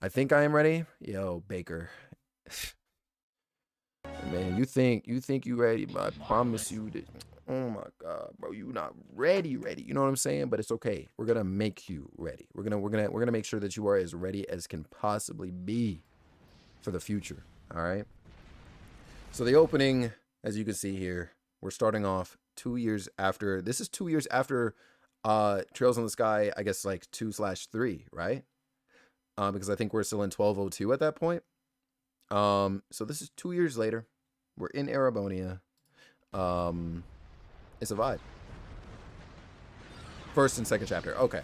I think I am ready. Yo, Baker. Man, you think you ready, but I promise you that. Oh my god, bro, you not ready. You know what I'm saying? But it's okay. We're gonna make you ready. We're gonna make sure that you are as ready as can possibly be for the future. All right. So the opening, as you can see here, we're starting off 2 years after. This is 2 years after Trails in the Sky. I guess like 2/3, right? Because I think we're still in 1202 at that point. So this is 2 years later. We're in Arabonia. Um, it's a vibe. First and second chapter. Okay.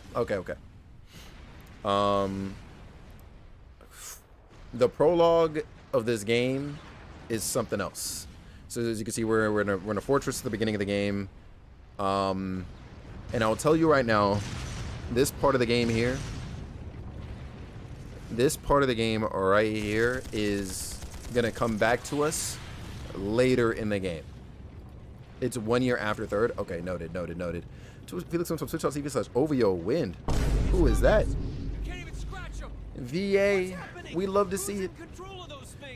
Um, the prologue of this game is something else. So as you can see, we're in a fortress at the beginning of the game. And I'll tell you right now, this part of the game here, right here is gonna come back to us later in the game. It's 1 year after third. Okay, noted. Felix on Twitch.tv/OVO Wind. Who is that? VA. We love to see it.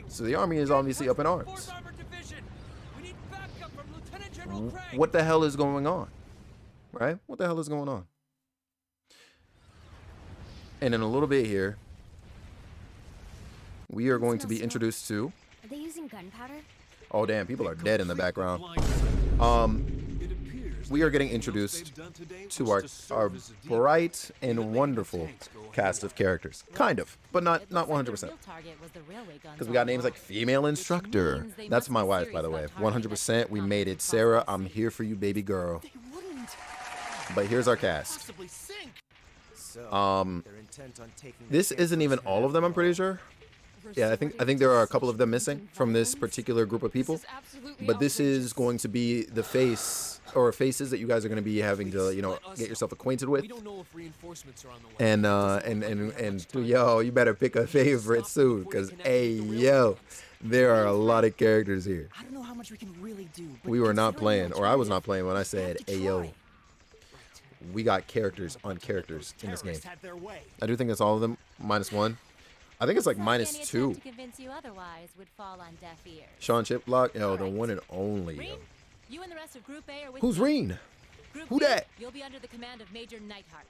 So the army is obviously up in arms. What the hell is going on? Right? What the hell is going on? And in a little bit here, we are going to be introduced to. Are they using gunpowder? Oh damn, people are dead in the background. We are getting introduced to our bright and wonderful cast of characters. Kind of, but not 100%. Because we got names like female instructor. That's my wife, by the way. 100%. We made it. Sarah, I'm here for you, baby girl. But here's our cast. This isn't even all of them, I'm pretty sure. Yeah, I think there are a couple of them missing from this particular group of people. But this is going to be the face or faces that you guys are going to be having to, get yourself acquainted with. And yo, you better pick a favorite soon, because hey yo, there are a lot of characters here. I don't know how much we can really do. We were not playing, or I was not playing when I said hey yo. We got characters on characters in this game. I do think that's all of them, -1. I think it's like -2. Sean Chiplock, yo, the one and only. Yo. You and the rest of Group A are with Who's me. Reen? Group Who B, that? You'll be under the command of Major Neidhart.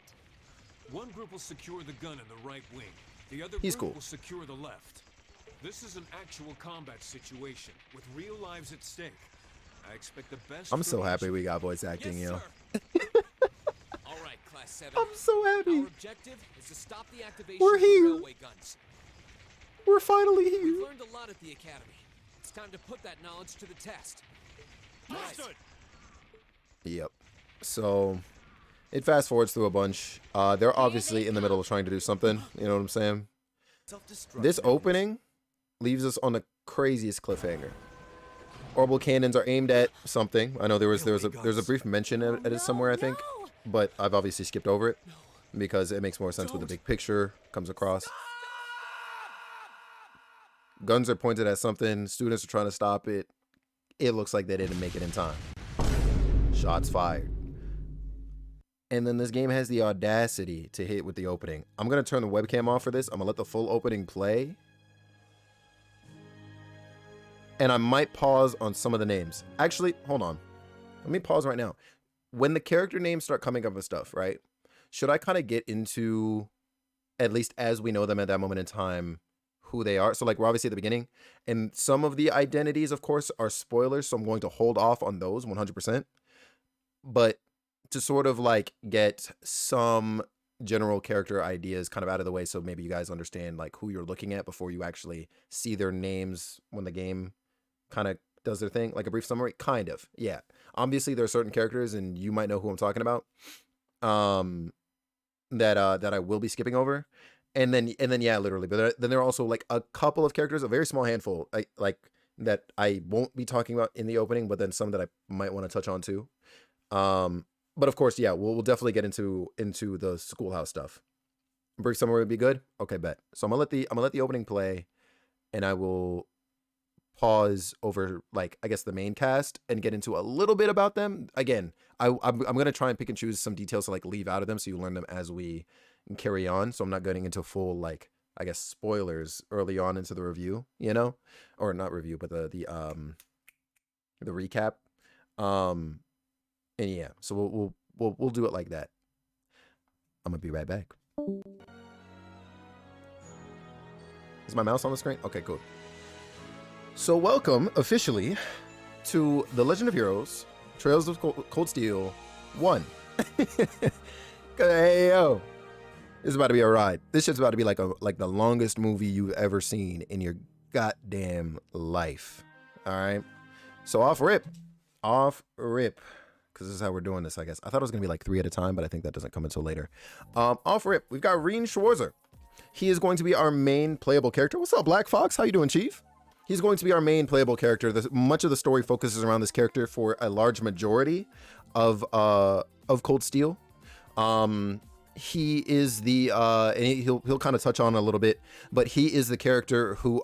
One group will secure the gun in the right wing. The other He's group cool. will secure the left. This is an actual combat situation with real lives at stake. I expect the best. I'm so happy we got voice acting, Yes, yo. sir. All right, Class 7. I'm so happy. Our objective is to stop the activation We're of the here. railway guns. We're finally We've here. learned a lot at the academy. It's time to put that knowledge to the test. Right. Yep. So it fast forwards through a bunch. They're obviously in the middle of trying to do something. You know what I'm saying? This opening leaves us on the craziest cliffhanger. Orbital cannons are aimed at something. I know there's a brief mention at it somewhere, I think, but I've obviously skipped over it because it makes more sense when the big picture comes across. Guns are pointed at something. Students are trying to stop it. It looks like they didn't make it in time. Shots fired. And then this game has the audacity to hit with the opening. I'm going to turn the webcam off for this. I'm going to let the full opening play. And I might pause on some of the names. Actually, hold on. Let me pause right now. When the character names start coming up and stuff, right? Should I kind of get into, at least as we know them at that moment in time, who they are? So like we're obviously at the beginning. And some of the identities, of course, are spoilers. So I'm going to hold off on those 100%. But to sort of like get some general character ideas kind of out of the way, so maybe you guys understand like who you're looking at before you actually see their names when the game kind of does their thing, like a brief summary. Kind of, yeah. Obviously there are certain characters, and you might know who I'm talking about, that I will be skipping over, and then yeah, literally. But then there are also like a couple of characters, a very small handful, like that I won't be talking about in the opening, but then some that I might want to touch on too. But of course, yeah, we'll definitely get into the schoolhouse stuff. Brief summary would be good. Okay, bet. So I'm gonna let the opening play, and I will pause over like I guess the main cast and get into a little bit about them. Again, I'm gonna try and pick and choose some details to like leave out of them, so you learn them as we carry on. So I'm not getting into full like I guess, spoilers early on into the review, you know, or not review, but the recap. Um, and yeah, so we'll do it like that. I'm gonna be right back. Is my mouse on the screen? Okay, cool. So welcome officially to The Legend of Heroes: Trails of Cold Steel 1. Hey yo, this is about to be a ride. This shit's about to be like the longest movie you've ever seen in your goddamn life. All right. So off rip, because this is how we're doing this. I guess I thought it was gonna be like 3 at a time, but I think that doesn't come until later. Off rip, we've got Rean Schwarzer. He is going to be our main playable character. What's up, Black Fox? How you doing, Chief? He's going to be our main playable character. Much of the story focuses around this character for a large majority of Cold Steel. He is the and he'll kind of touch on a little bit, but he is the character who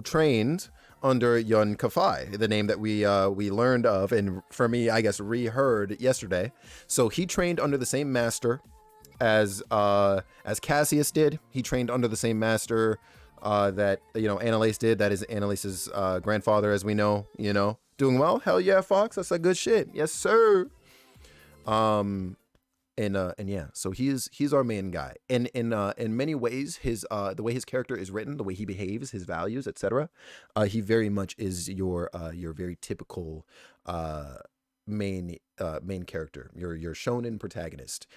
trained under Yun Kafai, the name that we learned of, and for me, I guess, reheard yesterday. So he trained under the same master as Cassius did. He trained under the same master that Annalise did. That is Annalise's grandfather, as we know. Doing well. Hell yeah, Fox. That's a good shit. Yes, sir. And yeah, so he's our main guy. And in many ways, the way his character is written, the way he behaves, his values, etc., he very much is your very typical main character, your shonen protagonist.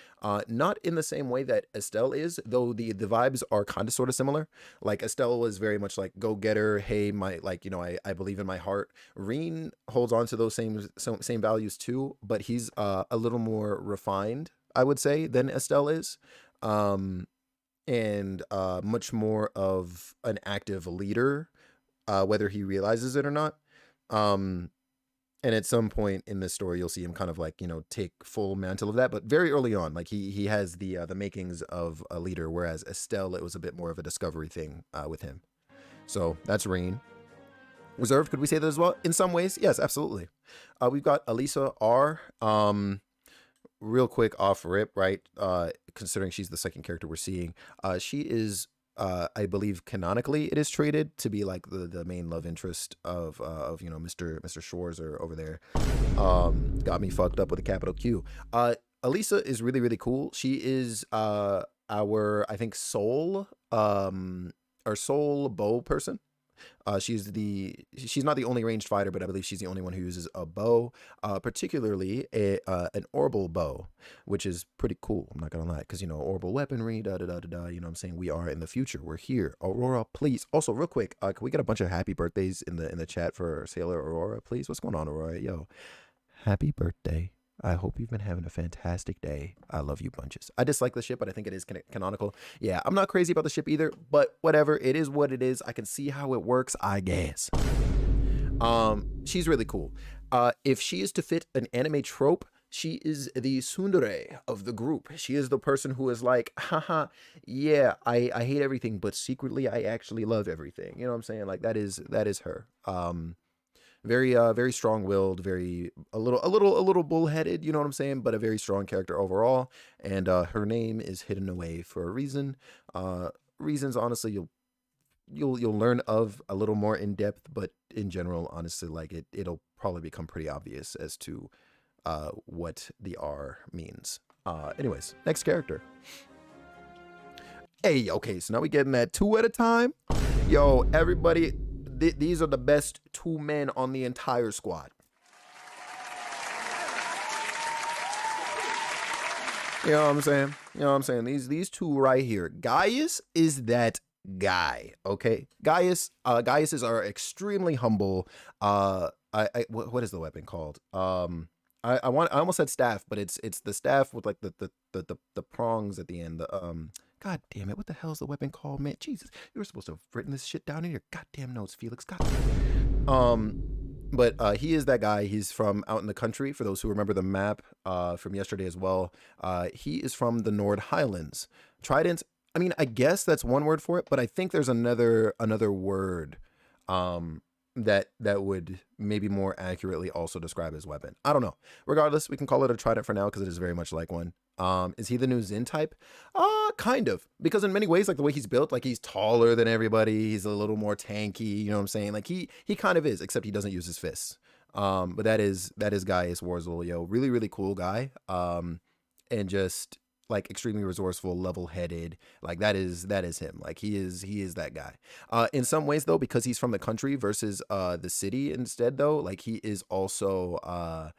Not in the same way that Estelle is, though the vibes are kind of sort of similar. Like Estelle was very much like go getter, hey, I believe in my heart. Rean holds on to those same values too, but he's a little more refined, I would say, than Estelle is. And much more of an active leader, whether he realizes it or not. And at some point in this story, you'll see him kind of like, take full mantle of that. But very early on, like he has the makings of a leader, whereas Estelle, it was a bit more of a discovery thing with him. So that's Rean. Reserved, could we say that as well? In some ways, yes, absolutely. We've got Elisa R. Real quick off rip, right? Considering she's the second character we're seeing, she is, I believe canonically it is treated to be like the main love interest of Mr. Schwarzer over there. Got me fucked up with a capital Q. Elisa is really, really cool. She is our, I think, soul bow person. She's not the only ranged fighter, but I believe she's the only one who uses a bow, particularly an orbital bow, which is pretty cool. I'm not gonna lie, because orbital weaponry, da da da da da. You know what I'm saying? We are in the future. We're here. Aurora, please. Also, real quick, can we get a bunch of happy birthdays in the chat for Sailor Aurora, please? What's going on, Aurora? Yo, happy birthday. I hope you've been having a fantastic day. I love you bunches. I dislike the ship, but I think it is canonical. Yeah, I'm not crazy about the ship either, but whatever. It is what it is. I can see how it works, I guess. She's really cool. If she is to fit an anime trope, she is the tsundere of the group. She is the person who is like, haha, yeah, I hate everything, but secretly I actually love everything. You know what I'm saying? Like that is her. Very strong-willed, a little bullheaded, you know what I'm saying, but a very strong character overall. And her name is hidden away for a reason. Reasons, honestly, you'll learn of a little more in depth, but in general, honestly, like it'll probably become pretty obvious as to what the R means. Anyways, next character. Hey, okay, so now we getting that 2 at a time. Yo, everybody. These are the best 2 men on the entire squad. You know what I'm saying? These 2 right here. Gaius is that guy, okay? Gaius is our extremely humble. What is the weapon called? I almost said staff, but it's the staff with like the prongs at the end. God damn it, what the hell is the weapon called, man? Jesus, you were supposed to have written this shit down in your goddamn notes, Felix. God. But he is that guy. He's from out in the country, for those who remember the map from yesterday as well. He is from the Nord Highlands. Trident, I mean, I guess that's one word for it, but I think there's another word that would maybe more accurately also describe his weapon. I don't know. Regardless, we can call it a trident for now because it is very much like one. Is he the new Zen type? Kind of. Because in many ways, like the way he's built, like he's taller than everybody. He's a little more tanky. You know what I'm saying? Like he kind of is, except he doesn't use his fists. But that is Gaius Warzel, yo. Really, really cool guy. And just like extremely resourceful, level-headed. Like that is him. Like he is that guy. In some ways though, because he's from the country versus the city instead though, like he is also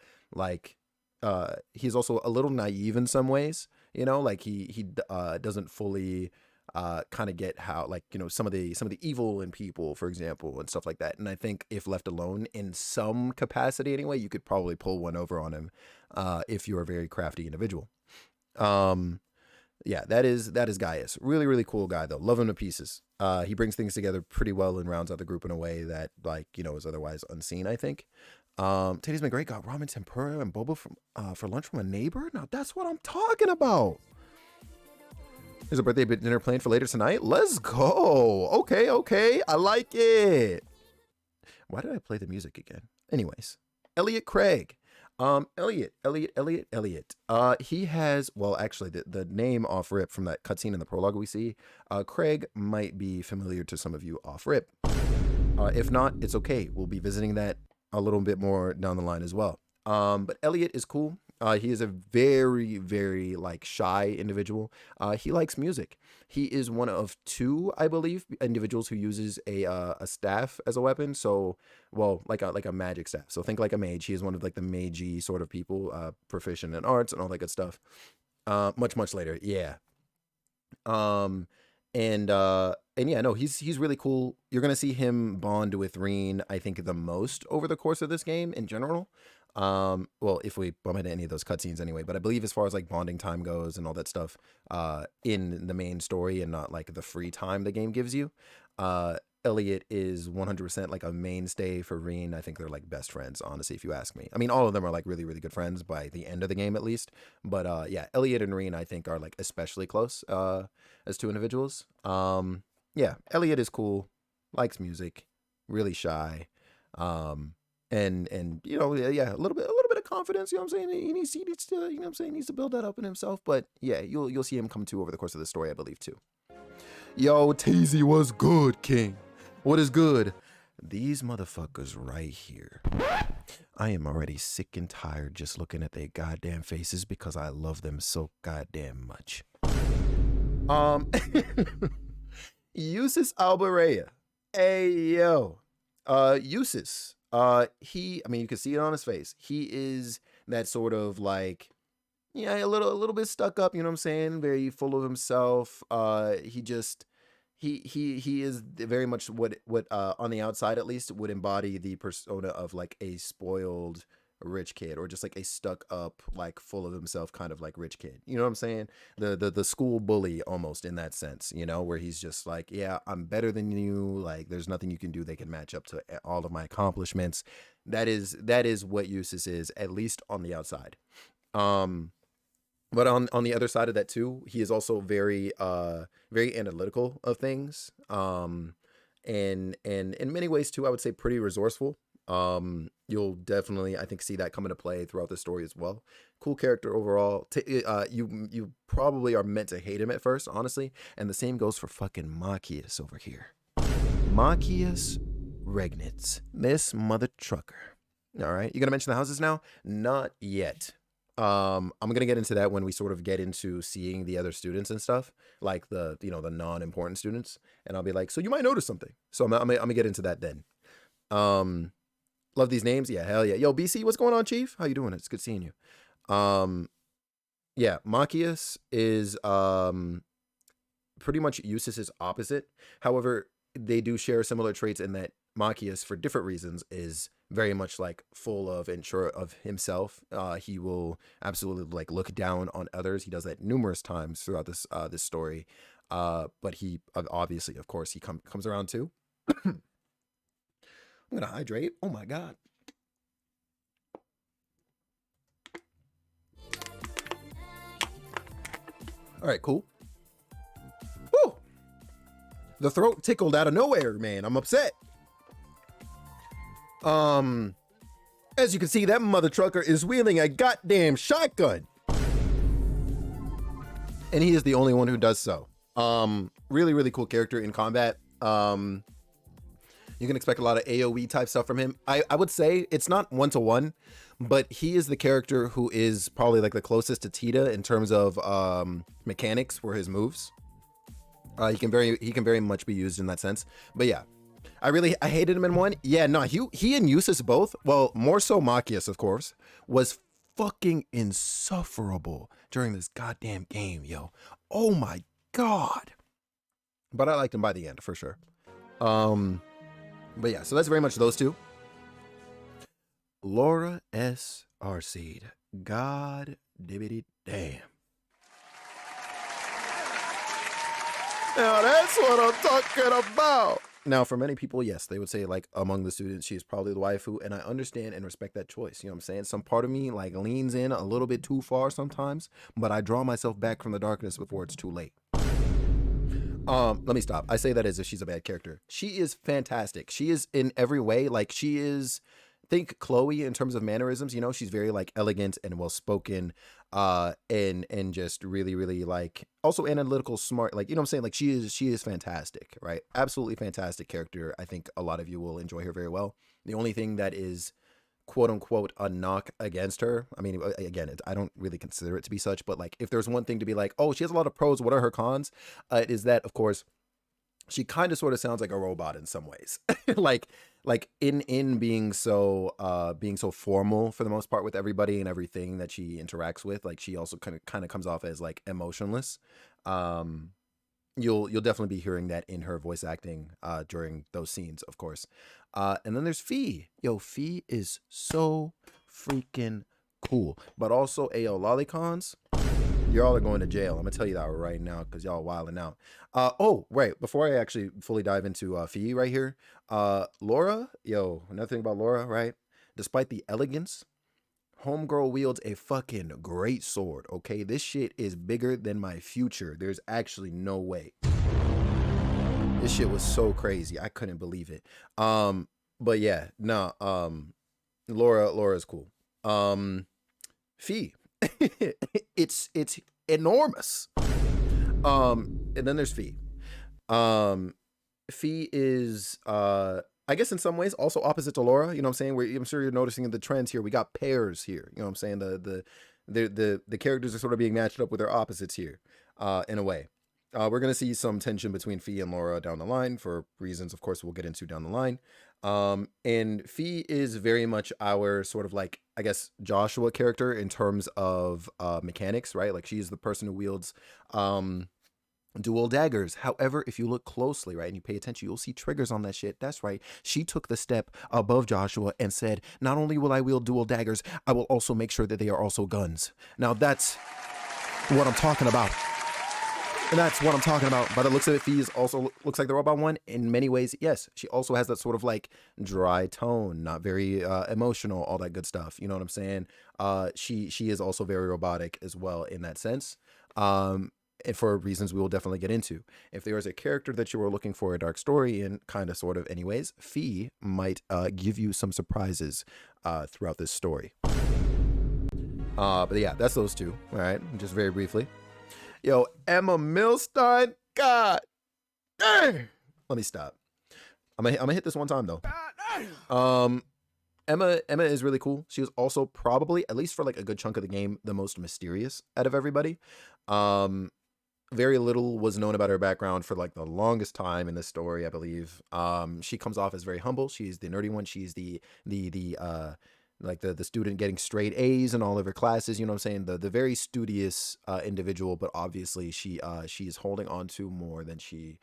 he's also a little naive in some ways, you know, like he doesn't fully kind of get how, like, you know, some of the evil in people, for example, and stuff like that. And I think if left alone in some capacity anyway, you could probably pull one over on him if you're a very crafty individual. Yeah, that is Gaius. Really, really cool guy though. Love him to pieces. He brings things together pretty well and rounds out the group in a way that, like, you know, is otherwise unseen, I think. Teddy's been great. Got ramen tempura and boba for lunch from a neighbor. Now that's what I'm talking about. There's a birthday dinner planned for later tonight. Let's go. Okay. I like it. Why did I play the music again? Anyways, Elliot Craig. Elliot. He has, well, actually, the name off rip from that cutscene in the prologue we see, Craig might be familiar to some of you off rip. If not, it's okay. We'll be visiting that a little bit more down the line as well. But Elliot is cool. He is a very, very like shy individual. He likes music. He is one of two, I believe, individuals who uses a staff as a weapon. So, well, like a magic staff. So think like a mage. He is one of like the magey sort of people, proficient in arts and all that good stuff. Much later, yeah. And yeah, no, he's really cool. You're gonna see him bond with Reen, I think, the most over the course of this game in general. Well, if we bump into any of those cutscenes anyway, but I believe as far as like bonding time goes and all that stuff, in the main story and not like the free time the game gives you, Elliot is 100% like a mainstay for Reen. I think they're like best friends, honestly, if you ask me. I mean, all of them are like really, really good friends by the end of the game, at least. But yeah, Elliot and Reen, I think, are like especially close as two individuals. Yeah, Elliot is cool, likes music, really shy. And you know, yeah, a little bit of confidence, you know what I'm saying? He needs to, you know what I'm saying, he needs to build that up in himself. But yeah, you'll see him come to over the course of the story, I believe, too. Yo, Teasy, what's good, King? What is good? These motherfuckers right here. I am already sick and tired just looking at their goddamn faces because I love them so goddamn much. Eustace Alberea. Hey, yo. Eustace. I mean, you can see it on his face. He is that sort of like, yeah, a little bit stuck up, you know what I'm saying? Very full of himself. He is very much what on the outside at least would embody the persona of like a spoiled rich kid, or just like a stuck up, like full of himself kind of like rich kid. You know what I'm saying? The school bully almost in that sense, you know, where he's just like, yeah, I'm better than you. Like there's nothing you can do that can match up to all of my accomplishments. That is what Eustace is, at least on the outside. But on the other side of that too, he is also very very analytical of things. And in many ways too, I would say pretty resourceful. You'll definitely, I think, see that come into play throughout the story as well. Cool character overall. You probably are meant to hate him at first, honestly. And the same goes for fucking Machias over here. Machias Regnitz. This mother trucker. All right. You gonna mention the houses now? Not yet. I'm gonna get into that when we sort of get into seeing the other students and stuff, like the non-important students, and I'll be like, so you might notice something. So I'm gonna get into that then. Love these names. Yeah, hell yeah. Yo, BC, what's going on, Chief? How you doing? It's good seeing you. Yeah, Machias is pretty much Eustace's opposite. However, they do share similar traits in that Machias, for different reasons, is very much like full of and sure of himself. He will absolutely like look down on others. He does that numerous times throughout this story. But he obviously, of course, he comes around too. I'm gonna hydrate. Oh my god. All right, cool. Woo! The throat tickled out of nowhere, man. I'm upset. As you can see, that mother trucker is wielding a goddamn shotgun. and he is the only one who does so. Really, really cool character in combat. You can expect a lot of AoE type stuff from him. I would say it's not one-to-one, but he is the character who is probably like the closest to Tita in terms of mechanics for his moves. He can very much be used in that sense. But yeah, I hated him in one. Yeah, no, he and Eustace both, well, more so Machias, of course, was fucking insufferable during this goddamn game, yo. Oh my god. But I liked him by the end for sure. But yeah, so that's very much those two. Laura S. Arseed. God dibbity damn. Now that's what I'm talking about. Now, for many people, yes, they would say, like, among the students, she's probably the waifu, and I understand and respect that choice. You know what I'm saying? Some part of me, like, leans in a little bit too far sometimes, but I draw myself back from the darkness before it's too late. Let me stop. I say that as if she's a bad character. She is fantastic. She is in every way, like, she is, think Chloe in terms of mannerisms, you know, she's very, like, elegant and well-spoken, and just really, really, like, also analytical, smart, like, you know what I'm saying? Like, she is fantastic, right? Absolutely fantastic character. I think a lot of you will enjoy her very well. The only thing that is quote unquote a knock against her, I mean, again, I don't really consider it to be such, but like, if there's one thing to be like, oh, she has a lot of pros, what are her cons? It is that, of course, she kind of sort of sounds like a robot in some ways. like in being so formal for the most part with everybody and everything that she interacts with, like, she also kind of comes off as like emotionless. You'll definitely be hearing that in her voice acting during those scenes, of course. And then there's Fee. Yo, Fee is so freaking cool. But also, ayo, lolicons, y'all are going to jail. I'm gonna tell you that right now because y'all wilding out. Oh, right. Before I actually fully dive into Fee right here, Laura, yo, another thing about Laura, right? Despite the elegance, homegirl wields a fucking great sword, okay? This shit is bigger than my future. There's actually no way. This shit was so crazy. I couldn't believe it. But yeah, no, Laura's cool. Fee. it's enormous. And then there's Fee. Fee is I guess in some ways also opposite to Laura, you know what I'm saying? I'm sure you're noticing the trends here. We got pairs here, you know what I'm saying? The characters are sort of being matched up with their opposites here, in a way. We're gonna see some tension between Fee and Laura down the line for reasons, of course, we'll get into down the line. And Fee is very much our sort of like, I guess, Joshua character in terms of mechanics, right? Like, she's the person who wields dual daggers. However, if you look closely, right, and you pay attention, you'll see triggers on that shit. That's right. She took the step above Joshua and said, not only will I wield dual daggers, I will also make sure that they are also guns. Now, that's what I'm talking about. And that's what I'm talking about. By the looks of it, Fee also looks like the robot one. In many ways, yes. She also has that sort of like dry tone, not very emotional, all that good stuff. You know what I'm saying? She is also very robotic as well in that sense. And for reasons we will definitely get into. If there is a character that you were looking for a dark story in, kind of, sort of, anyways, Fee might give you some surprises throughout this story. But yeah, that's those two. All right, just very briefly. Yo, Emma Milstein, God dang. Let me stop. I'm gonna hit this one time though. Emma is really cool. She was also probably, at least for like a good chunk of the game, the most mysterious out of everybody. Very little was known about her background for like the longest time in this story, I believe. She comes off as very humble. She's the nerdy one. She's the student getting straight A's in all of her classes, you know what I'm saying? The very studious individual, but obviously she's holding on to more than she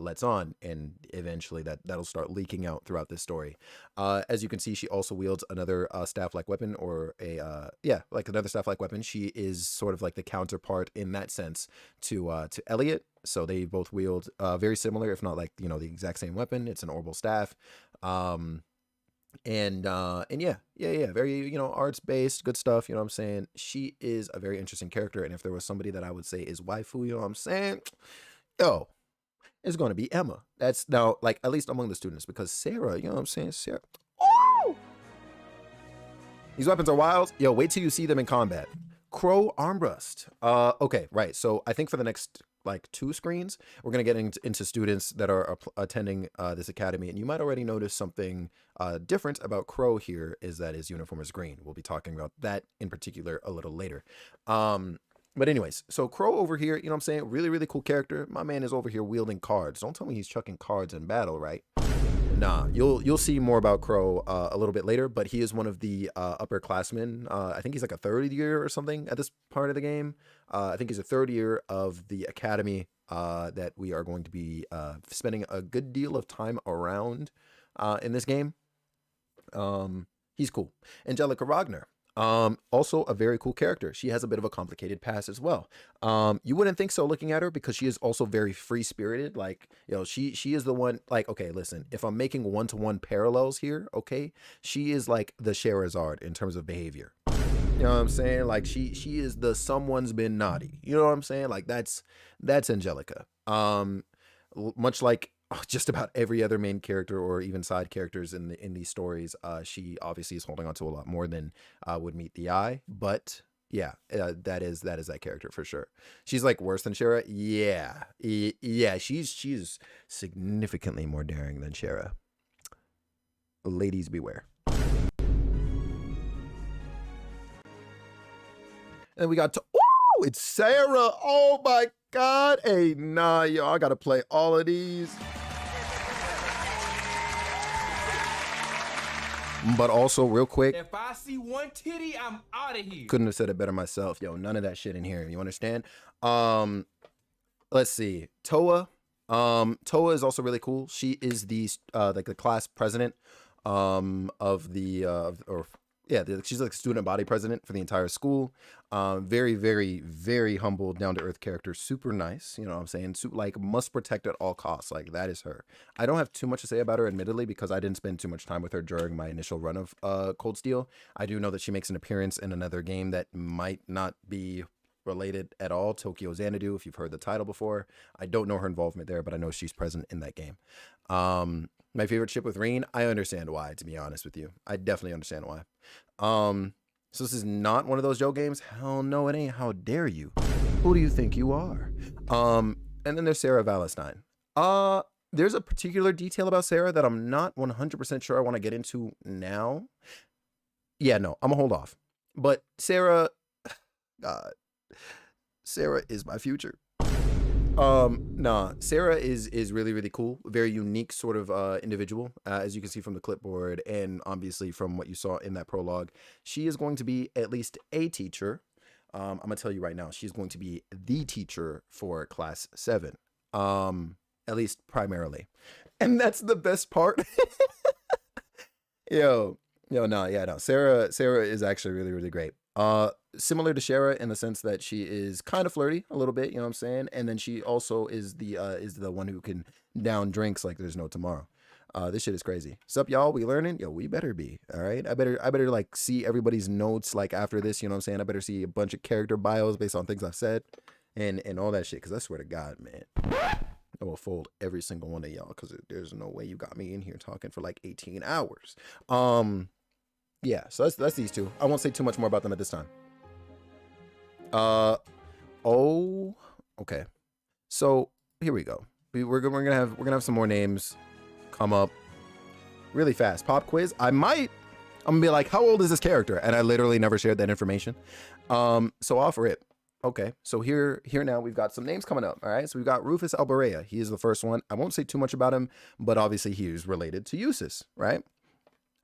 lets on, and eventually that'll start leaking out throughout this story. As you can see, she also wields another staff-like weapon, or another staff-like weapon. She is sort of like the counterpart in that sense to Elliot. So they both wield very similar, if not like, you know, the exact same weapon. It's an orbital staff. And yeah, very, you know, arts based, good stuff, you know what I'm saying? She is a very interesting character, and if there was somebody that I would say is waifu, you know what I'm saying? Yo, it's going to be Emma. That's now, like, at least among the students, because Sarah, you know what I'm saying? Sarah, oh! These weapons are wild. Yo, wait till you see them in combat. Crow Armbrust. Okay, right. So I think for the next like 2 screens, we're gonna get into students that are attending this academy, and you might already notice something different about Crow here is that his uniform is green. We'll be talking about that in particular a little later. But anyways, so Crow over here, you know what I'm saying? Really, really cool character. My man is over here wielding cards. Don't tell me he's chucking cards in battle, right? Nah, you'll see more about Crow a little bit later, but he is one of the upperclassmen. I think he's like a third year or something at this part of the game. I think he's a third year of the academy that we are going to be spending a good deal of time around in this game. He's cool. Angelica Ragnar. Also a very cool character. She has a bit of a complicated past as well. You wouldn't think so looking at her because she is also very free-spirited. Like, you know, she is the one, like, okay, listen, if I'm making one-to-one parallels here, okay, she is like the Sherazard in terms of behavior. You know what I'm saying? Like she is the someone's been naughty. You know what I'm saying? Like that's Angelica. Much like just about every other main character or even side characters in these stories, she obviously is holding on to a lot more than would meet the eye. But yeah, that is that character for sure. She's like worse than Shara. Yeah, she's significantly more daring than Shara. Ladies beware. And we got to, oh, it's Sarah. Oh my God. Hey, nah, y'all, I gotta play all of these. But also, real quick, if I see one titty, I'm out of here. Couldn't have said it better myself. Yo, none of that shit in here. You understand? Let's see. Toa. Toa is also really cool. She is the like the class president of the she's like student body president for the entire school. Very, very, very humble, down to earth character. Super nice. You know what I'm saying? Like must protect at all costs. Like that is her. I don't have too much to say about her, admittedly, because I didn't spend too much time with her during my initial run of Cold Steel. I do know that she makes an appearance in another game that might not be related at all, Tokyo Xanadu, if you've heard the title before. I don't know her involvement there, but I know she's present in that game. My favorite ship with Rain, I understand why, to be honest with you. I definitely understand why. So this is not one of those Joe games? Hell no, it ain't. How dare you? Who do you think you are? And then there's Sarah Valentine. There's a particular detail about Sarah that I'm not 100% sure I want to get into now. Yeah, no, I'm gonna hold off. But Sarah, God, Sarah is my future. Nah, Sarah is really, really cool. Very unique sort of individual, as you can see from the clipboard and obviously from what you saw in that prologue. She is going to be at least a teacher. I'm gonna tell you right now, she's going to be the teacher for class 7. At least primarily. And that's the best part. No. Sarah is actually really, really great. Similar to Shara in the sense that she is kind of flirty a little bit, you know what I'm saying? And then she also is the one who can down drinks like there's no tomorrow. This shit is crazy. Sup, y'all? We learning? Yo, we better be. All right. I better like see everybody's notes like after this, you know what I'm saying? I better see a bunch of character bios based on things I've said and all that shit. Cause I swear to God, man, I will fold every single one of y'all because there's no way you got me in here talking for like 18 hours. Yeah, so that's these two. I won't say too much more about them at this time. Okay. So here we go. We're gonna have some more names come up really fast. Pop quiz. I'm gonna be like, how old is this character? And I literally never shared that information. So off rip. Okay, so here now we've got some names coming up. All right, so we've got Rufus Alborea. He is the first one. I won't say too much about him, but obviously he is related to Eustace, right?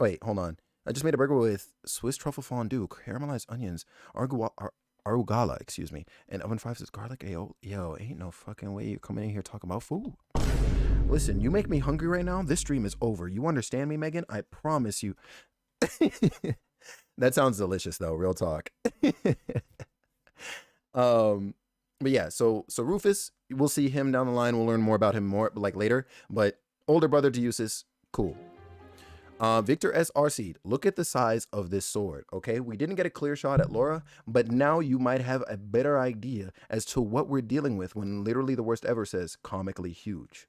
Wait, hold on. I just made a burger with Swiss truffle fondue, caramelized onions, arugula, excuse me, and oven fries with garlic aioli. Yo, ain't no fucking way you coming in here talking about food. Listen, you make me hungry right now. This stream is over. You understand me, Megan? I promise you. That sounds delicious, though. Real talk. But yeah, so Rufus, we'll see him down the line. We'll learn more about him like later. But older brother to Eustace, cool. Victor S. Arseed, look at the size of this sword, okay? We didn't get a clear shot at Laura, but now you might have a better idea as to what we're dealing with when literally the worst ever says comically huge.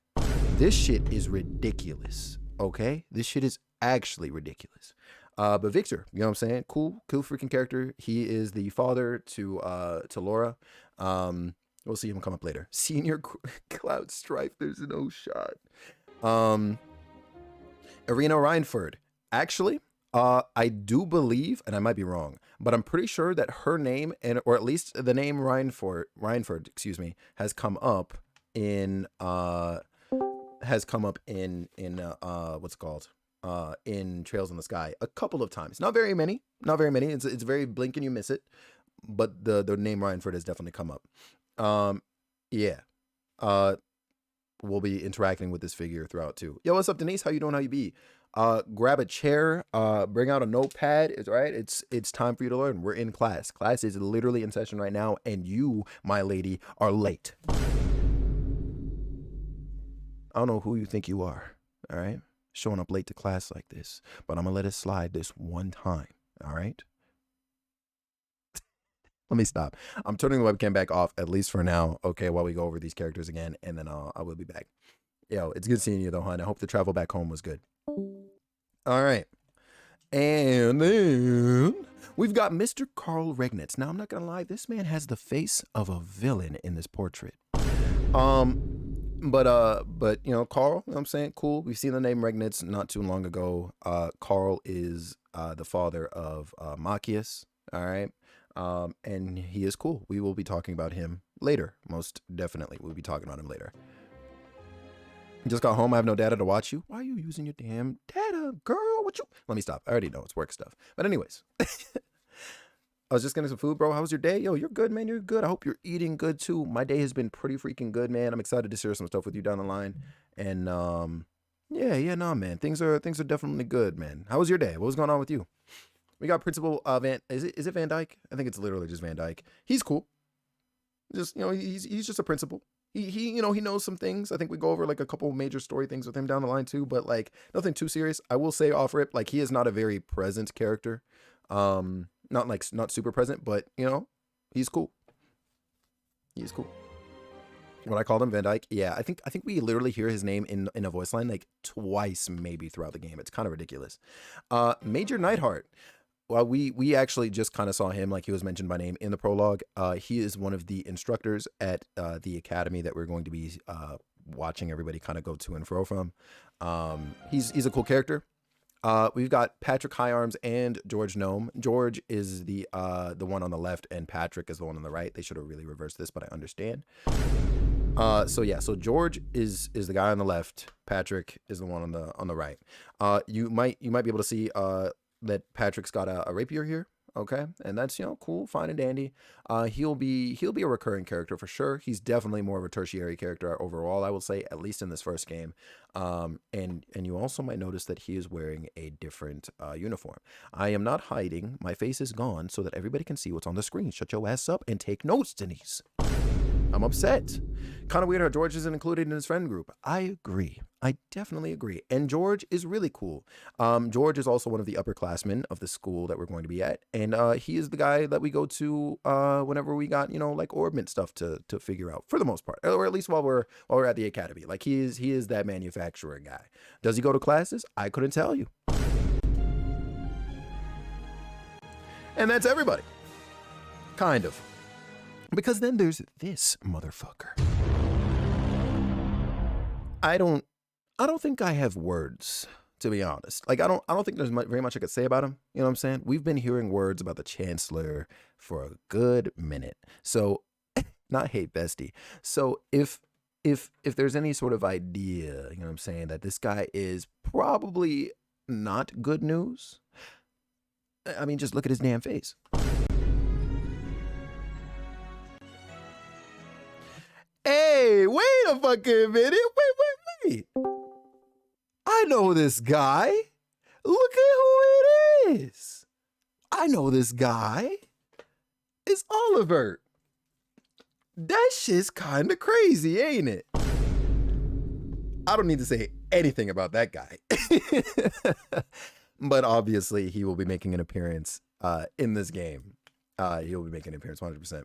This shit is ridiculous, okay? This shit is actually ridiculous. But Victor, you know what I'm saying? Cool freaking character. He is the father to Laura. We'll see him come up later. Senior Cloud Strife, there's no shot. Irina Reinford. Actually, I do believe, and I might be wrong, but I'm pretty sure that her name, or at least the name Reinford, excuse me, has come up in what's it called? In Trails in the Sky a couple of times. Not very many. It's very blink and you miss it, but the name Reinford has definitely come up. Yeah. We'll be interacting with this figure throughout too. Yo, what's up, Denise? How you doing? How you be? Grab a chair, bring out a notepad. It's right. It's time for you to learn. We're in class. Class is literally in session right now, and you, my lady, are late. I don't know who you think you are. All right, showing up late to class like this, but I'm gonna let it slide this one time. All right. Let me stop. I'm turning the webcam back off, at least for now, okay, while we go over these characters again, and then I will be back. Yo, it's good seeing you, though, hon. I hope the travel back home was good. All right. And then we've got Mr. Carl Regnitz. Now, I'm not going to lie. This man has the face of a villain in this portrait. But you know, Carl, you know what I'm saying? Cool. We've seen the name Regnitz not too long ago. Carl is the father of Machias. All right. And he is cool. We will be talking about him later. Most definitely. We'll be talking about him later. Just got home. I have no data to watch you. Why are you using your damn data, girl? What you? Let me stop. I already know it's work stuff. But anyways, I was just getting some food, bro. How was your day? Yo, you're good, man. You're good. I hope you're eating good too. My day has been pretty freaking good, man. I'm excited to share some stuff with you down the line. And no, man. Things are definitely good, man. How was your day? What was going on with you? We got Principal Is it Van Dyke? I think it's literally just Van Dyke. He's cool. Just, you know, he's just a principal. He you know, he knows some things. I think we go over like a couple major story things with him down the line too, but like nothing too serious. I will say off rip, like he is not a very present character. Not super present, but you know, he's cool. He's cool. What I called him, Van Dyke. Yeah, I think we literally hear his name in a voice line like twice maybe throughout the game. It's kind of ridiculous. Major Neidhart. Well, we actually just kind of saw him, like he was mentioned by name in the prologue. He is one of the instructors at the academy that we're going to be watching everybody kind of go to and fro from. He's a cool character. We've got Patrick Higharms and George Gnome. George is the one on the left, and Patrick is the one on the right. They should have really reversed this, but I understand. So George is the guy on the left. Patrick is the one on the right. You might be able to see that Patrick's got a rapier here, okay, and that's, you know, cool, fine and dandy. He'll be a recurring character for sure. He's definitely more of a tertiary character overall, I will say, at least in this first game. And you also might notice that he is wearing a different uniform. I am not hiding. My face is gone so that everybody can see what's on the screen. Shut your ass up and take notes, Denise. I'm upset. Kind of weird how George isn't included in his friend group. I agree. I definitely agree. And George is really cool. George is also one of the upperclassmen of the school that we're going to be at. And he is the guy that we go to whenever we got, you know, like orbment stuff to figure out, for the most part. Or at least while we're at the academy. Like he is that manufacturer guy. Does he go to classes? I couldn't tell you. And that's everybody. Kind of. Because then there's this motherfucker. I don't think I have words, to be honest. Like I don't think there's very much I could say about him. You know what I'm saying? We've been hearing words about the Chancellor for a good minute. So, not hate bestie. So if there's any sort of idea, you know what I'm saying, that this guy is probably not good news, I mean, just look at his damn face. Hey, wait a fucking minute. Wait. I know this guy. Look at who it is. I know this guy. It's Oliver. That shit's kind of crazy, ain't it? I don't need to say anything about that guy. But obviously, he will be making an appearance in this game. He will be making an appearance 100%.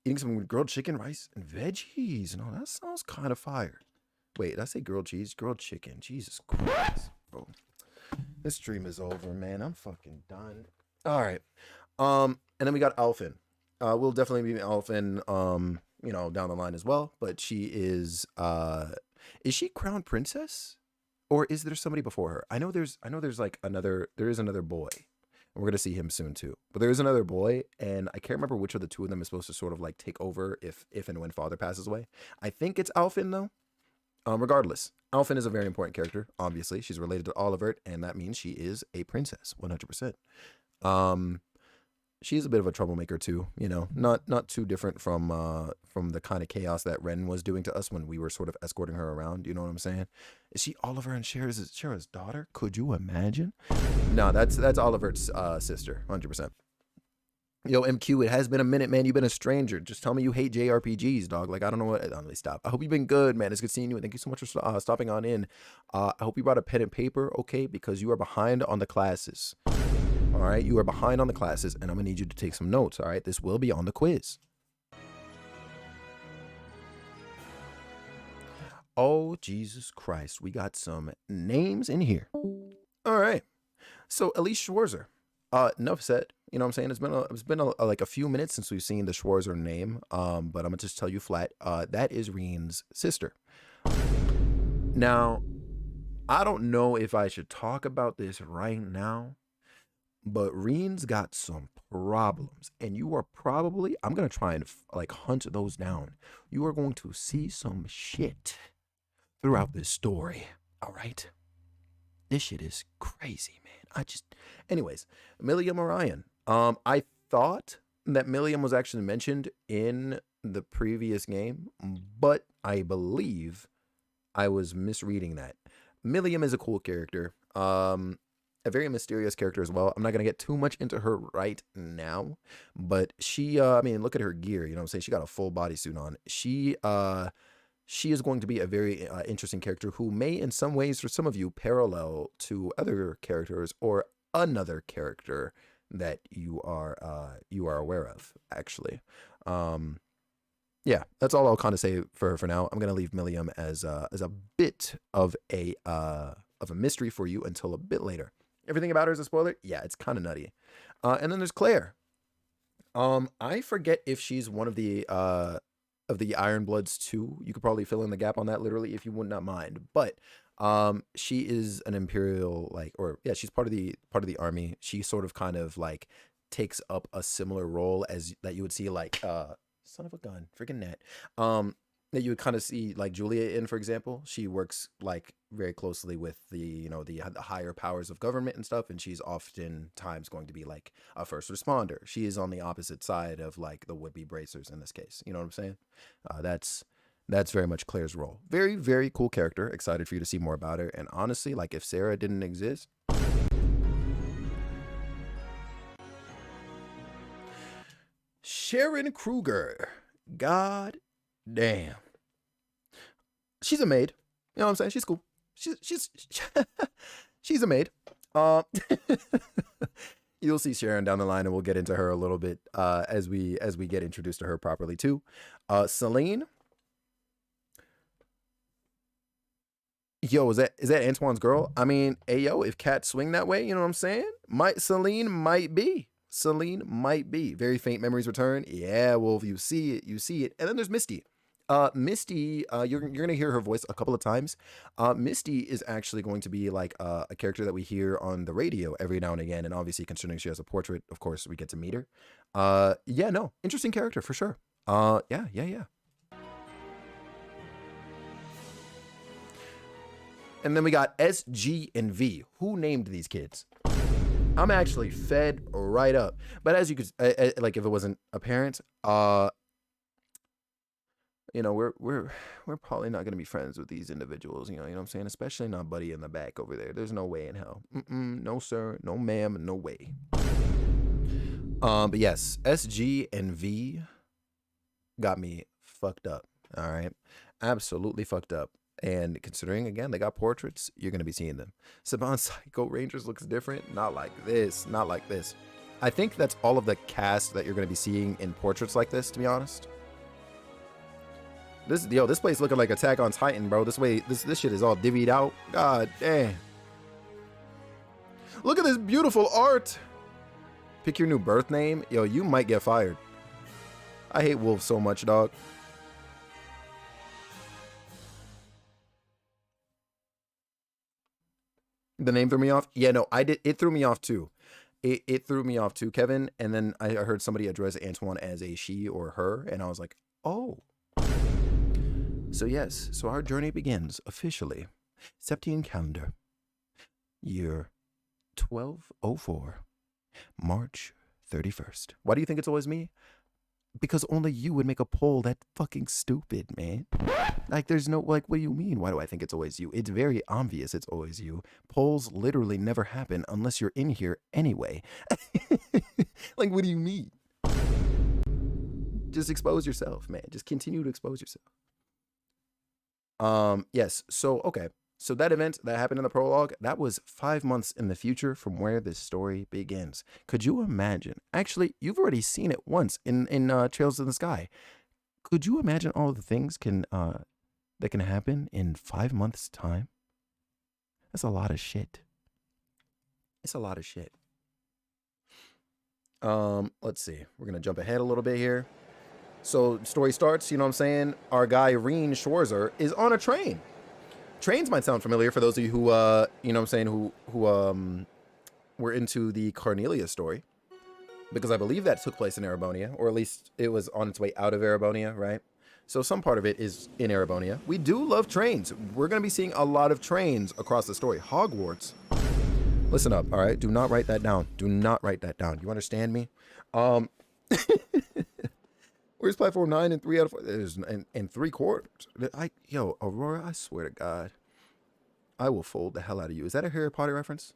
Eating some grilled chicken, rice, and veggies. No, that sounds kind of fire. Wait, did I say grilled cheese? Grilled chicken. Jesus Christ, bro. This stream is over, man. I'm fucking done. All right. And then we got Alphen. We'll definitely be Alphen, you know, down the line as well. But she is she crown princess, or is there somebody before her? I know there's like there is another boy. And we're gonna see him soon too. But there is another boy, and I can't remember which of the two of them is supposed to sort of like take over if and when father passes away. I think it's Alphen though. Regardless, Alphen is a very important character. Obviously, she's related to Olivert, and that means she is a princess, 100%. She's a bit of a troublemaker too. You know, not too different from the kind of chaos that Ren was doing to us when we were sort of escorting her around. You know what I'm saying? Is she Oliver and Shara's daughter? Could you imagine? No, that's Oliver's sister, 100%. Yo, MQ, it has been a minute, man. You've been a stranger. Just tell me you hate JRPGs, dog. Like, I don't know what. Let me stop. I hope you've been good, man. It's good seeing you. And thank you so much for stopping on in. I hope you brought a pen and paper, okay? Because you are behind on the classes. All right? You are behind on the classes, and I'm going to need you to take some notes, all right? This will be on the quiz. Oh, Jesus Christ. We got some names in here. All right. So, Elise Schwarzer. Enough said. You know what I'm saying? It's been like a few minutes since we've seen the Schwarzer name. But I'm gonna just tell you flat. That is Reen's sister. Now, I don't know if I should talk about this right now, but Reen's got some problems, and you are probably, I'm gonna try and like hunt those down. You are going to see some shit throughout this story. All right. This shit is crazy, man. Anyways, Milliam Orion. I thought that Milliam was actually mentioned in the previous game, but I believe I was misreading that. Milliam is a cool character. A very mysterious character as well. I'm not going to get too much into her right now, but she, I mean, look at her gear. You know what I'm saying? She got a full bodysuit on. She is going to be a very interesting character who may, in some ways, for some of you, parallel to other characters or another character that you are aware of, actually. Yeah, that's all I'll kind of say for now. I'm gonna leave Milliam as a bit of a mystery for you until a bit later. Everything about her is a spoiler. Yeah, it's kind of nutty. And then there's Claire. I forget if she's one of the Iron Bloods too. You could probably fill in the gap on that literally if you would not mind. But she is an Imperial, like, or yeah, she's part of the army. She sort of kind of like takes up a similar role as that you would see like son of a gun, freaking net. That you would kind of see like Julia in, for example. She works like very closely with the higher powers of government and stuff, and she's oftentimes going to be like a first responder. She is on the opposite side of like the would-be bracers in this case. You know what I'm saying? That's very much Claire's role. Very, very cool character. Excited for you to see more about her. And honestly, like if Sarah didn't exist, Sharon Kruger. God damn. She's a maid. You know what I'm saying? She's cool. She's a maid. You'll see Sharon down the line, and we'll get into her a little bit as we get introduced to her properly too. Celine. Yo, is that Antoine's girl? I mean, hey yo, if cats swing that way, you know what I'm saying? Celine might be. Very faint memories return. Yeah, well, if you see it, you see it. And then there's Misty. Misty, you're gonna hear her voice a couple of times. Misty is actually going to be like a character that we hear on the radio every now and again, and obviously considering she has a portrait, of course we get to meet her. Yeah, no, interesting character for sure. Yeah. And then we got S, G, and V. Who named these kids? I'm actually fed right up. But as you could, like, if it wasn't apparent, you know, we're probably not gonna be friends with these individuals. You know what I'm saying? Especially not Buddy in the back over there. There's no way in hell. No sir, no ma'am, no way. But yes, S, G, and V got me fucked up. All right, absolutely fucked up. And considering, again, they got portraits, you're going to be seeing them. Saban Psycho Rangers looks different. Not like this. I think that's all of the cast that you're going to be seeing in portraits like this, to be honest. This place looking like Attack on Titan, bro. This shit is all divvied out. God damn. Look at this beautiful art. Pick your new birth name. Yo, you might get fired. I hate wolves so much, dog. The name threw me off. Yeah, no, I did. It threw me off too. It threw me off too, Kevin. And then I heard somebody address Antoine as a she or her, and I was like, oh. So yes, so our journey begins officially. Septian calendar, year 1204, March 31st. Why do you think it's always me? Because only you would make a poll that fucking stupid, man. Like, there's no, like, what do you mean? Why do I think it's always you? It's very obvious it's always you. Polls literally never happen unless you're in here anyway. Like, what do you mean? Just expose yourself, man. Just continue to expose yourself. Yes. So, okay. So that event that happened in the prologue, that was 5 months in the future from where this story begins. Could you imagine? Actually, you've already seen it once in Trails in the Sky. Could you imagine all the things that can happen in 5 months' time? That's a lot of shit. It's a lot of shit. Let's see. We're gonna jump ahead a little bit here. So story starts, you know what I'm saying? Our guy Rean Schwarzer is on a train. Trains might sound familiar for those of you who you know what I'm saying, who were into the Cornelia story. Because I believe that took place in Erebonia, or at least it was on its way out of Erebonia, right? So some part of it is in Erebonia. We do love trains. We're going to be seeing a lot of trains across the story. Hogwarts. Listen up, all right? Do not write that down. Do not write that down. You understand me? Where's platform 9 and 3 out of 4? There's and 3/4. Yo, Aurora, I swear to God, I will fold the hell out of you. Is that a Harry Potter reference?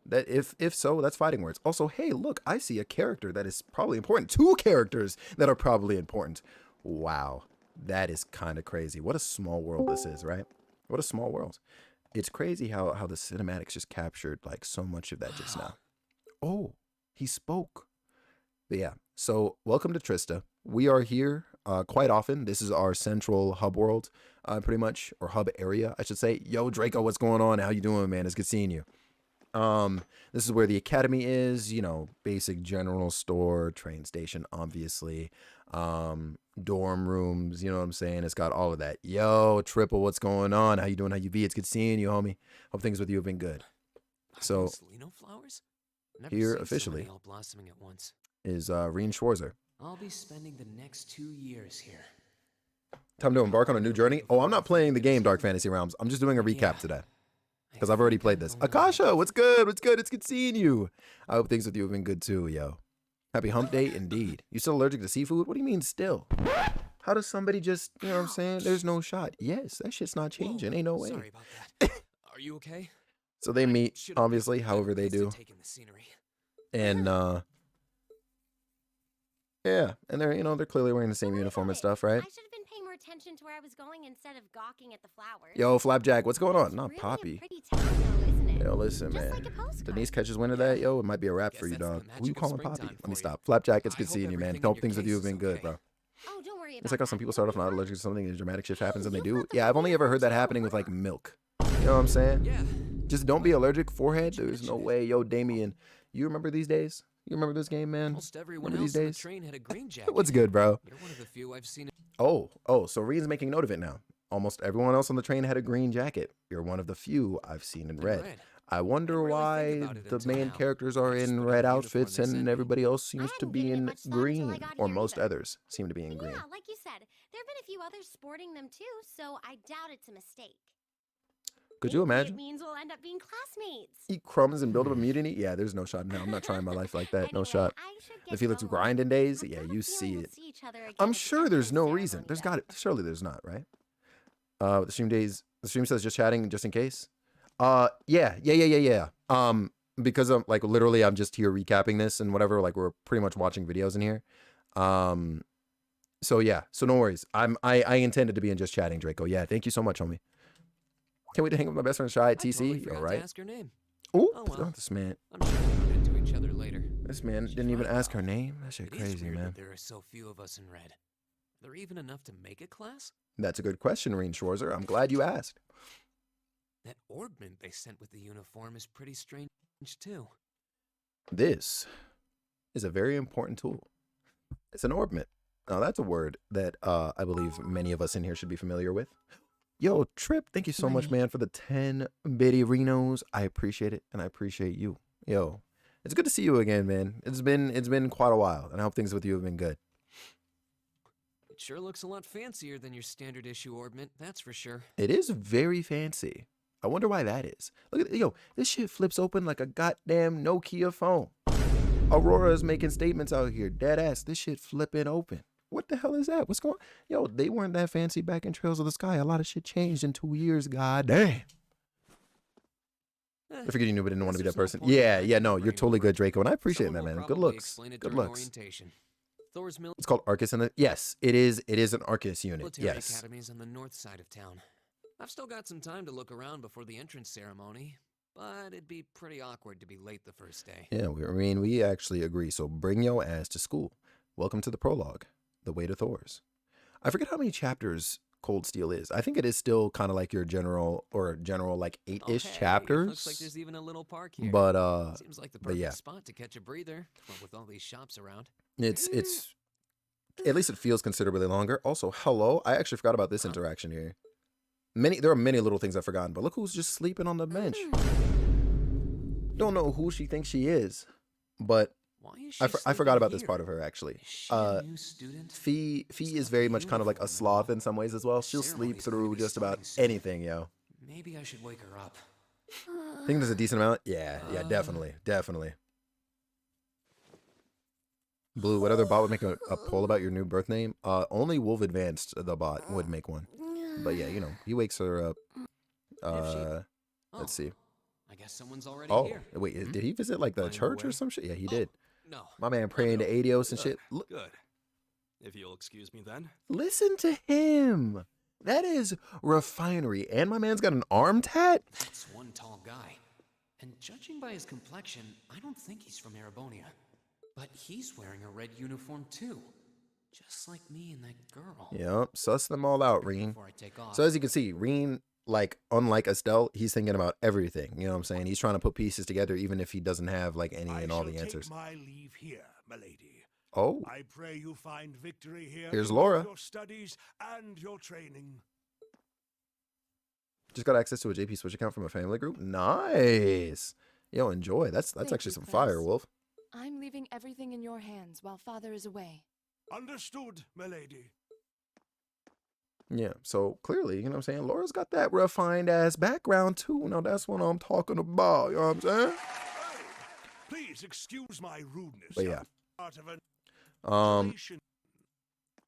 That if so, that's fighting words. Also, hey, look, I see a character that is probably important. 2 characters that are probably important. Wow, that is kind of crazy. What a small world this is, right? What a small world. It's crazy how the cinematics just captured like so much of that just now. Oh, he spoke. But yeah, so welcome to Trista. We are here quite often. This is our central hub world, pretty much, or hub area, I should say. Yo, Draco, what's going on? How you doing, man? It's good seeing you. This is where the academy is, you know, basic general store, train station, obviously, dorm rooms, you know what I'm saying? It's got all of that. Yo, Triple, what's going on? How you doing? How you be? It's good seeing you, homie. Hope things with you have been good. So flowers? here officially all blossoming at once. is Rean Schwarzer. I'll be spending the next 2 years here. Time to embark on a new journey. Oh, I'm not playing the game Dark Fantasy Realms. I'm just doing a recap today. Because I've already played this. Akasha, what's good? What's good? It's good seeing you. I hope things with you have been good too, yo. Happy hump day, indeed. You still allergic to seafood? What do you mean still? How does somebody just, you know what I'm saying? There's no shot. Yes, that shit's not changing. Ain't no way. Sorry about that. Are you okay? So they meet, obviously, however they do. And, yeah. And they're, you know, they're clearly wearing the same uniform and stuff, right? I should have been paying more attention to where I was going instead of gawking at the flowers. Yo, Flapjack, what's going on? Not Really Poppy. a pretty town, though, isn't it? Yo, listen, Just man. like a postcard. Denise catches wind of that, yo, it might be a wrap Guess for you, that's the dog. Who you magic of calling Poppy? springtime Let me for stop. Flapjack, it's I good hope seeing you, man. everything in Hope your things with you case have been is good, okay. bro. Oh, don't worry about It's like how some that. people start off not allergic to something and a dramatic shift happens and they do. You've got Yeah, I've only ever heard that happening with like milk. You know what I'm saying? Yeah. Just don't be allergic. Forehead, there's no way. Yo, Damien, you remember these days? You remember this game, man? Almost everyone Remember else these on the days? train had a green jacket. What's good, bro? You're one of the few I've seen. Oh, so Reed's making note of it now. Almost everyone else on the train had a green jacket. You're one of the few I've seen in red. I wonder Didn't really why think about it the until main now. characters I are just in put on red the uniform outfits they sent and me. everybody else seems to hadn't be given it in much thought until I green, got or here most either. others seem to be in green. Yeah, like you said, there have been a few others sporting them too, so I doubt it's a mistake. Could you Maybe imagine? It means we'll end up being classmates. Eat crumbs and build up immunity? Yeah, there's no shot in hell. I'm not trying my life like that. No Anyway, shot. I should The get Felix going. grinding days? I've Yeah, got a you feeling see we'll it. see each other again I'm at the sure end of there's the no ceremony, reason. There's though. got it. Surely there's not, right? The stream says just chatting just in case. Yeah. Because I'm like literally I'm just here recapping this and whatever. Like we're pretty much watching videos in here. So yeah. So no worries. I intended to be in just chatting, Draco. Yeah. Thank you so much, homie. Can't wait to hang with my best friend Shy at TC. Totally forgot All to right. ask your name. Ooh, Oh, well. this man. I'm sure we'll run into each other later. This man She's didn't even right, ask though. her name. That shit It is crazy, weird man. that there are so few of us in red. Are there even enough to make a class? That's a good question, Reen Schwarzer. I'm glad you asked. That ornament they sent with the uniform is pretty strange. too. This is a very important tool. It's an orbment. Now that's a word that I believe many of us in here should be familiar with. Yo, Trip, thank you so much, Money. man, for the 10 bitty Renos. I appreciate it, and I appreciate you. Yo, it's good to see you again, man. It's been quite a while, and I hope things with you have been good. It sure looks a lot fancier than your standard issue orbment, that's for sure. It is very fancy. I wonder why that is. Look at yo, this shit flips open like a goddamn Nokia phone. Aurora's making statements out here, dead ass. This shit flipping open. What the hell is that? What's going? Yo, they weren't that fancy back in Trails of the Sky. A lot of shit changed in 2 years. God damn. I figured you knew, but didn't want to be that person. Yeah, no, you're totally good, Draco, and I appreciate that, man. Good looks. Good looks. Thor's It's called Arcus in the. Yes, it is. It is an Arcus unit. military Yes. academy's on the north side of town. I've still got some time to look around before the entrance ceremony, but it'd be pretty awkward to be late the first day. Yeah, we actually agree. So bring your ass to school. Welcome to the prologue, The Way to Thor's. I forget how many chapters Cold Steel is. I think it is still kind of like your general like 8-ish Oh, hey, chapters. Looks like there's even a little park here. But Seems like the but perfect yeah. spot to catch a breather, well, with all these shops around. it's at least it feels considerably longer. Also, hello, I actually forgot about this interaction here. There are many little things I've forgotten, but look who's just sleeping on the bench. Don't know who she thinks she is, but Why is she I forgot about this sleeping part here? of her actually. Is she a new student? Fee is very much kind of like a sloth in some ways as well. She'll sleep Ceremony's gonna through be just about starting soon. anything, yo. Maybe I should wake her up. Think there's a decent amount? Yeah, definitely. Blue, what other bot would make a poll about your new birth name? Only Wolf Advanced, the bot, would make one. But yeah, you know, he wakes her up. Let's see. I guess someone's already Oh, here. wait, did he visit like the Finding a church or way? some shit? Yeah, he Oh, did. No. My man praying to Adios and shit. Good. If you'll excuse me then. Listen to him. That is refinery. And my man's got an arm tat? That's one tall guy. And judging by his complexion, I don't think he's from Erebonia. But he's wearing a red uniform too. Just like me and that girl. Yep, suss them all out, Reen. Before I take off. So as you can see, Reen, like, unlike Estelle, he's thinking about everything. You know what I'm saying? He's trying to put pieces together even if he doesn't have, like, any and all the answers. I shall take my leave here, milady. Oh, I pray you find victory here. Here's in Laura. both your studies and your training. just got access to a JP Switch account from a family group? Nice. Yo, enjoy. That's Thank actually you, some Prince. fire, Wolf. I'm leaving everything in your hands while Father is away. Understood, milady. Yeah, so clearly, you know what I'm saying? Laura's got that refined ass background too. Now that's what I'm talking about, you know what I'm saying? Hey, please excuse my rudeness. But yeah. I'm part of an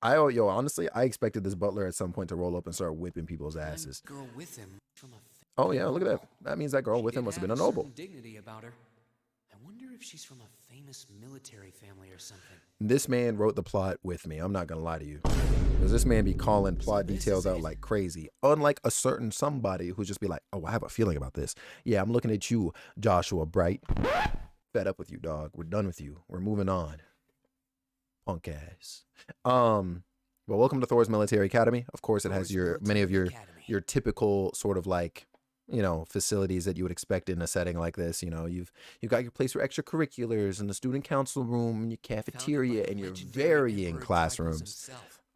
Honestly, I expected this butler at some point to roll up and start whipping people's That asses. girl with him from a Oh yeah, look at that. That means that girl She with him did must have been have a noble. certain dignity about her. I wonder if she's from a famous military family or something. This man wrote the plot with me. I'm not gonna lie to you. Because this man be calling plot this details is out it. like crazy. Unlike a certain somebody who just be like, oh, I have a feeling about this. Yeah, I'm looking at you, Joshua Bright. Fed up with you, dog. We're done with you. We're moving on. Punk ass. Well, welcome to Thor's Military Academy. Of course, it has Thor's many of Military Academy. your typical sort of like, you know, facilities that you would expect in a setting like this. You know, you've got your place for extracurriculars and the student council room and your cafeteria and your varying classrooms.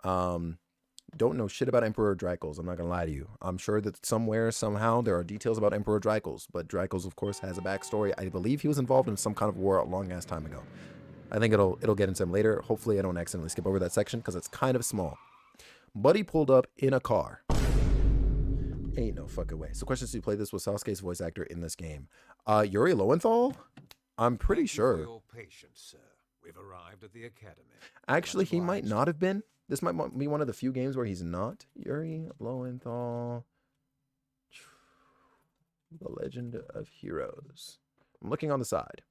Don't know shit about Emperor Dracos. I'm not gonna lie to you. I'm sure that somewhere, somehow, there are details about Emperor Dracos, but Dracos, of course, has a backstory. I believe he was involved in some kind of war a long ass time ago. I think it'll get into him later. Hopefully, I don't accidentally skip over that section because it's kind of small. Buddy pulled up in a car. Ain't no fucking way. So, questions: do you play this with Sasuke's voice actor in this game? Yuri Lowenthal? I'm pretty Thank you for sure. your patience, sir. We've arrived at the academy. Actually, he might Obliged. not have been. This might be one of the few games where he's not. Yuri Lowenthal. The Legend of Heroes. I'm looking on the side.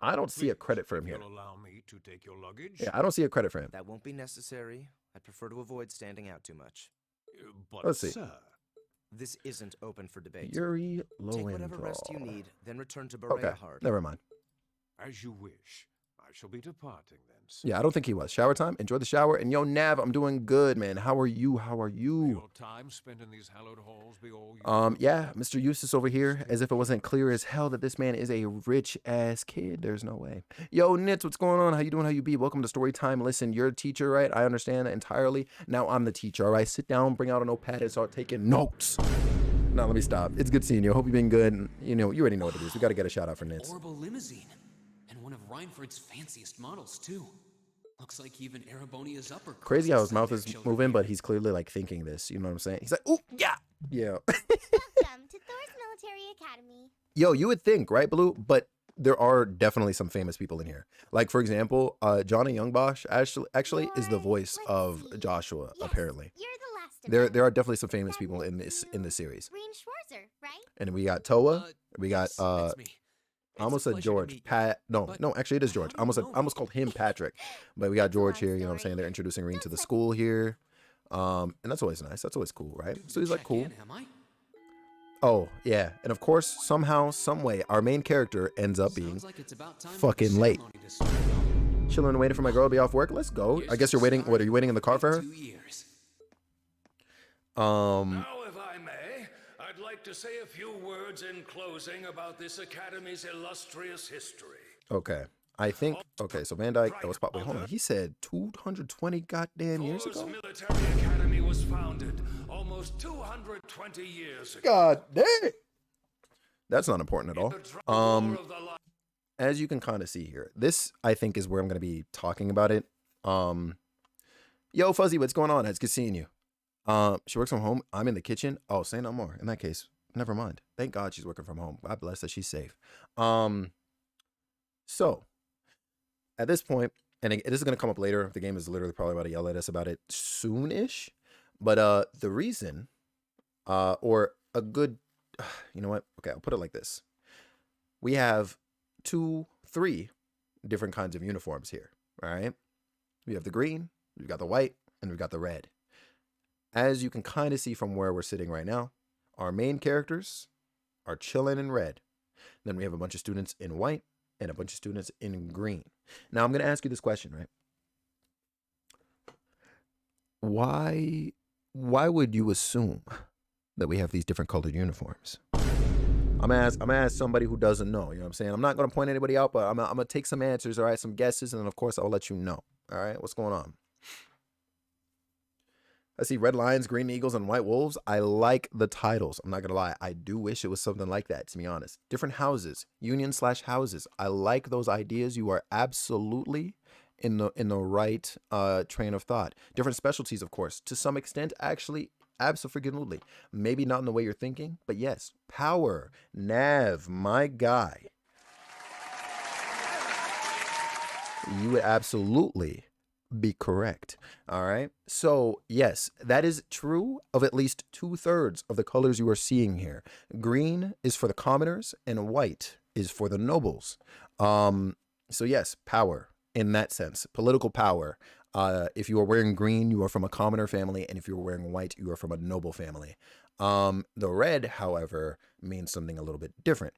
I don't see a Please, credit for him if here. You'll allow me to take your luggage. Yeah, I don't see a credit for him. That won't be necessary. I'd prefer to avoid standing out too much. But Let's see. sir, This isn't open for debate. Yuri Take whatever rest you Lowenthal. need, then return to Berea Okay, Hard. never mind. as you wish. I shall be departing then, Yeah, I don't think he was. Shower time. Enjoy the shower. And yo, Nav, I'm doing good, man. How are you? How are you? Your time spent in these hallowed halls be all you Yeah, Mr. Eustace over here, as if it wasn't clear as hell that this man is a rich ass kid. There's no way. Yo, Nitz, what's going on? How you doing? How you be? Welcome to Story Time. Listen, you're a teacher, right? I understand that entirely. Now I'm the teacher, all right? Sit down, bring out a notepad, and start taking notes. Now let me stop. It's good seeing you. Hope you've been good. And, you know, you already know what it is. We got to get a shout out for Nitz. Horrible limousine. And one of Reinford's fanciest models, too. Looks like even Erebonia's upper crust Crazy how his is mouth their is children moving, here. but he's clearly like thinking this. You know what I'm saying? He's like, ooh, yeah, yeah. Welcome to Thor's Military Academy. Yo, you would think, right, Blue? But there are definitely some famous people in here. Like, for example, Johnny Youngbosh actually is the voice of Joshua, Yes, apparently. You're the last of them. There are definitely some famous people in this series. Reem Schwarzer, right? And we got Toa, we got Yes, that's me. I almost It's a said pleasure to George. meet you. Pat. No, But no, actually it is George. how do you I know almost me? called him Patrick. But we got George It's a long here, you know what I'm story. saying? They're introducing Reem to the Sounds like school here. And that's always nice. That's always cool, right? So he's like, Check cool. in, am I? Oh, yeah. And of course, somehow, some way, our main character ends up being Sounds like it's about time for the fucking late. ceremony to start. chilling and waiting for my girl to be off work. Let's go. I guess you're waiting. What, are you waiting in the car for her? 2 years. Now, if I may, I'd like to say a few words in closing about this Academy's illustrious history. Okay. I think, okay, so Van Dyke, that was, wait, hold on. He said 220 goddamn years Thor's ago? Military Academy was founded almost 220 years ago. God damn. That's not important at all. War of the Li- As you can kind of see here, this I think is where I'm going to be talking about it. Yo, Fuzzy, what's going on? It's good seeing you. She works from home. I'm in the kitchen. Oh, say no more. In that case, never mind. Thank God she's working from home. God bless that she's safe. So at this point, and this is going to come up later. The game is literally probably about to yell at us about it soon-ish. But the reason, or a good, you know what? Okay, I'll put it like this. We have 3 different kinds of uniforms here. All right. We have the green, we've got the white, and we've got the red. As you can kind of see from where we're sitting right now, our main characters are chilling in red. Then we have a bunch of students in white and a bunch of students in green. Now I'm going to ask you this question, right? Why would you assume that we have these different colored uniforms? I'm gonna ask somebody who doesn't know. You know what I'm saying? I'm not gonna point anybody out, but I'm gonna take some answers. All right, some guesses, and then of course I'll let you know. All right, what's going on? I see red lions, green eagles, and white wolves. I like the titles. I'm not gonna lie. I do wish it was something like that, to be honest. Different houses, union/houses. I like those ideas. You are absolutely in the right train of thought. Different specialties, of course, to some extent, actually. Absolutely. Maybe not in the way you're thinking, but yes. Power. Nav, my guy. You would absolutely be correct. All right. So, yes, that is true of at least 2/3 of the colors you are seeing here. Green is for the commoners and white is for the nobles. So, yes, power in that sense. Political power. If you are wearing green, you are from a commoner family, and if you're wearing white, you are from a noble family. The red, however, means something a little bit different.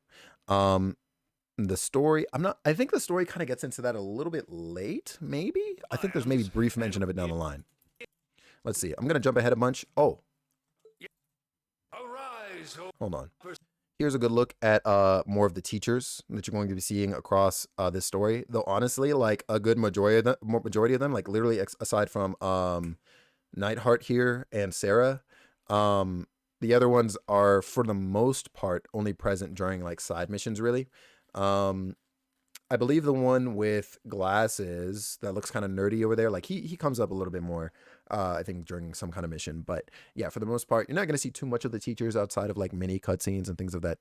The story, I think the story kind of gets into that a little bit late, maybe? I think there's maybe brief mention of it down the line. Let's see. I'm going to jump ahead a bunch. Oh, Arise, O hold on. Here's a good look at more of the teachers that you're going to be seeing across this story. Though honestly, like a good majority of them, like literally aside from Nightheart here and Sarah, the other ones are for the most part only present during like side missions. Really, I believe the one with glasses that looks kind of nerdy over there, like he comes up a little bit more. I think during some kind of mission, but yeah, for the most part, you're not going to see too much of the teachers outside of like mini cutscenes and things of that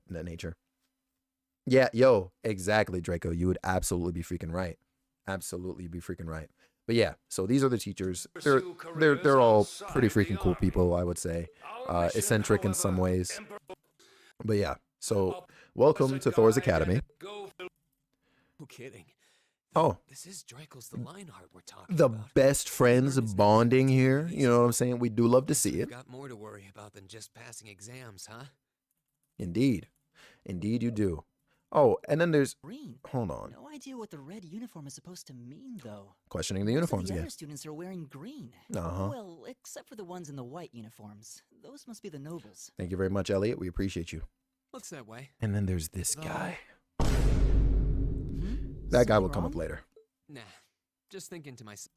nature. Yeah, yo, exactly, Draco. You would absolutely be freaking right. Absolutely be freaking right. But yeah, so these are the teachers. They're all pretty freaking cool people, I would say. Eccentric in some ways. But yeah, so welcome to Thor's Academy. No kidding. Oh, This is Draco's the Lionheart we're talking the about. best friends bonding here. You know what I'm saying? We do love to see You've it. got more to worry about than just passing exams, huh? Indeed. Indeed you do. Oh, and then there's Green. hold on. No idea what the red uniform is supposed to mean, though. Questioning the Most of uniforms the again. other students are wearing green. Uh-huh. Well, except for the ones in the white uniforms. Those must be the nobles. Thank you very much, Elliot. We appreciate you. Looks that way. And then there's this Though- guy. Hmm? That guy Something will come up wrong? later. Nah, just thinking to myself.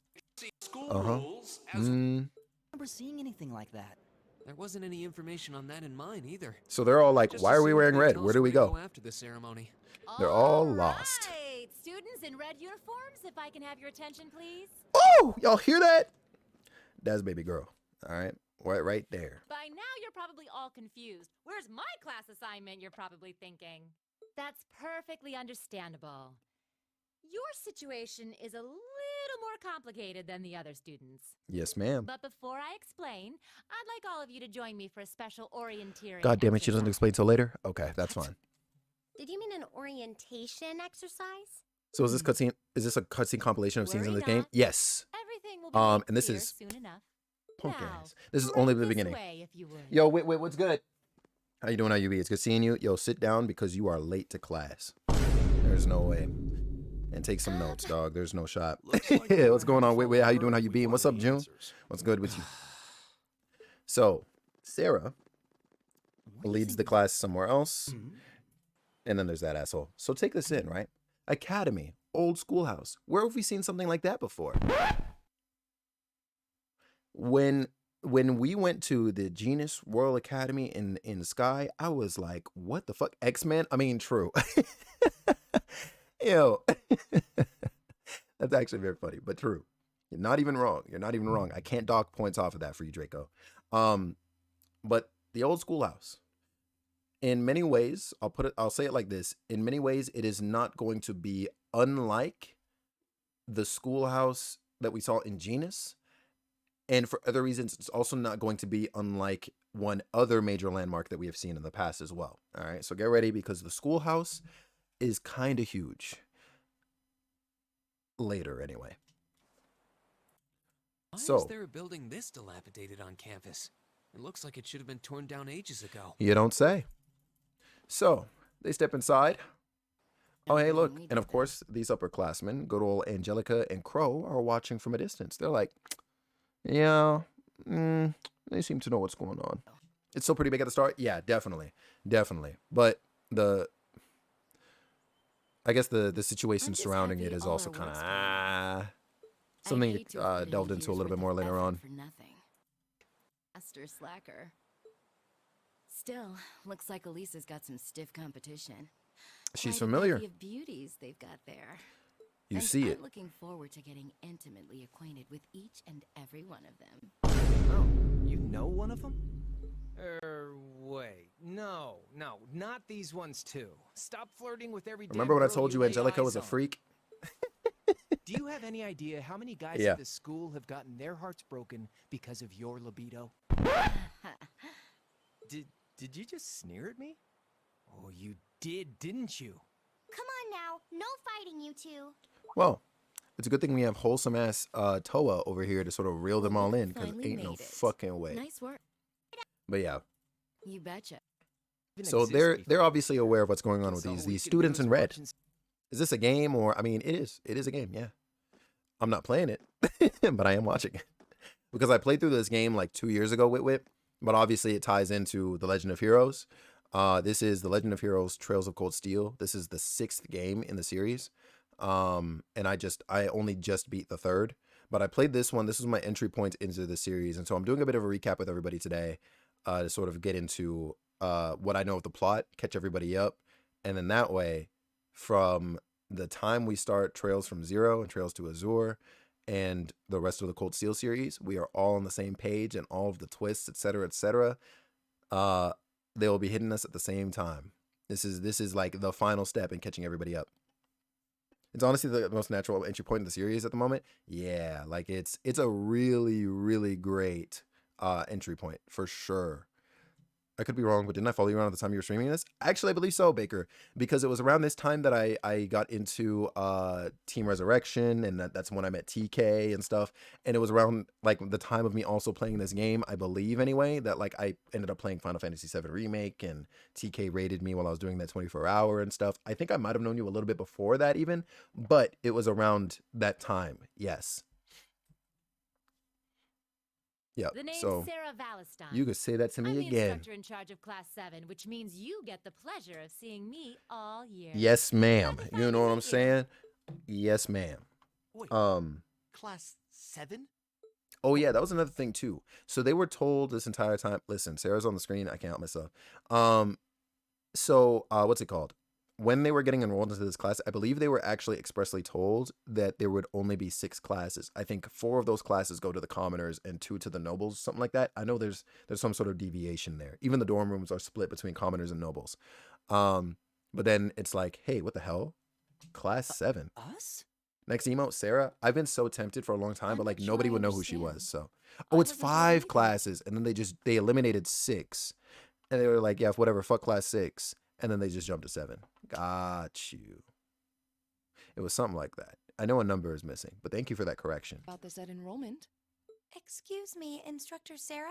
School Uh-huh. rules as Remember seeing anything like that? There wasn't any information on that in mine either. So they're all like, Just why are we assumed wearing they'd red? tell Where us do we to go? after the ceremony? They're all lost. Right. Students in red uniforms, if I can have your attention, please. Oh, y'all hear that? That's baby girl. All right. Right there. By now, you're probably all confused. Where's my class assignment, you're probably thinking. That's perfectly understandable. Your situation is a little more complicated than the other students. Yes, ma'am. But before I explain, I'd like all of you to join me for a special orienteering. God damn it, she doesn't exercise. explain till later? Okay, that's fine. Did you mean an orientation exercise? So is this cutscene? Is this a cutscene compilation of scenes in Worry the game? not. Yes. Everything will be made and this clear is soon enough. punk Now, ass. This is right only the this beginning. way, if you would. Yo, wait, what's good? How you doing, IUB? It's good seeing you. Yo, sit down because you are late to class. There's no way. And take some notes, dog. There's no shot. What's going on? Wait, how you doing? How you being? What's up, June? What's good with you? So, Sarah leads the class somewhere else. And then there's that asshole. So take this in, right? Academy, old schoolhouse. Where have we seen something like that before? When we went to the Genus Royal Academy in Sky, I was like, what the fuck? X-Men? I mean, true. Yo. That's actually very funny, but true. You're not even wrong. You're not even wrong. I can't dock points off of that for you, Draco. But the old schoolhouse. In many ways, I'll say it like this. In many ways, it is not going to be unlike the schoolhouse that we saw in Genus. And for other reasons, it's also not going to be unlike one other major landmark that we have seen in the past as well. All right, so get ready because the schoolhouse is kind of huge. Later, anyway. Why So- is there a building this dilapidated on campus? It looks like it should have been torn down ages ago. You don't say. So they step inside. Oh, hey, look. And of course, these upperclassmen, good old Angelica and Crow, are watching from a distance. They're like, yeah, they seem to know what's going on. It's still pretty big at the start. Yeah, definitely. Definitely. But I guess the situation Aren't this surrounding heavy it is all also our kind work's of I something hate to have put in delved into a years little bit worth more of later effort on. For nothing. Master slacker. Still, looks like Elisa's got some stiff competition. She's Quite a familiar. bevy of beauties they've got there. You And see I'm it. looking forward to getting intimately acquainted with each and every one of them. Oh, you know one of them? Wait. No, not these ones too. Stop flirting with every damn Remember when I girl told you lay Angelica eyes was a on. freak? Do you have any idea how many guys Yeah. at this school have gotten their hearts broken because of your libido? Did you just sneer at me? Oh, you did, didn't you? Come on now, no fighting, you two. Well, it's a good thing we have wholesome ass Toa over here to sort of reel them all in, because Finally ain't no made it. fucking way. Nice work. But yeah, You betcha. Didn't so exist they're before. obviously aware of what's going on with So these we could students in binge red. watching Is this a game or I mean it is a game, yeah. I'm not playing it, but I am watching it. Because I played through this game like 2 years ago, Wit, but obviously it ties into The Legend of Heroes. This is The Legend of Heroes Trails of Cold Steel. This is the 6th game in the series. And I only just beat the 3rd, but I played this one. This was my entry point into the series. And so I'm doing a bit of a recap with everybody today to sort of get into what I know of the plot, catch everybody up. And then that way, from the time we start Trails from Zero and Trails to Azure and the rest of the Cold Steel series, we are all on the same page and all of the twists, etc., etc. They will be hitting us at the same time. This is like the final step in catching everybody up. It's honestly the most natural entry point in the series at the moment. Yeah, like it's a really, really great entry point for sure. I could be wrong, but didn't I follow you around at the time you were streaming this? Actually, I believe so, Baker, because it was around this time that I got into Team Resurrection, and that's when I met TK and stuff. And it was around like the time of me also playing this game, I believe anyway, that like I ended up playing Final Fantasy VII Remake, and TK raided me while I was doing that 24-hour and stuff. I think I might have known you a little bit before that even, but it was around that time. Yes. Yeah. The name's So Sarah Valestine. you could say that to I'm me the again. instructor in charge of Class 7, which means you get the pleasure of seeing me all year. Yes, ma'am. Glad to You finally know what meet I'm you. saying? Yes, ma'am. Wait, Um. class 7? Oh yeah, that was another thing too. So they were told this entire time. Listen, Sarah's on the screen. I can't help myself. So what's it called? When they were getting enrolled into this class, I believe they were actually expressly told that there would only be 6 classes. I think 4 of those classes go to the commoners and 2 to the nobles, something like that. I know there's some sort of deviation there. Even the dorm rooms are split between commoners and nobles. But then it's like, hey, what the hell? Class 7. Us? Next emote, Sarah. I've been so tempted for a long time, I'm but like not sure nobody I would know who she understand. was. So, I oh, it's wasn't told 5 either. classes, and then they eliminated 6, and they were like, yeah, whatever, fuck class 6, and then they just jumped to 7. Got you. It was something like that. I know a number is missing, but thank you for that correction. About this at enrollment. Excuse me, Instructor Sarah?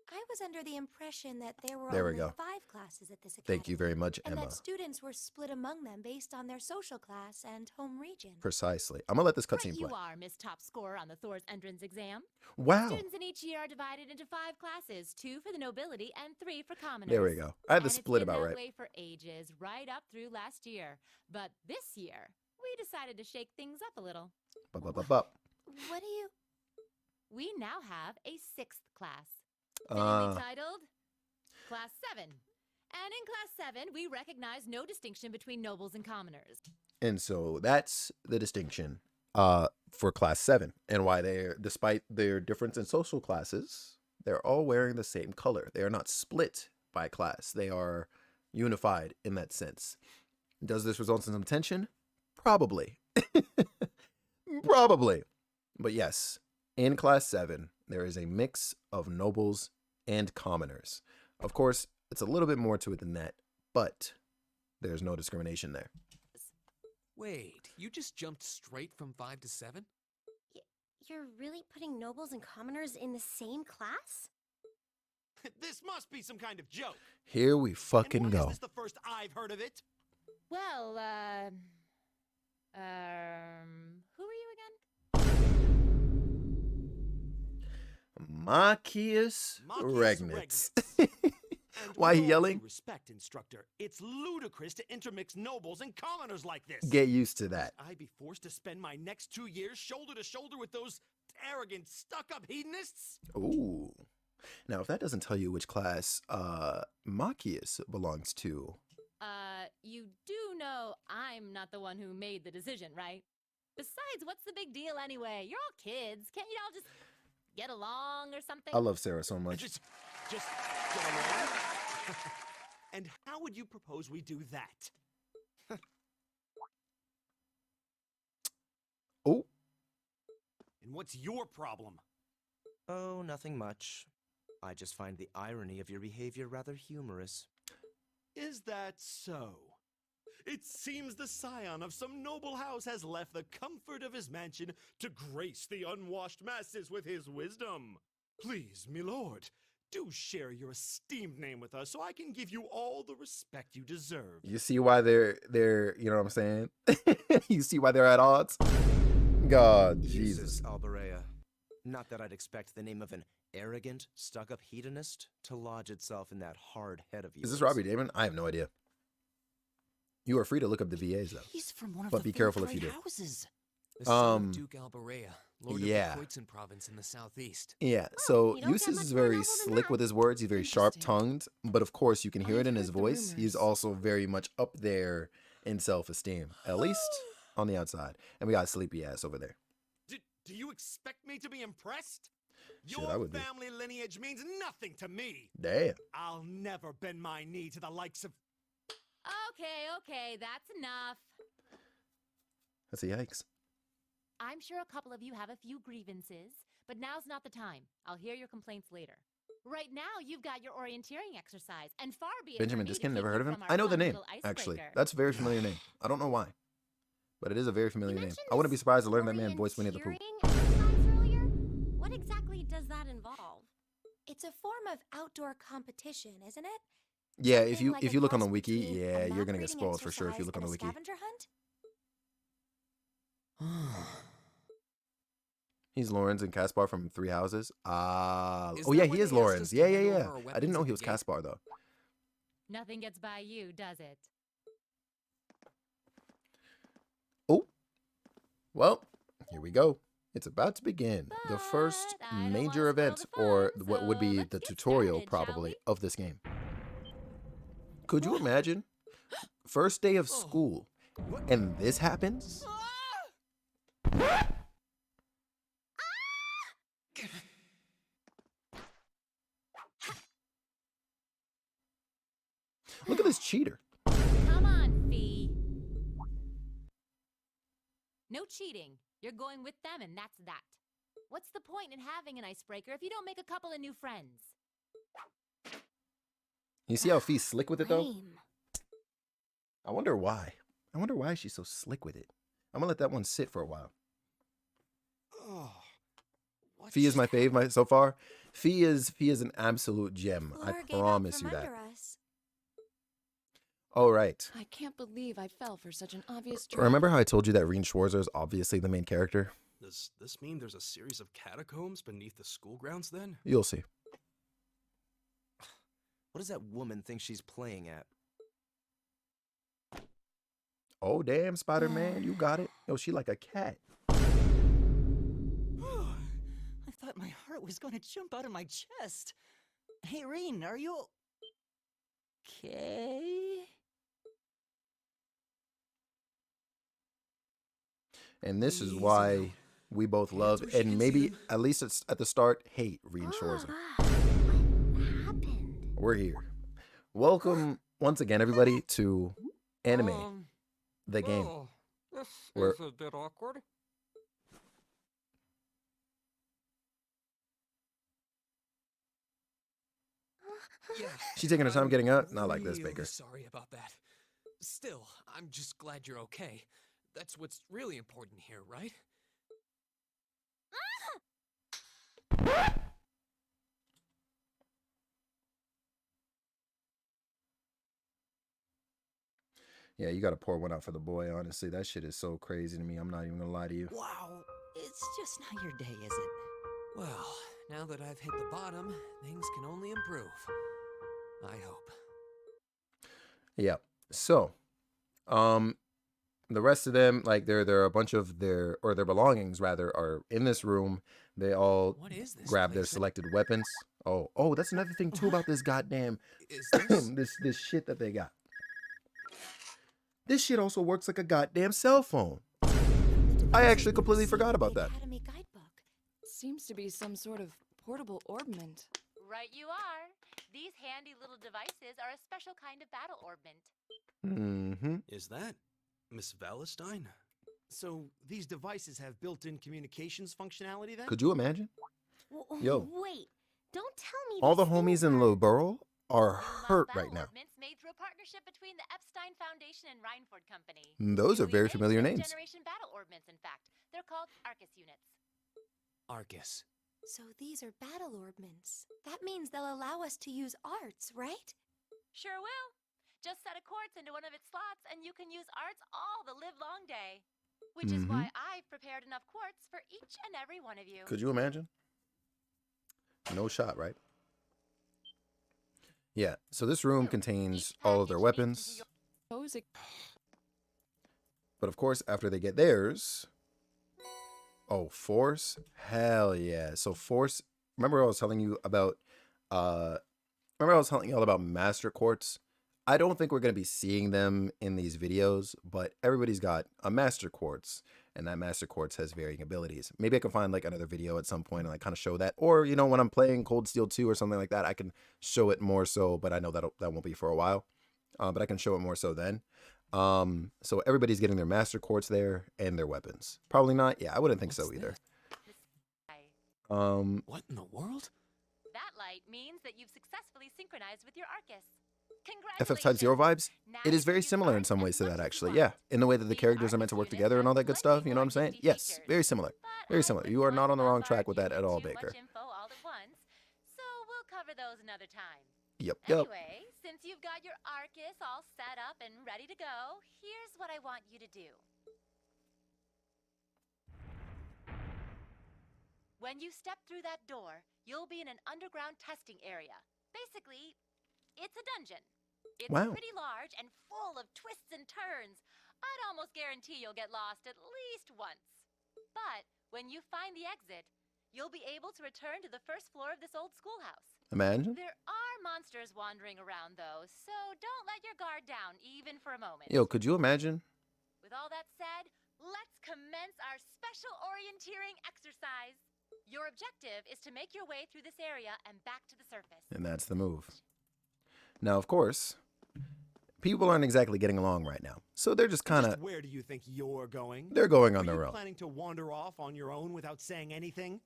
I was under the impression that there were There we only go. 5 classes at this academy. Thank you very much, and Emma. that students were split among them based on their social class and home region. Precisely. I'm gonna let this Right cutscene you play. are, Miss Top Scorer on the Thor's entrance exam. Wow. Students in each year are divided into 5 classes, 2 for the nobility and 3 for commoners. There we go. I had the And split it's been about that right. way for ages, right up through last year. But this year, we decided to shake things up a little. Bup. What do you... We now have a 6th class, Uh, fittingly titled Class 7. And in Class 7, we recognize no distinction between nobles and commoners. And so that's the distinction for class 7, and why they're, despite their difference in social classes, they're all wearing the same color. They are not split by class. They are unified in that sense. Does this result in some tension? Probably. Probably. But yes, in class 7, there is a mix of nobles and commoners. Of course, it's a little bit more to it than that, but there's no discrimination there. Wait, you just jumped straight from 5 to 7? You're really putting nobles and commoners in the same class? This must be some kind of joke. Here we And fucking why go. is this the first I've heard of it? Well, who are you again? Marcius Marcius Regnitz. And Why with he all yelling? due respect, Instructor, it's ludicrous to intermix nobles and commoners like this. Get used to that. I'd be forced to spend my next 2 years shoulder to shoulder with those arrogant, stuck-up hedonists? Ooh. Now, if that doesn't tell you which class Marcius belongs to, You do know I'm not the one who made the decision, right? Besides, what's the big deal anyway? You're all kids. Can't you all just get along or something? I love Sarah so much. Just get along? And how would you propose we do that? Oh, And what's your problem? Oh, nothing much. I just find the irony of your behavior rather humorous. Is that so? It seems the scion of some noble house has left the comfort of his mansion to grace the unwashed masses with his wisdom. Please, milord, do share your esteemed name with us so I can give you all the respect you deserve. you see why they're you know what I'm saying? You see why they're at odds? God, Jesus. Alberea. Not that I'd expect the name of an arrogant, stuck-up hedonist to lodge itself in that hard head of yours. Is this Robbie Damon? I have no idea. You are free to look up the VAs though. He's from one of But the be careful if great you do. houses. The son Um, of Duke Alberea, Lord yeah. of the Koitzen province in the southeast. Yeah, so you don't get Eustace much is more very noble than slick that. with his words. He's very sharp-tongued, but of course you can hear it I've in his heard the voice. He's rumors. also very much up there in self-esteem, at least on the outside. And we got a sleepy ass over there. Do you expect me to be impressed? Shit, Your I would be. family lineage means nothing to me. Damn. I'll never bend my knee to the likes of... Okay, that's enough. That's a yikes. I'm sure a couple of you have a few grievances, but now's not the time. I'll hear your complaints later. Right now, you've got your orienteering exercise, and far be it Benjamin for me to Diskin, keep never you heard of him. from our I know the fun name, little actually. icebreaker. That's a very familiar name. I don't know why, but it is a very familiar name. mentioned I wouldn't be this surprised to learn that man voiced Winnie the Pooh. orienteering exercise earlier. What exactly does that involve? It's a form of outdoor competition, isn't it? Yeah, Something like if a you look on the cross wiki, between a yeah, you're map gonna get reading spoiled for sure if you exercise look on and the a wiki. scavenger hunt? He's Lawrence and Caspar from Three Houses. Is Oh that yeah, why he is they asked Lawrence. us to Yeah, hand yeah, over yeah. our I didn't weapons know at he the was gate? Caspar though. Nothing gets by you, does it? Oh, well, here we go. It's about to begin the first But I don't major wanna spoil event, the or fun, what would so be let's the get tutorial started, shall probably we? of this game. Could you imagine? First day of school, and this happens? Look at this cheater. Come on, Fee. No cheating. You're going with them, and that's that. What's the point in having an icebreaker if you don't make a couple of new friends? You see how Fee's slick with it though? Lame. I wonder why. I wonder why she's so slick with it. I'm gonna let that one sit for a while. Oh, what Fee is just my fave so far. Fee is an absolute gem. Fleur I gave out promise from you that. under us. All right. I can't believe I fell for such an obvious trap. Remember how I told you that Reen Schwarzer is obviously the main character? Does this mean there's a series of catacombs beneath the school grounds then? You'll see. What does that woman think she's playing at? Oh damn, Spider-Man, you got it. Yo, she like a cat. I thought my heart was going to jump out of my chest. Hey, Reen, are you okay? And this is Easy why now. we both Hands love where she and can see maybe them. at least it's at the start hate Reen Schwarzer. What happened? We're here. Welcome once again, everybody, to Anime, the game. This We're- is a bit awkward. Yeah. She's taking her time I'm getting out. Not like this, really Baker. Sorry about that. Still, I'm just glad you're okay. That's what's really important here, right? Yeah, you gotta pour one out for the boy, honestly. That shit is so crazy to me. I'm not even gonna lie to you. Wow, it's just not your day, is it? Well, now that I've hit the bottom, things can only improve. I hope. Yeah. So, the rest of them, like there are a bunch of their belongings rather are in this room. They all What is this grab their place? selected weapons. Oh, that's another thing too about this goddamn Is this? this shit that they got. This shit also works like a goddamn cell phone. I actually completely forgot about that. Academy guidebook. Seems to be some sort of portable orbment. Right you are. These handy little devices are a special kind of battle orbment. Mm-hmm. Is that Miss Valestine? So these devices have built-in communications functionality then? Could you imagine? Yo. Wait. Don't tell me All the these homies things in are- Lowborough are New hurt battle right now. orbments made through a partnership between the Epstein Foundation and Reinford Company. Those are Newly very made familiar fifth names. Generation battle orbments, in fact. They're called Arcus units. Arcus. So these are battle orbments. That means they'll allow us to use arts, right? Sure will. Just set a quartz into one of its slots, and you can use arts all the live-long day. Which is why I've prepared enough quartz for each and every one of you. Could you imagine? No shot, right? Yeah, so this room contains all of their weapons. But of course, after they get theirs... Oh, Force? Hell yeah. So Force... Remember I was telling you about... Remember I was telling you all about Master Quartz? I don't think we're going to be seeing them in these videos, but everybody's got a Master Quartz, and that Master Quartz has varying abilities. Maybe I can find like another video at some point and like kind of show that. Or, you know, when I'm playing Cold Steel 2 or something like that, I can show it more so, but I know that won't be for a while. But I can show it more so then. So everybody's getting their Master Quartz there and their weapons. Probably not. Yeah, I wouldn't think so either. What in the world? that light means that you've successfully synchronized with your Arcus. FF Type Zero vibes. It is very similar in some ways to that, actually. Yeah, in the way that the characters are meant to work together and all that good stuff. You know what I'm saying? Yes, very similar. Very similar. You are not on the wrong track with that at all, Baker. So we'll cover those another time. Yep. Anyway, since you've got your Arcus all set up and ready to go, here's what I want you to do. When you step through that door, you'll be in an underground testing area. Basically, it's a dungeon. It's pretty large and full of twists and turns. I'd almost guarantee you'll get lost at least once. But when you find the exit, you'll be able to return to the first floor of this old schoolhouse. Imagine. There are monsters wandering around, though, so don't let your guard down, even for a moment. Yo, could you imagine? With all that said, let's commence our special orienteering exercise. Your objective is to make your way through this area and back to the surface. And that's the move. Now, of course, people aren't exactly getting along right now. So they're just kind of... Where do you think you're going? They're going on their Are you own. planning to wander off on your own without saying anything?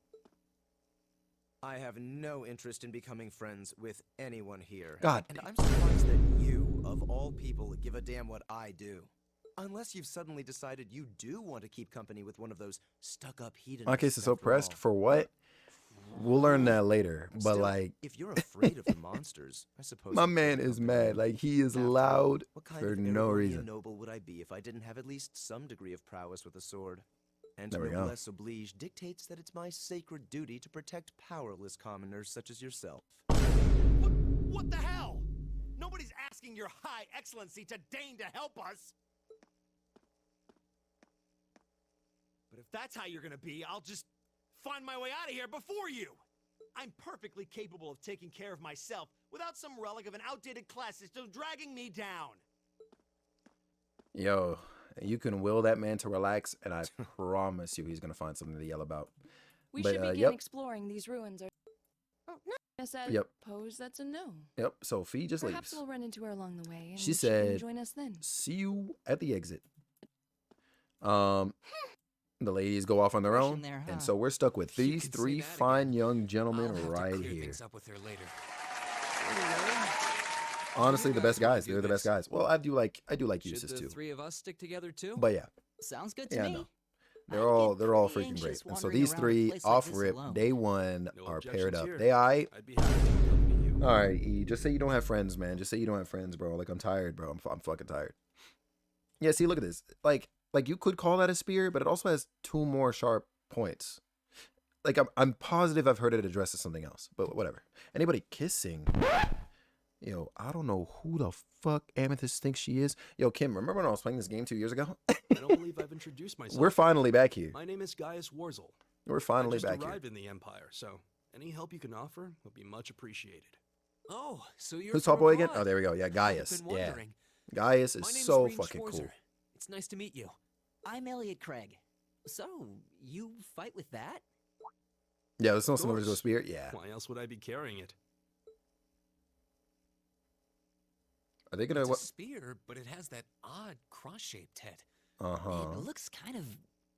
I have no interest in becoming friends with anyone here. God. And I'm surprised that you, of all people, give a damn what I do. Unless you've suddenly decided you do want to keep company with one of those stuck-up hedonists. My case is so pressed for what? We'll learn that later. But Still, like, if you're afraid of the monsters, I suppose my you man could is come mad. with. Like, he is After all, loud what kind for of no Aragornian reason. noble would I be if I didn't have at least some degree of prowess with a sword? And There we go. noblesse oblige dictates that it's my sacred duty to protect powerless commoners such as yourself. What the hell? Nobody's asking your high excellency to deign to help us. But if that's how you're gonna be, I'll just find my way out of here before you. I'm perfectly capable of taking care of myself without some relic of an outdated class system dragging me down. Yo, you can will that man to relax, and I promise you he's going to find something to yell about. We But, should begin yep. exploring these ruins. I said, Yep. Pose that's a no. Yep, so Fee just Perhaps leaves. we'll run into her along the way. And She can said, join us then. see you at the exit. The ladies go off on their own, there, and huh? so we're stuck with You these can say three that fine again. young gentlemen I'll have to right clear here. things up with her later. Honestly, the best guys. do They're the best this. guys. Well, I do like Should Eustace the too. three of us stick together too? But yeah, Sounds good to yeah, I me. know. I'd They're all get pretty freaking great. anxious And so wandering these around a three place like off this rip alone. day one No are paired objections up. here. They aight. I'd be happy to accompany you. All right, E. Just say you don't have friends, man. Just say you don't have friends, bro. Like I'm tired, bro. I'm fucking tired. Yeah. See, look at this. Like you could call that a spear, but it also has two more sharp points. Like I'm positive I've heard it addresses something else, but whatever. Anybody kissing? Yo, I don't know who the fuck Amethyst thinks she is. Yo, Kim, remember when I was playing this game 2 years ago? I don't believe I've introduced myself. We're finally back here. My name is Gaius Warzel. We're finally I just back here. arrived in the Empire, so any help you can offer would be much appreciated. Oh, so you're Who's from Tall Boy again? abroad. Oh, there we go. Yeah, Gaius. I've been Yeah. wondering. Gaius is My name's so Reed fucking Schwarzer. cool. It's nice to meet you. I'm Elliot Craig. So, you fight with that? Yeah, this is no Of similar to a course. spear. Yeah. Why else would I be carrying it? Are they It's gonna a what? spear, but it has that odd cross-shaped head. Uh-huh. It looks kind of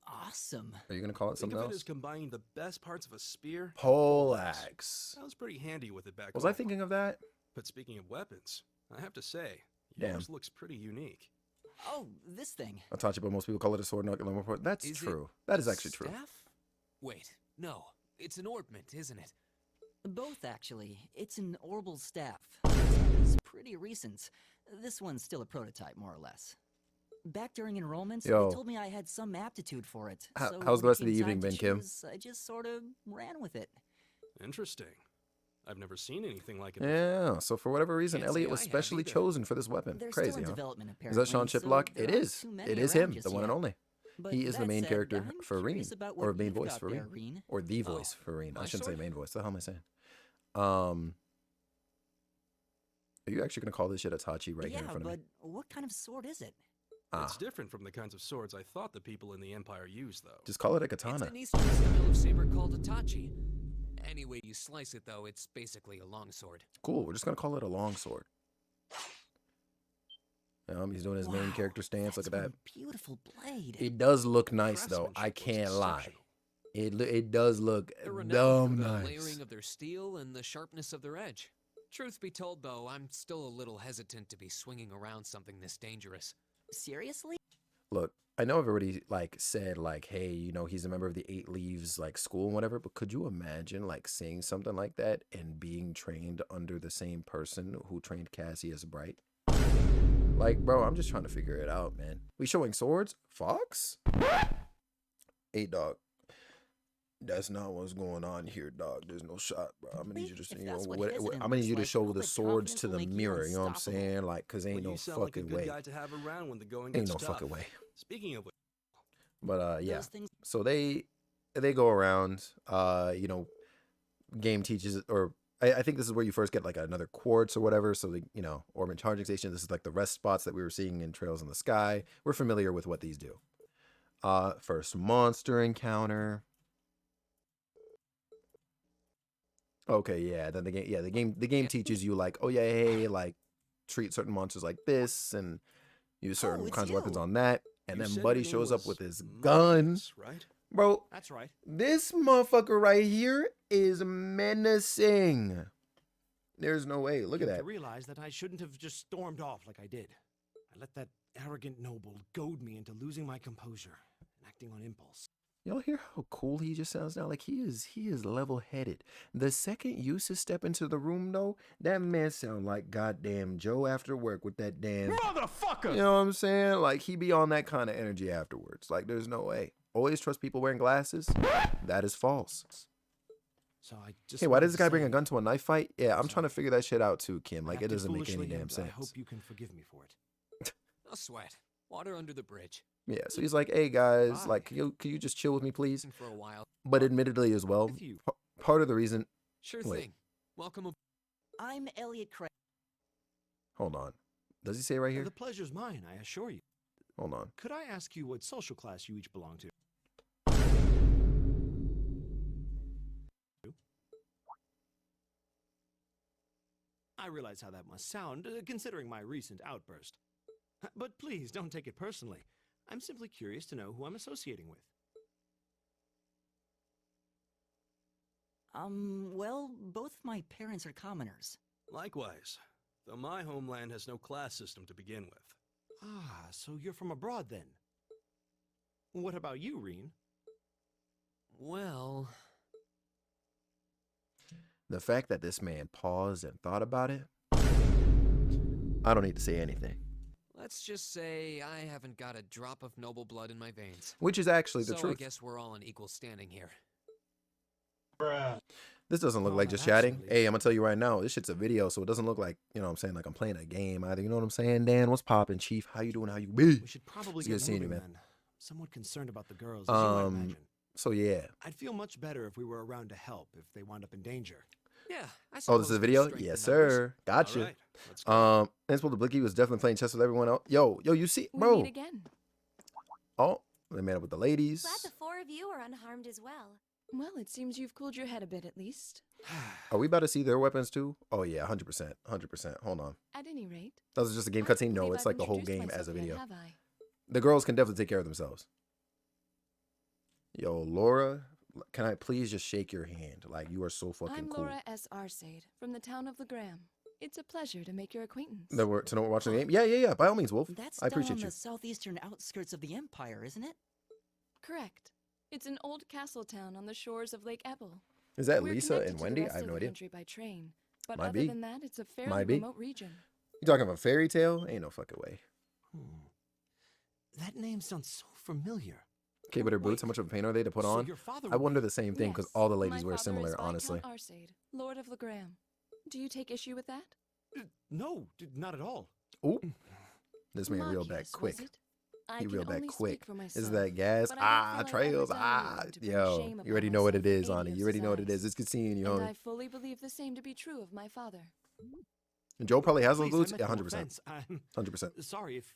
awesome. Are you gonna call it Think something of it else? as combining the best parts of a spear. Poleaxe. I was pretty handy with it back Was home. I thinking of that? But speaking of weapons, I have to say, Damn. yours looks pretty unique. Oh, this thing. Itachi, but most people call it a sword, not a report. That's Is it true. That is a actually true. Staff? Wait, no. It's an orbment, isn't it? Both, actually. It's an orbital staff. It's pretty recent. This one's still a prototype, more or less. Back during enrollment, Yo. they told me I had some aptitude for it. So How's the when it rest of the came evening time been, to Kim? choose, I just sort of ran with it. Interesting. I've never seen anything like it. Yeah, so for whatever reason, Can't say Elliot was I have specially either. chosen for this weapon. They're still Crazy, in huh? development, Is apparently. that Sean so Chiplock? there It aren't is. too many It is around him, just the one yet. and only. But He is the that main said, character I'm for curious Reen, about or what main you've voice got for there, Reen, Reen. or the voice Oh, for Reen. I my shouldn't say sword? main voice. The hell am I saying? Are you actually gonna call this shit Itachi right here in Yeah, front of but me? what kind of sword is it? It's Ah, different from the kinds of swords I thought the people in the Empire used, though. just call it a It's katana. an Eastern style of saber called Itachi. Any way you slice it, though, it's basically a longsword. Cool. We're just gonna call it a long sword. He's doing his main Wow, character stance. Look that's at that. one beautiful blade. It does look nice though. I Craftsmanship was can't lie. exceptional. It does look They're renowned dumb for the nice. layering of their steel and the sharpness of their edge. Truth be told, though, I'm still a little hesitant to be swinging around something this dangerous. Seriously? Look, I know everybody like said like, hey, you know, he's a member of the Eight Leaves like school and whatever, but could you imagine like seeing something like that and being trained under the same person who trained Cassie as Bright? Like, bro, I'm just trying to figure it out, man. We showing swords? Fox? Hey, dog. That's not what's going on here, dog. There's no shot, bro. I'm gonna need you to, If you know, that's what his I'm gonna need you to looks show like, the all the swords to confidence the will make you mirror. You know what I'm unstoppable. saying? Like, cause ain't Well, no you sound like a fucking good way. guy to have around when the going Ain't gets no tough. fucking way. Speaking of which, But yeah. Those things- So they go around. You know, game teaches, or I think this is where you first get like another quartz or whatever. So the, you know, Orban charging station. This is like the rest spots that we were seeing in Trails in the Sky. We're familiar with what these do. First monster encounter. Okay, yeah. Then the game teaches you like, oh yeah, hey, like treat certain monsters like this and use certain it's kinds of weapons you. on that. And you then said Buddy your name shows up was with his gun. Miles, right? Bro, That's right. this motherfucker right here is menacing. There's no way. Look at Came that. To realize that I shouldn't have just stormed off like I did. I let that arrogant noble goad me into losing my composure and acting on impulse. Y'all hear how cool he just sounds now? Like he is level-headed. The second Eustace step into the room though, that man sound like goddamn Joe after work with that damn Motherfucker! You know what I'm saying? Like he be on that kind of energy afterwards. Like there's no way. Always trust people wearing glasses. That is false. So I just Hey, why wanted does this to guy bring a say- gun to a knife fight? Yeah, I'm Sorry. trying to figure that shit out too, Kim. I Like it acted doesn't make any foolishly, damn and sense. I hope you can forgive me for it. No sweat. Water under the bridge. Yeah, so he's like, "Hey guys, Bye. like, can you just chill with me, please?" For a while. But admittedly, as well, With you. part of the reason. Sure Wait. thing. Welcome aboard. I'm Elliot Craig. Hold on. Does he say right here? The pleasure's mine, I assure you. Hold on. Could I ask you what social class you each belong to? I realize how that must sound, considering my recent outburst. But please, don't take it personally. I'm simply curious to know who I'm associating with. Well, both my parents are commoners. Likewise, though my homeland has no class system to begin with. Ah, so you're from abroad then. What about you, Reen? Well, The fact that this man paused and thought about it, I don't need to say anything. let's just say I haven't got a drop of noble blood in my veins. Which is actually the so truth. I guess we're all in equal standing here. This doesn't look Oh, like now just that's chatting. really- Hey, I'm gonna tell you right now, this shit's a video, so it doesn't look like, you know what I'm saying, like I'm playing a game either. You know what I'm saying, Dan? What's poppin', Chief? How you doing? How you be? We should probably It's get good seeing you, moving man. then. Somewhat concerned about the girls, as you might imagine. So yeah. I'd feel much better if we were around to help if they wound up in danger. Yeah, I Oh, suppose this is a there's video? strength in Yes, numbers. sir. Gotcha. All right, let's go. Ansel the Blicky was definitely playing chess with everyone else. Yo, you see, We bro. meet again. Oh, they met up with the ladies. Glad the four of you are unharmed as well. Well, it seems you've cooled your head a bit at least. Are we about to see their weapons too? Oh yeah, 100%. 100%. Hold on. At any rate. That was just a game I don't cutscene? No, believe it's I've like the whole introduced game as myself a yet, video. have I? The girls can definitely take care of themselves. Yo, Laura, can I please just shake your hand? Like, you are so fucking I'm cool. Laura S. Arcade, from the town of Legram. It's a pleasure to make your acquaintance. To know we're watching the game? Yeah. By all means, Wolf. That's I down appreciate on you. the southeastern outskirts of the Empire, isn't it? Correct. It's an old castle town on the shores of Lake Ebble. Is that We're Lisa connected and to the Wendy? rest I have of no the idea. country by train, but Might other be. than that, it's a fairly Might be. remote region. You talking about fairy tale? Ain't no fucking way. That name sounds so familiar. Okay, but her boots, how much of a pain are they to put So on? your father I would wonder be- the same thing because Yes, all the ladies my wear father similar, is honestly. Viscount Arcade, Lord of Legram. Do you take issue with that? No, not at all. Ooh. This man reeled back Marcus, quick. was it? I He can reeled back only quick. speak for Is myself, that gas? but I don't feel I've ever Trails. done anything to bring Yo, shame you already upon know what it myself is, in Ani. any You of already know what his it is. It's good seeing you, And homie. I fully believe the same to be true of my father. And Joe probably has those Please, I boots? meant Yeah, no 100%. offense. I'm 100%. sorry if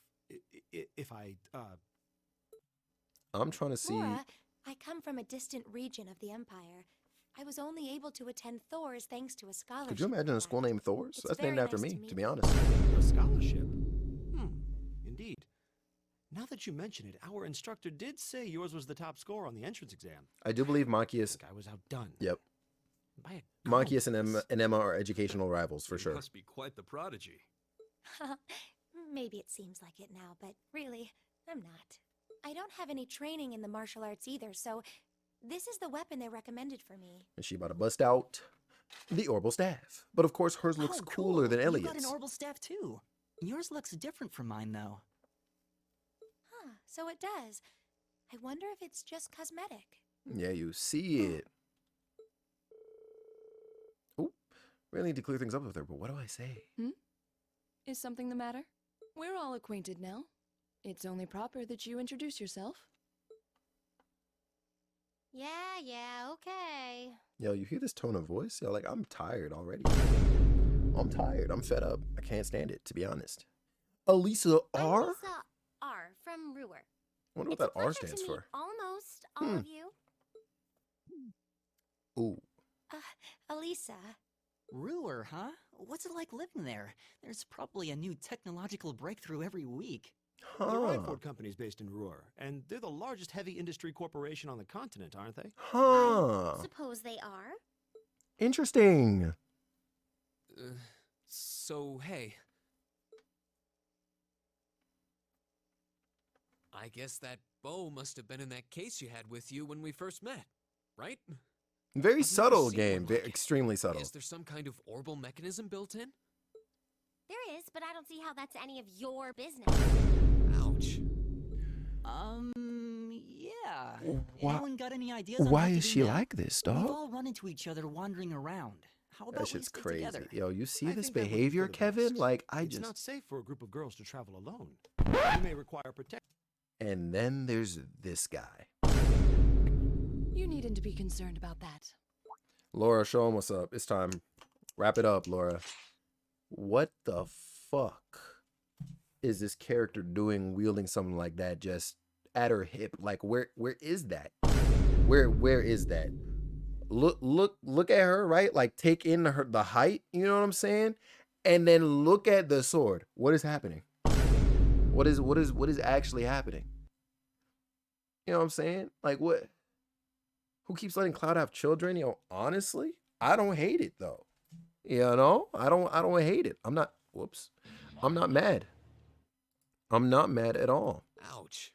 I I'm trying to see. Laura, I come from a distant region of the Empire. I was only able to attend Thor's thanks to a scholarship. Could you imagine a school named Thor's? It's That's named very after nice me, to to meet be you. honest. a scholarship. Indeed. Now that you mention it, our instructor did say yours was the top score on the entrance exam. I do believe Machias. I was outdone. Yep. By a Machias and Emma are educational rivals for You sure. must be quite the prodigy. Maybe it seems like it now, but really, I'm not. I don't have any training in the martial arts either, so this is the weapon they recommended for me. And she about to bust out the orbital staff. But of course, hers looks Oh, cooler than You got an Elliot's. orbital staff too. Yours looks different from mine though. Huh, so it does. I wonder if it's just cosmetic. Yeah, you see it. Ooh, really need to clear things up with her, but what do I say? Is something the matter? We're all acquainted now. It's only proper that you introduce yourself. Yeah, okay. Yo, you hear this tone of voice? Yo, like, I'm tired already. I'm tired. I'm fed up. I can't stand it, to be honest. Elisa R? I'm Lisa R. from Ruhr. I wonder what It's a that R pleasure stands to meet for. almost all of you. Ooh. Elisa. Ruhr, huh? What's it like living there? There's probably a new technological breakthrough every week. The Rhineford Company's based in Ruhr, and they're the largest heavy industry corporation on the continent, aren't they? Huh. Suppose they are. Interesting. So, hey. I guess that bow must have been in that case you had with you when we first met, right? Very I've never subtle seen game. one like it. Extremely subtle. Is there some kind of orbital mechanism built in? There is, but I don't see how that's any of your business. Ouch. Yeah. Why- Anyone got any ideas on Why what to is do she now? like this, We've dog? all run into each other wandering around. How about That we shit's stick crazy. together? Yo, you see I this think that would be for behavior, the Kevin? best. Like, I It's just... not safe for a group of girls to travel alone. You may require protection. And then there's this guy. You needn't to be concerned about that. Laura, show him what's up. It's time. Wrap it up, Laura. What the fuck is this character doing wielding something like that just at her hip? Like, where is that? Where is that? Look at her, right? Like, take in the height, you know what I'm saying? And then look at the sword. What is happening? What is actually happening? You know what I'm saying? Like, what? Who keeps letting Cloud have children? You know, honestly, I don't hate it though. You know, I don't hate it. I'm not mad. I'm not mad at all. Ouch.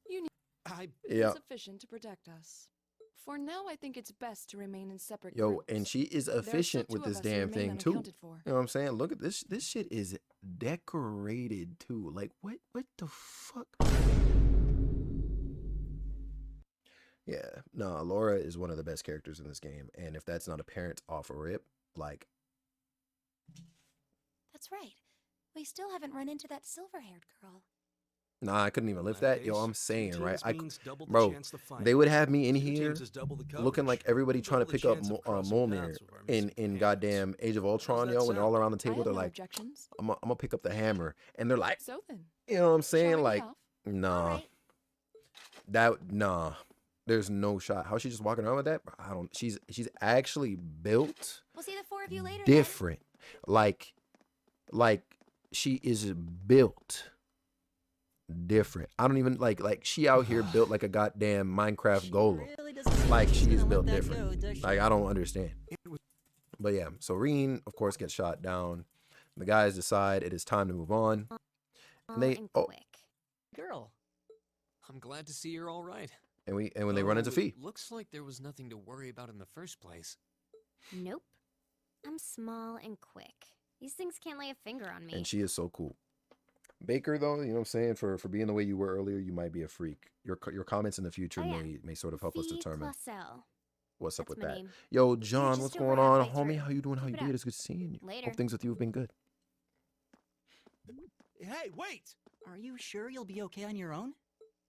You need Yeah. sufficient to protect us. For now, I think it's best to remain in separate Yo, groups. and she is There are still efficient 2 with of this us who damn remain thing too. You unaccounted for. know what I'm saying? Look at this. This shit is decorated too. Like, what the fuck? Yeah, no, Laura is one of the best characters in this game. And if that's not apparent off a rip, like, That's right. We still haven't run into that silver-haired girl. nah, I couldn't even lift that that. Yo, case, I'm saying, two right? teams means double the Bro, chance to fight. they would have me in Two here teams is double the looking like coverage, everybody trying to double the pick up chance of crossing Mjolnir paths with our in missing goddamn Age of Ultron, that yo, and they're all sound? around the I table. have They're no like, objections. I'm gonna pick up the hammer, and they're like, So then, you know what I'm shall saying? we Like, be off? nah, nah. There's no shot. How's she just walking around with that? I don't. She's actually built We'll see the 4 of you later. then. different. Like she is built different. I don't even like she out here built like a goddamn Minecraft golem. Really doesn't seem Like she's she is gonna let built that different. go, does she? Like I don't understand. But yeah, so Reen, of course, gets shot down. The guys decide it is time to move on. And they Girl. I'm glad to see you're all right. and when they run into Though Fee. it looks like there was nothing to worry about in the first place. Nope. I'm small and quick. These things can't lay a finger on me. And she is so cool. Baker, though, you know what I'm saying, for being the way you were earlier, you might be a freak. Your comments in the future Oh, yeah. may sort of help us Fee determine Clausel. what's up That's with my that. name. Yo, John, just what's over going on, halfway homie? through. How you doing? How you Keep it good? up. It's good seeing you. Later. Hope things with you have been good. Hey, wait! Are you sure you'll be okay on your own?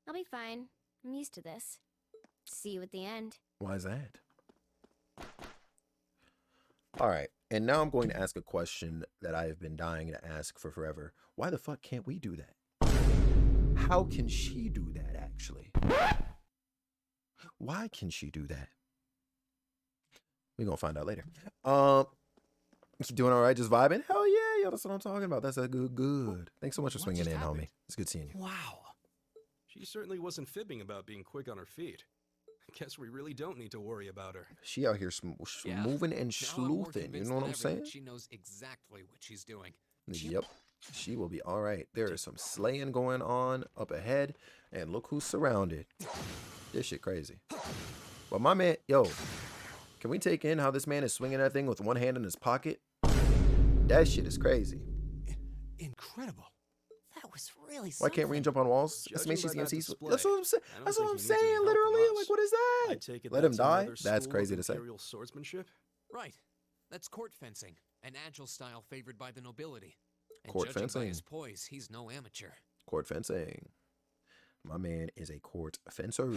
I'll be fine. I'm used to this. See you at the end. Why is that? All right, and now I'm going to ask a question that I have been dying to ask for forever. Why the fuck can't we do that? How can she do that, actually? Why can she do that? We're gonna find out later. You doing all right? Just vibing? Hell yeah, that's what I'm talking about. That's a good. Thanks so much for What swinging just in, happened? homie. It's good seeing you. Wow. She certainly wasn't fibbing about being quick on her feet. Guess we really don't need to worry about her. She out here moving and Now I'm more sleuthing. You convinced know what than I'm ever saying? that she knows exactly what she's doing. Yep. She will be all right. There is some slaying going on up ahead, and look who's surrounded. This shit crazy. But my man, yo, can we take in how this man is swinging that thing with one hand in his pocket? That shit is crazy. Incredible. That was really Why can't Rain jump on walls? That's Judging mean by she's that gonna see. display, That's what I'm saying. I don't That's what think I'm he needs any saying. help from Literally, us. like, what is that? I take it Let him that's die. another That's school crazy of to say. Imperial swordsmanship. Right. That's court fencing, an agile style favored by the nobility. And Court judging fencing. by his poise, he's no amateur. Court fencing. My man is a court fencer.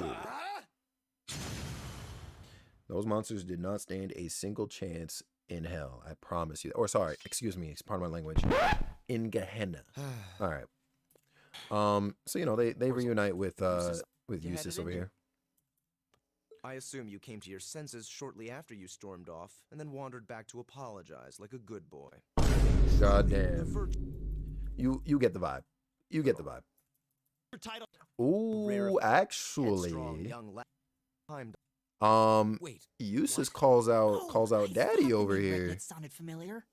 Those monsters did not stand a single chance in hell. I promise you. Or sorry, excuse me. It's part of my language. In Gehenna. All right. So you know they reunite with Eustace over here. I assume you came to your senses shortly after you stormed off, and then wandered back to apologize like a good boy. Goddamn. You get the vibe. You get the vibe. Ooh, actually, Wait, Eustace calls out Daddy over here. It sounded familiar.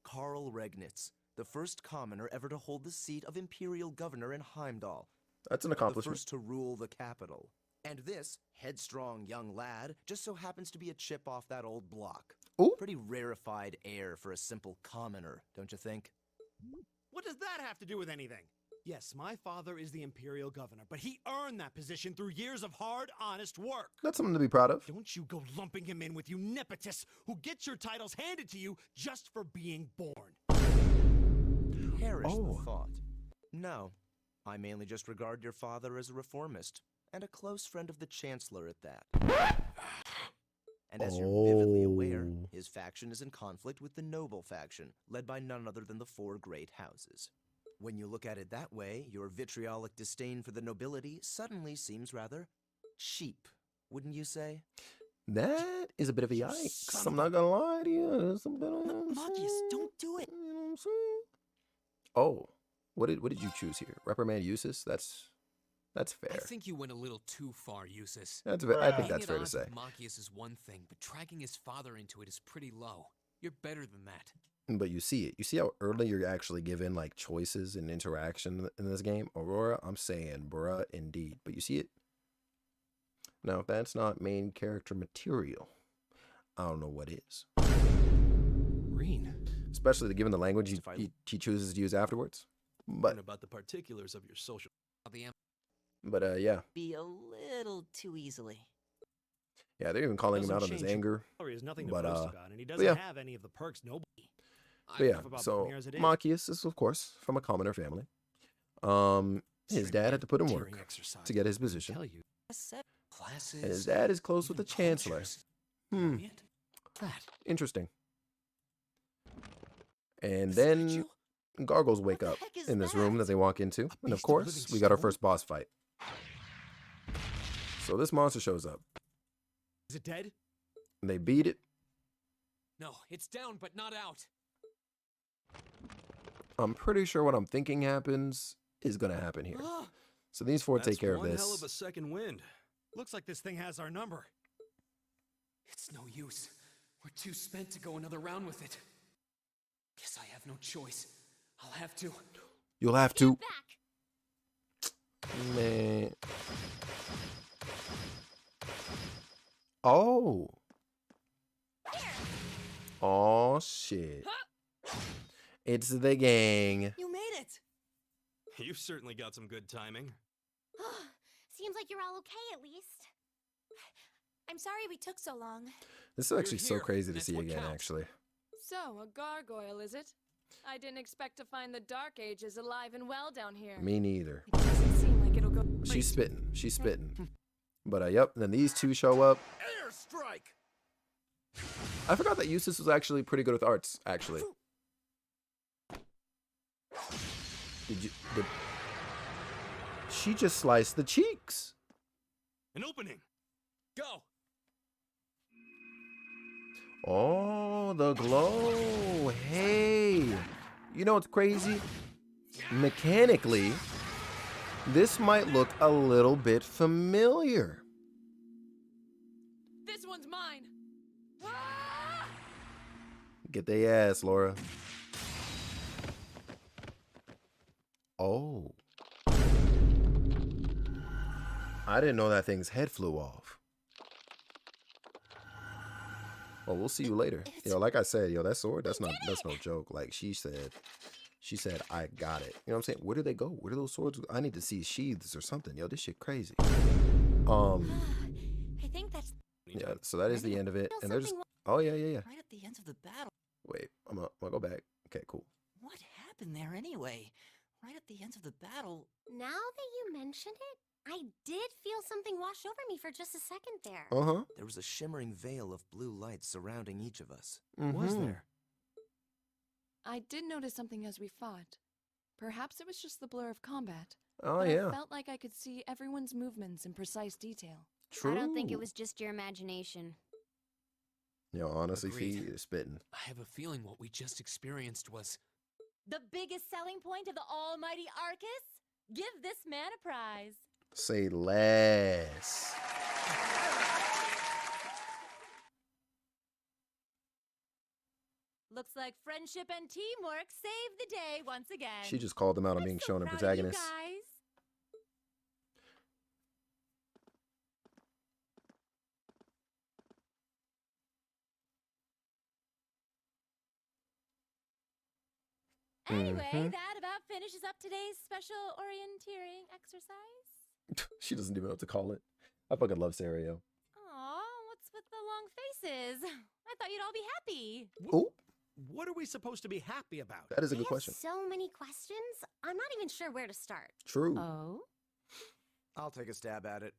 Carl Regnitz, the first commoner ever to hold the seat of Imperial Governor in Heimdall. That's an The accomplishment. first to rule the capital. And this headstrong young lad just so happens to be a chip off that old block. Ooh. Pretty rarefied air for a simple commoner, don't you think? What does that have to do with anything? Yes, my father is the Imperial Governor, but he earned that position through years of hard, honest work. That's something to be proud of. Don't you go lumping him in with you nepotists who get your titles handed to you just for being born. Perish the thought. No, I mainly just regard your father as a reformist, and a close friend of the Chancellor at that. And as you're vividly aware, his faction is in conflict with the noble faction, led by none other than the four great houses. When you look at it that way, your vitriolic disdain for the nobility suddenly seems rather cheap, wouldn't you say? That is a bit of a yikes. I'm not gonna lie to you. It's a bit of Marcus, don't do it. You know what I'm saying? Oh, what did you choose here? Reprimand Eustace? That's fair. I think you went a little too far, Eustace. I think Being that's at fair to odds say. with Machias is one thing, but dragging his father into it is pretty low. You're better than that. But you see it. You see how early you're actually given like choices and interaction in this game. Aurora, I'm saying, bruh, indeed. But you see it. Now, if that's not main character material, I don't know what is. Reen. Especially given the language he chooses to use afterwards. But about the particulars of your social. yeah. Be a little too easily. Yeah, they're even calling him Doesn't out on his change your anger. salary is nothing to But boast about, and he doesn't yeah. have any of the perks noble. But yeah, Enough about so Borneo as it is. Machias is of course from a commoner family. His dad had to put in work to get his position. And his dad is close with the Chancellor. Interesting. And then gargoyles wake up in this room that they walk into. And of course, we got our first boss fight. So this monster shows up. Is it dead? And they beat it. No, it's down, but not out. I'm pretty sure what I'm thinking happens is going to happen here. So these four take care of One this. hell of a second wind. Looks like this thing has our number. It's no use. We're too spent to go another round with it. Guess I have no choice. I'll have to. You'll have to. Man. Oh. Oh, shit. It's the gang. You made it! You've certainly got some good timing. Seems like you're all okay, at least. I'm sorry we took so long. This is actually so here. crazy to That's see what again, counts. actually. So, a gargoyle, is it? I didn't expect to find the Dark Ages alive and well down here. Me neither. Doesn't seem like it'll go. She's spitting. She's spitting. But, yep. Then these two show up. Airstrike! I forgot that Eustace was actually pretty good with arts, actually. Did she just sliced the cheeks? An opening. Go. Oh, the glow. Hey. You know what's crazy? Mechanically, this might look a little bit familiar. This one's mine. Get their ass, Laura. Oh. I didn't know that thing's head flew off. Well, we'll see you later. Yo, like I said, yo, that sword, that's no joke. Like she said, I got it. You know what I'm saying? Where do they go? Where do those swords go? I need to see sheaths or something. Yo, this shit crazy. I think that's... Yeah, so that is the end of it. And there's... Oh, yeah. Right at the end of the battle. Wait, I'm gonna go back. Okay, cool. What happened there anyway? Right at the end of the battle. Now that you mention it, I did feel something wash over me for just a second there. Uh-huh. There was a shimmering veil of blue light surrounding each of us. Mm-hmm. Was there? I did notice something as we fought. Perhaps it was just the blur of combat. Oh, but yeah. I felt like I could see everyone's movements in precise detail. True. I don't think it was just your imagination. Yo, honestly, Agreed. Fee is spitting. I have a feeling what we just experienced was... The biggest selling point of the almighty Arcus? Give this man a prize. Say less. Looks like friendship and teamwork saved the day once again. She just called them out on being shown a Proud of you protagonist. guys. Anyway, that about finishes up today's special orienteering exercise. She doesn't even know what to call it. I fucking love Sarah, yo. Aw, what's with the long faces? I thought you'd all be happy. Oh, What are we supposed to be happy about? that is a I good have question. so many questions. I'm not even sure where to start. True. Oh? I'll take a stab at it.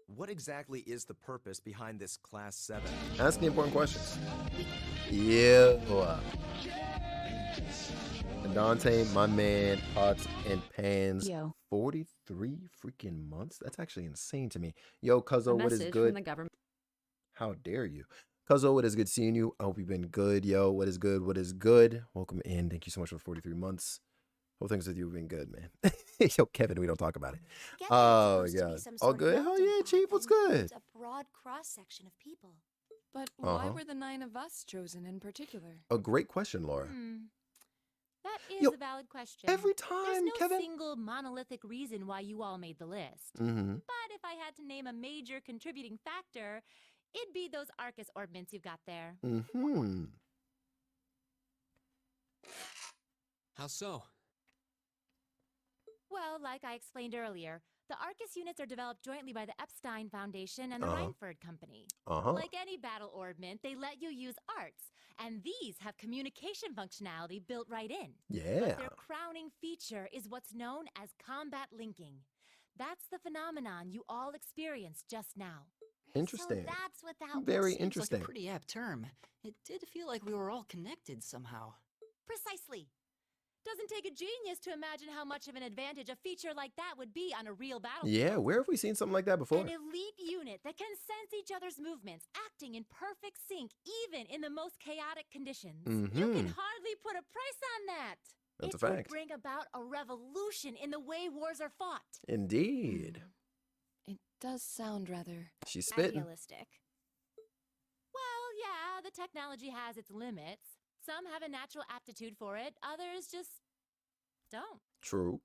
What exactly is the purpose behind this Class 7? Ask the important questions. Yeah. And Dante, my man, pots and pans. Yo. 43 freaking months? That's actually insane to me. Yo, Cuzzo, what is good? From the government. How dare you? Cuzzo, it is good seeing you. I hope you've been good. Yo, what is good? What is good? Welcome in. Thank you so much for 43 months. Hope things with you have been good, man. Yo, Kevin, we don't talk about it. Oh, yeah. All good? Hell yeah, Chief. What's good? It's a broad cross-section of people. But why Uh-huh. were the 9 of us chosen in particular? A great question, Laura. That is Yo, a valid question. every There's time, no Kevin. single monolithic reason why you all made the list. Mm-hmm. But if I had to name a major contributing factor, it'd be those Arcus orbments you've got there. Mm-hmm. How so? Well, like I explained earlier, the Arcus units are developed jointly by the Epstein Foundation and the Uh-huh. Reinford Company. Uh-huh. Like any battle orbment, they let you use arts, and these have communication functionality built right in. Yeah. But their crowning feature is what's known as combat linking. That's the phenomenon you all experienced just now. Interesting. So that's what that Very was. interesting. Like a pretty apt term. It did feel like we were all connected somehow. Precisely. Doesn't take a genius to imagine how much of an advantage a feature like that would be on a real battlefield. Yeah, where have we seen something like that before? An elite unit that can sense each other's movements, acting in perfect sync, even in the most chaotic conditions. You can Mhm. hardly put a price on that. That's a it would fact. bring about a revolution in the way wars are fought. Indeed. It does sound rather She's spitting. Idealistic. Well, yeah, the technology has its limits. Some have a natural aptitude for it, others just don't. True.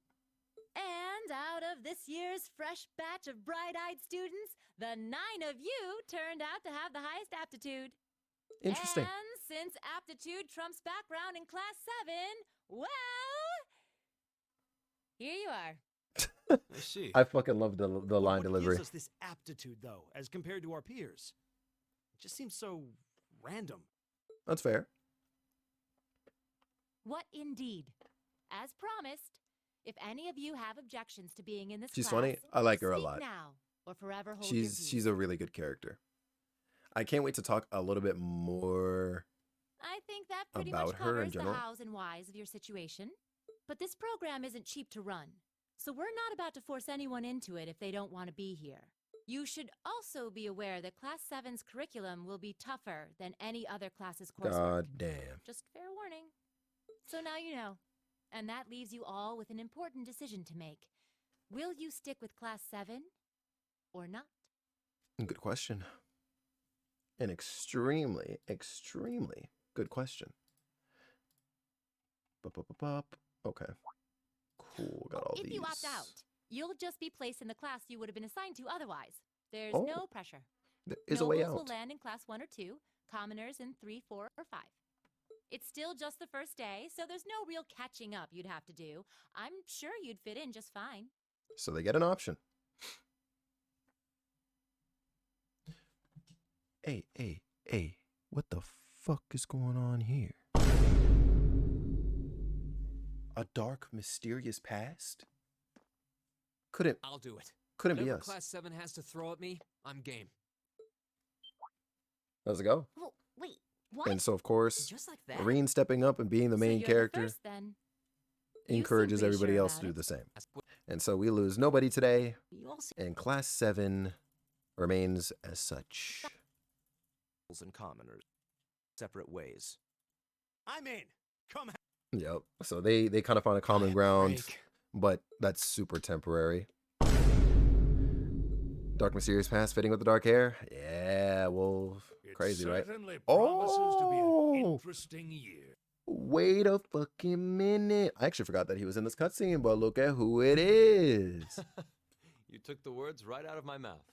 And out of this year's fresh batch of bright-eyed students, the 9 of you turned out to have the highest aptitude. Interesting. And since aptitude trumps background in Class 7, well, here you are. I see. I fucking love the line What delivery. gives us this aptitude, though, as compared to our peers? It just seems so random. That's fair. What indeed? As promised, if any of you have objections to being in this She's class, funny. I like her a speak lot. now or forever hold your peace. She's a really good character. I can't wait to talk a little bit more. I think that pretty about much her in covers the general. hows and whys of your situation. But this program isn't cheap to run, so we're not about to force anyone into it if they don't want to be here. You should also be aware that Class 7's curriculum will be tougher than any other class's coursework. God damn. Just fair warning. So now you know. And that leaves you all with an important decision to make. Will you stick with Class 7 or not? Good question. An extremely, extremely good question. Okay. Cool. Got all If these. you opt out, you'll just be placed in the class you would have been assigned to otherwise. There's Oh. no pressure. There is a way Nobles will out. land in Class 1 or 2, commoners in 3, 4, or 5. It's still just the first day, so there's no real catching up you'd have to do. I'm sure you'd fit in just fine. So they get an option. Hey, what the fuck is going on here? A dark, mysterious past? I'll do it. Couldn't be Whatever us. Class 7 has to throw at me, I'm game. Let's go. Oh, wait, what? And so, of course, Just like that? Marine stepping up and being the main you're character The first, then. You encourages seem pretty everybody sure else to about do it. the same. And so we lose nobody today, You all seem and Class 7 remains as such. And commoners. Separate ways. I'm in. Come. Yep. So they kind of find a common ground, but that's super temporary. Dark mysterious past fitting with the dark hair. Yeah, well, crazy, right? Certainly promises to be an Oh, interesting year. wait a fucking minute. I actually forgot that he was in this cutscene, but look at who it is. You took the words right out of my mouth.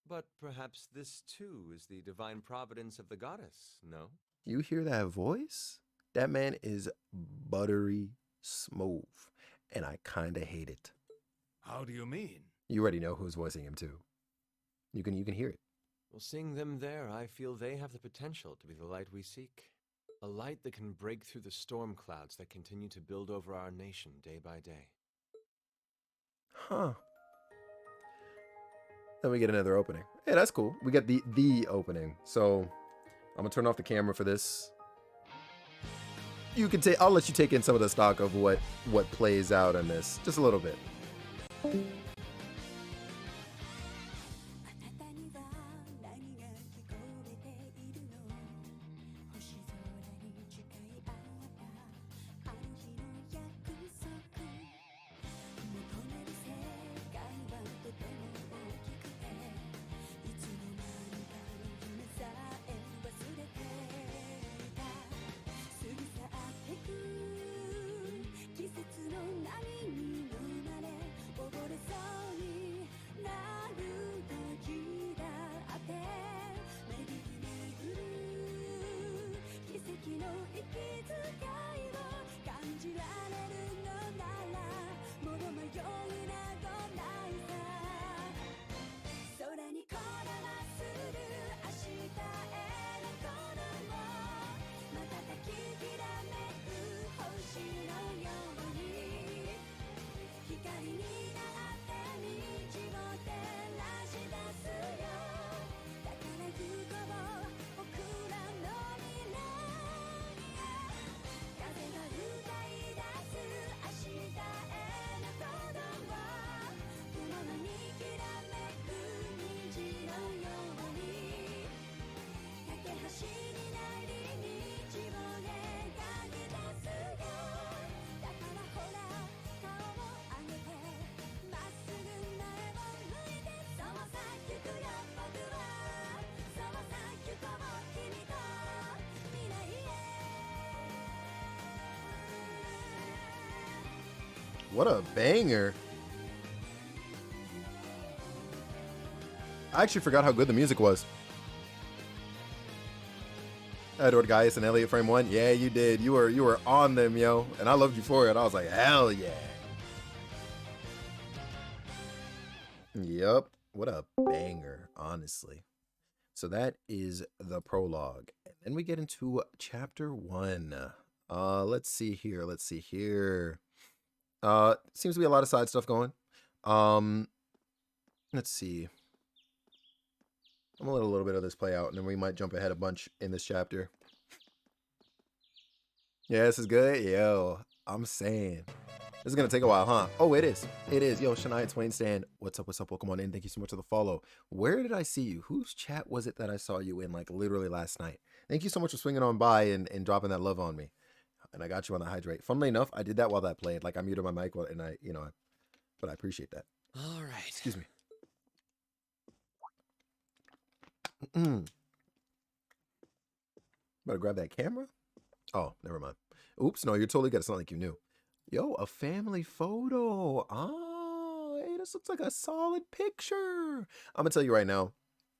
But perhaps this too is the divine providence of the goddess, no? You hear that voice? That man is buttery smooth, and I kind of hate it. How do you mean? You already know who's voicing him too. You can hear it. Well, seeing them there, I feel they have the potential to be the light we seek. A light that can break through the storm clouds that continue to build over our nation day by day. Huh. Then we get another opening. Hey, that's cool. We get the opening. So I'm gonna turn off the camera for this. You can take. I'll let you take in some of the stock of what plays out in this, just a little bit. What a banger. I actually forgot how good the music was. Edward Gaius and Elliot Frame 1. Yeah, you did. You were on them, yo. And I loved you for it. I was like, hell yeah. Yep. What a banger, honestly. So that is the prologue. And then we get into chapter 1. Let's see here. Seems to be a lot of side stuff going. Let's see. I'm gonna let a little bit of this play out, and then we might jump ahead a bunch in this chapter. Yeah, this is good. Yo, I'm saying. This is gonna take a while, huh? Oh, it is. It is. Yo, Shania Twain Stan. What's up? Welcome on in. Thank you so much for the follow. Where did I see you? Whose chat was it that I saw you in, like, literally last night? Thank you so much for swinging on by and dropping that love on me. and I got you on the hydrate. Funnily enough, I did that while that played. Like I muted my mic and I, but I appreciate that. All right. Excuse me. Better grab that camera. Oh, never mind. Oops, no, you're totally good. It's not like you knew. Yo, a family photo. Ah, hey, this looks like a solid picture. I'm gonna tell you right now,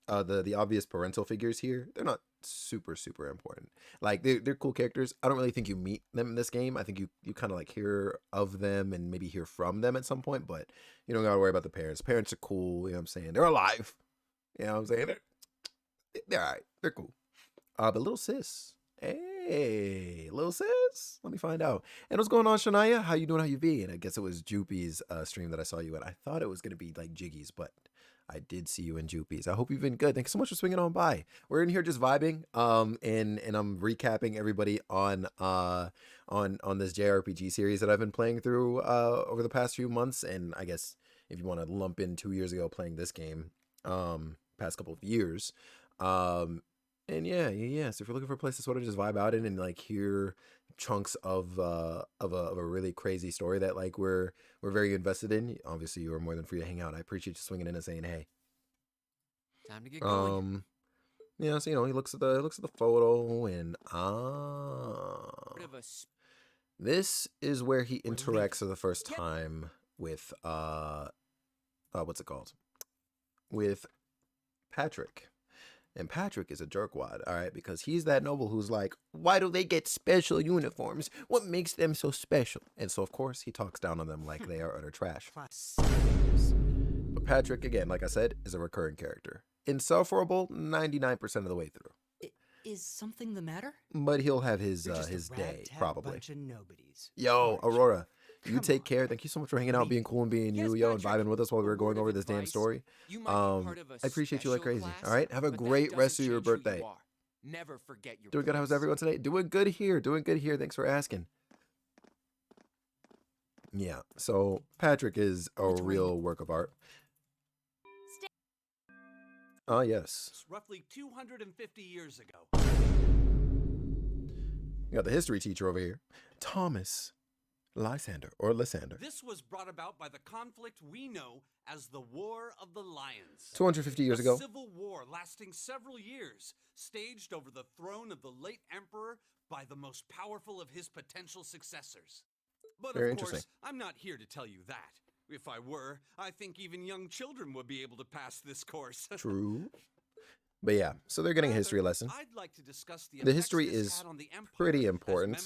the obvious parental figures here, they're not super important. Like they're cool characters. I don't really think you meet them in this game. I think you kind of like hear of them and maybe hear from them at some point, but you don't gotta worry about the parents. Parents are cool, you know what I'm saying? They're alive. You know what I'm saying? They're all right. They're cool. But little sis. Hey, little sis. Let me find out. And what's going on, Shania? How you doing? How you be? And I guess it was Jupy's stream that I saw you at. I thought it was gonna be like Jiggy's, but I did see you in Jupy's. I hope you've been good. Thanks so much for swinging on by. We're in here just vibing. And I'm recapping everybody on this JRPG series that I've been playing through over the past few months. And I guess if you want to lump in 2 years ago playing this game, past couple of years. And yeah. So if you're looking for a place to sort of just vibe out in and like hear chunks of a really crazy story that like we're very invested in, obviously you are more than free to hang out. I appreciate you swinging in and saying hey. Time to get going. Yeah, so he looks at the photo and this is where he interacts for the first time with what's it called? With Patrick. And Patrick is a jerkwad, all right, because he's that noble who's like, why do they get special uniforms? What makes them so special? And so, of course, he talks down on them like they are utter trash. But Patrick, again, like I said, is a recurring character. Insufferable 99% of the way through. Is something the matter? But he'll have his day, probably. Yo, Aurora, you take care. Thank you so much for hanging out, being cool and being you, and vibing with us while we were going over this damn story. I appreciate you like crazy. All right, have a great rest of your birthday. Never forget your Doing good. How's everyone today? Doing good here. Thanks for asking. Yeah. So Patrick is a real work of art. Oh yes. Roughly 250 years ago. You got the history teacher over here, Thomas Lysander or Lysander. This was brought about by the conflict we know as the War of the Lions. 250 years ago. A civil war lasting several years, staged over the throne of the late emperor by the most powerful of his potential successors. But Very of course, interesting. I'm not here to tell you that. If I were, I think even young children would be able to pass this course. True. But yeah, so they're getting a history lesson. I'd like to discuss The history is pretty important.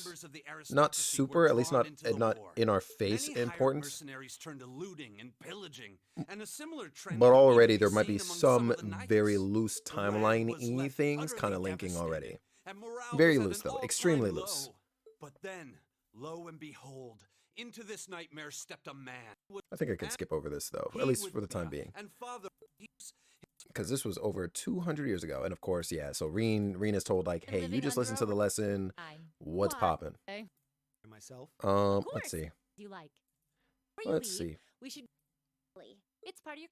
Not super, at least not in our face important. Mercenaries turned to looting and pillaging, and a similar trend. But already there might be some very loose timeline-y things kind of linking already. Very loose though, extremely loose. But then, lo and behold, into this nightmare stepped a man. I think I could skip over this though, at least for the time being. And father, because this was over 200 years ago. And of course, yeah, so Reen is told like, hey, you just listen to the lesson. What's poppin'? Myself. Let's see. You like. Let's see. We should. It's part of your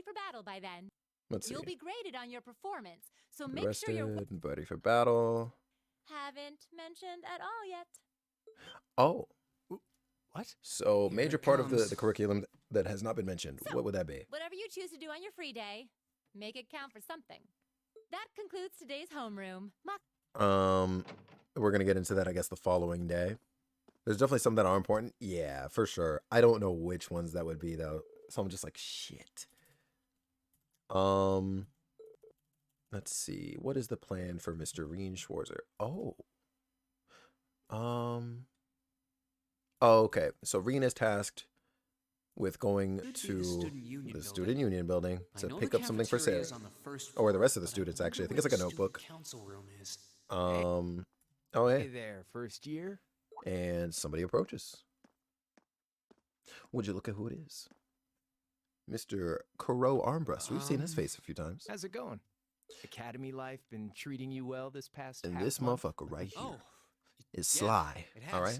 for battle by then. Let's see. You'll be graded on your performance, so make sure you're ready for battle. Haven't mentioned at all yet. Oh. What? So major part of the curriculum that has not been mentioned. So, what would that be? Whatever you choose to do on your free day, make it count for something. That concludes today's homeroom. We're gonna get into that, I guess, the following day. There's definitely some that are important. Yeah, for sure. I don't know which ones that would be though. So I'm just like, shit. Let's see. What is the plan for Mr. Reen Schwarzer? Oh. Oh, okay. So Reen is tasked with going to the student union building to pick up something for Sarah, or the rest of the students actually. I think it's like a notebook. Oh Hey there, first year. And somebody approaches. Would you look at who it is? Mr. Kuro Armbrust. We've seen his face a few times. How's it going? Academy life been treating you well this past And half this month? motherfucker right here is Sly. All right.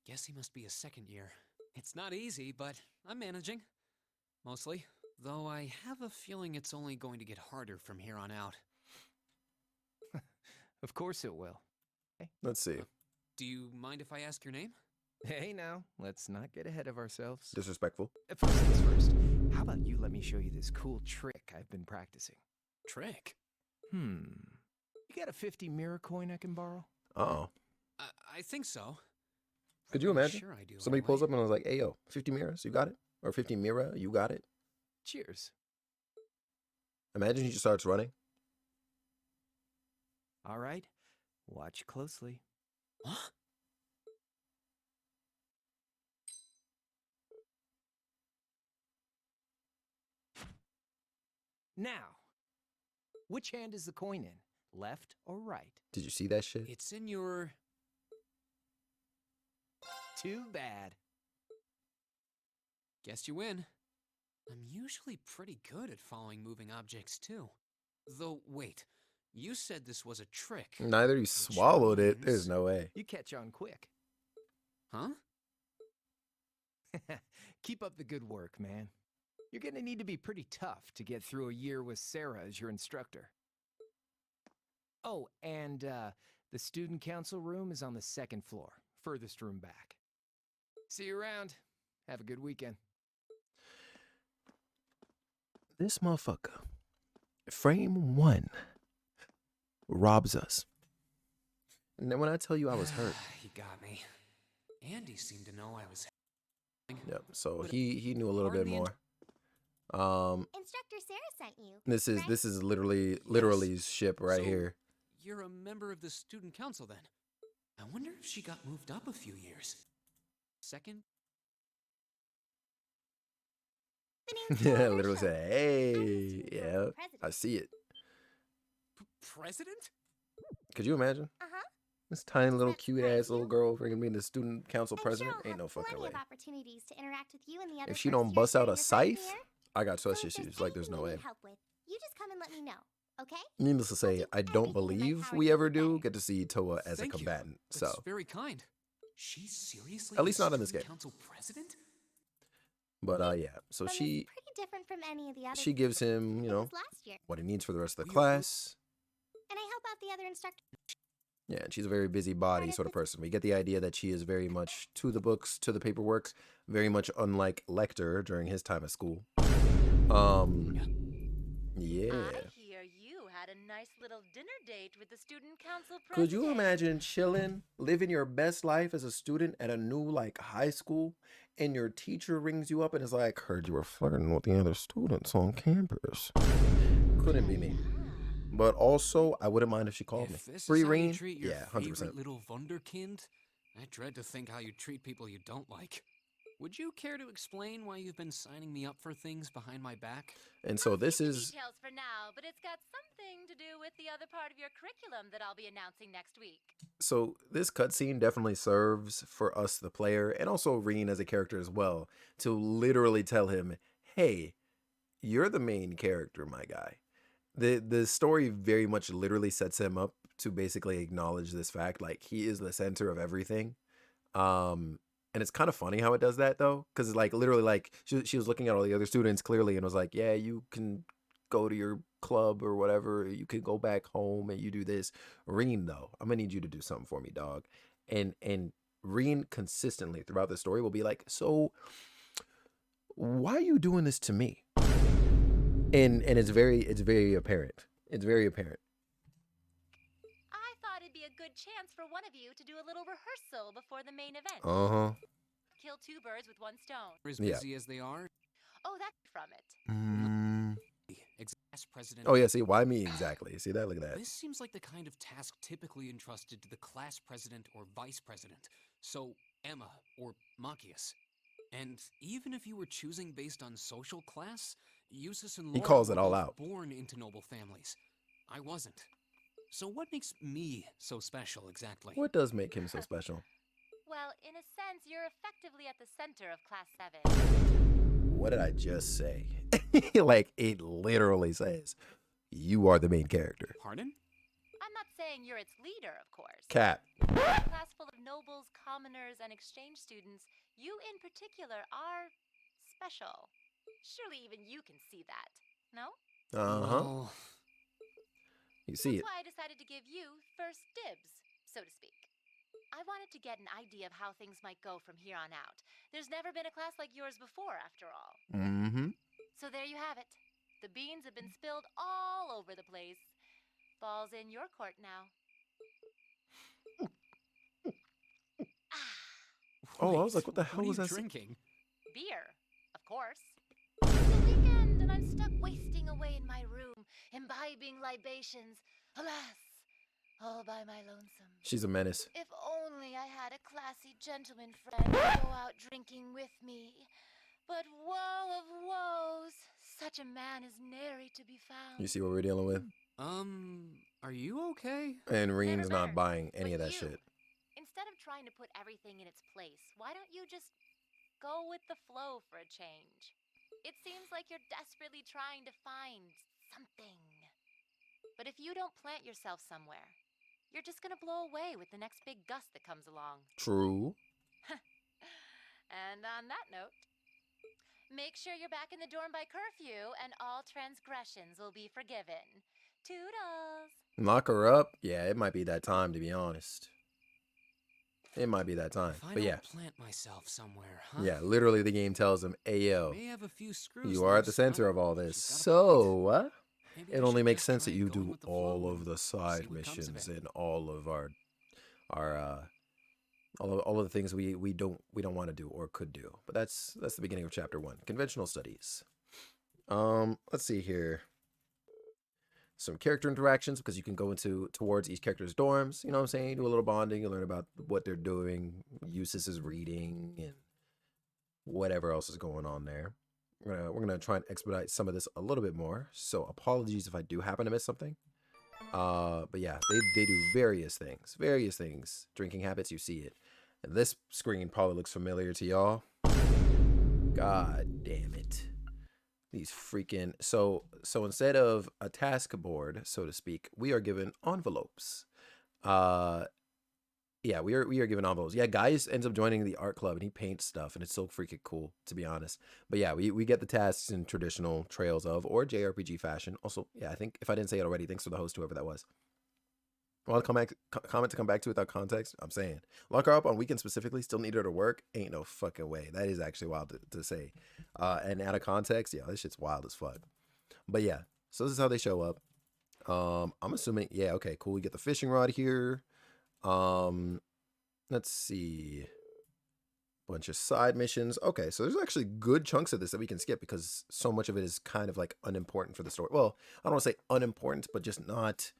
Guess he must be a second year. It's not easy, but I'm managing. Mostly. Though I have a feeling it's only going to get harder from here on out. Of course it will. Let's see. Do you mind if I ask your name? Hey now, let's not get ahead of ourselves. Disrespectful. First things first, how about you let me show you this cool trick I've been practicing? Trick? You got a 50 mirror coin I can borrow? Uh-oh. I think so. Could you imagine? Sure I do, Somebody anyway. pulls up and I was like, hey, yo, 50 mirrors, you got it? Or 50 mirror, you got it? Cheers. Imagine he just starts running. All right, watch closely. Huh? Now, which hand is the coin in? Left or right? Did you see that shit? It's in your... Too bad. Guess you win. I'm usually pretty good at following moving objects, too. Though, wait. You said this was a trick. Neither you swallowed it. means- There's no way. You catch on quick. Huh? Keep up the good work, man. You're gonna need to be pretty tough to get through a year with Sarah as your instructor. Oh, and the student council room is on the 2nd floor, furthest room back. See you around. Have a good weekend. This motherfucker, frame 1, robs us. And then when I tell you I was hurt. He got me. Andy seemed to know I was... Yep, so he knew a little bit more. Instructor Sarah sent you. This is literally ship right So, here. You're a member of the student council, then? I wonder if she got moved up a few years. Second? Yeah, literally said, hey, yeah, I see it. President? Could you imagine? This tiny little cute ass little girl freaking being the student council president? Ain't no fucking way. Opportunities to interact with you and the other If she don't first-years bust out during a your freshman scythe, year. I got trust So if there's issues. Like, there's no anything you way. need help with, you just come and let me know, okay? Needless to say, I don't believe we ever do get to see Toa as a Thank you. combatant. That's So, very kind. She's seriously At least the not in this student game. council president? but yeah. So But it's she pretty different from any of the others. she gives him, you know, last year. what he needs for the rest of the class. And I help out the other instructors. Yeah, and she's a very busybody sort of person. We get the idea that she is very much to the books, to the paperwork, very much unlike Lecter during his time at school. Yeah. I hear you had a nice little dinner date with the student council president. Could you imagine chilling, living your best life as a student at a new like high school, and your teacher rings you up and is like, "Heard you were flirting with the other students on campus." Couldn't be me. But also, I wouldn't mind if she called me. If this Free is how you reign? treat your Yeah, favorite 100%. little wunderkind, I dread to think how you treat people you don't like. Would you care to explain why you've been signing me up for things behind my back? And so this is Details for now, but it's got something to do with the other part of your curriculum that I'll be announcing next week. so this cutscene definitely serves for us, the player, and also Reen as a character as well, to literally tell him, "Hey, you're the main character, my guy." The story very much literally sets him up to basically acknowledge this fact, like he is the center of everything. And it's kind of funny how it does that though, because like literally like she was looking at all the other students clearly and was like, "Yeah, you can go to your club or whatever. You can go back home and you do this." Reen though, I'm gonna need you to do something for me, dog. And Reen consistently throughout the story will be like, "So why are you doing this to me?" And it's very apparent. It's very apparent. I thought it'd be a good chance for one of you to do a little rehearsal before the main event. Uh-huh. Kill two birds with one stone. As Yeah. busy as they are, Oh, that's from it. ex president. Oh yeah, see, why me exactly? See that? Look at that. This seems like the kind of task typically entrusted to the class president or vice president. So, Emma or Machias. And even if you were choosing based on social class, Eustace and He Laura calls were it all both out. born into noble families. I wasn't. So what makes me so special exactly? What does make him so special? Well, in a sense, you're effectively at the center of Class 7. What did I just say? Like it literally says, "You are the main character." Pardon? I'm not saying you're its leader, of course. Cap. In a class full of nobles, commoners, and exchange students, you in particular are special. Surely even you can see that, no? Uh-huh. Well, You see it. That's why I decided to give you first dibs, so to speak. I wanted to get an idea of how things might go from here on out. There's never been a class like yours before, after all. Mm-hmm. So there you have it. The beans have been spilled all over the place. Ball's in your court now. Oh, I was like, what the hell was that? Drinking? Beer, of course. It's the weekend, and I'm stuck wasting away in my room, imbibing libations. Alas, all by my lonesome. She's a menace. If only I had a classy gentleman friend to go out drinking with me. But woe of woes, such a man is nary to be found. You see what we're dealing with? Are you okay? And Reen's not buying any of that shit. Instead of trying to put everything in its place, why don't you just go with the flow for a change? It seems like you're desperately trying to find something. But if you don't plant yourself somewhere, you're just gonna blow away with the next big gust that comes along. True. And on that note, make sure you're back in the dorm by curfew and all transgressions will be forgiven. Toodles! Lock her up? Yeah, it might be that time, to be honest. It might be that time. If I But yeah. don't plant myself somewhere, huh? Yeah, literally the game tells him, hey, yo, May have a few screws you are at the loose, center huh? of all this. She's got a So, Maybe it I only should makes just sense try that you going do with the all flow of the side what comes of missions it. and all of all of the things we don't want to do or could do. But that's the beginning of chapter 1. Conventional studies. Let's see here. Some character interactions, because you can go towards each character's dorms. You know what I'm saying? You do a little bonding. You learn about what they're doing. Eustace is reading and whatever else is going on there. We're gonna try and expedite some of this a little bit more. So apologies if I do happen to miss something. But yeah, they do various things. Drinking habits, you see it. And this screen probably looks familiar to y'all. God damn it. These freaking so instead of a task board, so to speak, we are given envelopes. Yeah, we are given envelopes. Yeah, Gaius ends up joining the art club and he paints stuff and it's so freaking cool, to be honest. But yeah, we get the tasks in traditional Trails of or JRPG fashion. Also, yeah, I think if I didn't say it already, thanks for the host, whoever that was. Want to comment to come back to without context? I'm saying. Lock her up on weekends specifically, still need her to work? Ain't no fucking way. That is actually wild to say. And out of context, yeah, this shit's wild as fuck. But yeah, so this is how they show up. I'm assuming, yeah, okay, cool. We get the fishing rod here. Let's see. Bunch of side missions. Okay, so there's actually good chunks of this that we can skip because so much of it is kind of like unimportant for the story. Well, I don't want to say unimportant, but just not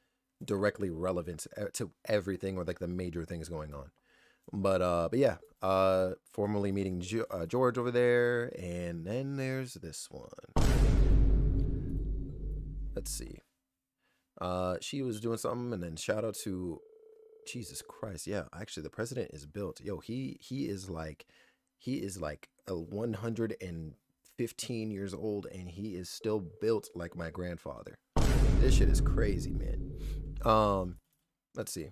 directly relevant to everything or like the major things going on. But yeah, formally meeting George over there, and then there's this one. Let's see. She was doing something, and then shout out to Jesus Christ. Yeah, actually, the president is built. Yo, he is like a 115 years old, and he is still built like my grandfather. This shit is crazy, man. Let's see.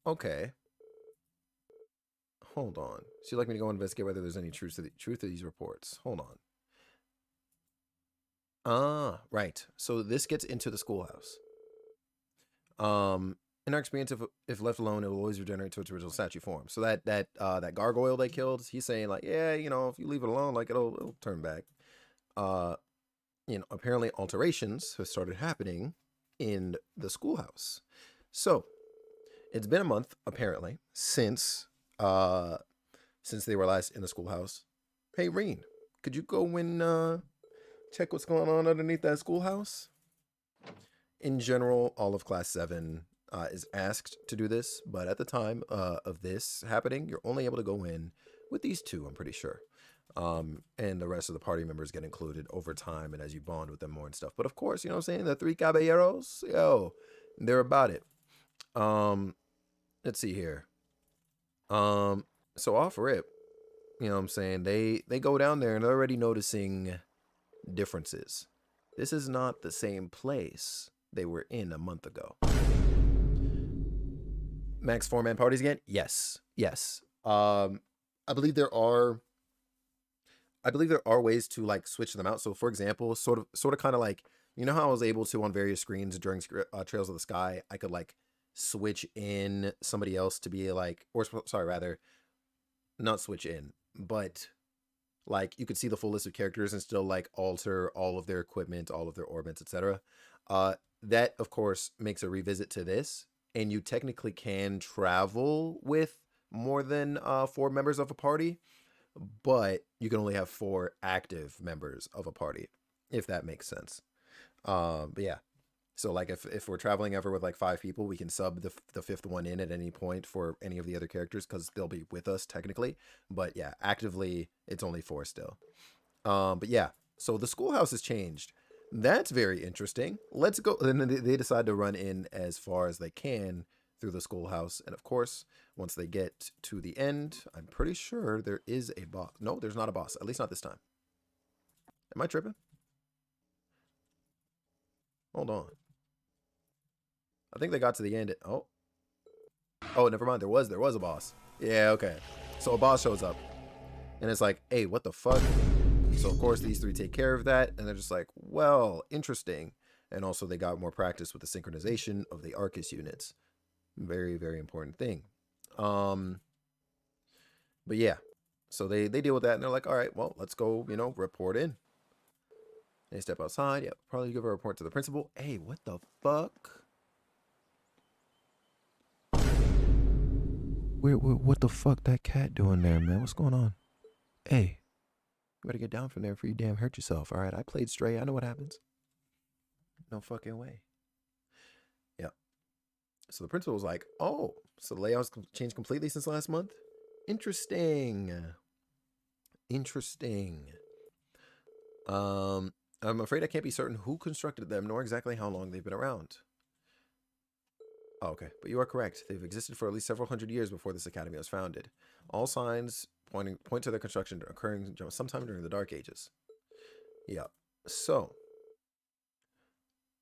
Okay. Hold on. She'd like me to go investigate whether there's any truth to these reports. Hold on. Right. So this gets into the schoolhouse. In our experience, if left alone, it will always regenerate to its original statue form. So that gargoyle they killed, he's saying like, yeah, you know, if you leave it alone, like it'll turn back. You know, apparently alterations have started happening in the schoolhouse. So it's been a month apparently since they were last in the schoolhouse. Hey, Reen, could you go and check what's going on underneath that schoolhouse? In general, all of Class 7 is asked to do this, but at the time of this happening, you're only able to go in with these two, I'm pretty sure. And the rest of the party members get included over time and as you bond with them more and stuff. But of course, you know what I'm saying? The three caballeros, yo, they're about it. Let's see here. So off rip, you know what I'm saying? They go down there and they're already noticing differences. This is not the same place they were in a month ago. Max 4-man parties again? Yes. I believe there are ways to like switch them out. So for example, sort of kind of like You know how I was able to on various screens during Trails of the Sky, I could like switch in somebody else to be like, or sorry, rather, not switch in, but like you could see the full list of characters and still like alter all of their equipment, all of their orbits, etc. That of course makes a revisit to this, and you technically can travel with more than 4 members of a party, but you can only have 4 active members of a party, if that makes sense. But yeah, so like if we're traveling ever with like 5 people, we can sub the 5th one in at any point for any of the other characters because they'll be with us technically. But yeah, actively it's only 4 still. But yeah, so the schoolhouse has changed. That's very interesting. Let's go. And then they decide to run in as far as they can through the schoolhouse. And of course, once they get to the end, I'm pretty sure there is a boss. No, there's not a boss. At least not this time. Am I tripping? Hold on. I think they got to the end. Oh, never mind. There was a boss. Yeah, okay. So a boss shows up. And it's like, hey, what the fuck? So, of course, these 3 take care of that. And they're just like, well, interesting. And also they got more practice with the synchronization of the Arcus units. Very, very important thing. But yeah. So they deal with that. And they're like, all right, well, let's go, report in. They step outside. Yeah, probably give a report to the principal. Hey, what the fuck? What the fuck that cat doing there, man? What's going on? Hey. You better get down from there before you damn hurt yourself. All right, I played Stray. I know what happens. No fucking way. Yeah. So the principal was like, oh, so the layout's changed completely since last month? Interesting. Interesting. I'm afraid I can't be certain who constructed them, nor exactly how long they've been around. Oh, okay, but you are correct. They've existed for at least several hundred years before this academy was founded. All signs point to their construction occurring sometime during the Dark Ages. Yeah. So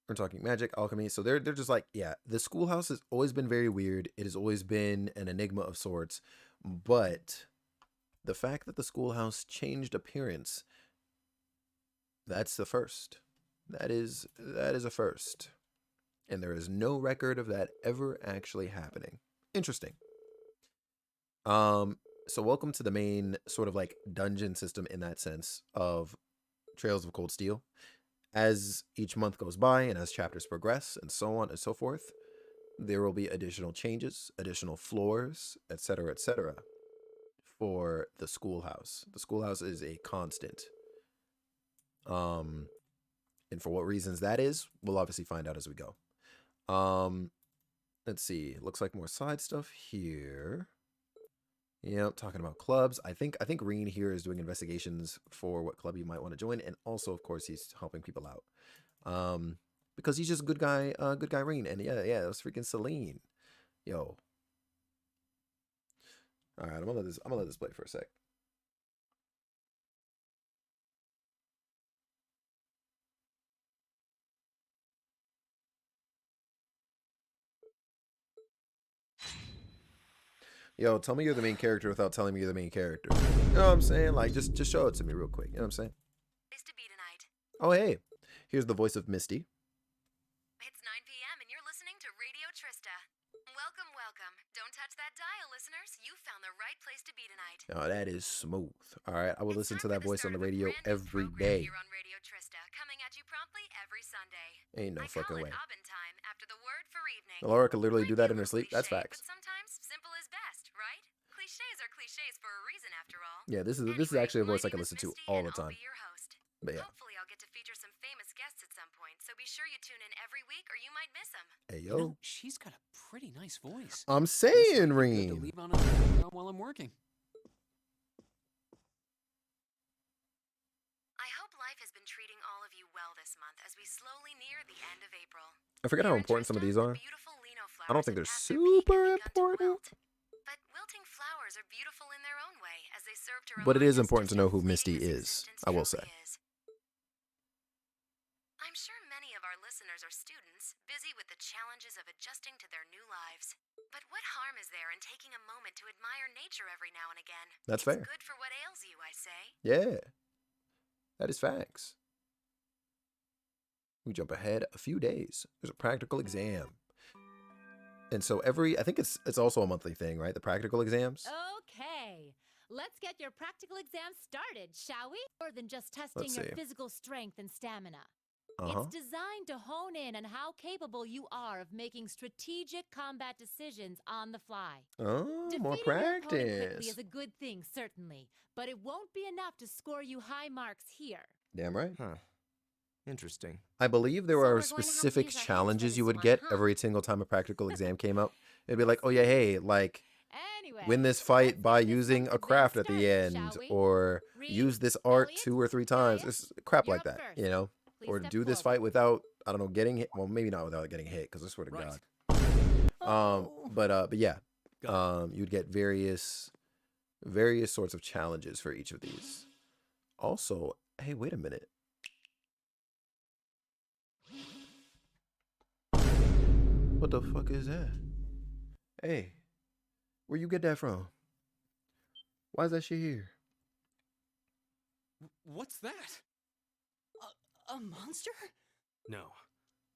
we're talking magic, alchemy. So they're just like, yeah, the schoolhouse has always been very weird. It has always been an enigma of sorts. But the fact that the schoolhouse changed appearance, that's the first. That is a first. And there is no record of that ever actually happening. Interesting. So welcome to the main sort of like dungeon system in that sense of Trails of Cold Steel. As each month goes by and as chapters progress and so on and so forth, there will be additional changes, additional floors, etc., for the schoolhouse. The schoolhouse is a constant. And for what reasons that is, we'll obviously find out as we go. Let's see. Looks like more side stuff here. Yep, talking about clubs. I think Reen here is doing investigations for what club you might want to join, and also, of course, he's helping people out. Because he's just a good guy Reen. And yeah, that was freaking Celine. Yo. All right, I'm gonna let this play for a sec. Yo, tell me you're the main character without telling me you're the main character. You know what I'm saying? Like, just show it to me real quick. You know what I'm saying? Oh, hey. Here's the voice of Misty. It's 9 p.m. and you're listening to Radio Trista. Welcome, welcome. Don't touch that dial, listeners. You found the right place to be tonight. Oh, that is smooth. All right, I will listen to that voice on the radio every day. Here on Radio Trista, coming at you promptly every Sunday. Ain't no fucking way. Oven time after the word for evening. Laura could literally do that in her sleep. That's facts. But sometimes simple is best, right? Clichés are clichés for a reason, after all. Yeah, this is actually a voice I can listen to all the time. But yeah. Hopefully I'll get to feature some famous guests at some point, so be sure you tune in every week or you might miss them. Hey, yo. She's got a pretty nice voice. I'm saying, To Reen. leave on a background while I'm working. I hope life has been treating all of you well this month as we slowly near the end of April. I forget how important some of these are. I don't think they're super important. But wilting flowers are beautiful in their own way as they serve to But it remind is us important to just know how who Misty fleeting is, this existence I will truly say. is. I'm sure many of our listeners are students, busy with the challenges of adjusting to their new lives. But what harm is there in taking a moment to admire nature every now and again? That's It's fair. good for what ails you, I say. Yeah. That is facts. We jump ahead a few days. There's a practical exam. And so I think it's also a monthly thing, right? The practical exams. Okay, let's get your practical exam started, shall we? More than just testing Let's your see. physical strength and stamina. Uh-huh. It's designed to hone in on how capable you are of making strategic combat decisions on the fly. Oh, more Defeating your opponent quickly practice. is a good thing, certainly, but it won't be enough to score you high marks here. Damn right. Huh. Interesting. I believe there So are we're going to have to specific use our hands for challenges you this would one, get huh? every single time a practical exam came up. It'd be like, oh yeah, hey, like Anyway, win this fight by using a craft at the started, end, shall we? or Reed, use this art Elliot, 2 or 3 times. It's crap you're like up that, first. you know? Please Or step do this forward. fight without, I don't know, getting hit. Well, maybe not without getting hit, because I swear to Right. God. But yeah, you'd get various sorts of challenges for each of these. Also, hey, wait a minute. What the fuck is that? Hey, where you get that from? Why is that shit here? What's that? A monster? No,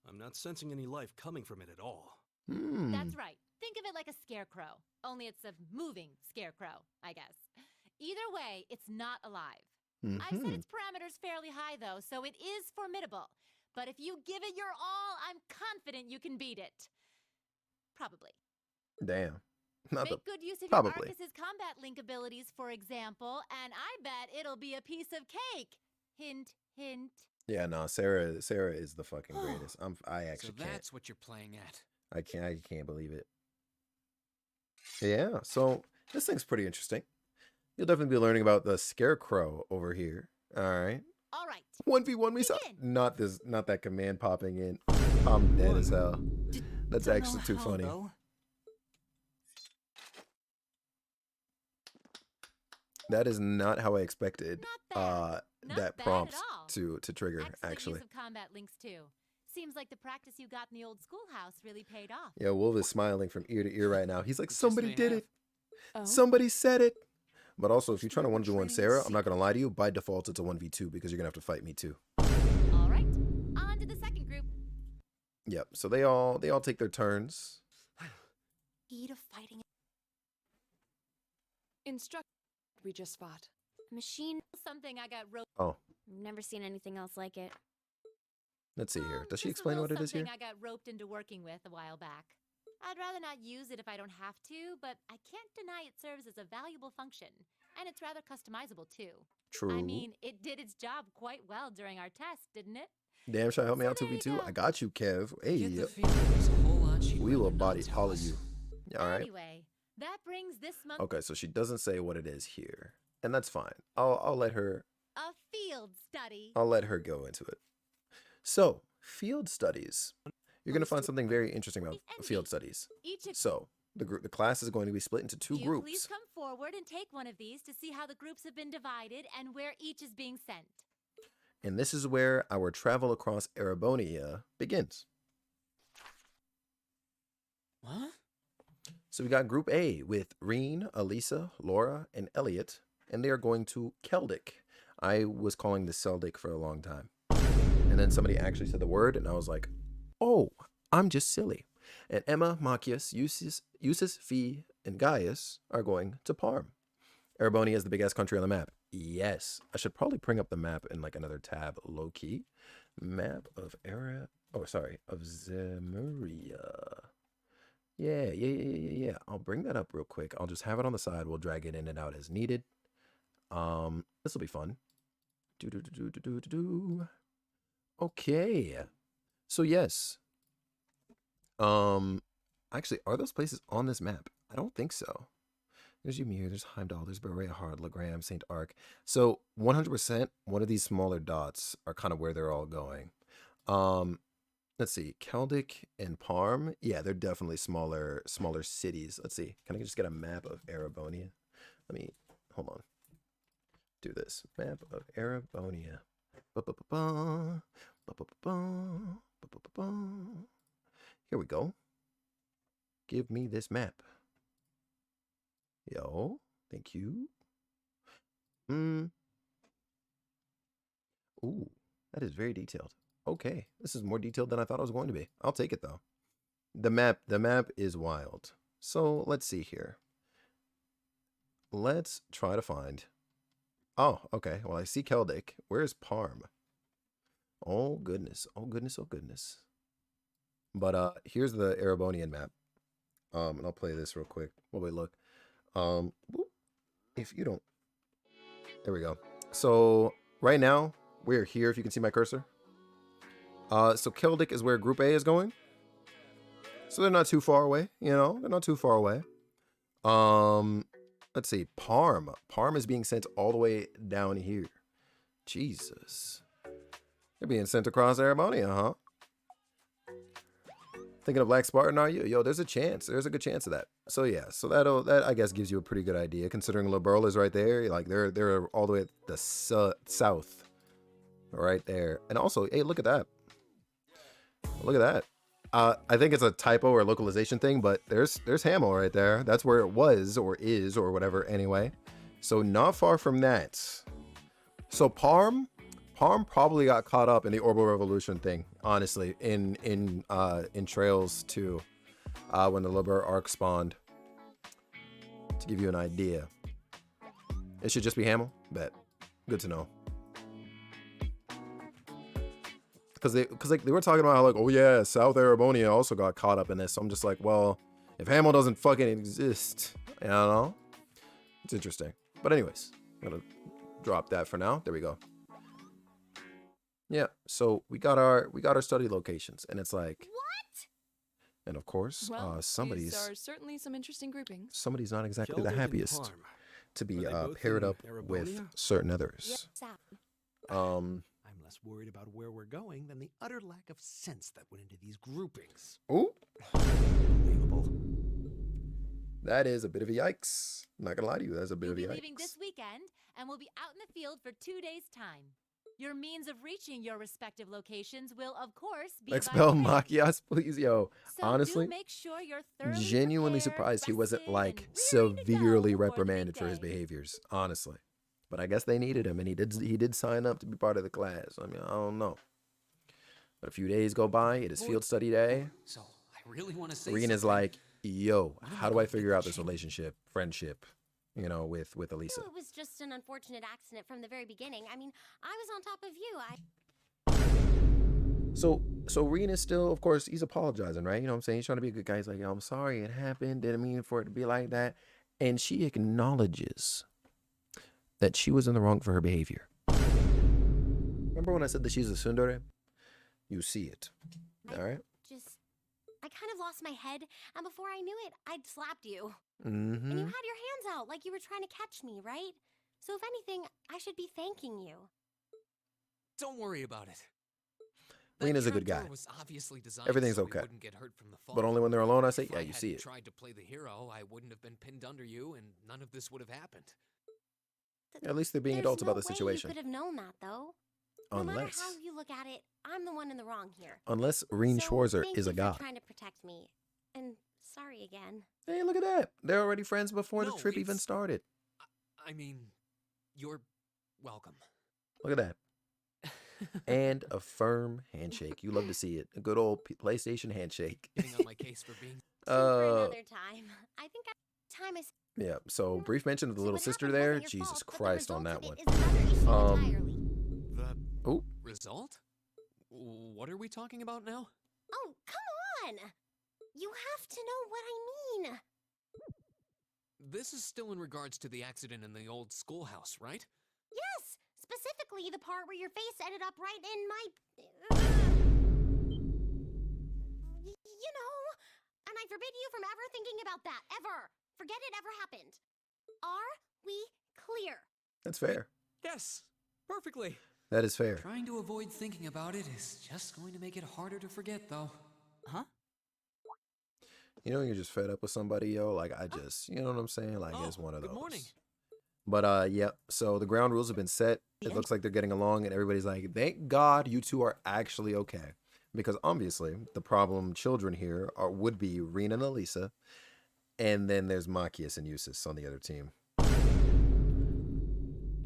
I'm not sensing any life coming from it at all. That's right. Think of it like a scarecrow, only it's a moving scarecrow, I guess. Either way, it's not alive. I've set its parameters fairly high, though, so it is formidable. But if you give it your all, I'm confident you can beat it. Probably. Damn. Not Make good use of probably. your Arcus's combat link abilities, for example, and I bet it'll be a piece of cake. Hint, hint. Yeah, no, Sarah is the fucking greatest. I actually So can't. that's what you're playing at. I can't believe it. Yeah, so this thing's pretty interesting. You'll definitely be learning about the scarecrow over here. All right. All right. 1v1 me. Not that command popping in. I'm dead as hell. That's Don't actually know too how, funny. though. That is not how I expected Not that bad prompt at all. to trigger, Excellent actually. use of combat links, too. Seems like the practice you got in the old schoolhouse really paid off. Yeah, Wolf is smiling from ear to ear right now. He's like, It just somebody may did have. it. Oh? Somebody said it. But also, if you're trying to 1v1 Sarah, I'm not going to lie to you. By default, it's a 1v2 because you're going to have to fight me too. All right. On to the second group. Yep. So they all take their turns. Eat a fighting Instruct we just fought. machine. Something I got wrote. Oh, Never seen anything else like it. let's see here. Does she Just a explain little what it is here? something I got roped into working with a while back. I'd rather not use it if I don't have to, but I can't deny it serves as a valuable function. And it's rather customizable, too. True. I mean, it did its job quite well during our test, didn't it? Damn, try to help me out there you 2v2. go. I got you, Kev. Hey, Get the yep. feeling there's a whole lot she'd We will rather not body tell all of us. you. All right. Anyway, that brings this month Okay, so she doesn't say what it is here, and that's fine. I'll let her a field study. I'll let her go into it. So, field studies. You're going to find something very interesting about field studies. Each of So, the class is going to be split into 2 you groups. please come forward and take one of these to see how the groups have been divided and where each is being sent. And this is where our travel across Erebonia begins. What? So we got Group A with Reen, Elisa, Laura, and Elliot, and they are going to Keldic. I was calling this Seldic for a long time. And then somebody actually said the word, and I was like, oh, I'm just silly. And Emma, Machias, Eustace, Fee, and Gaius are going to Parm. Erebonia is the biggest country on the map. Yes. I should probably bring up the map in like another tab, low-key. Map of of Zemuria. Yeah. I'll bring that up real quick. I'll just have it on the side. We'll drag it in and out as needed. This will be fun. Okay. So yes. Actually, are those places on this map? I don't think so. There's Ymir, there's Heimdall, there's Berea Hard, Legram, St. Arc. So 100%, one of these smaller dots are kind of where they're all going. Let's see, Keldic and Parm. Yeah, they're definitely smaller cities. Let's see. Can I just get a map of Erebonia? Hold on. Do this. Map of Erebonia. Here we go. Give me this map. Yo, thank you. Ooh, that is very detailed. Okay, this is more detailed than I thought it was going to be. I'll take it though. The map is wild. So let's see here. Let's try to find. Oh, okay. Well, I see Keldic. Where's Parm? Oh goodness. Oh goodness. Oh goodness. But here's the Erebonian map. And I'll play this real quick. Oh wait, look. If you don't. There we go. So right now we're here. If you can see my cursor. So Keldic is where Group A is going. So they're not too far away, you know, they're not too far away. Let's see, Parm. Parm is being sent all the way down here. Jesus. They're being sent across Erebonia, huh? Thinking of Black Spartan, are you? Yo, there's a chance. There's a good chance of that. So yeah, so that I guess gives you a pretty good idea, considering Liberl is right there. Like they're all the way at the south, right there. And also, hey, look at that. Look at that. I think it's a typo or localization thing, but there's Hamel right there. That's where it was or is or whatever anyway. So not far from that. So Parm probably got caught up in the Orbital Revolution thing, honestly, in Trails 2, when the Liber arc spawned. To give you an idea. It should just be Hamel, bet. Good to know. Because they were talking about how, like, oh yeah, South Erebonia also got caught up in this. So I'm just like, well, if Hamel doesn't fucking exist, you know, it's interesting. But anyways, I'm gonna drop that for now. There we go. Yeah, so we got our study locations, and it's like, what? And of course, Well, somebody's these are certainly some interesting groupings. somebody's not exactly the Keldic and happiest Parm. to be Are they both paired in up with Erebonia? certain others. I'm less worried about where we're going than the utter lack of sense that went into these groupings. Oh, that is a bit of a yikes. I'm not gonna lie to you, that's a bit You'll of a be yikes. leaving this weekend, and we'll be out in the field for 2 days' time. Your means of reaching your respective locations will, of course, be Expel by train. Machias, please, yo. So Honestly, do make sure you're thoroughly genuinely prepared, surprised he wasn't rested, like and rearing to go severely before the reprimanded big for his day. behaviors. Honestly, but I guess they needed him, and he did sign up to be part of the class. I mean, I don't know. But a few days go by. It is field study day. So, I really want to say Reen is something. like, yo, What am I how do I gonna figure get out the this change? relationship, friendship, you know, with Elisa? It was just an unfortunate accident from the very beginning. I mean, I was on top of you. So Reen is still, of course, he's apologizing, right? You know what I'm saying? He's trying to be a good guy. He's like, yo, I'm sorry it happened. Didn't mean for it to be like that. And she acknowledges that she was in the wrong for her behavior. Remember when I said that she's a tsundere? You see it. All right? I kind of lost my head, and before I knew it, I'd slapped you. Mm-hmm. And you had your hands out like you were trying to catch me, right? So if anything, I should be thanking you. Don't worry about it. Reen is a good guy. Trapdoor was obviously designed Everything's so we okay. wouldn't get hurt from the fall. But only when they're alone, I say, If yeah, you hadn't see it. tried to play the hero, I wouldn't have been pinned under you, and none of this would have happened. At least they're being There's adults no about the way situation. You could have known that, though. No matter Unless, how you look at it, I'm the one in the wrong here. Reen So, Schwarzer thank is a you for god. trying to protect me. And sorry again. Hey, look at that. They're already friends before the No, trip even it's- started. I mean, you're welcome. Look at that. And a firm handshake. You love to see it. A good old PlayStation handshake. Getting on my case for being. For another time. I think time is. Yeah, so brief mention of the little sister there. Jesus Christ on that one. Oh, Result? What are we talking about now? Oh, come on! You have to know what I mean. This is still in regards to the accident in the old schoolhouse, right? Yes, specifically the part where your face ended up right in my. You know, and I forbid you from ever thinking about that, ever. Forget it ever happened. Are we clear? that's fair. Yes, perfectly. That is fair. Trying to avoid thinking about it is just going to make it harder to forget, though. Huh? You know, you're just fed up with somebody, yo. Like, I just, you know what I'm saying? Like, it's one of those. Good morning. But, yeah, so the ground rules have been set. It looks like they're getting along, and everybody's like, thank God you two are actually okay. Because obviously, the problem children here would be Reen and Elisa, and then there's Machias and Eustace on the other team.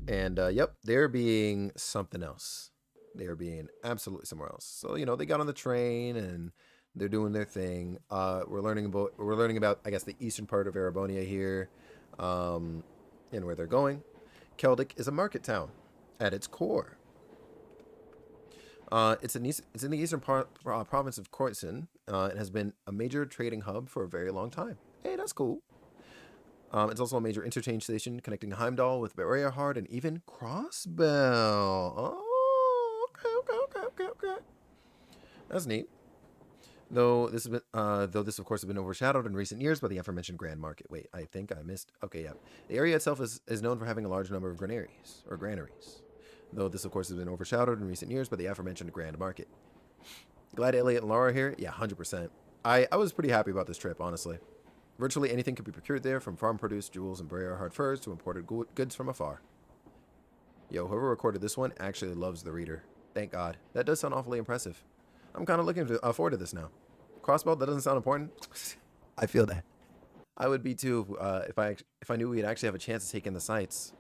And, yep, they're being something else. They are being absolutely somewhere else. So, you know, they got on the train and they're doing their thing. We're learning about I guess the eastern part of Erebonia here, and where they're going. Keldic is a market town at its core. It's in the eastern province of Kortsen. It has been a major trading hub for a very long time. Hey, that's cool. It's also a major interchange station connecting Heimdall with Barrierhard and even Crossbell. Oh, okay. That's neat. Though this of course has been overshadowed in recent years by the aforementioned Grand Market. Wait, I think I missed. Okay, yeah. The area itself is known for having a large number of granaries. Though this of course has been overshadowed in recent years by the aforementioned Grand Market. Glad Elliot and Laura are here. Yeah, 100%. I was pretty happy about this trip, honestly. Virtually anything could be procured there, from farm-produced jewels and Barrierhard furs to imported goods from afar. Yo, whoever recorded this one actually loves the reader. Thank God. That does sound awfully impressive. I'm kind of looking forward to this now. Crossbow, that doesn't sound important. I feel that. I would be too if I knew we'd actually have a chance to take in the sights.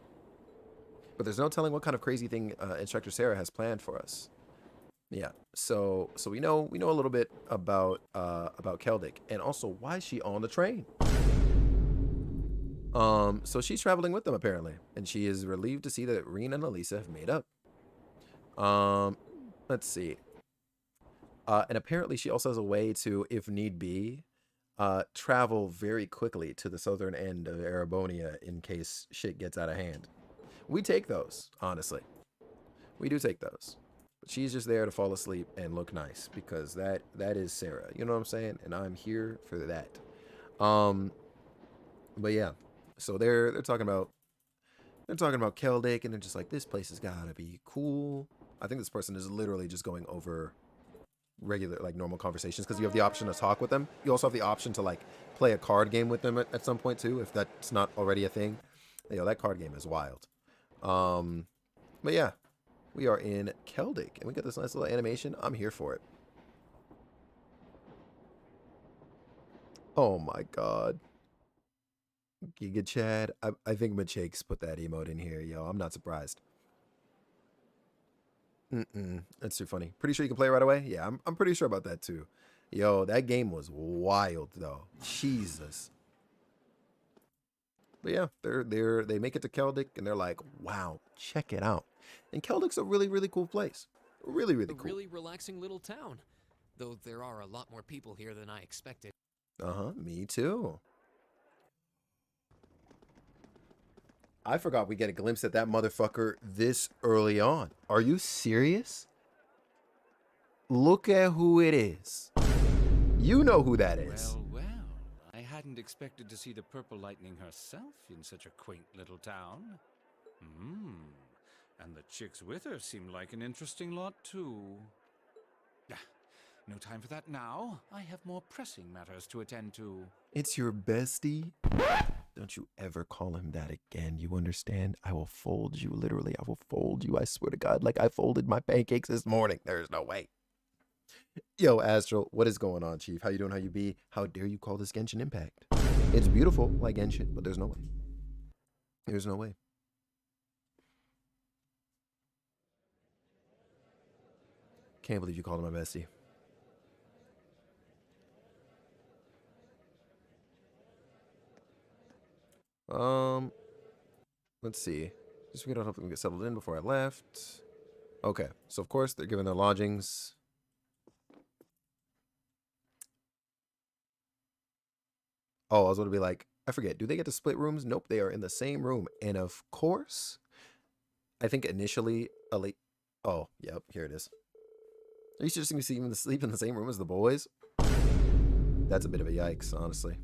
But there's no telling what kind of crazy thing Instructor Sarah has planned for us. Yeah, so we know a little bit about Keldic, and also why is she on the train. So she's traveling with them apparently, and she is relieved to see that Rean and Elisa have made up. Let's see. And apparently she also has a way to, if need be, travel very quickly to the southern end of Erebonia in case shit gets out of hand. We take those, honestly. We do take those. But she's just there to fall asleep and look nice, because that is Sarah. You know what I'm saying? And I'm here for that. But yeah. So they're talking about Keldic, and they're just like, this place has gotta be cool. I think this person is literally just going over regular, like, normal conversations, because you have the option to talk with them. You also have the option to, like, play a card game with them at some point too, if that's not already a thing. You know, that card game is wild. But yeah, we are in Keldic, and we got this nice little animation. I'm here for it. Oh my god. Giga Chad. I think Machake's put that emote in here, yo. I'm not surprised. That's too funny. Pretty sure you can play right away? Yeah, I'm pretty sure about that too. Yo, that game was wild though. Jesus. But yeah, they make it to Keldic, and they're like, wow, check it out. And Keldic's a really, really cool place. Really, really cool. A really relaxing little town. Though there are a lot more people here than I expected. Me too. I forgot we get a glimpse at that motherfucker this early on. Are you serious? Look at who it is. You know who that is. Well, I hadn't expected to see the Purple Lightning herself in such a quaint little town. And the chicks with her seem like an interesting lot, too. No time for that now. I have more pressing matters to attend to. It's your bestie? Don't you ever call him that again, you understand? I will fold you, literally. I will fold you, I swear to God, like I folded my pancakes this morning. There's no way. Yo, Astral, what is going on, Chief? How you doing? How you be? How dare you call this Genshin Impact? It's beautiful, like Genshin, but there's no way. There's no way. Can't believe you called him my bestie. Let's see. Just figured out how we get settled in before I left. Okay, so of course they're given their lodgings. Oh, I was going to be like, I forget. Do they get to split rooms? Nope, they are in the same room. And of course, I think initially, oh, yep, here it is. Are you just going to see them sleep in the same room as the boys? That's a bit of a yikes, honestly.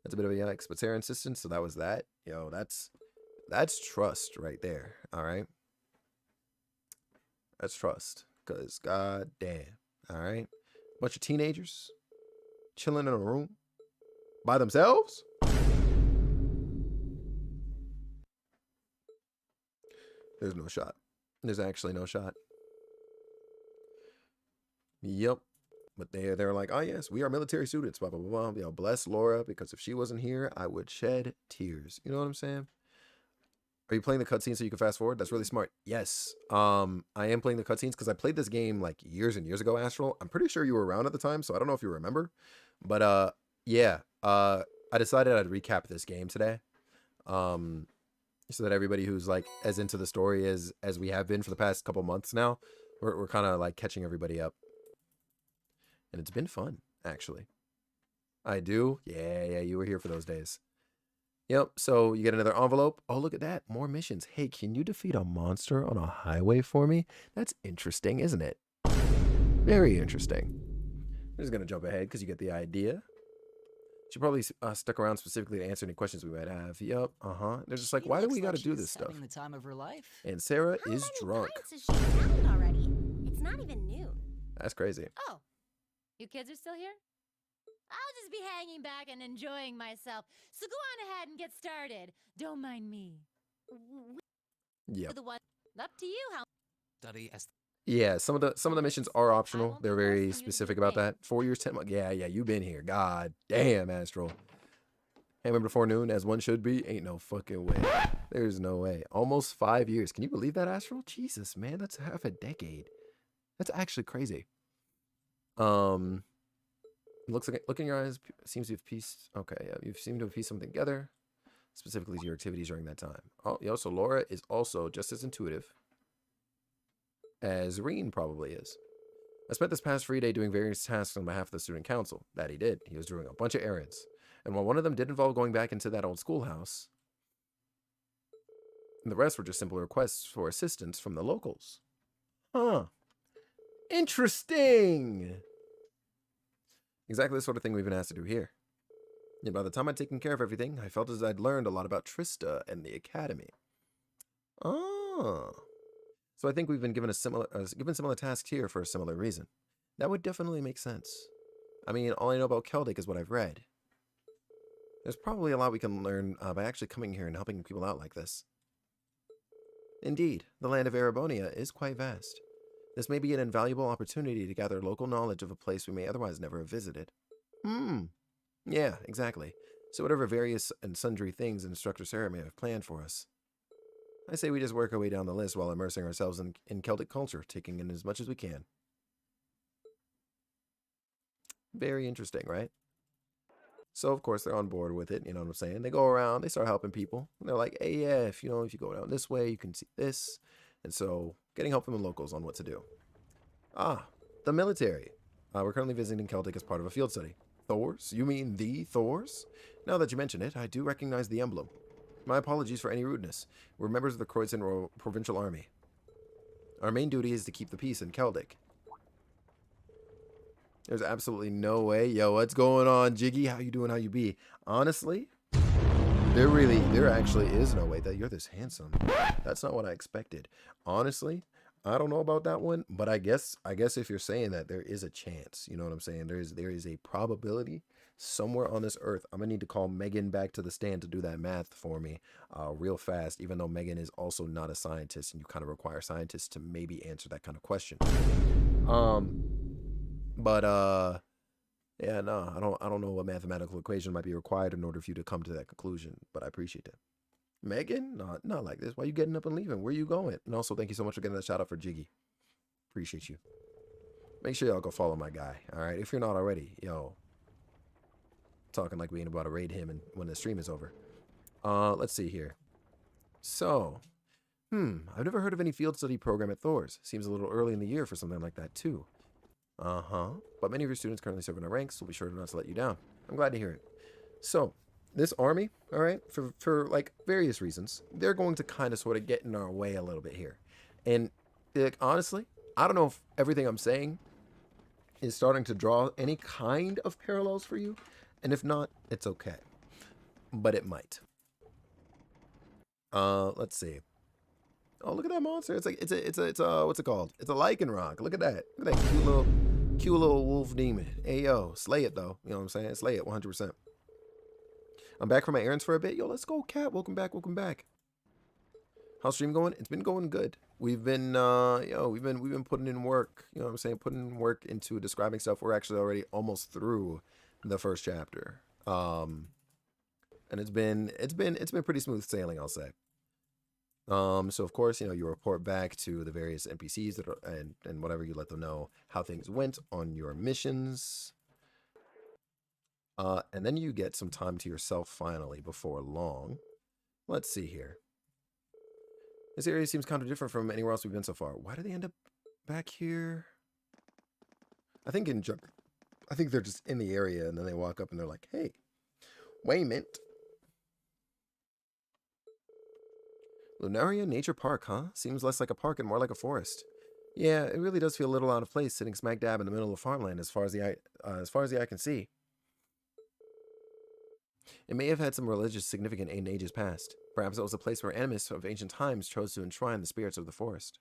That's a bit of a yikes. But Sarah insisted, so that was that. Yo, that's trust right there. All right. That's trust. Because god damn. All right. Bunch of teenagers chilling in a room by themselves. There's no shot. There's actually no shot. Yep. But they're like, oh yes, we are military students, blah, blah, blah, blah. You know, bless Laura, because if she wasn't here, I would shed tears. You know what I'm saying? Are you playing the cutscenes so you can fast forward? That's really smart. Yes. I am playing the cutscenes because I played this game like years and years ago, Astral. I'm pretty sure you were around at the time, so I don't know if you remember. But yeah. I decided I'd recap this game today. So that everybody who's like as into the story as we have been for the past couple months now, we're kind of like catching everybody up. And it's been fun, actually. I do. Yeah, you were here for those days. Yep, so you get another envelope. Oh, look at that. More missions. Hey, can you defeat a monster on a highway for me? That's interesting, isn't it? Very interesting. I'm just going to jump ahead because you get the idea. She probably stuck around specifically to answer any questions we might have. Yep, They're just like, why do we got to do this stuff? The time of her life. And Sarah is drunk. Has she downed already? It's not even noon. That's crazy. Oh, you kids are still here? I'll just be hanging back and enjoying myself. So go on ahead and get started. Don't mind me. Yeah. The one up to you. How? Study as. Yeah, some of the missions are optional. They're very specific about that. 4 years, 10 months. Yeah, you've been here. God damn, Astral. Hammer before noon, as one should be. Ain't no fucking way. There's no way. Almost 5 years. Can you believe that, Astral? Jesus, man, that's half a decade. That's actually crazy. Looks like, look in your eyes, seems you've pieced. Okay, yeah, you seem to have pieced something together, specifically your activities during that time. Oh, yeah, so Laura is also just as intuitive as Reen probably is. I spent this past free day doing various tasks on behalf of the student council. That he did. He was doing a bunch of errands. And while one of them did involve going back into that old schoolhouse, and the rest were just simple requests for assistance from the locals. Huh. Interesting! Exactly the sort of thing we've been asked to do here. And by the time I'd taken care of everything, I felt as I'd learned a lot about Trista and the academy. Oh. So I think we've been given similar tasks here for a similar reason. That would definitely make sense. I mean, all I know about Keldic is what I've read. There's probably a lot we can learn by actually coming here and helping people out like this. Indeed, the land of Erebonia is quite vast. This may be an invaluable opportunity to gather local knowledge of a place we may otherwise never have visited. Yeah, exactly. So whatever various and sundry things Instructor Sarah may have planned for us, I say we just work our way down the list while immersing ourselves in Celtic culture, taking in as much as we can. Very interesting, right? So, of course, they're on board with it, you know what I'm saying? They go around, they start helping people. And they're like, hey, yeah, if you go down this way, you can see this. And so, getting help from the locals on what to do. The military. We're currently visiting Celtic as part of a field study. Thors? You mean the Thors? Now that you mention it, I do recognize the emblem. My apologies for any rudeness. We're members of the Croydon Provincial Army. Our main duty is to keep the peace in Celtic. There's absolutely no way. Yo, what's going on, Jiggy? How you doing? How you be? Honestly, there actually is no way that you're this handsome. That's not what I expected. Honestly, I don't know about that one, but I guess if you're saying that, there is a chance. You know what I'm saying? There is a probability somewhere on this earth. I'm gonna need to call Megan back to the stand to do that math for me real fast, even though Megan is also not a scientist, and you kind of require scientists to maybe answer that kind of question. Yeah, no, I don't know what mathematical equation might be required in order for you to come to that conclusion, but I appreciate it. Megan, not like this. Why are you getting up and leaving? Where are you going? And also, thank you so much for getting that shout out for Jiggy. Appreciate you. Make sure y'all go follow my guy, all right? If you're not already, yo, talking like we ain't about to raid him and when the stream is over. Let's see here. So, I've never heard of any field study program at Thors. Seems a little early in the year for something like that, too. But many of your students currently serve in our ranks, so we'll be sure not to let you down. I'm glad to hear it. So, this army, all right, for like various reasons, they're going to kind of sort of get in our way a little bit here. And like, honestly, I don't know if everything I'm saying is starting to draw any kind of parallels for you. And if not, it's okay. But it might. Let's see. Oh, look at that monster. It's like it's a what's it called? It's a Lycanroc. Look at that. Look at that cute little wolf demon. Hey yo, slay it though. You know what I'm saying? Slay it 100%. I'm back from my errands for a bit. Yo, let's go, Cat. Welcome back. How's stream going? It's been going good. We've been we've been putting in work. You know what I'm saying? Putting work into describing stuff. We're actually already almost through the first chapter. And it's been pretty smooth sailing, I'll say. So of course, you report back to the various NPCs that are, and whatever, you let them know how things went on your missions. And then you get some time to yourself finally before long. Let's see here. This area seems kind of different from anywhere else we've been so far. Why do they end up back here? I think they're just in the area, and then they walk up and they're like, "Hey, wait a minute. Lunaria Nature Park, huh? Seems less like a park and more like a forest. Yeah, it really does feel a little out of place, sitting smack dab in the middle of farmland, as far as the eye can see. It may have had some religious significance in ages past. Perhaps it was a place where animists of ancient times chose to enshrine the spirits of the forest.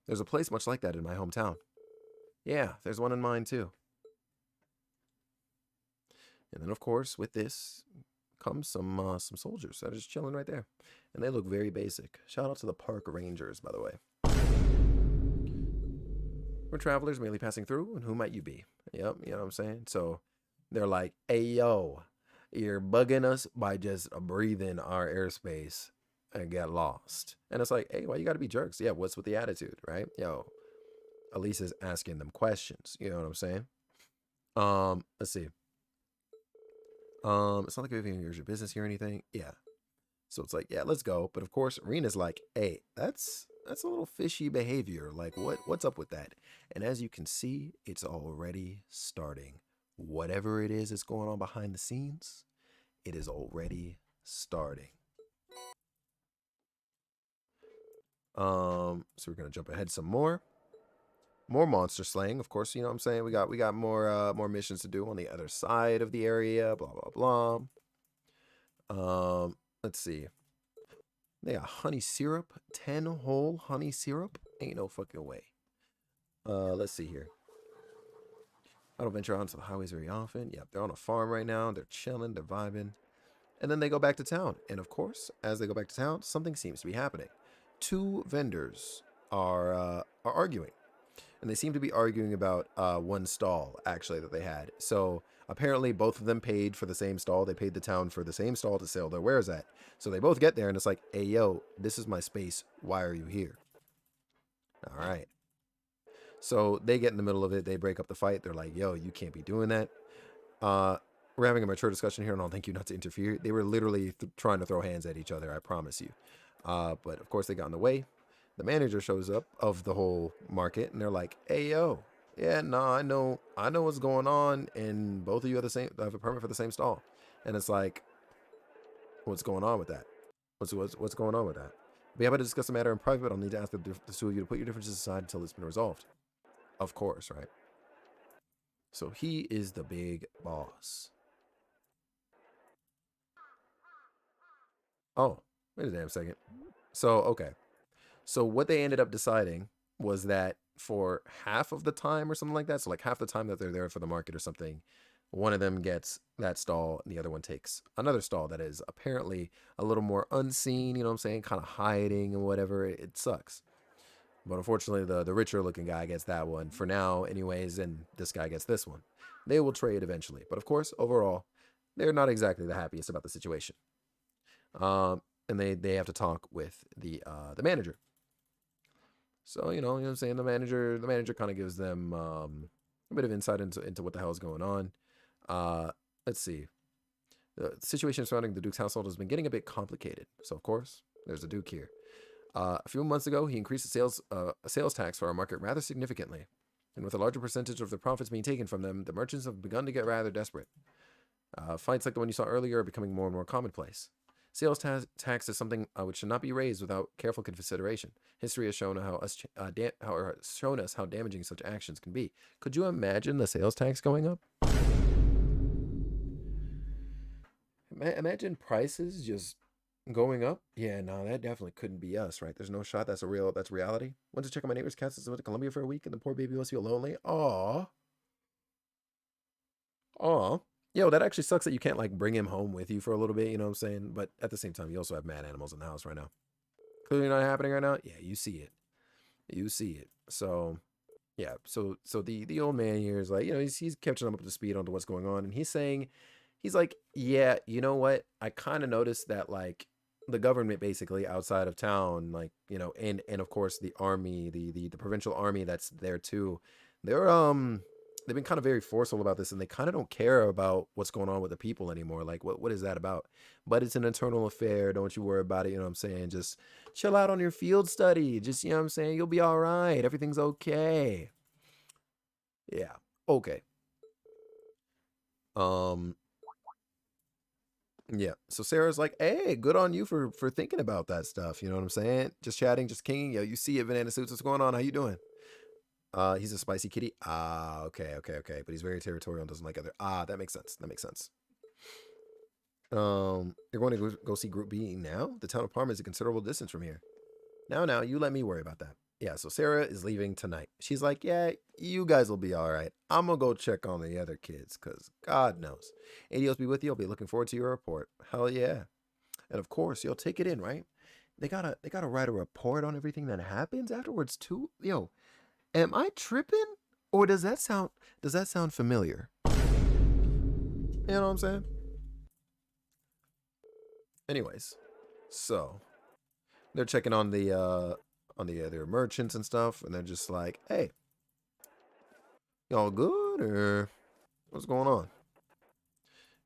There's a place much like that in my hometown. Yeah, there's one in mine too." And then, of course, with this comes some soldiers that are just chilling right there, and they look very basic. Shout out to the park rangers, by the way. We're travelers merely passing through, and who might you be? Yep, you know what I'm saying? So they're like, "Hey, yo, you're bugging us by just breathing our airspace and get lost." And it's like, hey, why you gotta be jerks? Yeah, what's with the attitude, right? Yo, Elise is asking them questions. You know what I'm saying? Let's see. It's not like everything here's your business here or anything. Yeah. So it's like, yeah, let's go. But of course, Rena's like, hey, that's a little fishy behavior. Like, what's up with that? And as you can see, it's already starting. Whatever it is that's going on behind the scenes, it is already starting. So we're gonna jump ahead some more monster slaying. Of course, you know what I'm saying, we got more missions to do on the other side of the area, blah blah blah. Let's see, they got honey syrup, 10 whole honey syrup, ain't no fucking way. Let's see here. I don't venture onto the highways very often. Yep, they're on a farm right now, they're chilling, they're vibing, and then they go back to town. And of course, as they go back to town, something seems to be happening. 2 vendors are arguing, and they seem to be arguing about one stall actually that they had. So apparently both of them paid for the same stall. They paid the town for the same stall to sell their wares at. So they both get there, and it's like, hey, yo, this is my space. Why are you here? All right. So they get in the middle of it. They break up the fight. They're like, yo, you can't be doing that. We're having a mature discussion here, and I'll thank you not to interfere. They were literally trying to throw hands at each other, I promise you. But of course they got in the way. The manager shows up of the whole market, and they're like, hey, yo, yeah, I know what's going on, and both of you have a permit for the same stall. And it's like, what's going on with that? What's going on with that? Be able to discuss the matter in private, but I'll need to ask the 2 of you to put your differences aside until it's been resolved. Of course, right? So he is the big boss. Oh, wait a damn second. So, okay. So what they ended up deciding was that for half of the time or something like that, so like half the time that they're there for the market or something, one of them gets that stall and the other one takes another stall that is apparently a little more unseen, you know what I'm saying, kind of hiding and whatever. It sucks. But unfortunately, the richer looking guy gets that one for now anyways, and this guy gets this one. They will trade eventually. But of course, overall, they're not exactly the happiest about the situation. And they have to talk with the manager. So, you know what I'm saying, the manager kind of gives them a bit of insight into what the hell is going on. Let's see. The situation surrounding the Duke's household has been getting a bit complicated. So, of course, there's the Duke here. A few months ago, he increased the sales tax for our market rather significantly. And with a larger percentage of the profits being taken from them, the merchants have begun to get rather desperate. Fights like the one you saw earlier are becoming more and more commonplace. Sales tax is something which should not be raised without careful consideration. History has shown us how damaging such actions can be. Could you imagine the sales tax going up? Imagine prices just going up. Yeah, no, that definitely couldn't be us, right? There's no shot. That's reality. Went to check on my neighbor's cats that went to Colombia for a week, and the poor baby must feel lonely. Aw. Yo, that actually sucks that you can't, like, bring him home with you for a little bit, you know what I'm saying? But at the same time, you also have mad animals in the house right now. Clearly not happening right now? Yeah, you see it. You see it. So, yeah. So the old man here is like, you know, he's catching up to speed onto what's going on. And he's like, yeah, you know what? I kind of noticed that, like, the government basically outside of town, like, you know, and of course the army, the provincial army that's there too. They're they've been kind of very forceful about this, and they kind of don't care about what's going on with the people anymore. Like, what is that about? But it's an internal affair. Don't you worry about it. You know what I'm saying? Just chill out on your field study. Just, you know what I'm saying? You'll be all right. Everything's okay. Yeah. Okay. Yeah. So Sarah's like, hey, good on you for thinking about that stuff. You know what I'm saying? Just chatting, just kinging. Yo, you see it, Banana Suits. What's going on? How you doing? He's a spicy kitty. Ah, okay. But he's very territorial and doesn't like other. Ah, that makes sense. You're going to go see Group B now? The town of Parma is a considerable distance from here. Now, you let me worry about that. Yeah, so Sarah is leaving tonight. She's like, yeah, you guys will be all right. I'm going to go check on the other kids, because God knows. ADOs be with you. I'll be looking forward to your report. Hell yeah. And of course, you'll take it in, right? They gotta write a report on everything that happens afterwards, too. Yo, am I tripping? Or does that sound familiar? You know what I'm saying? Anyways, so they're checking on the other merchants and stuff, and they're just like, hey, y'all good, or what's going on?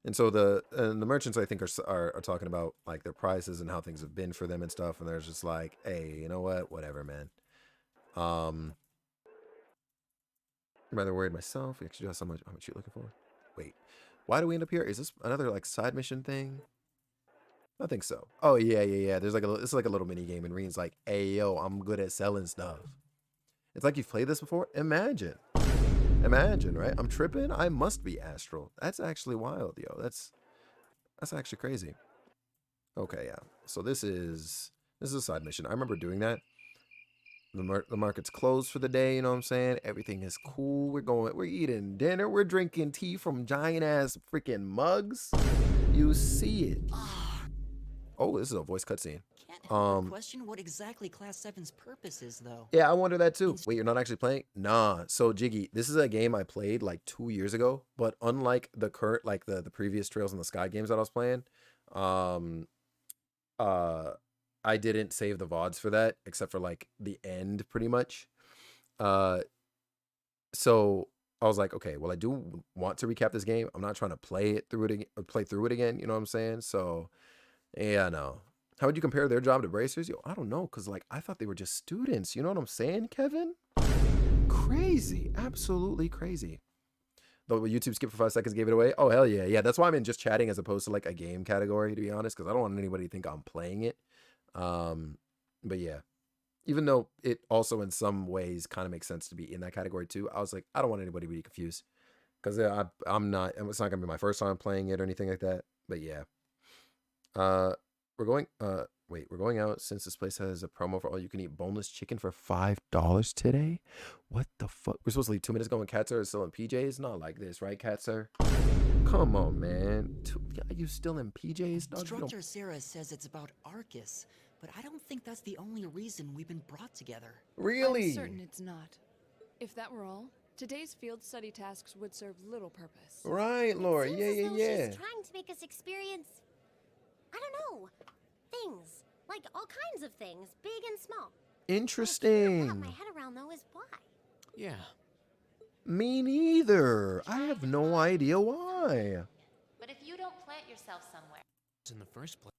And so the merchants, I think, are talking about like their prices and how things have been for them and stuff, and they're just like, hey, you know what, whatever, man. I'm rather worried myself. We actually do have so much. How much you looking for? Wait, why do we end up here? Is this another like side mission thing? I think so. Oh yeah. There's like it's like a little mini game, and Reen's like, "Hey yo, I'm good at selling stuff." It's like you've played this before. Imagine, right? I'm tripping. I must be astral. That's actually wild, yo. That's actually crazy. Okay, yeah. So this is a side mission. I remember doing that. The market's closed for the day. You know what I'm saying? Everything is cool. We're eating dinner. We're drinking tea from giant ass freaking mugs. You see it. Oh, this is a voice cutscene. Can't help but question what exactly Class 7's purpose is, though. Yeah, I wonder that too. Wait, you're not actually playing? Nah. So Jiggy, this is a game I played like 2 years ago, but unlike the current, like the previous Trails in the Sky games that I was playing, I didn't save the VODs for that, except for like the end, pretty much. So I was like, okay, well, I do want to recap this game. I'm not trying to play through it again. You know what I'm saying? So. Yeah, no. How would you compare their job to Bracers? Yo, I don't know, because, like, I thought they were just students. You know what I'm saying, Kevin? Crazy. Absolutely crazy. Though YouTube skip for 5 seconds gave it away. Oh, hell yeah. Yeah, that's why I'm in just chatting as opposed to, like, a game category, to be honest, because I don't want anybody to think I'm playing it. But, yeah. Even though it also, in some ways, kind of makes sense to be in that category, too, I was like, I don't want anybody to be confused. Because I'm not, it's not going to be my first time playing it or anything like that. But, yeah. We're going out since this place has a promo for all you can eat boneless chicken for $5 today. What the fuck? We're supposed to leave 2 minutes ago and Catser is still in PJs? Not like this, right, Catser? Come on, man. Are you still in PJs, dog? Instructor Sarah says it's about Arcus, but I don't think that's the only reason we've been brought together. Really? I'm certain it's not. If that were all, today's field study tasks would serve little purpose. Right, Laura. Yeah. She's trying to make us experience, I don't know, things. Like all kinds of things, big and small. Interesting. What my head around though is why. Yeah. Me neither. I have no idea why. But if you don't plant yourself somewhere. In the first place.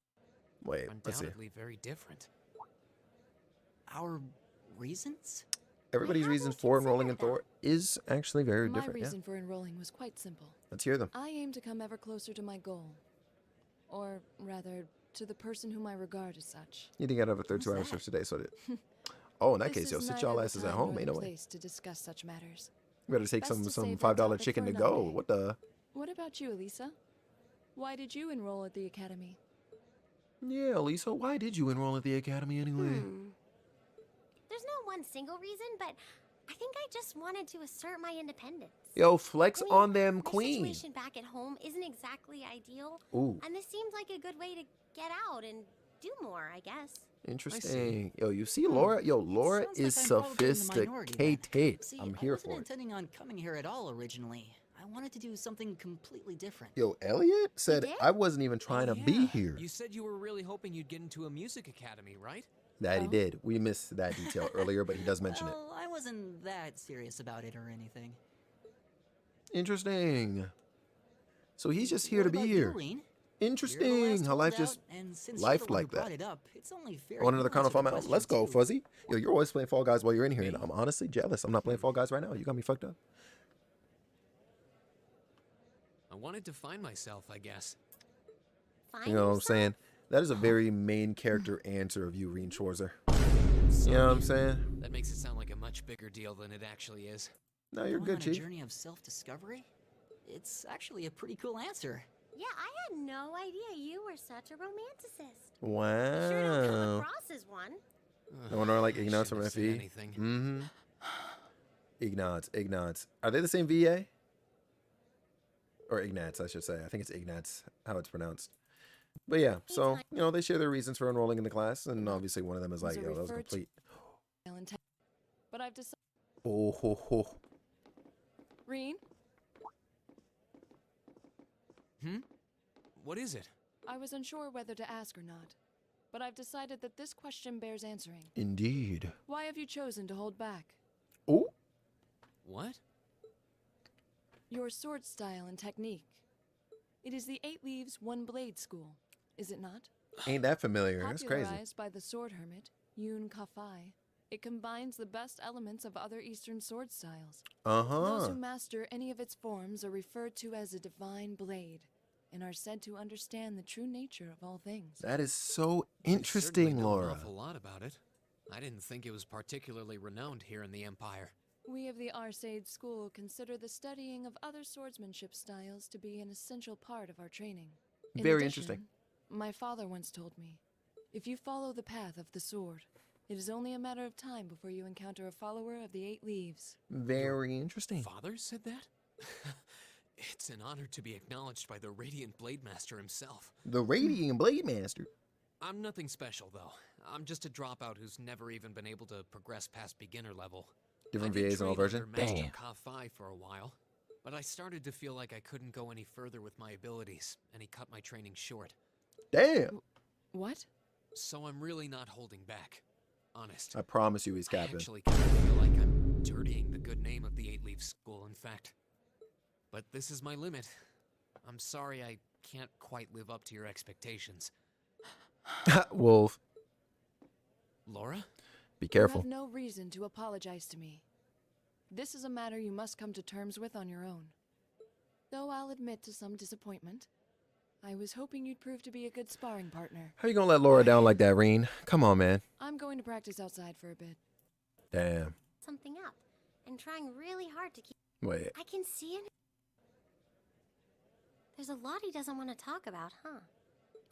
Wait, let's see. Undoubtedly very different. Our reasons? Everybody's reason for enrolling in Thor is actually very different. My reason for enrolling was quite simple. Let's hear them. I aim to come ever closer to my goal. Or rather, to the person whom I regard as such. You think I'd have a 32-hour shift today, so did. Oh, in that case, yo, sit y'all asses at home. Ain't no way. To discuss such matters. You better take some $5 chicken to go. What the? What about you, Elisa? Why did you enroll at the academy? Yeah, Elisa, why did you enroll at the academy anyway? There's no one single reason, but I think I just wanted to assert my independence. Yo, flex on them, queen. The situation back at home isn't exactly ideal. Ooh. And this seems like a good way to get out and do more, I guess. Interesting. Yo, you see Laura? Yo, Laura is sophisticated. See, I'm here for it. I wasn't intending on coming here at all originally. I wanted to do something completely different. Yo, Elliot said did? I wasn't even trying to be here. You said you were really hoping you'd get into a music academy, right? That he did. We missed that detail earlier, but he does mention it. Well, I wasn't that serious about it or anything. Interesting. So he's just here What to be about you, here. Reen? Interesting how life just life like that. I want another Crown of Fall Mountain. Let's go, Fuzzy. Yo, you're always playing Fall Guys while you're in here, and I'm honestly jealous. I'm not playing Fall Guys right now. You got me fucked up. I wanted to find myself, I guess. You know what I'm saying? That is a very main character answer of you, Reen Schwarzer. You know what I'm saying? That makes it sound like a much bigger deal than it actually is. No, you're good, On a Chief. journey of self-discovery? It's actually a pretty cool answer. Yeah, I had no idea you were such a romanticist. Wow. Sure don't come across as one. No wonder like Ignatz from shouldn't have said FE. anything. Mm-hmm. Ignatz. Are they the same VA? Or Ignatz, I should say. I think it's Ignatz, how it's pronounced. But yeah, so, you know, they share their reasons for enrolling in the class, and obviously one of them is like, yo, that was complete. But I've decided. Oh, ho, ho. Reen, What is it? I was unsure whether to ask or not, but I've decided that this question bears answering. Indeed. Why have you chosen to hold back? Oh. What? Your sword style and technique. It is the 8 Leaves, 1 Blade school, is it not? Ain't that familiar? That's crazy. Popularized by the sword hermit, Yun Ka-Fai, it combines the best elements of other Eastern sword styles. Those who master any of its forms are referred to as a divine blade, and are said to understand the true nature of all things. That is so I interesting, certainly know Laura. an awful lot about it. I didn't think it was particularly renowned here in the Empire. We of the Arcade School consider the studying of other swordsmanship styles to be an essential part of our training. In Very addition, interesting. My father once told me, if you follow the path of the sword, it is only a matter of time before you encounter a follower of the 8 Leaves. Very interesting. Father said that? It's an honor to be acknowledged by the Radiant Blade Master himself. The Radiant Blade Master. I'm nothing special, though. I'm just a dropout who's never even been able to progress past beginner level. Different I did VAs in all train version? under Master Damn. Ka-Fai for a while, but I started to feel like I couldn't go any further with my abilities, and he cut my training short. Damn. What? So I'm really not holding back. Honest. I promise you he's I capping. actually kind of feel like I'm dirtying the good name of the 8 Leaf School, in fact. But this is my limit. I'm sorry I can't quite live up to your expectations. Wolf, Laura? be careful. You have no reason to apologize to me. This is a matter you must come to terms with on your own. Though I'll admit to some disappointment, I was hoping you'd prove to be a good sparring partner. How you gonna let Laura down like that, Reen? Come on, man. I'm going to practice outside for a bit. Damn. Something up, and trying really hard to keep. Wait. I can see it. There's a lot he doesn't want to talk about, huh?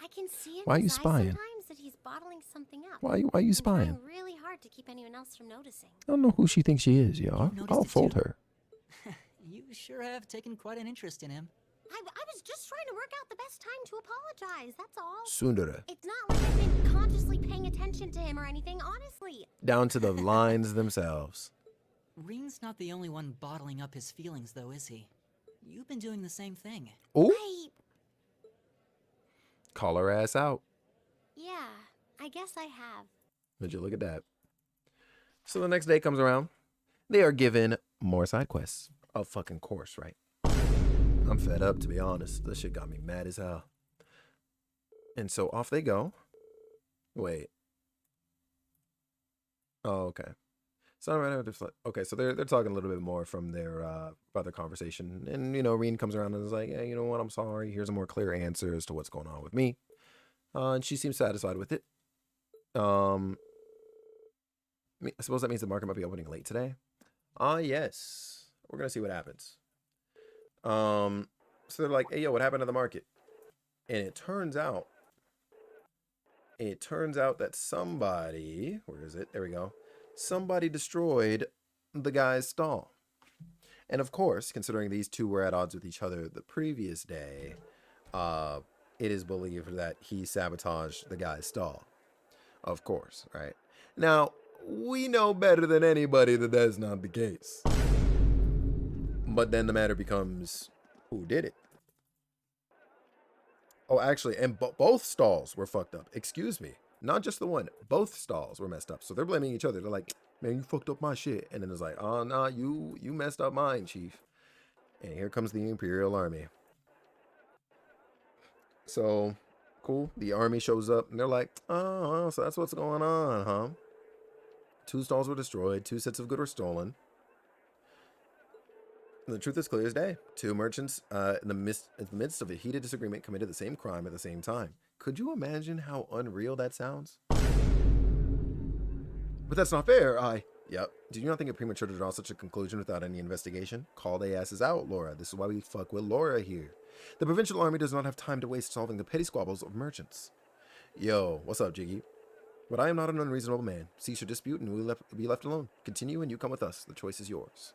I can see in Why are you his eyes spying? sometimes that he's bottling something up. Why you and spying? Trying really hard to keep anyone else from noticing. I don't know who she thinks she is, yo. I'll fold her. You sure have taken quite an interest in him. I was just trying to work out the best time to apologize, that's all. Sundara. It's not like I've been consciously paying attention to him or anything, honestly. Down to the lines themselves. Reen's not the only one bottling up his feelings, though, is he? You've been doing the same thing. Ooh. Call her ass out. Yeah, I guess I have. Would you look at that? So the next day comes around. They are given more side quests. Of fucking course, right? I'm fed up, to be honest. This shit got me mad as hell. And so off they go. Wait. Oh, okay. So okay, so they're talking a little bit more from their about their conversation, and you know, Reen comes around and is like, "Yeah, you know what? I'm sorry. Here's a more clear answer as to what's going on with me," and she seems satisfied with it. I suppose that means the market might be opening late today. Yes, we're gonna see what happens. So they're like, "Hey, yo, what happened to the market?" And it turns out that somebody, where is it? There we go. Somebody destroyed the guy's stall. And of course, considering these two were at odds with each other the previous day, it is believed that he sabotaged the guy's stall. Of course, right? Now, we know better than anybody that that's not the case. But then the matter becomes, who did it? Oh, actually, and both stalls were fucked up. Excuse me. Not just the one. Both stalls were messed up. So they're blaming each other. They're like, man, you fucked up my shit. And then it's like, oh, nah, you messed up mine, chief. And here comes the Imperial Army. So, cool. The army shows up, and they're like, oh, so that's what's going on, huh? 2 stalls were destroyed. 2 sets of goods were stolen. And the truth is clear as day. 2 merchants in the midst of a heated disagreement committed the same crime at the same time. Could you imagine how unreal that sounds? But that's not fair. Yep. Did you not think it premature to draw such a conclusion without any investigation? Call the asses out, Laura. This is why we fuck with Laura here. The provincial army does not have time to waste solving the petty squabbles of merchants. Yo, what's up, Jiggy? But I am not an unreasonable man. Cease your dispute and we will be left alone. Continue and you come with us. The choice is yours.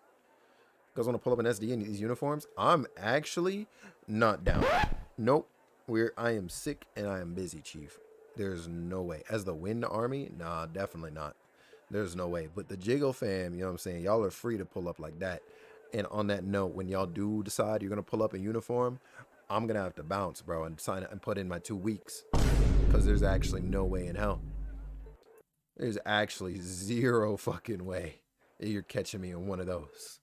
You guys want to pull up an SD in these uniforms? I'm actually not down. Nope. I am sick and I am busy, Chief. There's no way. As the Wind Army? Nah, definitely not. There's no way. But the Jiggle fam, you know what I'm saying? Y'all are free to pull up like that. And on that note, when y'all do decide you're going to pull up a uniform, I'm going to have to bounce, bro, and sign and put in my 2 weeks. Because there's actually no way in hell. There's actually zero fucking way that you're catching me in one of those.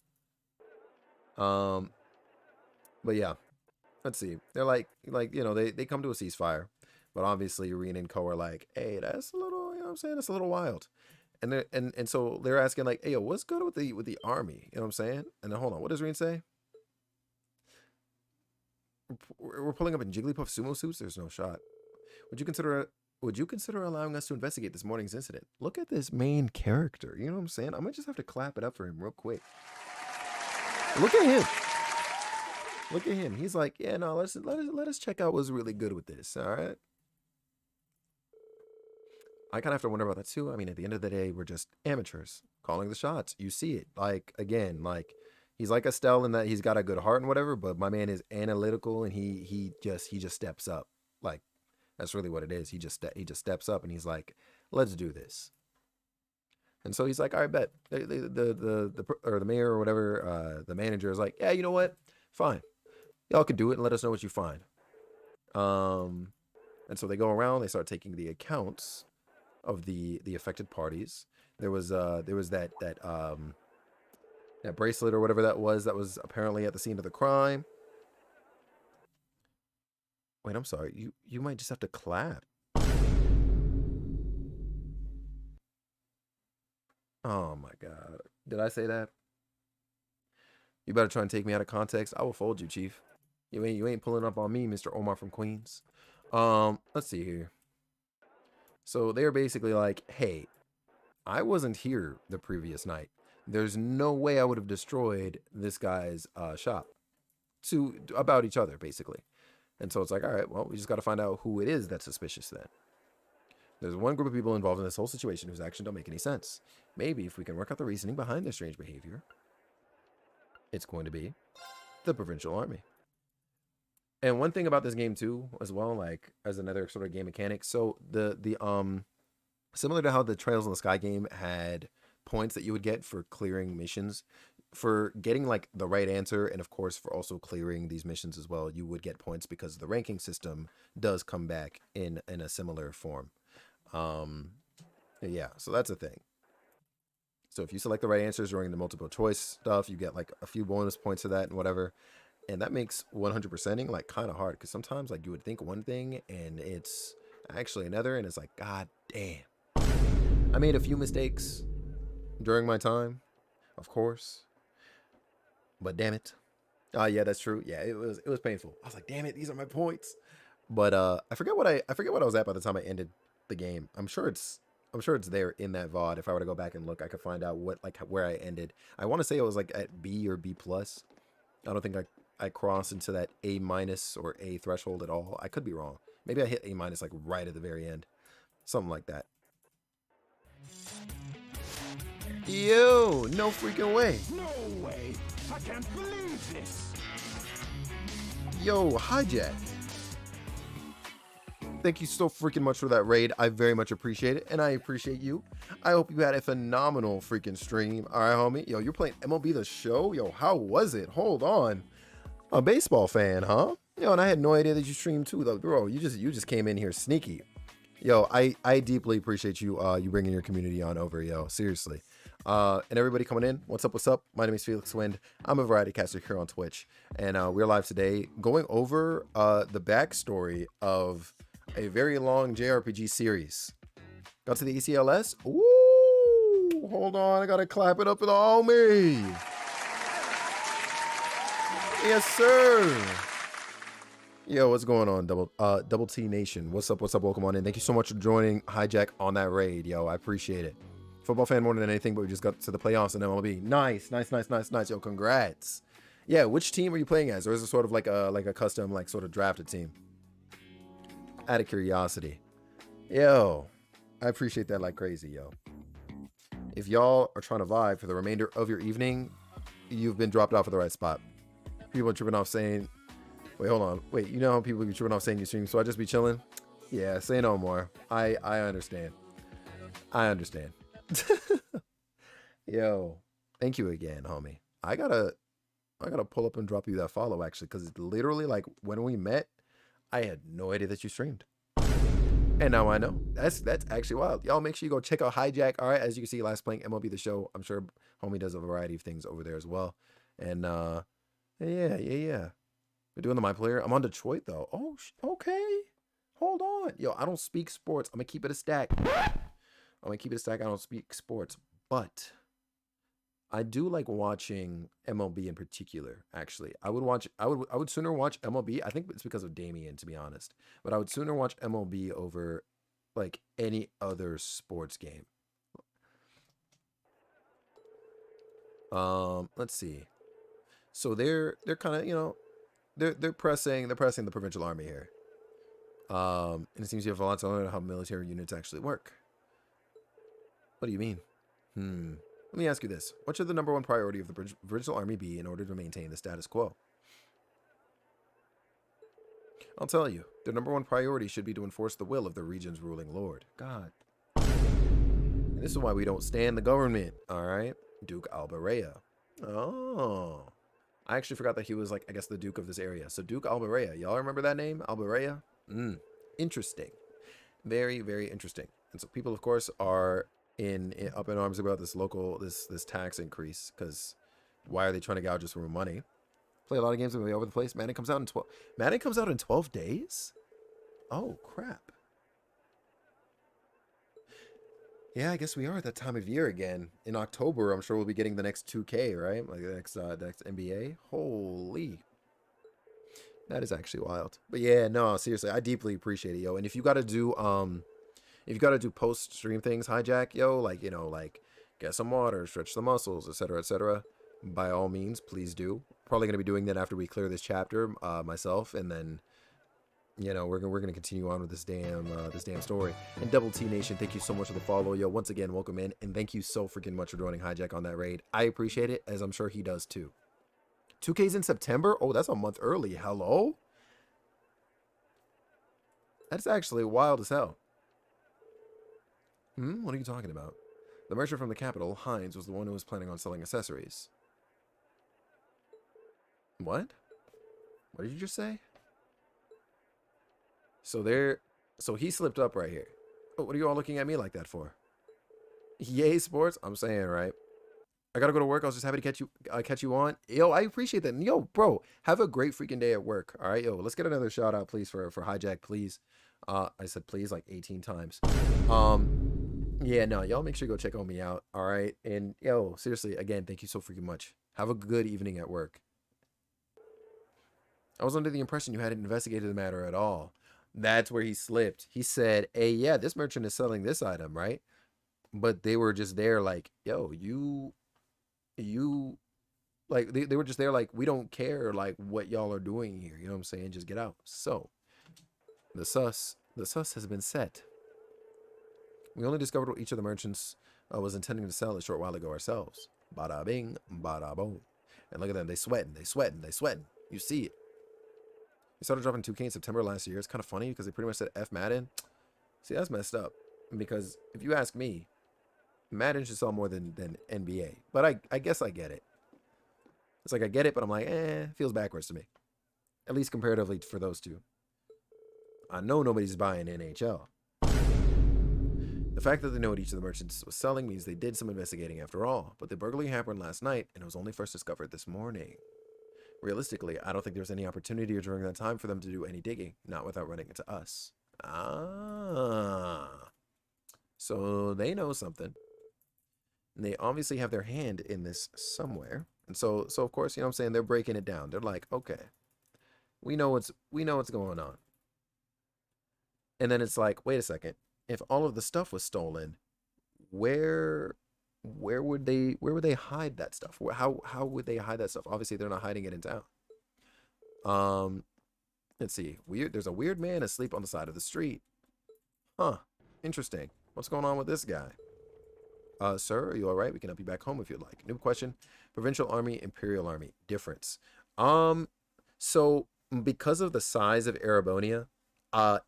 But yeah, let's see. They're like, you know, they come to a ceasefire, but obviously Irene and Co are like, hey, that's a little, you know what I'm saying? That's a little wild. And they're, and so they're asking like, hey, yo, what's good with the army? You know what I'm saying? And then hold on, what does Irene say? We're pulling up in Jigglypuff sumo suits. There's no shot. Would you consider allowing us to investigate this morning's incident? Look at this main character. You know what I'm saying? I might just have to clap it up for him real quick. Look at him. Look at him. He's like, yeah, no, let us check out what's really good with this. All right. I kind of have to wonder about that too. I mean, at the end of the day, we're just amateurs calling the shots. You see it. Like, again, like he's like Estelle in that he's got a good heart and whatever, but my man is analytical and he just steps up. Like, that's really what it is. He just steps up and he's like, let's do this. And so he's like, all right, bet. The mayor or whatever, the manager is like, yeah, you know what? Fine. Y'all can do it and let us know what you find. And so they go around, they start taking the accounts of the affected parties. There was that bracelet or whatever that was apparently at the scene of the crime. Wait, I'm sorry. You might just have to clap. Oh my God. Did I say that? You better try and take me out of context. I will fold you, Chief. You ain't pulling up on me, Mr. Omar from Queens. Let's see here. So they're basically like, hey, I wasn't here the previous night. There's no way I would have destroyed this guy's shop. About each other, basically. And so it's like, all right, well, we just got to find out who it is that's suspicious then. There's one group of people involved in this whole situation whose actions don't make any sense. Maybe if we can work out the reasoning behind their strange behavior, it's going to be the Provincial Army. And one thing about this game too, as well, like as another sort of game mechanic. So the similar to how the Trails in the Sky game had points that you would get for clearing missions, for getting like the right answer, and of course for also clearing these missions as well, you would get points because the ranking system does come back in a similar form. Yeah, so that's a thing. So if you select the right answers during the multiple choice stuff, you get like a few bonus points to that and whatever. And that makes 100%ing like kind of hard, because sometimes like you would think one thing and it's actually another, and it's like, God damn. I made a few mistakes during my time, of course, but damn it. Yeah, that's true. Yeah, it was painful. I was like, damn it, these are my points. But I forget what I was at by the time I ended the game. I'm sure it's there in that VOD. If I were to go back and look, I could find out where I ended. I want to say it was like at B or B+. I don't think I crossed into that A- or A threshold at all. I could be wrong. Maybe I hit A- like right at the very end. Something like that. Yo, no freaking way. No way. I can't believe this. Yo, Hijack. thank you so freaking much for that raid. I very much appreciate it, and I appreciate you. I hope you had a phenomenal freaking stream. All right, homie. Yo, you're playing MLB The Show? Yo, how was it? Hold on. A baseball fan, huh? Yo, and I had no idea that you streamed too, though. Bro, you just came in here sneaky. Yo, I deeply appreciate you you bringing your community on over, yo. Seriously. And everybody coming in, what's up, what's up? My name is Felix Wind. I'm a variety caster here on Twitch, and we're live today going over the backstory of a very long JRPG series. Got to the ECLS. Ooh, hold on, I gotta clap it up for the homie. Yes, sir. Yo, what's going on, Double T Nation? What's up? Welcome on in. Thank you so much for joining Hijack on that raid, yo. I appreciate it. Football fan more than anything, but we just got to the playoffs in MLB. Nice. Yo, congrats. Yeah, which team are you playing as? Or is it sort of like a custom, like sort of drafted team? Out of curiosity. Yo, I appreciate that like crazy, yo. If y'all are trying to vibe for the remainder of your evening, you've been dropped off at the right spot. People are tripping off saying, wait, hold on. Wait, you know how people be tripping off saying you stream, so I just be chilling? Yeah, say no more. I understand. I understand. Yo, thank you again, homie. I gotta pull up and drop you that follow, actually, because it's literally like when we met, I had no idea that you streamed. And now I know. That's actually wild. Y'all make sure you go check out Hijack. All right, as you can see, last playing MLB The Show. I'm sure homie does a variety of things over there as well. And yeah. We're doing the My Player. I'm on Detroit though. Oh, okay. Hold on. Yo, I don't speak sports. I'm gonna keep it a stack. I don't speak sports, but I do like watching MLB in particular. Actually, I would sooner watch MLB. I think it's because of Damien, to be honest. But I would sooner watch MLB over like any other sports game. Let's see. So they're kind of, you know, they're pressing the provincial army here. And it seems you have a lot to learn how military units actually work. What do you mean? Let me ask you this. What should the number one priority of the provincial army be in order to maintain the status quo? I'll tell you. Their number one priority should be to enforce the will of the region's ruling lord. God. And this is why we don't stand the government, alright? Duke Albarea. Oh. I actually forgot that he was, like, I guess the Duke of this area. So Duke Albarea. Y'all remember that name? Albarea? Interesting. Very, very interesting. And so people, of course, are up in arms about this this tax increase, because why are they trying to gouge us for money? Play a lot of games all over the place. Madden comes out in 12 days? Oh, crap. Yeah, I guess we are at that time of year again. In October, I'm sure we'll be getting the next 2K, right? Like the next NBA. Holy. That is actually wild. But yeah, no, seriously, I deeply appreciate it, yo. And if you gotta do post-stream things, Hijack, yo, like, you know, like get some water, stretch the muscles, etc., by all means, please do. Probably gonna be doing that after we clear this chapter, myself, and then, you know, we're gonna continue on with this damn story. And Double T Nation, thank you so much for the follow, yo. Once again, welcome in, and thank you so freaking much for joining Hijack on that raid. I appreciate it, as I'm sure he does too. 2K's in September? Oh, that's a month early. Hello? That's actually wild as hell. What are you talking about? The merchant from the capital, Hines, was the one who was planning on selling accessories. What? What did you just say? So he slipped up right here. Oh, what are you all looking at me like that for? Yay, sports? I'm saying, right? I gotta go to work. I was just happy to catch you on. Yo, I appreciate that. Yo, bro, have a great freaking day at work. All right, yo, let's get another shout out, please, for Hijack, please. I said please like 18 times. Yeah, no, y'all make sure you go check on me out. All right, and yo, seriously, again, thank you so freaking much. Have a good evening at work. I was under the impression you hadn't investigated the matter at all. That's where he slipped. He said, hey, yeah, this merchant is selling this item, right? But they were just there like, yo, you like, they were just there like, we don't care like what y'all are doing here. You know what I'm saying? Just get out. So the sus has been set. We only discovered what each of the merchants was intending to sell a short while ago ourselves. Bada bing, bada boom. And look at them. They sweating. You see it. They started dropping 2K in September last year. It's kind of funny because they pretty much said F Madden. See, that's messed up. Because if you ask me, Madden should sell more than NBA. But I guess I get it. It's like I get it, but I'm like, feels backwards to me. At least comparatively for those two. I know nobody's buying NHL. The fact that they know what each of the merchants was selling means they did some investigating after all. But the burglary happened last night, and it was only first discovered this morning. Realistically, I don't think there's any opportunity during that time for them to do any digging, not without running into us. So they know something. And they obviously have their hand in this somewhere. And so of course, you know what I'm saying, they're breaking it down. They're like, okay, we know what's going on. And then it's like, wait a second. If all of the stuff was stolen, where would they hide that stuff? How would they hide that stuff? Obviously, they're not hiding it in town. Let's see. There's a weird man asleep on the side of the street. Huh. Interesting. What's going on with this guy? Sir, are you all right? We can help you back home if you'd like. New question. Provincial Army, Imperial Army. Difference. So because of the size of Erebonia,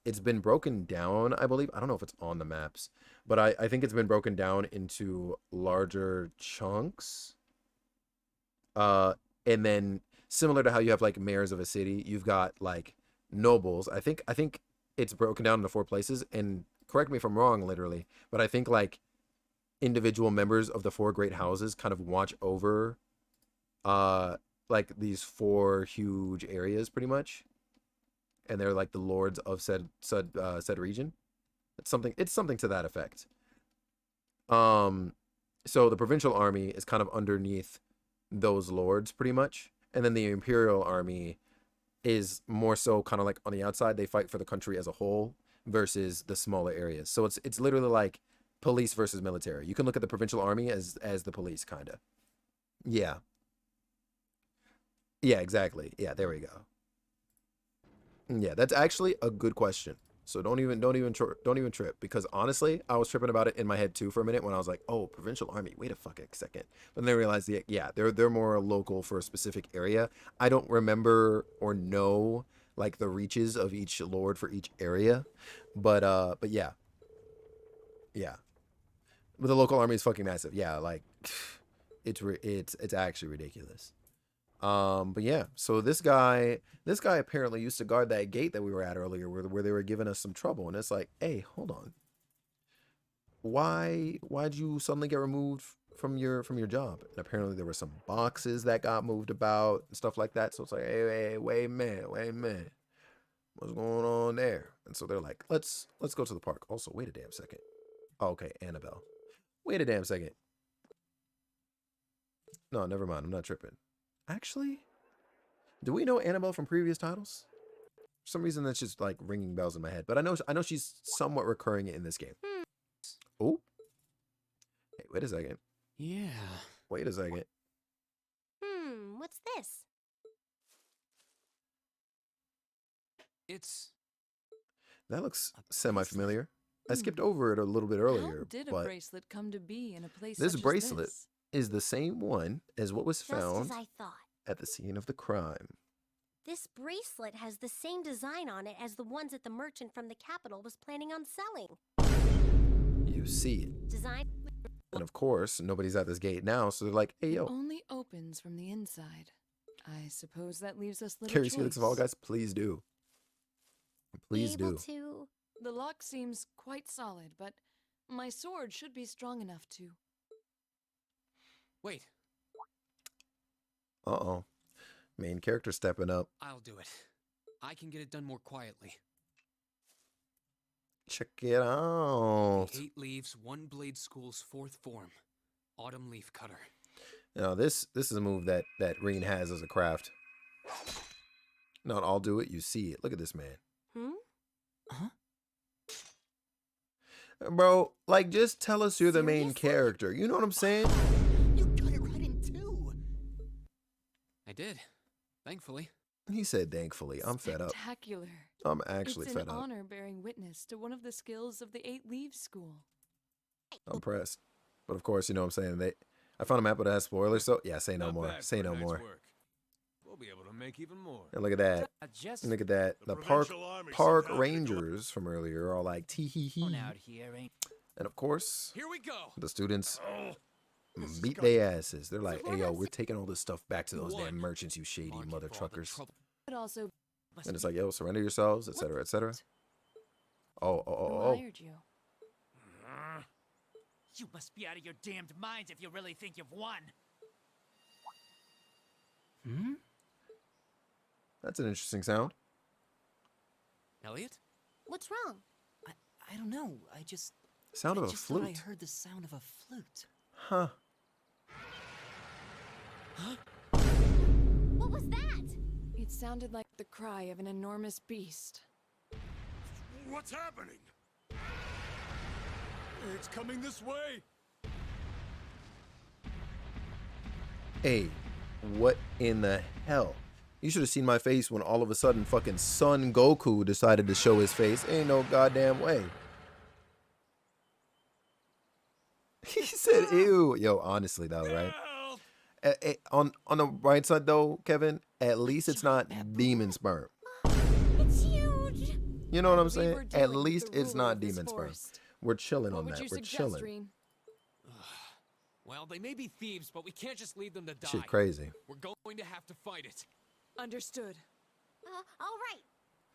it's been broken down, I believe. I don't know if it's on the maps, but I think it's been broken down into larger chunks. And then similar to how you have like mayors of a city, you've got like nobles. I think it's broken down into 4 places, and correct me if I'm wrong, literally, but I think like individual members of the 4 great houses kind of watch over like these 4 huge areas pretty much. And they're like the lords of said region. It's something to that effect. So the provincial army is kind of underneath those lords pretty much, and then the imperial army is more so kind of like on the outside. They fight for the country as a whole versus the smaller areas. So it's literally like police versus military. You can look at the provincial army as the police, kind of. Yeah, exactly. Yeah, there we go. Yeah, that's actually a good question. So don't even trip, because honestly, I was tripping about it in my head too for a minute when I was like, oh, provincial army. Wait a fucking second. But then I realized, they're more local for a specific area. I don't remember or know like the reaches of each lord for each area, but yeah. But the local army is fucking massive. Yeah, like it's actually ridiculous. But yeah, so this guy apparently used to guard that gate that we were at earlier where they were giving us some trouble. And it's like, hey, hold on. Why'd you suddenly get removed from your job? And apparently there were some boxes that got moved about and stuff like that. So it's like, hey, wait a minute. What's going on there? And so they're like, let's go to the park. Also, wait a damn second. Oh, okay, Annabelle. Wait a damn second. No, never mind. I'm not tripping. Actually, do we know Annabelle from previous titles? For some reason, that's just like ringing bells in my head. But I know she's somewhat recurring in this game. Oh, hey, wait a second. Yeah. Wait a second. What's this? That looks semi-familiar. I skipped over it a little bit earlier. How did a but bracelet come to be in a place this such as bracelet this? is the same one as what was found Just as I thought. at the scene of the crime. This bracelet has the same design on it as the ones that the merchant from the capital was planning on selling. You see it. Design. And of course, nobody's at this gate now, so they're like, hey, yo. It only opens from the inside. I suppose that leaves us little Carry choice. Felix of all guys, please do. Please do. The lock seems quite solid, but my sword should be strong enough to... Wait. Uh-oh. Main character stepping up. I'll do it. I can get it done more quietly. Check it out. The 8 Leaves, 1 Blade School's 4th form. Autumn Leaf Cutter. Now, this is a move that Reen has as a craft. Not I'll do it, you see it. Look at this man. Huh? Bro, like, just tell us you're the main character. You know what I'm saying? You cut it right in 2. I did. Thankfully. He said thankfully. I'm fed up. Spectacular. I'm actually it's fed an up. honor bearing witness to one of the skills of the 8 Leaves School. I'm pressed. But of course, you know what I'm saying? I found a map that has spoilers, so yeah, say no more. Say no more. We'll be able to make even more. And look at that. Just Look at that. The park rangers from earlier are all like tee hee hee. out here ain't. And of course, Here we go. the students beat their asses. They're like, hey yo, we're taking all this stuff back to those damn merchants, you shady mother truckers. But also, And it's like, yo, surrender yourselves, etc., etc. who Oh. hired you? You must be out of your damned minds if you really think you've won. Hmm? That's an interesting sound. Elliot? What's wrong? I don't know. I just Sound of a just thought I flute. heard the sound of a flute. Huh. What was that? It sounded like the cry of an enormous beast. What's happening? It's coming this way. Hey, what in the hell? You should have seen my face when all of a sudden fucking Son Goku decided to show his face. Ain't no goddamn way. He said, ew. Yo, honestly though, right? On the right side though, Kevin, at least it's not demon sperm. It's huge. You know what I'm We saying? were At dealing with least the it's ruler not of this demon sperm. forest. We're chilling What on would that. you We're suggest, chilling. Rean? Well, they may be thieves, but we can't just leave them to die. Shit crazy. We're going to have to fight it. Understood. All right.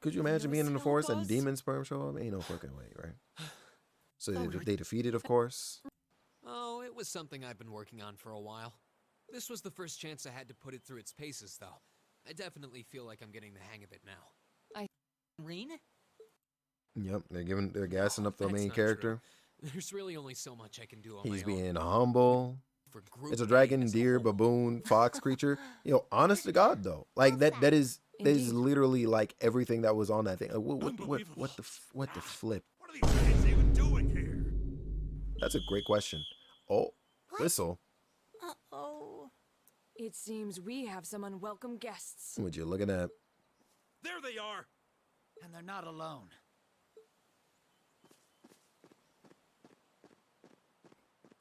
Could you imagine being in the forest and demon sperm show up? Ain't no fucking way, right? So they defeated, of course. Oh, it was something I've been working on for a while. This was the first chance I had to put it through its paces, though. I definitely feel like I'm getting the hang of it now. Rean? Yep, they're gassing up the That's main not character. true. There's really only so much I can do on He's my own. being humble. For group It's a dragon, deer, baboon, fox creature. Yo, honest to God though, like that is literally like everything that was on that thing. Like, what the flip? What are these kids even doing here? That's a great question. Oh, whistle. Uh-oh. It seems we have some unwelcome guests. Would you look at that? There they are. And they're not alone.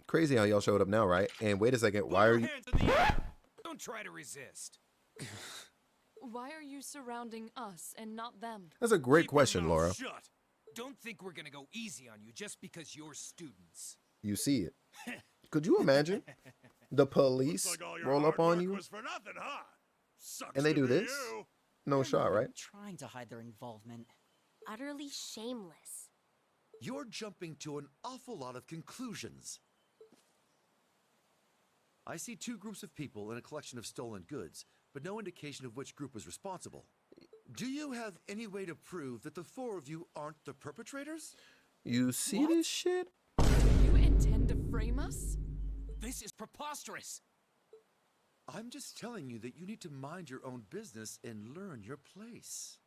Crazy how y'all showed up now, right? And wait a second, why are you? Hands in the air. Don't try to resist. Why are you surrounding us and not them? That's a great Keep your question, mouth Laura. Shut. Don't think we're gonna go easy on you just because you're students. You see it. Could you imagine the police Looks like all your roll up hard on work you was for nothing, huh? Sucks and they to do be this? you. No shot, right? Trying to hide their involvement. Utterly shameless. You're jumping to an awful lot of conclusions. I see two groups of people and a collection of stolen goods, but no indication of which group was responsible. Do you have any way to prove that the four of you aren't the perpetrators? You see this shit? Do you intend to frame us? This is preposterous. I'm just telling you that you need to mind your own business and learn your place.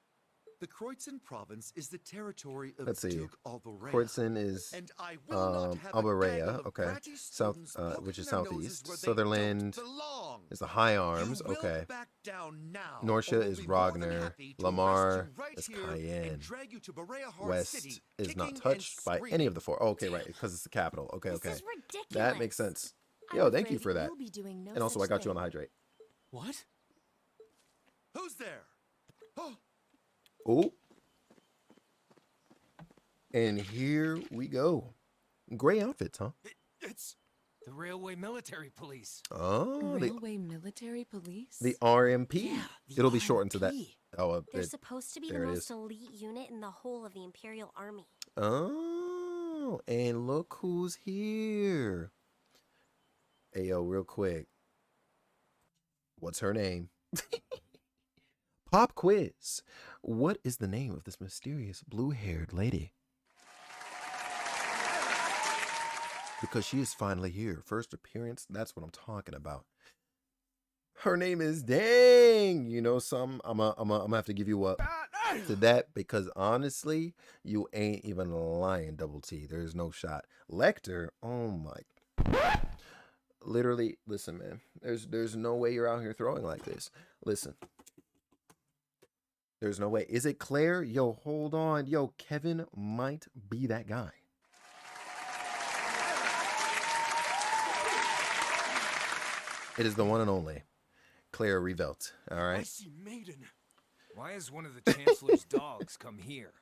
The Kreuzin province is the territory of Let's see. Duke Alvarea. Kreuzin is And I will not have a Alvarea, gaggle of okay. bratty South, students which is poking their noses southeast. where they Sutherland don't belong. is the High Arms, You will okay. back down now, Norcia or we'll is be more than Ragnar. happy to Lamar arrest you right is here Cayenne. and drag you to Berea Hard West City, is not kicking and touched by any screaming. of the four. Oh, okay, right, because it's the capital. Okay, okay. is ridiculous. That makes sense. I'm Yo, thank you afraid for that. you'll be doing no And also, I such got you on thing. the hydrate. What? Who's there? Oh, Oh. And here we go. Gray outfits, huh? It's the Railway Military Police. Oh, Railway Military Police? the RMP. It'll be shortened to that. Oh, They're supposed to be the there it most is. elite unit in the whole of the Imperial Army. Oh, and look who's here. Hey, yo, real quick. What's her name? Pop quiz. What is the name of this mysterious blue-haired lady? Because she is finally here. First appearance, that's what I'm talking about. Her name is Dang. You know something? I'm gonna have to give you up to that because honestly, you ain't even lying, Double T. There's no shot. Lecter, oh my. Literally, listen, man. There's no way you're out here throwing like this. Listen. There's no way. Is it Claire? Yo, hold on. Yo, Kevin might be that guy. It is the one and only Claire Revelt. All right. I see Maiden. Why has one of the Chancellor's dogs come here?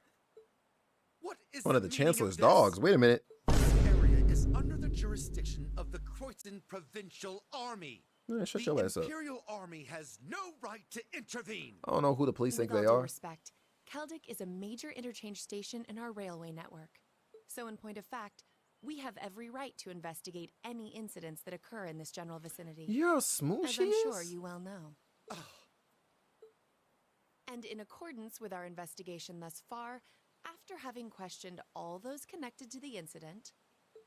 What is One of the meaning Chancellor's this? dogs. Wait a minute. This area is under the jurisdiction of the Croydon Provincial Army. Man, shut the your ass up. Imperial Army has no right to intervene. I don't know who the police think With all they due are. respect, Keldic is a major interchange station in our railway network. So in point of fact, we have every right to investigate any incidents that occur in this general vicinity. You're how smooth as she I'm sure is. you well know. And in accordance with our investigation thus far, after having questioned all those connected to the incident,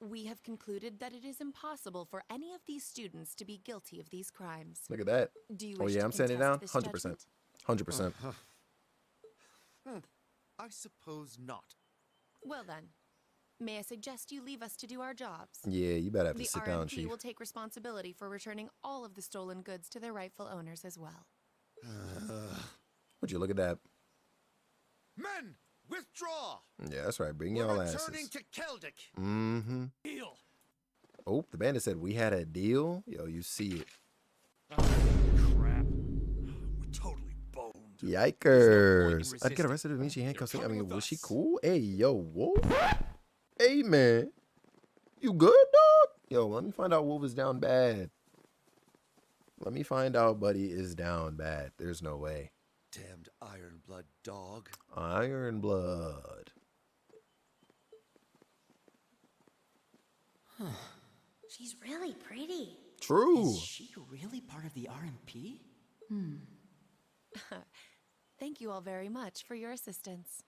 we have concluded that it is impossible for any of these students to be guilty of these crimes. Look at that. Do you Oh wish yeah, to I'm standing down. contest this 100%. judgment? 100%. I suppose not. Well then, may I suggest you leave us to do our jobs? Yeah, you better have to The sit down, RMP Chief. will take responsibility for returning all of the stolen goods to their rightful owners as well. Would you look at that? Men, withdraw. Yeah, that's right. Bring We're y'all returning asses. to Keldic. Mm-hmm. Deal. Oh, the bandit said we had a deal. Yo, you see it. Crap. We're totally boned. Yikers. I'd get arrested if me she handcuffs me. I mean, was she cool? Hey, yo, Wolf. Hey, man. You good, dog? Yo, let me find out Wolf is down bad. Let me find out Buddy is down bad. There's no way. Damned iron blood dog. Iron blood. She's really pretty. True. Is she really part of the RMP? Thank you all very much for your assistance.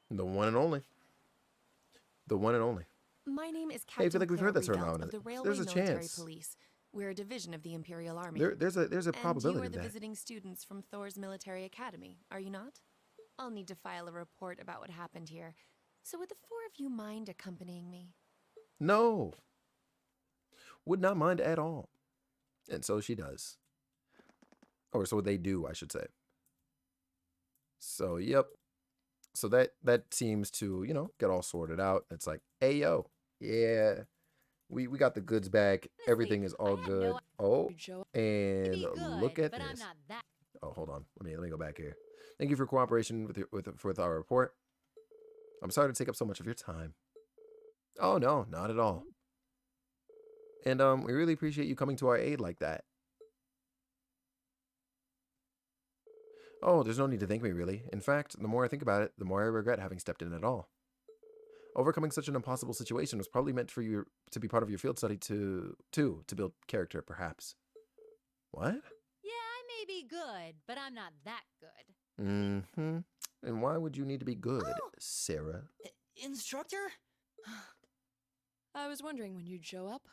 The one and only. The one and only. My name is Hey, I Captain feel like we've Claire heard that term Revelt now. of the Railway There's a Military chance. Police. We're a division of the Imperial Army. There's a probability And you are of the that. visiting students from Thor's Military Academy, are you not? I'll need to file a report about what happened here. So would the four of you mind accompanying me? No. Would not mind at all. And so she does. Or so they do, I should say. So, yep. So that seems to, you know, get all sorted out. It's like, hey, yo, yeah, we got the goods back. Everything is all good. Oh, and look at this. Oh, hold on. Let me go back here. Thank you for cooperation with our report. I'm sorry to take up so much of your time. Oh, no, not at all. And we really appreciate you coming to our aid like that. Oh, there's no need to thank me, really. In fact, the more I think about it, the more I regret having stepped in at all. Overcoming such an impossible situation was probably meant for you to be part of your field study to build character, perhaps. What? Yeah, I may be good, but I'm not that good. Mm-hmm. And why would you need to be good, Sarah? Instructor? I was wondering when you'd show up.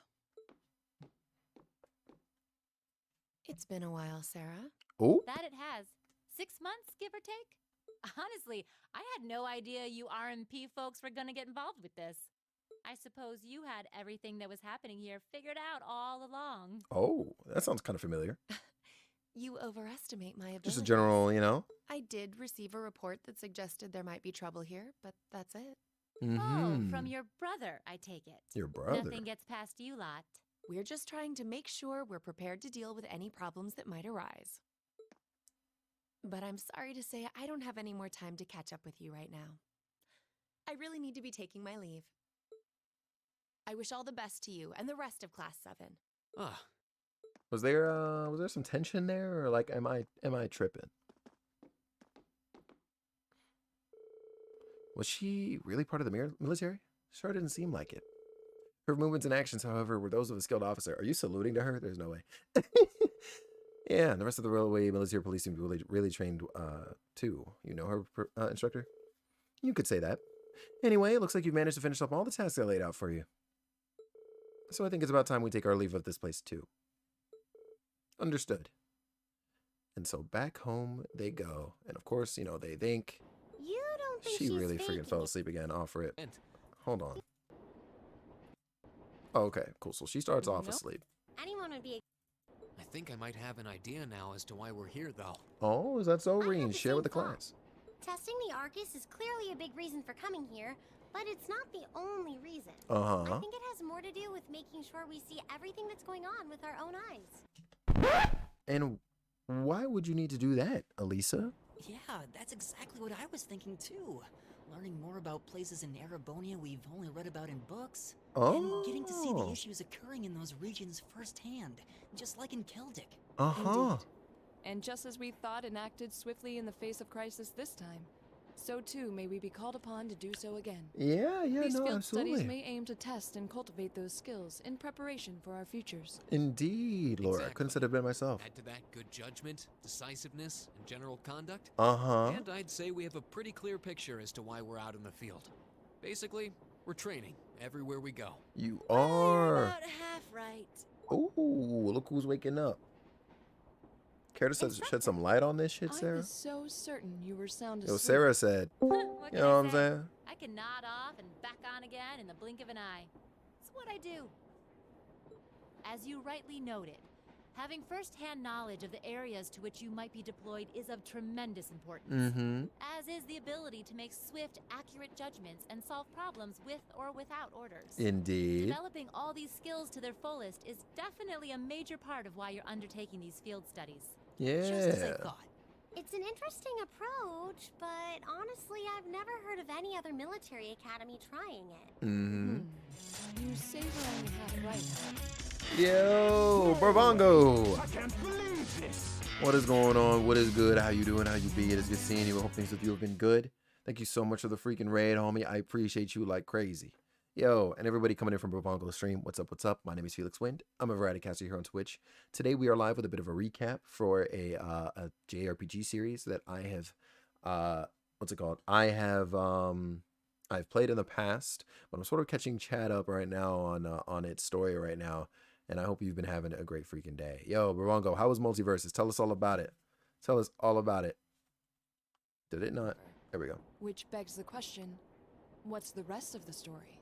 It's been a while, Sarah. Oh? That it has. 6 months, give or take? Honestly, I had no idea you RMP folks were gonna get involved with this. I suppose you had everything that was happening here figured out all along. Oh, that sounds kind of familiar. You overestimate my ability. Just a general, you know? I did receive a report that suggested there might be trouble here, but that's it. Oh, from your brother, I take it. Your brother? Nothing gets past you lot. We're just trying to make sure we're prepared to deal with any problems that might arise. But I'm sorry to say I don't have any more time to catch up with you right now. I really need to be taking my leave. I wish all the best to you and the rest of Class 7. Ah. Was there some tension there, or like am I tripping? Was she really part of the military? Sure didn't seem like it. Her movements and actions, however, were those of a skilled officer. Are you saluting to her? There's no way. Yeah, and the rest of the Railway Military Police seem to be really trained, too. You know her, instructor? You could say that. Anyway, it looks like you've managed to finish up all the tasks I laid out for you. So I think it's about time we take our leave of this place, too. Understood. And so back home they go. And of course, you know, they think... You don't think She she's really faking freaking fell it. asleep again. Off rip. Hold on. Oh, okay, cool. So she starts off asleep. Anyone would be. I think I might have an idea now as to why we're here, though. Oh, is that so, I had Reen? the Share same with the thought. class. Testing the Argus is clearly a big reason for coming here, But it's not the only reason. Uh-huh. I think it has more to do with making sure we see everything that's going on with our own eyes. And why would you need to do that, Elisa? Yeah, that's exactly what I was thinking too. Learning more about places in Erebonia we've only read about in books. And getting to see the issues occurring in those regions firsthand, just like in Keldic. Uh-huh. And just as we thought and acted swiftly in the face of crisis this time, so too may we be called upon to do so again. Yeah, These no, field absolutely. studies may aim to test and cultivate those skills in preparation for our futures. Indeed, Laura. I couldn't have said it better myself. Add to that good judgment, decisiveness, and general conduct. Uh-huh. And I'd say we have a pretty clear picture as to why we're out in the field. Basically, we're training everywhere we go. You are. About half right. Ooh, look who's waking up. Care to shed some light on this shit, I Sarah? was so certain you were sound Yo, asleep. Sarah said. What You can know I what I'm say? saying? I can nod off and back on again in the blink of an eye. It's what I do. As you rightly noted, having first-hand knowledge of the areas to which you might be deployed is of tremendous importance. Mm-hmm. As is the ability to make swift, accurate judgments and solve problems with or without orders. Indeed. Developing all these skills to their fullest is definitely a major part of why you're undertaking these field studies. Yeah. Just as I thought. It's an interesting approach, but honestly, I've never heard of any other military academy trying it. Mm-hmm. You say we're only half right. Yo, Bravongo. I can't believe this. What is going on? What is good? How you doing? How you be? It is good seeing you. I hope things with you have been good. Thank you so much for the freaking raid, homie. I appreciate you like crazy. Yo, and everybody coming in from Bravongo's stream. What's up? What's up? My name is Felix Wind. I'm a variety caster here on Twitch. Today we are live with a bit of a recap for a JRPG series that I have what's it called? I've played in the past, but I'm sort of catching Chad up right now on its story right now. And I hope you've been having a great freaking day. Yo, Bravongo, how was Multiverses? Tell us all about it. Tell us all about it. Did it not? There we go. Which begs the question, what's the rest of the story?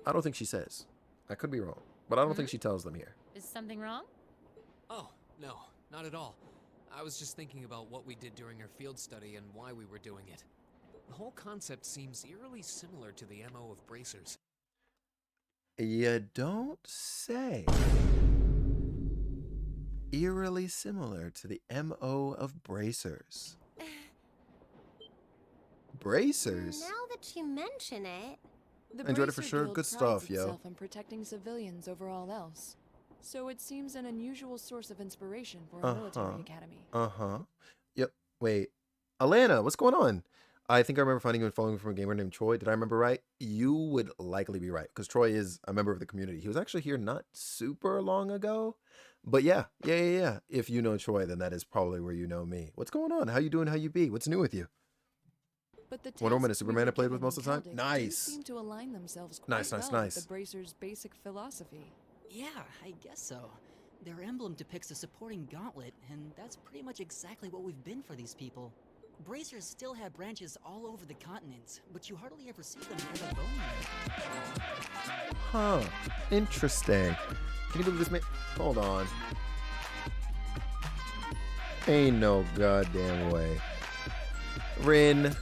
I don't think she says. I could be wrong, but I don't think she tells them here. Is something wrong? Oh, no, not at all. I was just thinking about what we did during our field study and why we were doing it. The whole concept seems eerily similar to the MO of bracers. You don't say. Eerily similar to the MO of bracers. Bracers? Now that you mention it, The Enjoyed it for Bracer sure. Guild Good prides stuff, yo. itself on protecting civilians over all else. So it seems an unusual source of inspiration for a military academy. Uh-huh. Yep. Wait. Alana, what's going on? I think I remember finding you and following from a gamer named Troy. Did I remember right? You would likely be right, because Troy is a member of the community. He was actually here not super long ago. But yeah. If you know Troy, then that is probably where you know me. What's going on? How you doing? How you be? What's new with you? But the Wonder Woman and tasks we Superman were I played with given most of the in time? Keldic Nice. do seem to align themselves quite Nice. well with the Bracer's basic philosophy. Yeah, I guess so. Their emblem depicts a supporting gauntlet, and that's pretty much exactly what we've been for these people. Bracers still have branches all over the continent, but you hardly ever see them near the bone. Huh. Interesting. Can you believe this man? Hold on. Ain't no goddamn way. Rin.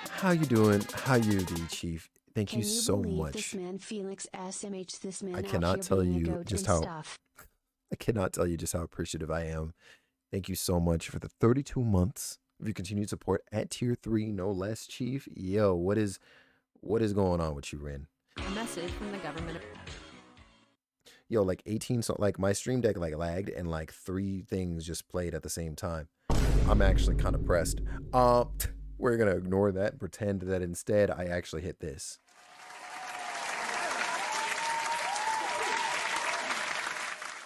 How you doing? How you be, Chief? Thank you so much. This man Felix SMH, this man I out cannot here tell being a you goat just and how stuff. I cannot tell you just how appreciative I am. Thank you so much for the 32 months of your continued support at tier 3, no less, Chief. Yo, what is going on with you, Rin? A message from the government. Yo, like 18, so like my stream deck like lagged and like 3 things just played at the same time. I'm actually kind of pressed. We're gonna ignore that and pretend that instead I actually hit this.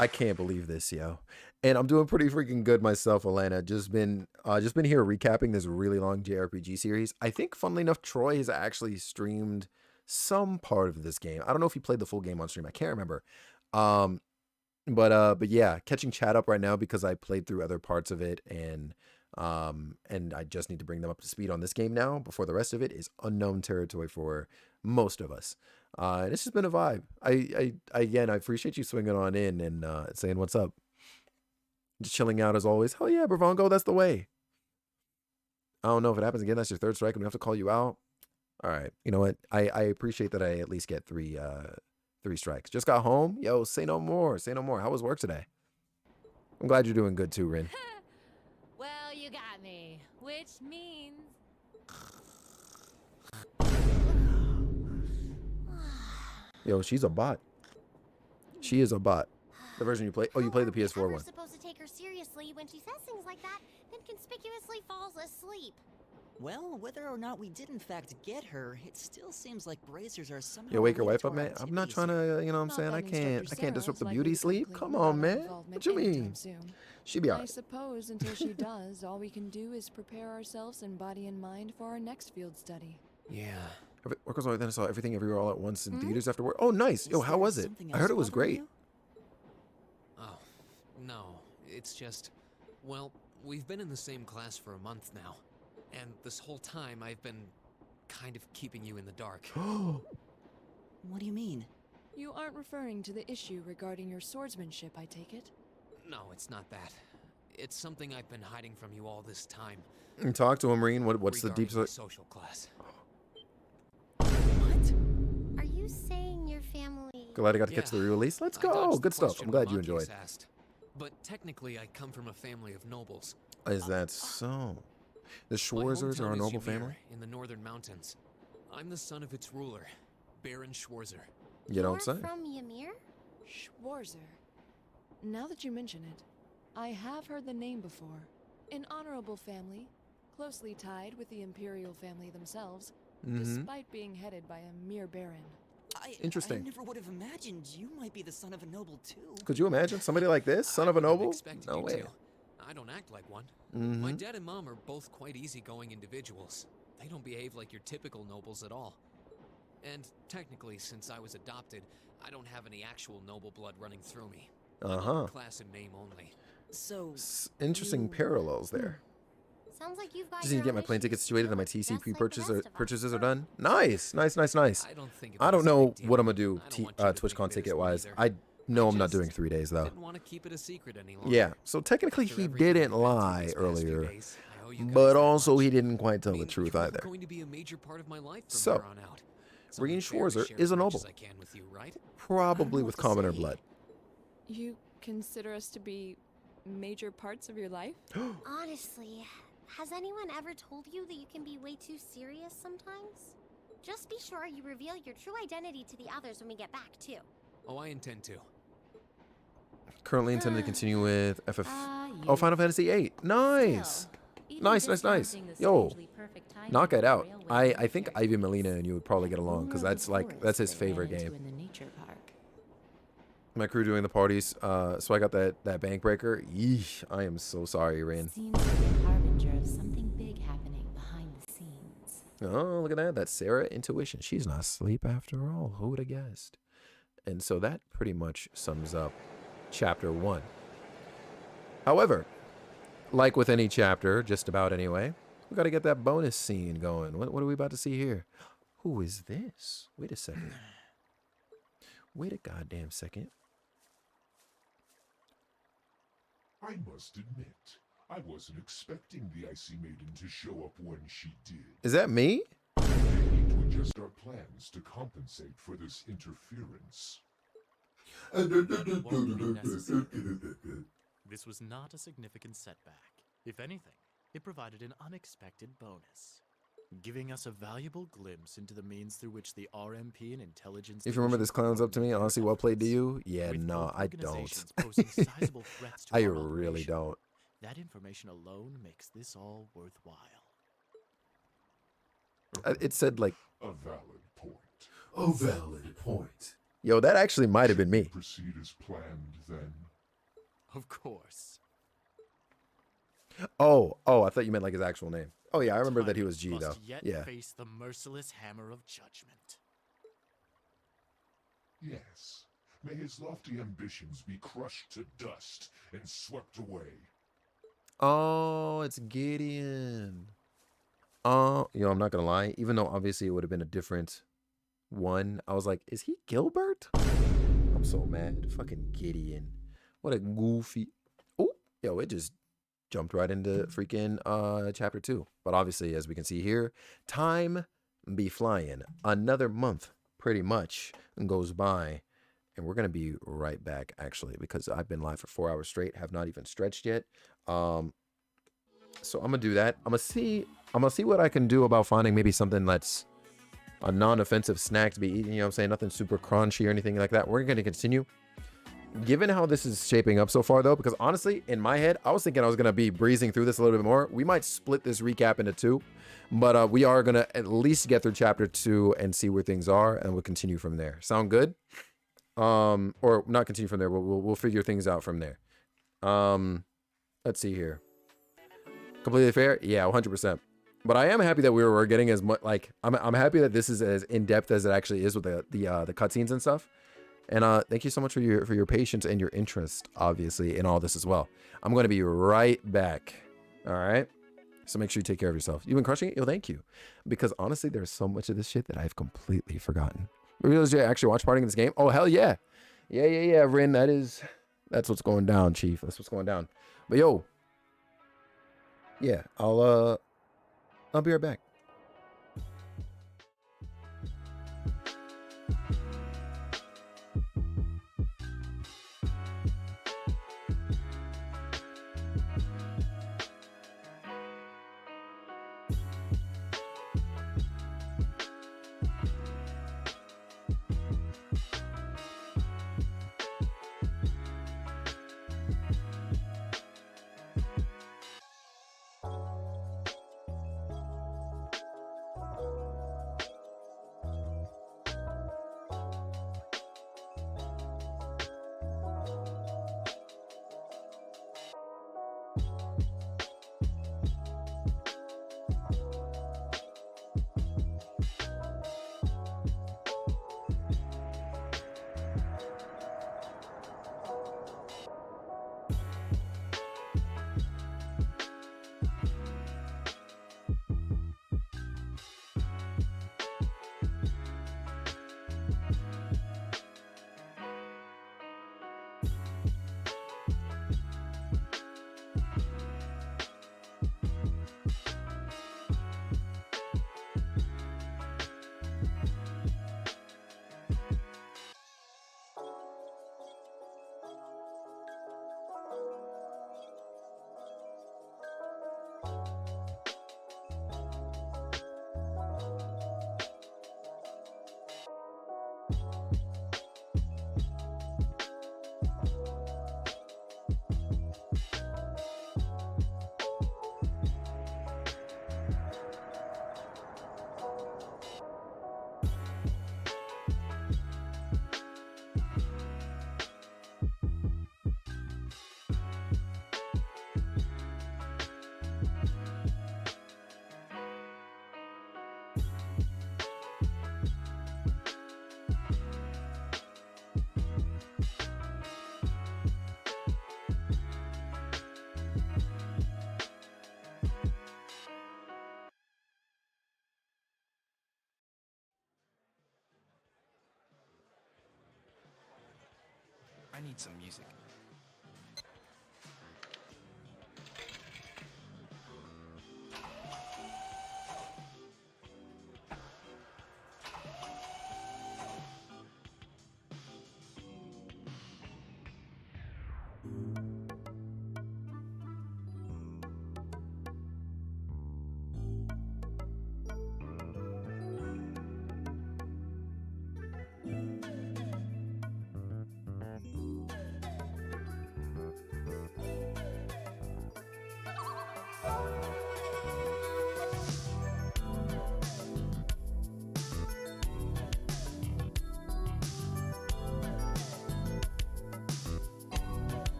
I can't believe this, yo. And I'm doing pretty freaking good myself, Alana. Just been here recapping this really long JRPG series. I think, funnily enough, Troy has actually streamed some part of this game. I don't know if he played the full game on stream. I can't remember. But yeah, catching Chad up right now because I played through other parts of it, and I just need to bring them up to speed on this game now before the rest of it is unknown territory for most of us. And it's just been a vibe. I appreciate you swinging on in and saying what's up. Just chilling out as always. Hell yeah, Bravongo, that's the way. I don't know if it happens again. That's your 3rd strike, and we have to call you out. All right. You know what? I appreciate that I at least get three strikes. Just got home. Yo, say no more. Say no more. How was work today? I'm glad you're doing good too, Rin. Well, you got me. Which means... Yo, she's a bot. She is a bot. The version you play. Oh, you play the PS4 We're one. supposed to take her seriously when she says things like that, then conspicuously falls asleep. Well, whether or not we did in fact get her, it still seems like bracers are somehow. Yo, wake her related wife to up, our man. I'm not activities trying here. to, you know what I'm Not saying? that I Instructor can't Sarah disrupt is the likely beauty to sleep. complete Come without on, our man. involvement What you anytime mean? soon. She be I alright. suppose until she does, all we can do is prepare ourselves in body and mind for our next field study. Yeah. Work was then I saw Everything Everywhere All at Once in theaters after work. Oh, nice. Yo, how was it? I heard it was great. Oh, no. It's just, well, we've been in the same class for a month now. And this whole time I've been kind of keeping you in the dark. What do you mean? You aren't referring to the issue regarding your swordsmanship, I take it? No, it's not that. It's something I've been hiding from you all this time. And talk to him, Reen. What's the deep Regarding my social class? Are you saying your family... Glad I got to catch the re-release. Let's I go. dodged the Good stuff. question I'm glad when you Machias enjoyed. asked. But technically, I come from a family of nobles. Is that so? The My Schwarzers are a hometown is noble Ymir, family? in the northern mountains. I'm the son of its ruler, Baron Schwarzer. You don't say. From Ymir? Schwarzer. Now that you mention it, I have heard the name before. An honorable family, closely tied with the imperial family themselves, despite being headed by a mere baron. Interesting. I never would have imagined you might be the son of a noble too. Could you imagine somebody like this? Son of a noble? Expected No you way. to. I don't act like one. Mhm. My dad and mom are both quite easygoing individuals. They don't behave like your typical nobles at all. And technically, since I was adopted, I don't have any actual noble blood running through me. I'm upper class in name only. So Interesting parallels there. Sounds like you've got Just need to your get my own plane issues tickets situated and my just TC like the pre-purchases rest of us. purchases are done. Nice, nice, nice, nice. I don't think I of it don't as a know big deal. what I'm gonna do I don't want you to think TwitchCon of it as ticket me wise. either. I know I'm not just doing 3 days though. Didn't want to keep it a secret any longer. Yeah, so technically After he everything we've didn't been through lie these past few earlier, days, I owe you guys but that also much. he didn't quite tell I the mean, truth you're either. going to be a major part of my life from So, here on out. So Reen I'm fair to Schwarzer share is a as much noble. as I can with you, right? Probably with commoner blood. You consider us to be major parts of your life? Honestly, has anyone ever told you that you can be way too serious sometimes? Just be sure you reveal your true identity to the others when we get back, too. Oh, I intend to. Currently intended to continue with FF. Oh, Final Fantasy VIII. Nice. Nice, nice, nice. Yo, knock it out. I think Ivy Molina and you would probably get along because that's his favorite game. My crew doing the parties, so I got that bank breaker. Yeesh, I am so sorry, Rain. Seems to be a harbinger of something big happening behind the scenes. Oh, look at that. That's Sarah Intuition. She's not asleep after all. Who would have guessed? And so that pretty much sums up chapter 1. However, like with any chapter, just about anyway, we got to get that bonus scene going. What are we about to see here? Who is this? Wait a second. Wait a goddamn second. I must admit, I wasn't expecting the Icy Maiden to show up when she did. Is that me? We may need to adjust our plans to compensate for this interference. This was not a significant setback. If anything, it provided an unexpected bonus, giving us a valuable glimpse into the means through which the RMP and intelligence. If you remember this clown's up to me, honestly, well played to you? Yeah, no, I don't. I really don't. That information alone makes this all worthwhile. It said like a valid point. A valid point. Yo, that actually might have been me. Proceed as planned, then. Of course. Oh, I thought you meant like his actual name. Oh yeah, I remember that he was G though. Must yet Yeah. face the merciless hammer of judgment. Yes. May his lofty ambitions be crushed to dust and swept away. Oh, it's Gideon. Oh, I'm not gonna lie. Even though obviously it would have been a different one, I was like, is he Gilbert? I'm so mad. Fucking Gideon. What a goofy. Oh, yo, it just jumped right into freaking chapter 2. But obviously, as we can see here, time be flying. Another month pretty much goes by, and we're gonna be right back actually, because I've been live for 4 hours straight, have not even stretched yet. So I'm gonna do that. I'm gonna see what I can do about finding maybe something that's a non-offensive snack to be eaten, you know what I'm saying? Nothing super crunchy or anything like that. We're gonna continue. Given how this is shaping up so far though, because honestly, in my head, I was thinking I was gonna be breezing through this a little bit more. We might split this recap into two, but we are gonna at least get through chapter 2 and see where things are, and we'll continue from there. Sound good? Or not continue from there, we'll figure things out from there. Let's see here. Completely fair? Yeah, 100%. But I am happy that we're getting as much, like, I'm happy that this is as in-depth as it actually is with the cutscenes and stuff. And thank you so much for your patience and your interest, obviously, in all this as well. I'm going to be right back. All right? So make sure you take care of yourself. You've been crushing it? Yo, thank you. Because honestly, there's so much of this shit that I've completely forgotten. Realize you actually watch partying in this game? Oh, hell yeah. Yeah, Rin. That's what's going down, Chief. That's what's going down. But yo, yeah, I'll be right back. I need some music.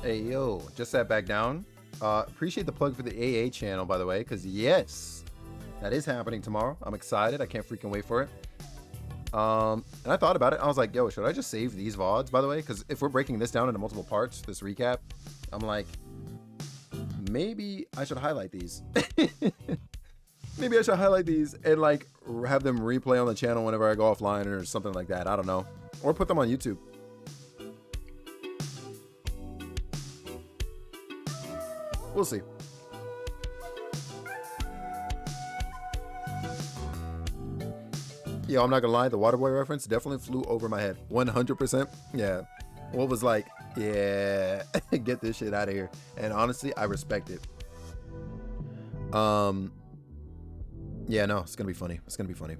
Hey, yo, just sat back down. Appreciate the plug for the AA channel, by the way, because yes, that is happening tomorrow. I'm excited. I can't freaking wait for it. And I thought about it. I was like, yo, should I just save these VODs, by the way? Because if we're breaking this down into multiple parts, this recap, I'm like, maybe I should highlight these. Maybe I should highlight these and like have them replay on the channel whenever I go offline or something like that. I don't know. Or put them on YouTube. We'll see. Yo, I'm not gonna lie, the Waterboy reference definitely flew over my head. 100%. Yeah. Wolf was like, yeah, get this shit out of here. And honestly, I respect it. Yeah, no, it's gonna be funny. It's gonna be funny.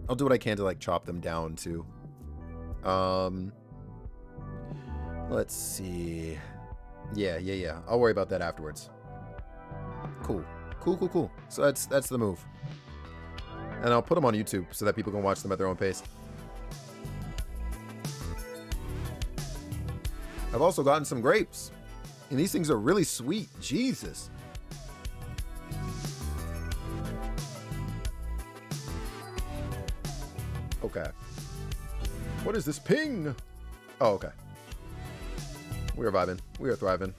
I'll do what I can to like chop them down too. Let's see. Yeah. I'll worry about that afterwards. Cool. So that's the move. And I'll put them on YouTube so that people can watch them at their own pace. I've also gotten some grapes. And these things are really sweet. Jesus. Okay. What is this ping? Oh, okay. We are vibing. We are thriving.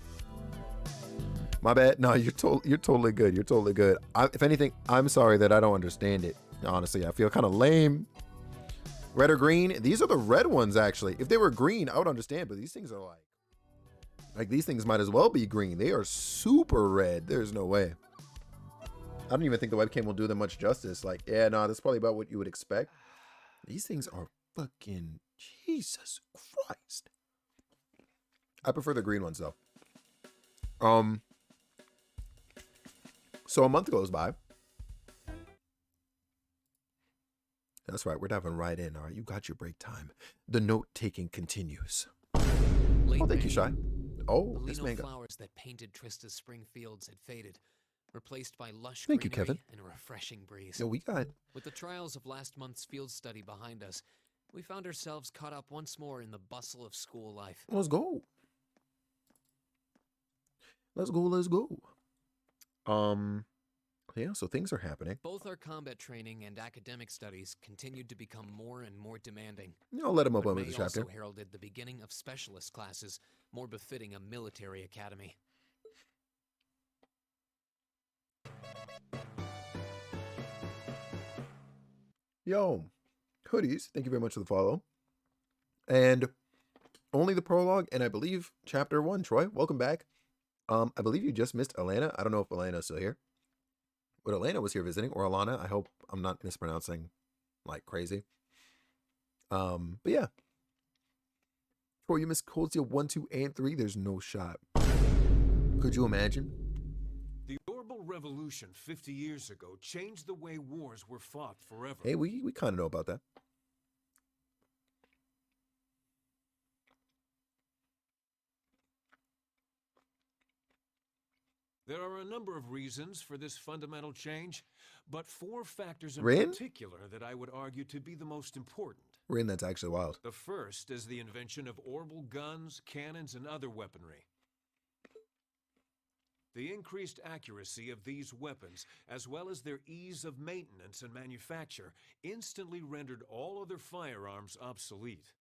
My bad. No, you're totally good. You're totally good. If anything, I'm sorry that I don't understand it. Honestly, I feel kind of lame. Red or green? These are the red ones, actually. If they were green, I would understand. But these things are like these things might as well be green. They are super red. There's no way. I don't even think the webcam will do them much justice. Like, yeah, no, that's probably about what you would expect. These things are fucking Jesus Christ. I prefer the green ones though. So a month goes by. That's right, we're diving right in. All right, you got your break time. The note taking continues. Oh, thank you, Shy. Oh, this man got flowers that painted Trista's spring fields had faded, replaced by lush Thank you, greenery Kevin. and a refreshing breeze. Yo, we got. With the trials of last month's field study behind us, we found ourselves caught up once more in the bustle of school life. Let's go. Let's go. Yeah, so things are happening. Both our combat training and academic studies continued to become more and more demanding. I'll let him open But with May the chapter. also heralded the beginning of specialist classes, more befitting a military academy. Yo, hoodies, thank you very much for the follow. And only the prologue, and I believe chapter 1. Troy, welcome back. I believe you just missed Elena. I don't know if Elena's still here. But Elena was here visiting, or Alana. I hope I'm not mispronouncing like crazy. But yeah. Troy, you missed Cold Steel 1, 2, and 3. There's no shot. Could you imagine? The Orbital Revolution 50 years ago changed the way wars were fought forever. Hey, we kind of know about that. There are a number of reasons for this fundamental change, but 4 factors in Rin? particular that I would argue to be the most important. Rin, that's actually wild. The first is the invention of orbital guns, cannons, and other weaponry. The increased accuracy of these weapons, as well as their ease of maintenance and manufacture, instantly rendered all other firearms obsolete.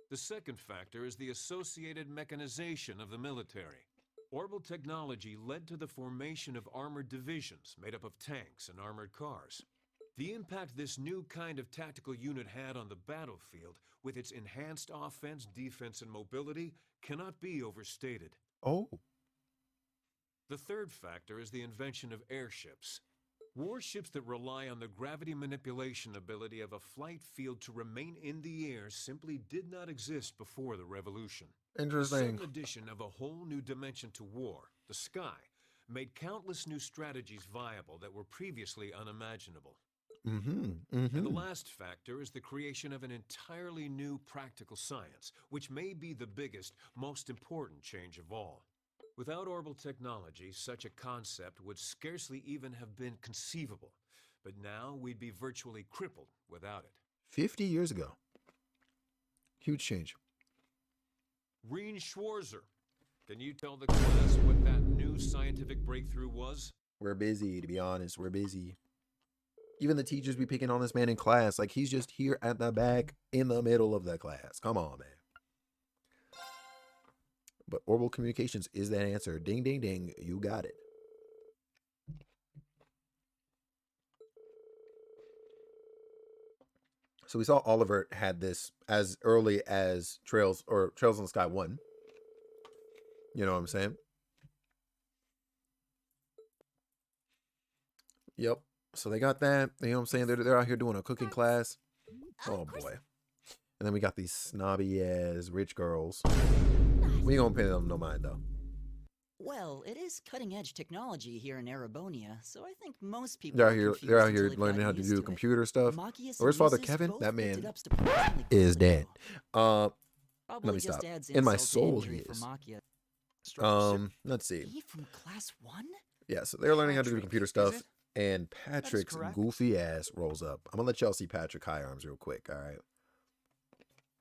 The second factor is the associated mechanization of the military. Orbital technology led to the formation of armored divisions made up of tanks and armored cars. The impact this new kind of tactical unit had on the battlefield, with its enhanced offense, defense, and mobility, cannot be overstated. Oh. The third factor is the invention of airships. Warships that rely on the gravity manipulation ability of a flight field to remain in the air simply did not exist before the revolution. Interesting. The sudden addition of a whole new dimension to war, the sky, made countless new strategies viable that were previously unimaginable. And the last factor is the creation of an entirely new practical science, which may be the biggest, most important change of all. Without orbital technology, such a concept would scarcely even have been conceivable. But now we'd be virtually crippled without it. 50 years ago. Huge change. Reen Schwarzer, Can you tell the class what that new scientific breakthrough was? We're busy, to be honest. We're busy. Even the teachers be picking on this man in class. Like, he's just here at the back in the middle of the class. Come on, man. But Orbital Communications is that answer. Ding, ding, ding. You got it. So we saw Oliver had this as early as Trails in the Sky 1. You know what I'm saying? Yep. So they got that. You know what I'm saying? They're out here doing a cooking class. Oh, boy. And then we got these snobby ass rich girls. We ain't gonna pay them no mind, though. Well, it is cutting-edge technology here in Erebonia, so I think most people They're out here learning how to do computer stuff. Where's Father Kevin? That man is dead. Let me stop. In my soul, he is. Let's see. He from class 1? Yeah, so they're learning how to do computer stuff, and Patrick's goofy ass rolls up. I'm gonna let y'all see Patrick Higharms real quick, all right?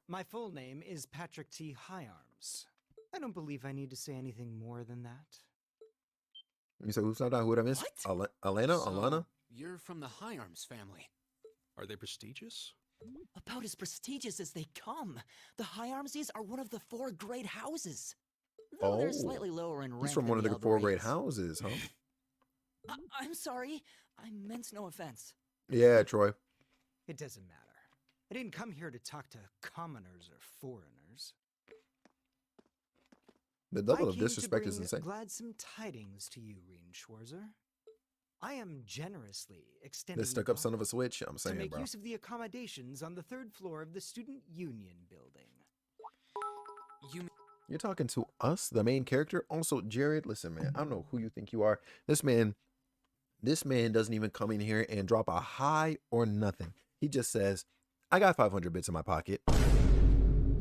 My full name is Patrick T. Higharms. I don't believe I need to say anything more than that. You said who's not who would I miss? Alana? You're from the Higharms family. Are they prestigious? About as prestigious as they come. The Higharmses are one of the 4 great houses. Though they're slightly lower in rank. He's from one of the 4 great houses, huh? I'm sorry. I meant no offense. Yeah, Troy. It doesn't matter. I didn't come here to talk to commoners or foreigners. The level of disrespect is insane. Gladsome tidings to you, Rean Schwarzer. I am generously extending This stuck up son of a switch. I'm saying, to make bro. use of the accommodations on the 3rd floor of the Student Union building. You're talking to us, the main character? Also, Jared, listen, man, I don't know who you think you are. This man doesn't even come in here and drop a hi or nothing. He just says, I got 500 bits in my pocket.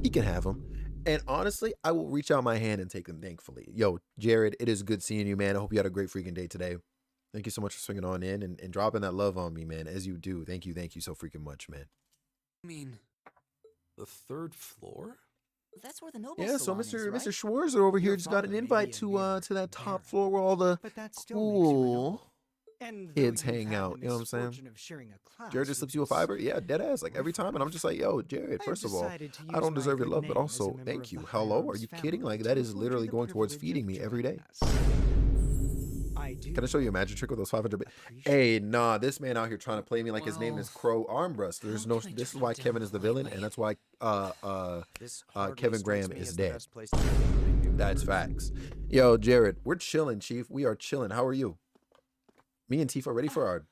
He can have them. And honestly, I will reach out my hand and take them, thankfully. Yo, Jared, it is good seeing you, man. I hope you had a great freaking day today. Thank you so much for swinging on in and dropping that love on me, man, as you do. Thank you so freaking much, man. I mean, the 3rd floor? That's where the noble Yeah, so salon is, right? Mr. Schwarzer over here just got an invite to that top floor where all the cool kids hang out. You know what I'm saying? Jared just slips you a fiber. Yeah, dead ass, like every time. And I'm just like, yo, Jared, first of all, I don't deserve your love, but also thank you. Hello? Are you kidding? Like, that is literally going towards feeding me every day. Can I show you a magic trick with those 500 bits? Hey, nah, this man out here trying to play me like his name is Crow Armbrust. There's no. This is why Kevin is the villain, and that's why Kevin Graham is dead. That's facts. Yo, Jared, we're chilling, Chief. We are chilling. How are you? Me and Tifa ready for our.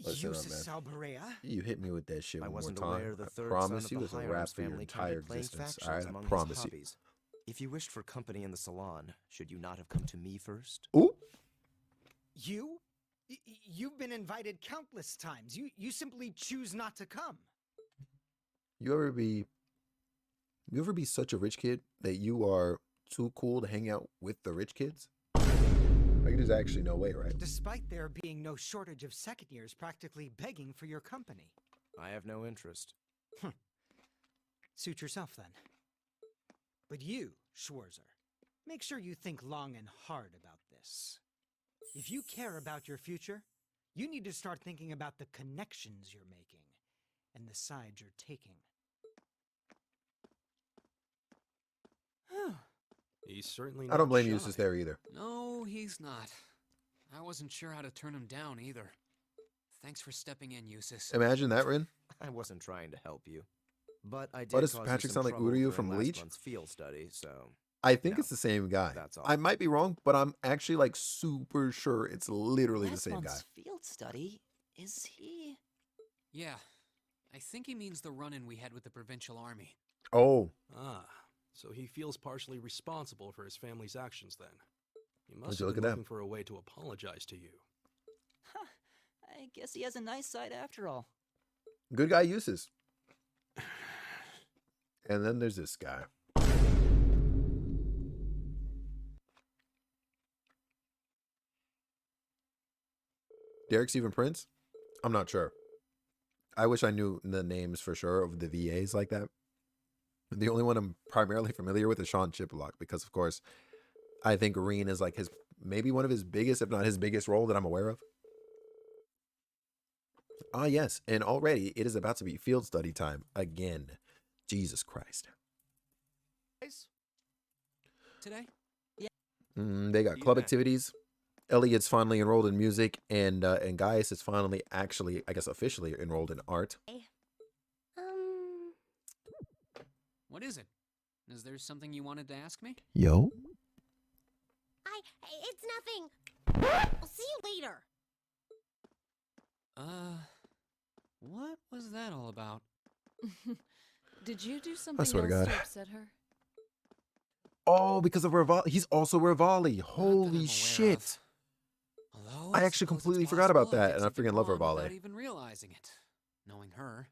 Listen up, man. You hit me with that shit one more time. I promise you, it's a rap for your entire existence. All right, I promise you. If you wished for company in the salon, should you not have come to me first? Ooh. You've been invited countless times. You simply choose not to come. You ever be such a rich kid that you are too cool to hang out with the rich kids? Like, there's actually no way, right? Despite there being no shortage of second years practically begging for your company. I have no interest. Suit yourself then. But you, Schwarzer, make sure you think long and hard about this. If you care about your future, you need to start thinking about the connections you're making and the side you're taking. He's certainly I don't blame you, there either. No, he's not. I wasn't sure how to turn him down either. Thanks for stepping in, Eustace. Imagine that, Rin. I wasn't trying to help you. But I did. Why does Patrick sound like Uryu from Bleach? Field study, so I think it's the same guy. That's all. I might be wrong, but I'm actually like super sure it's literally the same guy. Field study? Is he? Yeah. I think he means the run-in we had with the provincial army. Oh. So he feels partially responsible for his family's actions then. He Would must you have look been at looking for a way to apologize to you. I guess he has a nice side after all. Good guy uses. And then there's this guy. Derek Stephen Prince? I'm not sure. I wish I knew the names for sure of the VAs like that. The only one I'm primarily familiar with is Sean Chiplock because, of course, I think Rean is like his maybe one of his biggest, if not his biggest role that I'm aware of. Ah, yes, and already it is about to be field study time again. Jesus Christ. Today? They got club activities. Elliot's finally enrolled in music, and Gaius is finally actually, I guess, officially enrolled in art. What is it? Is there something you wanted to ask me? Yo? It's nothing. I'll see you later. What was that all about? Did you do something swear to else God. to upset her? Oh, because of Rivali. He's also Rivali. Holy shit. Although, I actually completely forgot about that, and I freaking love Without Rivali. even realizing it, knowing her.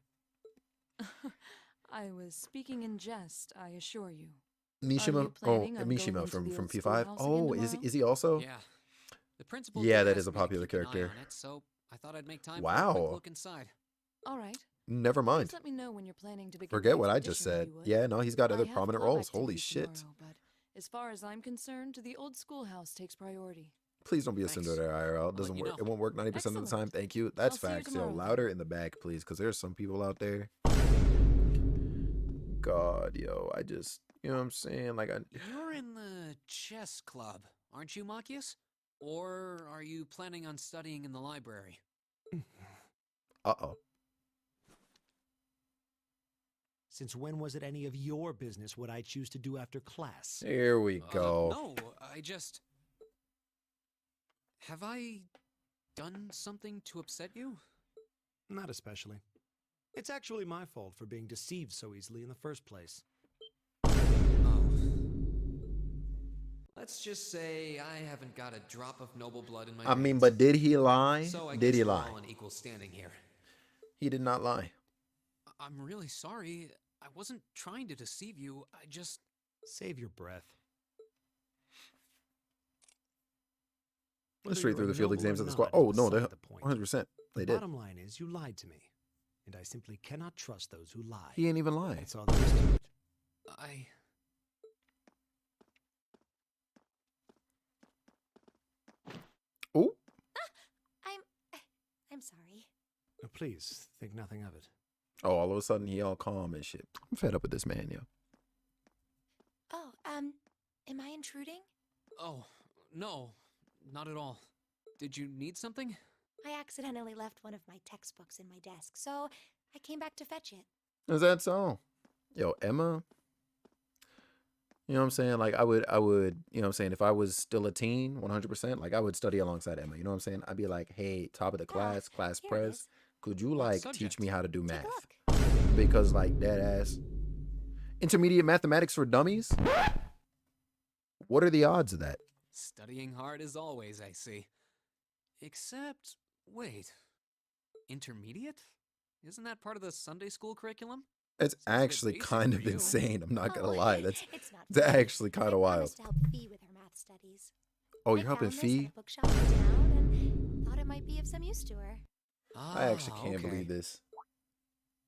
I was speaking in jest, I assure you. Mishima, Mishima from P5. Oh, is he also? Yeah. The principal Yeah, did that ask is a me to popular keep an eye character. on it, so I thought I'd make time for a Wow. quick look inside. All right. Never mind. Please let me know when you're planning to begin. Forget the what I just expedition, said. if you would. Yeah, no, he's got I other have prominent club roles. Holy activities shit. tomorrow, but as far as I'm concerned, the old schoolhouse takes priority. Please don't be a Cinderella IRL. It doesn't work. It won't work 90% of the time. Thank you. That's I'll see you facts. Yo, tomorrow, louder in the back, please, because there's some people out there. God, yo, I just, you know what I'm saying? Like, You're in the chess club, aren't you, Machias? Or are you planning on studying in the library? Uh-oh. Since when was it any of your business what I choose to do after class? Here we go. No, I just... Have I done something to upset you? Not especially. It's actually my fault for being deceived so easily in the first place. Let's just say I haven't got a drop of noble blood in my I mean, veins. but did he lie? So I Did guess he we're lie? all on equal standing here. He did not lie. I'm really sorry. I wasn't trying to deceive you. I just... Save your breath. Let's Whether straight you're through a the field noble exams or at the squad. not Oh, is no, beside they the point. 100%. They The did. bottom line is you lied to me, and I simply cannot trust those who lie. He ain't even lie. That's all there is to it. Oh, I'm sorry. Please, think nothing of it. oh, all of a sudden he all calm and shit. I'm fed up with this man, yo. Oh, am I intruding? Oh, no. Not at all. Did you need something? I accidentally left one of my textbooks in my desk, so I came back to fetch it. Is that so? Yo, Emma. You know what I'm saying? Like I would, you know what I'm saying? If I was still a teen, 100%, like I would study alongside Emma. You know what I'm saying? I'd be like, hey, top of the class, class here it pres, is. could you What like subject? teach me how to do Take a math? look. Because like dead ass. Intermediate mathematics for dummies? What are the odds of that? Studying hard as always, I see. Except, wait. Intermediate? Isn't that part of the Sunday school curriculum? It's Sounds a bit actually basic kind for of you. insane. I'm not gonna Oh, lie. That's it's not it's funny. actually kind I of wild. promised to help Fee with her math studies. Oh, I you're helping found this at Fee? a bookshop in town and thought it might be of some use to her. I actually can't believe this.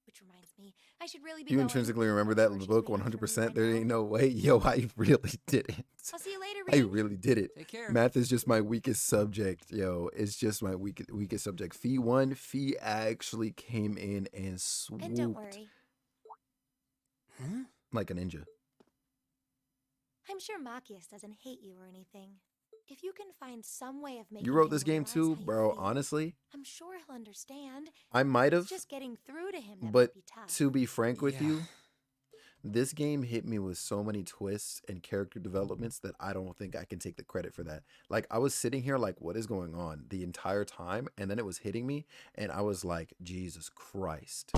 Which reminds me, I should really be You going. intrinsically remember that book 100%. There ain't no way. Yo, I really didn't. I'll see you later, I Reed. really did it. Take care. Math is just my weakest subject, yo. It's just my weakest subject. Fee 1, Fee actually came in and swooped And don't worry, like a ninja. I'm sure Machias doesn't hate you or anything. If you can find some way of making You wrote him this game realize too, how you bro. feel, Honestly, I'm sure he'll understand. I might have, It's just getting through to him that but might be tough. to be frank with you, this game hit me with so many twists and character developments that I don't think I can take the credit for that. Like I was sitting here like, what is going on the entire time? And then it was hitting me and I was like, Jesus Christ.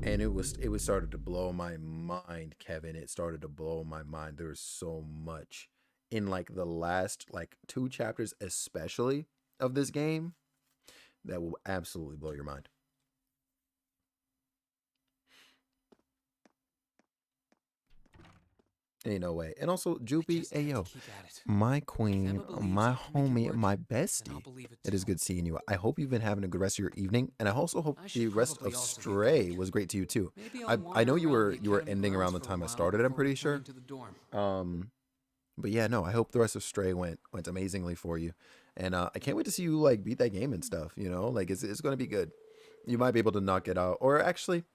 And it started to blow my mind, Kevin. It started to blow my mind. There was so much in like the last like 2 chapters, especially of this game, that will absolutely blow your mind. Ain't no way. And also, Joopy, hey yo, Keep at it. my queen, Emma believes my you can make it homie, work, my and bestie. I'll believe it It is good seeing you. I hope you've been having a good rest of your evening, and I also hope I should the rest probably of also get Stray going. was great to you too. Maybe I I'll know wander you around were the you were academy ending around the grounds for a time I while started. I'm before pretty sure. returning to the dorm. But yeah, no, I hope the rest of Stray went amazingly for you, and I can't wait to see you like beat that game and stuff. You know, like it's gonna be good. You might be able to knock it out, or actually,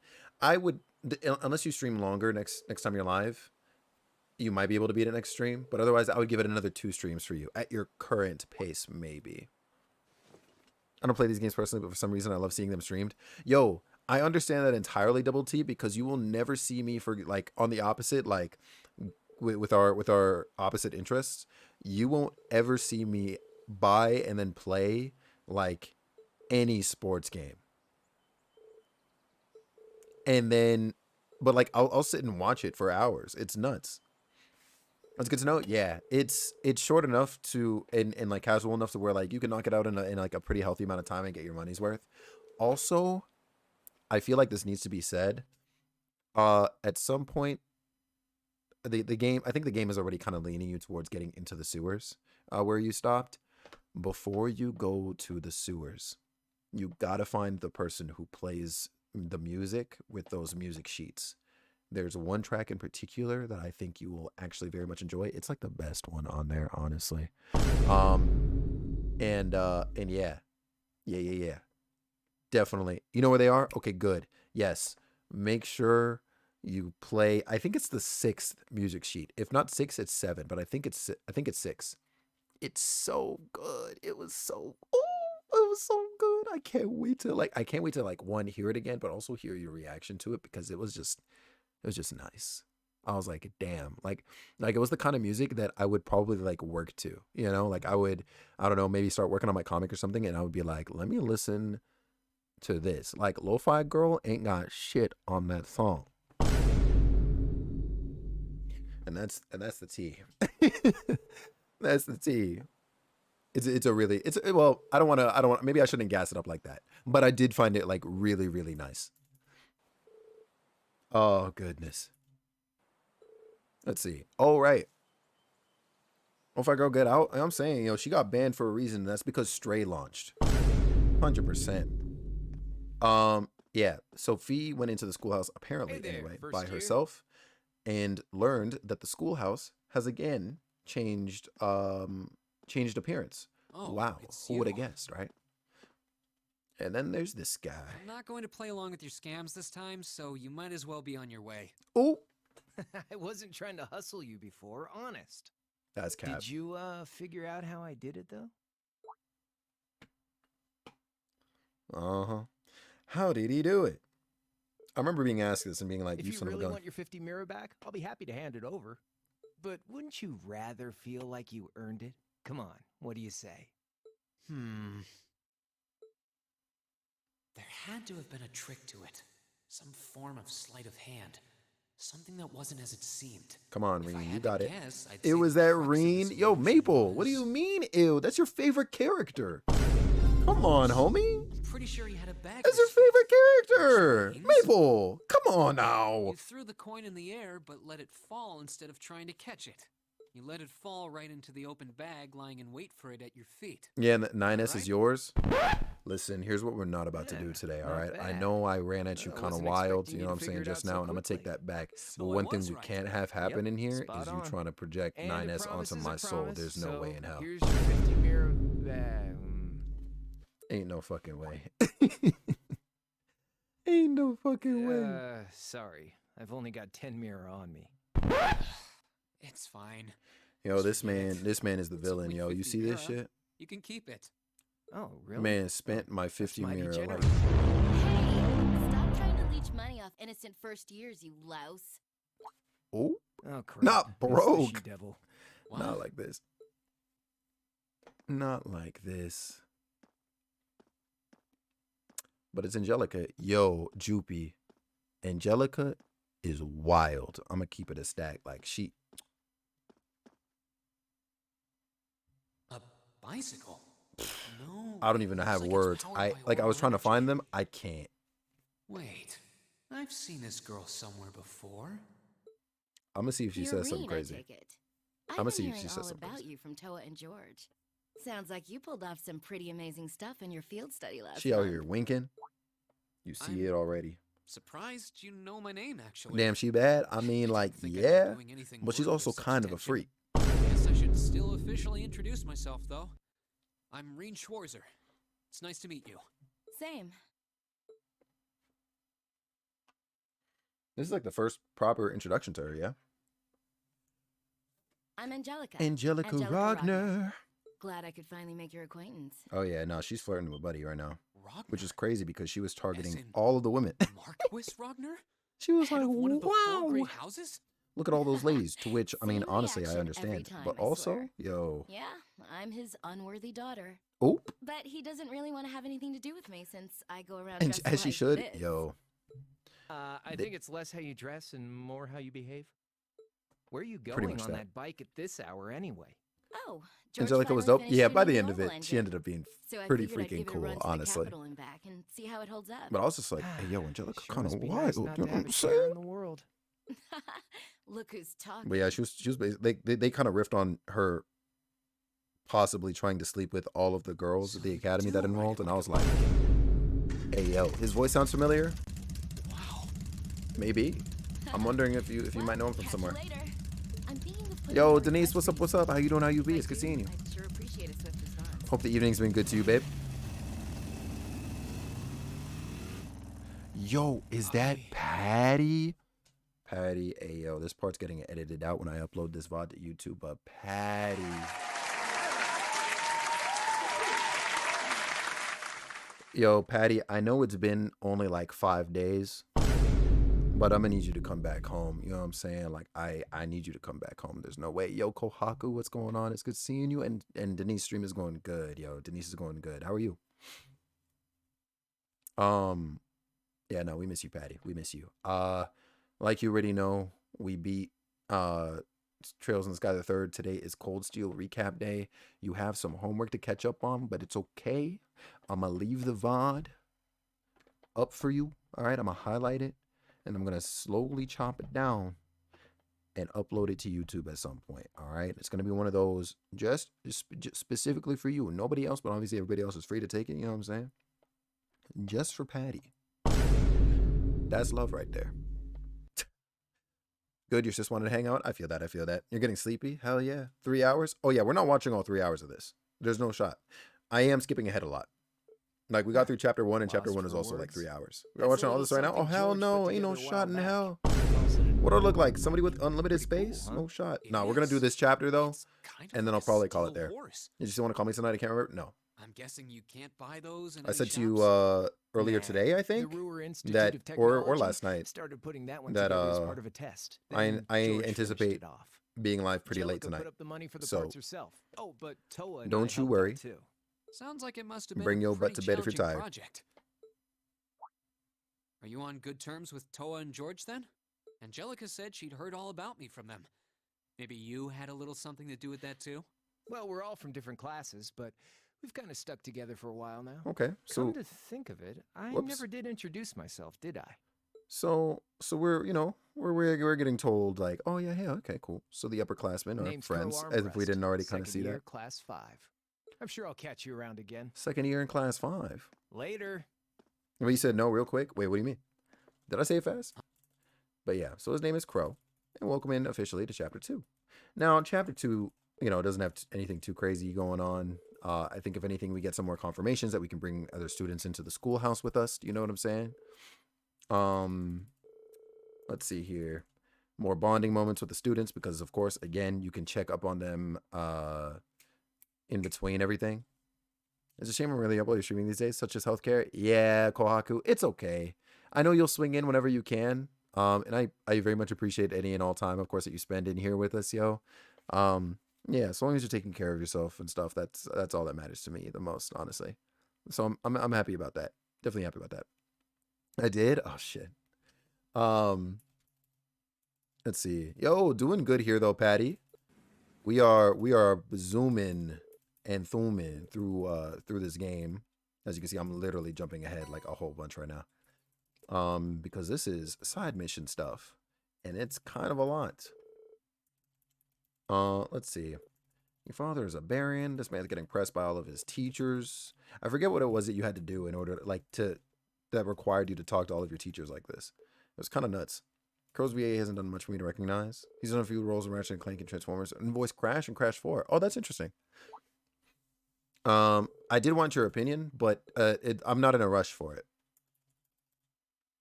I would unless you stream longer next time you're live. You might be able to beat it next stream, but otherwise I would give it another 2 streams for you at your current pace, maybe. I don't play these games personally, but for some reason I love seeing them streamed. Yo, I understand that entirely, Double T, because you will never see me for like on the opposite, like with our opposite interests. You won't ever see me buy and then play like any sports game. And then, but like I'll sit and watch it for hours. It's nuts. That's good to know. Yeah, it's short enough to and like casual enough to where like you can knock it out in like a pretty healthy amount of time and get your money's worth. Also, I feel like this needs to be said. At some point, the game, I think the game is already kind of leaning you towards getting into the sewers, where you stopped. Before you go to the sewers, you gotta find the person who plays the music with those music sheets. There's one track in particular that I think you will actually very much enjoy. It's like the best one on there, honestly. And yeah. Definitely. You know where they are? Okay, good. Yes. Make sure you play. I think it's the 6th music sheet. If not 6, it's 7, but I think it's 6. It's so good. It was so good. I can't wait to like one, hear it again, but also hear your reaction to it, because it was just nice. I was like, damn, like it was the kind of music that I would probably like work to, you know, like I don't know, maybe start working on my comic or something, and I would be like, let me listen to this. Like Lo-Fi Girl ain't got shit on that song. And that's the tea. That's the tea. Well, I don't want to, maybe I shouldn't gas it up like that, but I did find it like really, really nice. Oh, goodness. Let's see. Oh, right. If I go get out, I'm saying, she got banned for a reason. That's because Stray launched. 100%. Yeah. Sophie went into the schoolhouse, apparently, anyway, by herself, and learned that the schoolhouse has again changed appearance. Oh, wow. Who would have guessed, right? And then there's this guy. I'm not going to play along with your scams this time, so you might as well be on your way. Oh. I wasn't trying to hustle you before, honest. That's cap. Did you figure out how I did it though? How did he do it? I remember being asked this and being like, if you you son of a really gun. want your 50 mirror back, I'll be happy to hand it over. But wouldn't you rather feel like you earned it? Come on, what do you say? There had to have been a trick to it. Some form of sleight of hand. Something that wasn't as it seemed. Come on, Reen, you got it. Guess, It was that Reen. Yo, Maple, what do you mean, ew? That's your favorite character. Come on, homie. I'm pretty sure he had a bag. That's your favorite character. Maple, come on now. You threw the coin in the air, but let it fall instead of trying to catch it. You let it fall right into the open bag, lying in wait for it at your feet. Yeah, and 9S is yours. Listen, here's what we're not about to do today, all right? I know I ran at you kind of wild, you know what I'm saying, just now, and I'm going to take that back. But one thing we can't have happen in here is you trying to project 9S onto my soul. There's no way in hell. Here's your 50 mirror bag. Ain't no fucking way. Ain't no fucking way. Sorry. I've only got 10 mirror on me. It's fine. Yo, this man is the villain, yo. You see this shit? You can keep it. Oh, really? Man spent my 50 mirror. Like, Stop trying to leech money off innocent first years, you louse. oh, crap. not broke. Devil. Not like this. Not like this. But it's Angelica. Yo, Joopy. Angelica is wild. I'm going to keep it a stack. Like, she... A bicycle? No. I don't even have words. I was trying to find them. I can't. Wait. I've seen this girl somewhere before. I'm gonna see if she says something crazy. I take it. I'm I've gonna been see if she hearing says all something about crazy. you from Toa and George. Sounds like you pulled off some pretty amazing stuff in your field study last She out month. here winking. You see it already. Surprised you know my name, actually. Damn, she bad. I mean, like, yeah, but she's also kind of a freak. Guess I should still officially introduce myself, though. I'm Reen Schwarzer. It's nice to meet you. Same. This is like the first proper introduction to her, yeah? I'm Angelica. Angelica Rogner. Glad I could finally make your acquaintance. Oh yeah, no, she's flirting with Buddy right now, Rogner? which is crazy because she was targeting all of the women. Marquis Rogner? She was Head like, of one of the wow. 4 great houses? Look at all those ladies. To which, I mean, Same honestly, I reaction understand. every time, But I also, swear. yo, Yeah, I'm his unworthy daughter. oh, But he doesn't really want to have anything to do with me since I go around and dressed as she like should, this. yo. I think it's less how you dress and more how you behave. Where are you Pretty going much on that. that bike at this hour anyway? Oh, George Angelica was finally dope. finished Yeah, by the tuning end of normal it, she engine. ended up being So I pretty figured I'd give freaking it a cool, run to the honestly. Capitol and back and see how it holds up. But I was just like, hey, yo, Angelica Sure kind of must be wild. nice You not know to what have I'm a care saying? in the world. Look who's talking. But yeah, she was they kind of riffed on her possibly trying to sleep with all of the girls at the academy that enrolled, and I was like, hey, yo, his voice sounds familiar. Wow. Maybe. I'm wondering if you might know him from Catch somewhere. you later. I'm thinking of putting Yo, your Denise, request what's up? in. What's up? How you doing? How you be? If It's I good do, seeing you. I'd sure appreciate a swift response. Hope the evening's been good to you, babe. Yo, is that Patty? Patty, hey, yo, this part's getting edited out when I upload this VOD to YouTube, but Patty. Yo, Patty, I know it's been only like 5 days, but I'm gonna need you to come back home. You know what I'm saying? Like, I need you to come back home. There's no way. Yo, Kohaku, what's going on? It's good seeing you. And Denise stream is going good. Yo, Denise is going good. How are you? Yeah, no, we miss you, Patty. We miss you. Like you already know, we beat Trails in the Sky the Third. Today is Cold Steel recap day. You have some homework to catch up on, but it's okay. I'm gonna leave the VOD up for you. All right, I'm gonna highlight it, and I'm gonna slowly chop it down and upload it to YouTube at some point. All right, it's gonna be one of those just specifically for you, nobody else, but obviously everybody else is free to take it. You know what I'm saying? Just for Patty. That's love right there. Good, your sis wanted to hang out. I feel that. I feel that. You're getting sleepy? Hell yeah. 3 hours? Oh yeah, we're not watching all 3 hours of this. There's no shot. I am skipping ahead a lot. Like, we got through chapter 1, and chapter 1 is also like 3 hours. We're watching all this right now? Oh, hell no. Ain't no shot in hell. What'd it look like? Somebody with unlimited space? No shot. No, we're going to do this chapter, though, and then I'll probably call it there. You just want to call me tonight? I can't remember. No. I'm guessing you can't buy those in I any said to you shops? earlier today, I think, The Ruhr Institute that of or Technology last night, started putting that one that together as part of a test. I Then I George anticipate finished it off. being live pretty late Angelica tonight. put up the money for the So parts herself. Oh, but Toa and don't I you helped out worry. too. Sounds like it must have been Bring a your butt pretty to bed if you're challenging tired. project. Are you on good terms with Toa and George then? Angelica said she'd heard all about me from them. Maybe you had a little something to do with that too? Well, we're all from different classes, but we've kind of stuck together for a while now. Okay, so Come to think of it, I Whoops. never did introduce myself, did I? so we're we're getting told like, oh yeah, hey, okay, cool. So the upperclassmen are Name's Crow friends, as if we Armrest, didn't already kind of second see year, that. Class 5. I'm sure I'll catch you around again. Second year in class 5. Later. Well, you said no real quick. Wait, what do you mean? Did I say it fast? But yeah, so his name is Crow, and welcome in officially to chapter 2. Now, chapter 2, doesn't have anything too crazy going on. I think if anything, we get some more confirmations that we can bring other students into the schoolhouse with us. Do you know what I'm saying? Let's see here. More bonding moments with the students because, of course, again, you can check up on them in between everything. It's a shame I'm really uploading streaming these days, such as healthcare. Yeah, Kohaku, it's okay. I know you'll swing in whenever you can. And I very much appreciate any and all time, of course, that you spend in here with us, yo. Yeah, as long as you're taking care of yourself and stuff, that's all that matters to me the most, honestly. So I'm happy about that. Definitely happy about that. I did? Oh shit. Let's see. Yo, doing good here though, Patty. We are zooming and thumbing through this game. As you can see, I'm literally jumping ahead like a whole bunch right now. Because this is side mission stuff, and it's kind of a lot. Let's see. Your father is a baron. This man's getting pressed by all of his teachers. I forget what it was that you had to do in order, like, that required you to talk to all of your teachers like this. It was kind of nuts. Crosby hasn't done much for me to recognize. He's done a few roles in Ratchet and Clank and Transformers and voiced Crash and Crash 4. Oh, that's interesting. I did want your opinion, but I'm not in a rush for it.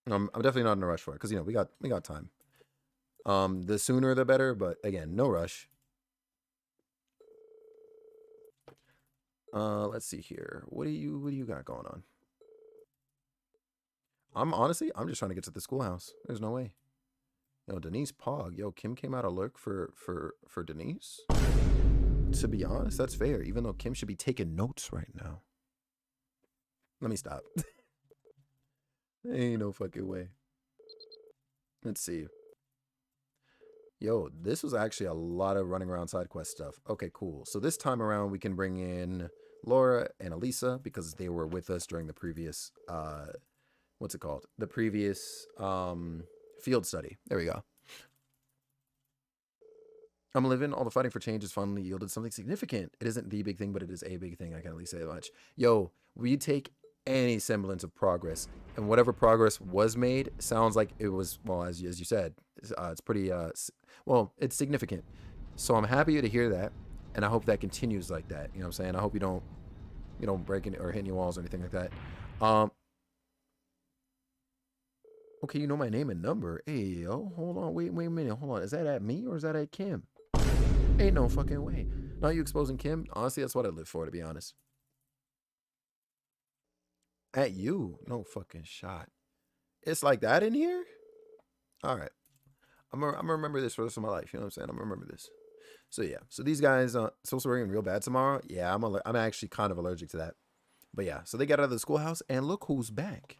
I'm definitely not in a rush for it because, you know, we got time. The sooner the better, but again, no rush. Let's see here. What do you got going on? I'm just trying to get to the schoolhouse. There's no way. Yo, Denise Pog. Yo, Kim came out of lurk for Denise. To be honest, that's fair. Even though Kim should be taking notes right now. Let me stop. Ain't no fucking way. Let's see. Yo, this was actually a lot of running around side quest stuff. Okay, cool. So this time around, we can bring in Laura and Elisa because they were with us during the previous, what's it called? The previous field study. There we go. I'm living. All the fighting for change has finally yielded something significant. It isn't the big thing, but it is a big thing. I can at least say that much. Yo, we take any semblance of progress, and whatever progress was made sounds like it was, well, as you said, it's pretty, well, it's significant. So I'm happy to hear that, and I hope that continues like that. You know what I'm saying? I hope you don't break any or hit any walls or anything like that. Okay, you know my name and number. Hey, yo, hold on, wait a minute, hold on. Is that at me or is that at Kim? Ain't no fucking way. Not you exposing Kim? Honestly, that's what I live for, to be honest. At you? No fucking shot. It's like that in here? All right. I'm gonna remember this for the rest of my life. You know what I'm saying? I'm gonna remember this. So yeah. So these guys supposed to be real bad tomorrow. Yeah, I'm actually kind of allergic to that. But yeah. So they got out of the schoolhouse and look who's back.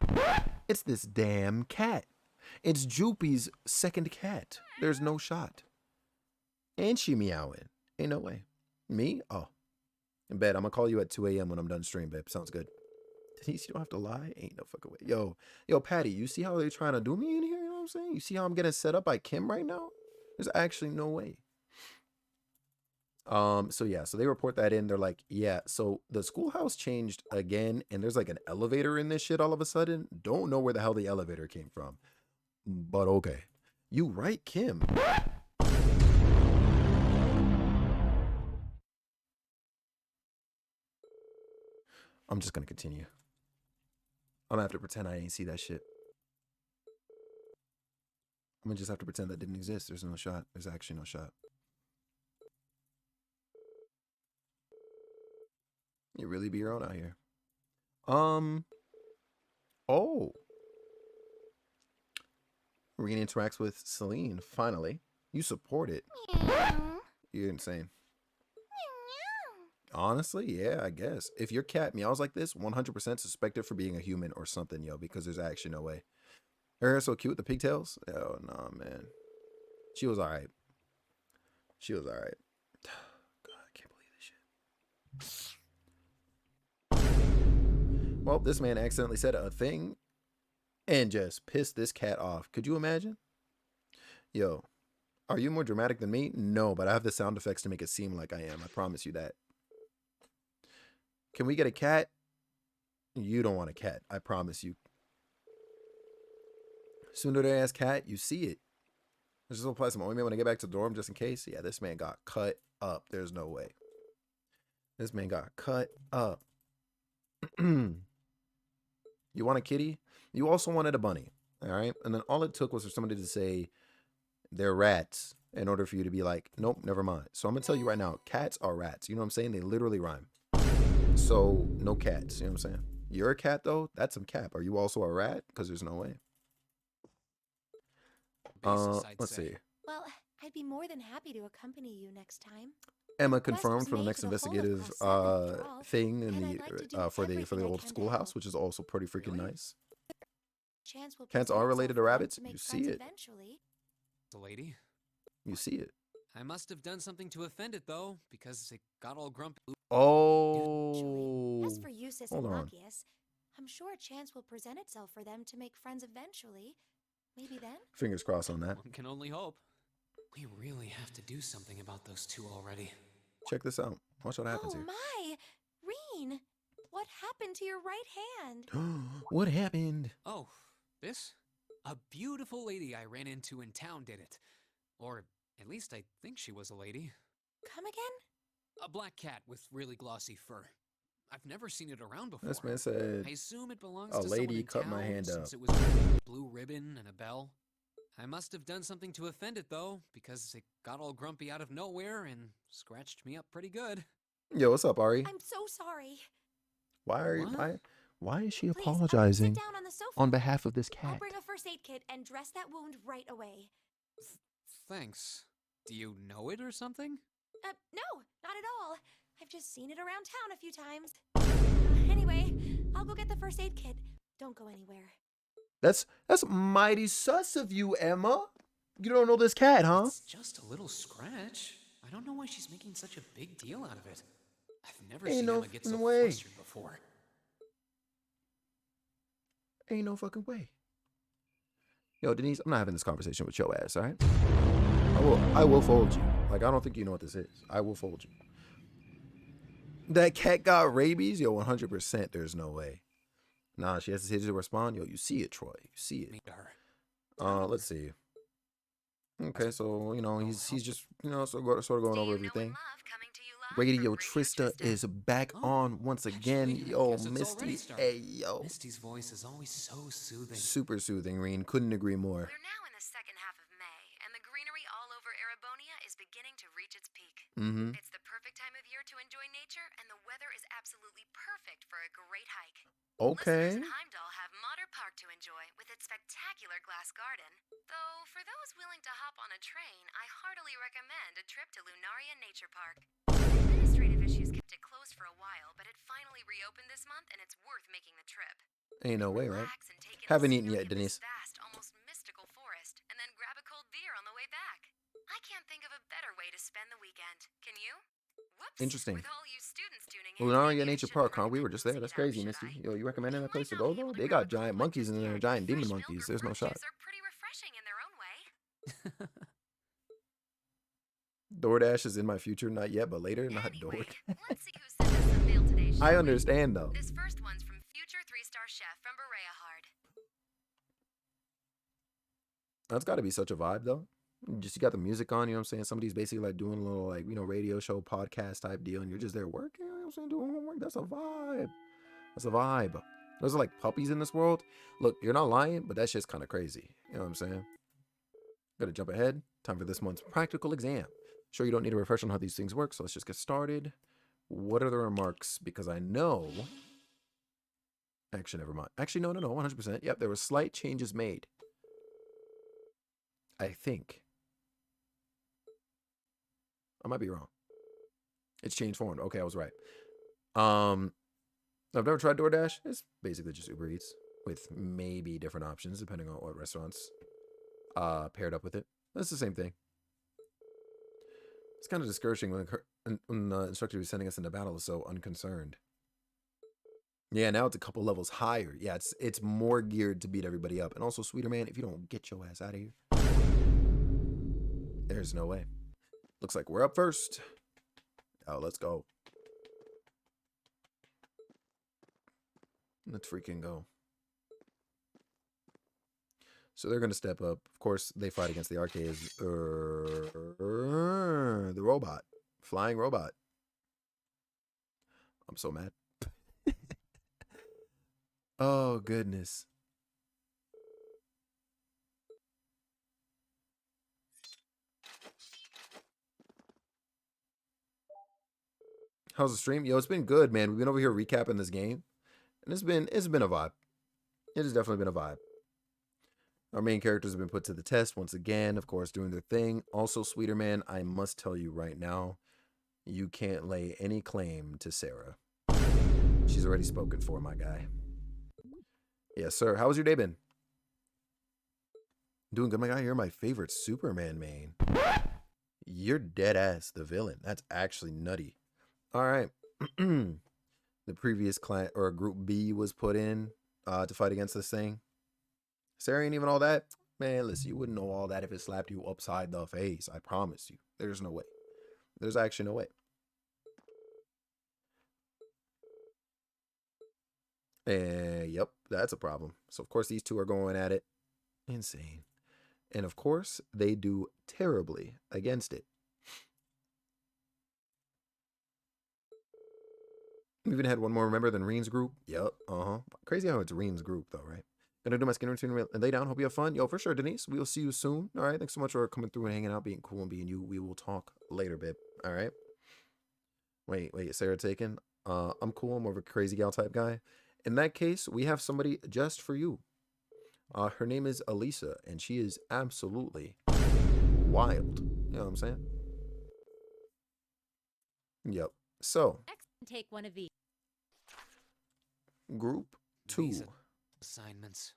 It's this damn cat. It's Joopy's second cat. There's no shot. And she meowing. Ain't no way. Me? Oh. In bed. I'm gonna call you at 2 a.m. when I'm done stream, babe. Sounds good. Denise, you don't have to lie. Ain't no fucking way. Yo, Patty, you see how they're trying to do me in here? You know what I'm saying? You see how I'm getting set up by Kim right now? There's actually no way. So yeah, so they report that in. They're like, yeah, so the schoolhouse changed again, and there's like an elevator in this shit all of a sudden. Don't know where the hell the elevator came from. But okay. You right, Kim. I'm just gonna continue. I'm gonna have to pretend I ain't see that shit. I'm gonna just have to pretend that didn't exist. There's no shot. There's actually no shot. You really be your own out here. Oh. Regina interacts with Celine, finally. You support it. You're insane. Honestly, yeah, I guess. If your cat meows like this, 100% suspect it for being a human or something, yo, because there's actually no way. Her hair's so cute with the pigtails. Oh, no, man. She was alright. She was alright. God, I can't believe this shit. Well, this man accidentally said a thing and just pissed this cat off. Could you imagine? Yo, are you more dramatic than me? No, but I have the sound effects to make it seem like I am. I promise you that. Can we get a cat? You don't want a cat. I promise you. Sooner they ask cat, you see it. Let's just apply some ointment when I get back to the dorm just in case. Yeah, this man got cut up. There's no way. This man got cut up. You want a kitty? You also wanted a bunny. All right. And then all it took was for somebody to say they're rats in order for you to be like, nope, never mind. So I'm going to tell you right now, cats are rats. You know what I'm saying? They literally rhyme. So no cats. You know what I'm saying? You're a cat, though? That's some cap. Are you also a rat? Because there's no way. Let's see. Well, I'd be more than happy to accompany you next time. Emma confirmed for the next investigative thing in the for the old schoolhouse, which is also pretty freaking nice. Cats are related to rabbits. You see it. The lady? You see it. I must have done something to offend it though, because it got all grumpy. Oh. As for you, Sis and Machias, I'm sure a chance will present itself for them to make friends eventually. Maybe then? Fingers crossed on that. One can only hope. We really have to do something about those two already. Check this out. Watch what happens Oh here. my! Reen! What happened to your right hand? What happened? Oh, this? A beautiful lady I ran into in town did it. Or at least I think she was a lady. Come again? A black cat with really glossy fur. I've never seen it around before. This man said, I assume it belongs a to someone lady in cut town, my hand since up. it was wearing a blue ribbon and a bell. I must have done something to offend it though, because it got all grumpy out of nowhere and scratched me up pretty good. Yo, what's up, Ari? I'm so sorry. Why is she Please, apologizing sit down on the sofa. on behalf of this I'll cat? bring a first aid kit and dress that wound right away. Thanks. Do you know it or something? No, not at all. I've just seen it around town a few times. Anyway, I'll go get the first aid kit. Don't go anywhere. That's mighty sus of you, Emma. You don't know this cat, huh? It's just a little scratch. I don't know why she's making such a big deal out of it. I've never seen Emma get so flustered before. Ain't no fucking way. Yo, Denise, I'm not having this conversation with your ass, all right? I will fold you. Like, I don't think you know what this is. I will fold you. That cat got rabies? Yo, 100%, there's no way. Nah, she hesitated to respond. Yo, you see it, Troy. You see it. Let's see. Okay, so, you know, he's just, you know, sort of going over everything. Radio Trista is back on once again. Yo, Misty. Hey, yo. Misty's voice is always so soothing. Super soothing, Reen. Couldn't agree more. We're now in the second half of May, and the greenery all over Erebonia is beginning to reach its peak. Mm-hmm. It's the perfect time of year to enjoy nature, and the weather is absolutely perfect for a great hike. Okay. Listeners in Heimdall have Modder Park to enjoy with its spectacular glass garden. Though, for those willing to hop on a train, I heartily recommend a trip to Lunaria Nature Park. Administrative issues kept it closed for a while, but it finally reopened this month, and it's worth making the trip. Ain't no way, right? Haven't eaten yet, Denise. Vast, almost mystical forest, and then grab a cold beer on the way back. I can't think of a better way to spend the weekend. Can you? Whoops. Interesting. With all you students tuning in, Lunaria Nature Park, huh? We were just there. That's crazy, Misty. Yo, you recommending that place to go, though? They got giant monkeys in there, giant demon monkeys. There's no shot. are pretty refreshing in their own way. DoorDash is in my future, not yet, but later, not DoorDash. Let's see who sent us some mail today. I understand, though. This first one's from future 3-star chef from Berea Hard. That's got to be such a vibe, though. Just you got the music on, you know what I'm saying? Somebody's basically like doing a little, like, you know, radio show, podcast type deal, and you're just there working, you know what I'm saying? Doing homework. That's a vibe. That's a vibe. Those are like puppies in this world. Look, you're not lying, but that shit's kind of crazy. You know what I'm saying? Gotta jump ahead. Time for this month's practical exam. Sure, you don't need a refresher on how these things work, so let's just get started. What are the remarks? Because I know... Actually, never mind. Actually, no, 100%. Yep, there were slight changes made. I think. I might be wrong. It's changed form. Okay, I was right. I've never tried DoorDash. It's basically just Uber Eats with maybe different options depending on what restaurants paired up with it. That's the same thing. It's kind of discouraging when the instructor who's sending us into battle is so unconcerned. Yeah, now it's a couple levels higher. Yeah, it's more geared to beat everybody up. And also, Sweeter Man, if you don't get your ass out of here, there's no way. Looks like we're up first. Oh, let's go. Let's freaking go. So they're going to step up. Of course, they fight against the arcades. The robot. Flying robot. I'm so mad. Oh, goodness. How's the stream? Yo, it's been good, man. We've been over here recapping this game. And it's been a vibe. It has definitely been a vibe. Our main characters have been put to the test once again, of course, doing their thing. Also, Sweeter Man, I must tell you right now, you can't lay any claim to Sarah. She's already spoken for, my guy. Yes, sir. How's your day been? Doing good, my guy. You're my favorite Superman main. You're dead ass the villain. That's actually nutty. All right. The previous client or group B was put in to fight against this thing. Sarah ain't even all that. Man, listen, you wouldn't know all that if it slapped you upside the face. I promise you. There's no way. There's actually no way. Yep, that's a problem. So, of course, these two are going at it. Insane. And, of course, they do terribly against it. We even had one more, remember, than Reen's group? Yep, Crazy how it's Reen's group, though, right? Gonna do my skin routine and lay down. Hope you have fun. Yo, for sure, Denise. We will see you soon. All right, thanks so much for coming through and hanging out, being cool and being you. We will talk later, babe. All right? Wait, Sarah taken? I'm cool. I'm more of a crazy gal type guy. In that case, we have somebody just for you. Her name is Elisa, and she is absolutely wild. You know what I'm saying? Yep. So, Take one of these. Group 2. Assignments.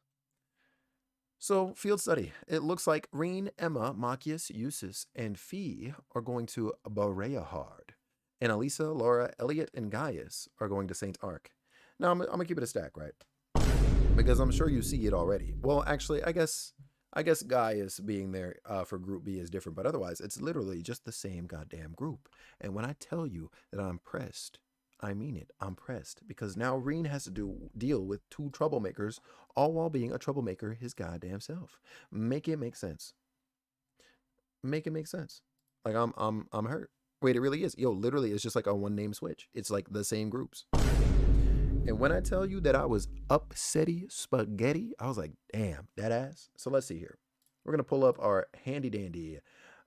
So, field study. It looks like Reen, Emma, Machias, Eustace, and Fee are going to Bareahard. And Elisa, Laura, Elliot, and Gaius are going to St. Arc. Now, I'm going to keep it a stack, right? Because I'm sure you see it already. Well, actually, I guess Gaius being there for Group B is different. But otherwise, it's literally just the same goddamn group. And when I tell you that I'm pressed, I mean it. I'm pressed. Because now Reen has to deal with 2 troublemakers, all while being a troublemaker his goddamn self. Make it make sense. Make it make sense. Like, I'm hurt. Wait, it really is. Yo, literally, it's just like a one-name switch. It's like the same groups. And when I tell you that I was upsetty spaghetti, I was like, damn, that ass. So let's see here. We're going to pull up our handy-dandy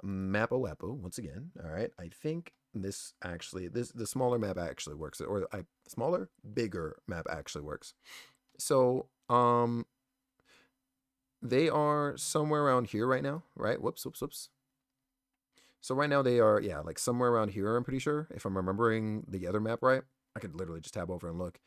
Mappa-Wappa once again. All right. I think this actually, the smaller map actually works. Or smaller, bigger map actually works. So, they are somewhere around here right now, right? Whoops. So right now they are, yeah, like somewhere around here, I'm pretty sure. If I'm remembering the other map right. I could literally just tab over and look.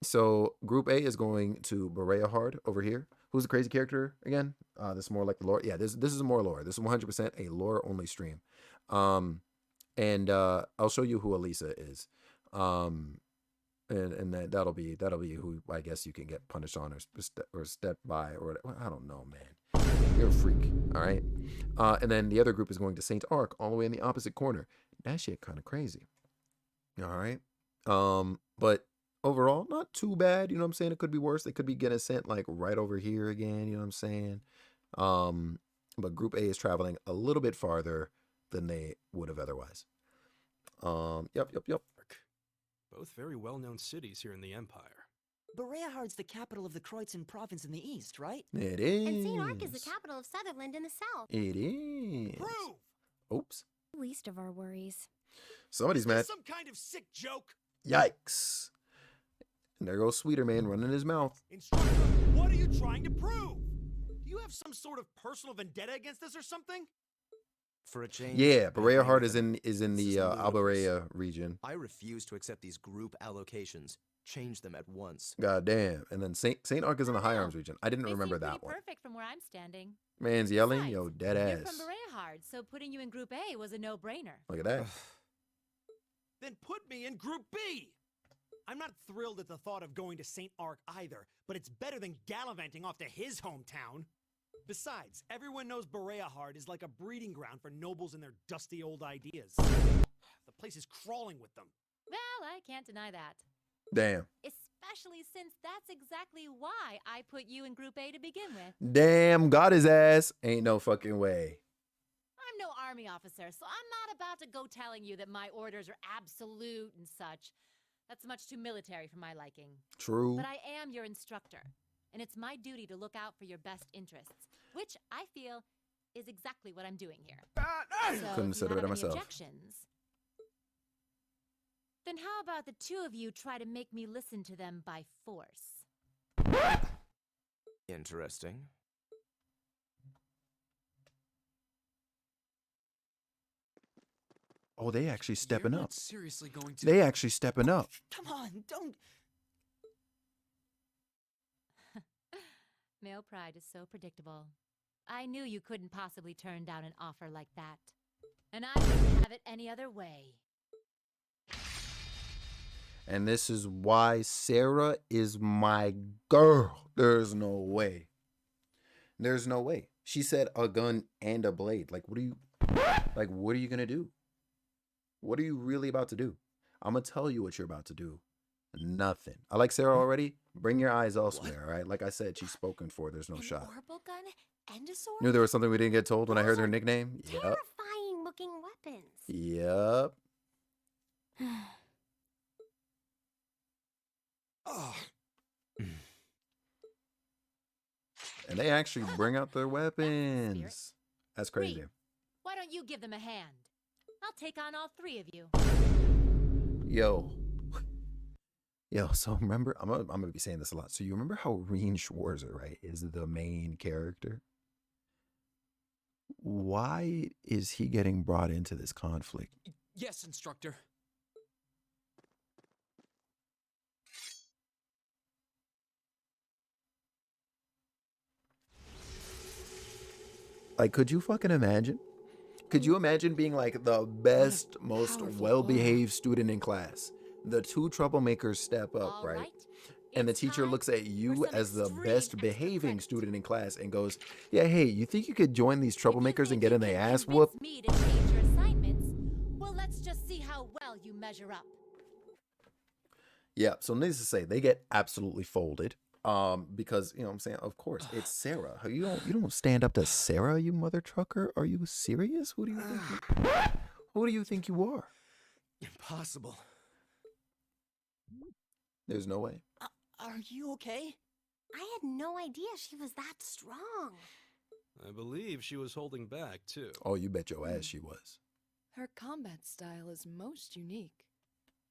So Group A is going to Bareahard over here. Who's the crazy character again? This is more like the lore. Yeah, this is more lore. This is 100% a lore-only stream. And I'll show you who Elisa is. And that'll be who I guess you can get punished on or step by or I don't know, man. You're a freak, all right? And then the other group is going to St. Arc, all the way in the opposite corner. That shit kind of crazy. All right. But overall, not too bad. You know what I'm saying? It could be worse. They could be getting sent like right over here again. You know what I'm saying? But Group A is traveling a little bit farther than they would have otherwise. Yep. Both very well-known cities here in the Empire. Bareahard's the capital of the Kreutzen province in the east, right? It is. And St. Arc is the capital of Sutherland in the south. It is. Prove! Oops. Least of our worries. Somebody's mad. Some kind of sick joke. Yikes. And there goes Sweeter Man running his mouth. Instructor, what are you trying to prove? Do you have some sort of personal vendetta against us or something? For a change. Yeah, Bareahard is in the Albarea region. I refuse to accept these group allocations. Change them at once. God damn. And then St. Arc is in the High Arms region. I didn't remember that one. Perfect from where I'm standing. Man's yelling, Besides, yo, dead You're ass. from Bareahard, so putting you in Group A was a no-brainer. Look at that. Then put me in Group B. I'm not thrilled at the thought of going to St. Arc either, but it's better than gallivanting off to his hometown. Besides, everyone knows Bareahard is like a breeding ground for nobles and their dusty old ideas. The place is crawling with them. Well, I can't deny that. Damn. Especially since that's exactly why I put you in Group A to begin with. Damn, got his ass. Ain't no fucking way. I'm no army officer, so I'm not about to go telling you that my orders are absolute and such. That's much too military for my liking. True. But I am your instructor, and it's my duty to look out for your best interests, which I feel is exactly what I'm doing here. So Couldn't have said it better myself. Objections? Then how about the two of you try to make me listen to them by force? Interesting. Oh, they actually stepping You're up. not seriously going to... They actually stepping up. Come on, don't... Male pride is so predictable. I knew you couldn't possibly turn down an offer like that. And I wouldn't have it any other way. And this is why Sarah is my girl. There's no way. There's no way. She said a gun and a blade. Like, what are you gonna do? What are you really about to do? I'm gonna tell you what you're about to do. Nothing. I like Sarah already. Bring your eyes elsewhere, all right? Like I said, she's spoken for. There's no shot. Orbital gun and a sword? Knew there was something we didn't get told when I heard her nickname? Yep. Terrifying looking weapons. Yep. And they actually bring out their weapons. That's crazy. Reed, why don't you give them a hand? I'll take on all three of you. Yo, so remember, I'm gonna be saying this a lot. So you remember how Rean Schwarzer, right, is the main character? Why is he getting brought into this conflict? Yes, instructor. Like, could you fucking imagine? Could you imagine being like the best, most well-behaved student in class? The two troublemakers step up, right? And the teacher looks at you as the best behaving student in class and goes, yeah, hey, you think you could join these troublemakers and get in their ass whooped? Me to change your assignments? Well, let's just see how well you measure up. Yeah, so needless to say, they get absolutely folded. Because, you know what I'm saying, of course, it's Sarah. You don't stand up to Sarah, you mother trucker. Are you serious? Who do you think you are? Impossible. There's no way. Are you okay? I had no idea she was that strong. I believe she was holding back, too. Oh, you bet your ass she was. Her combat style is most unique.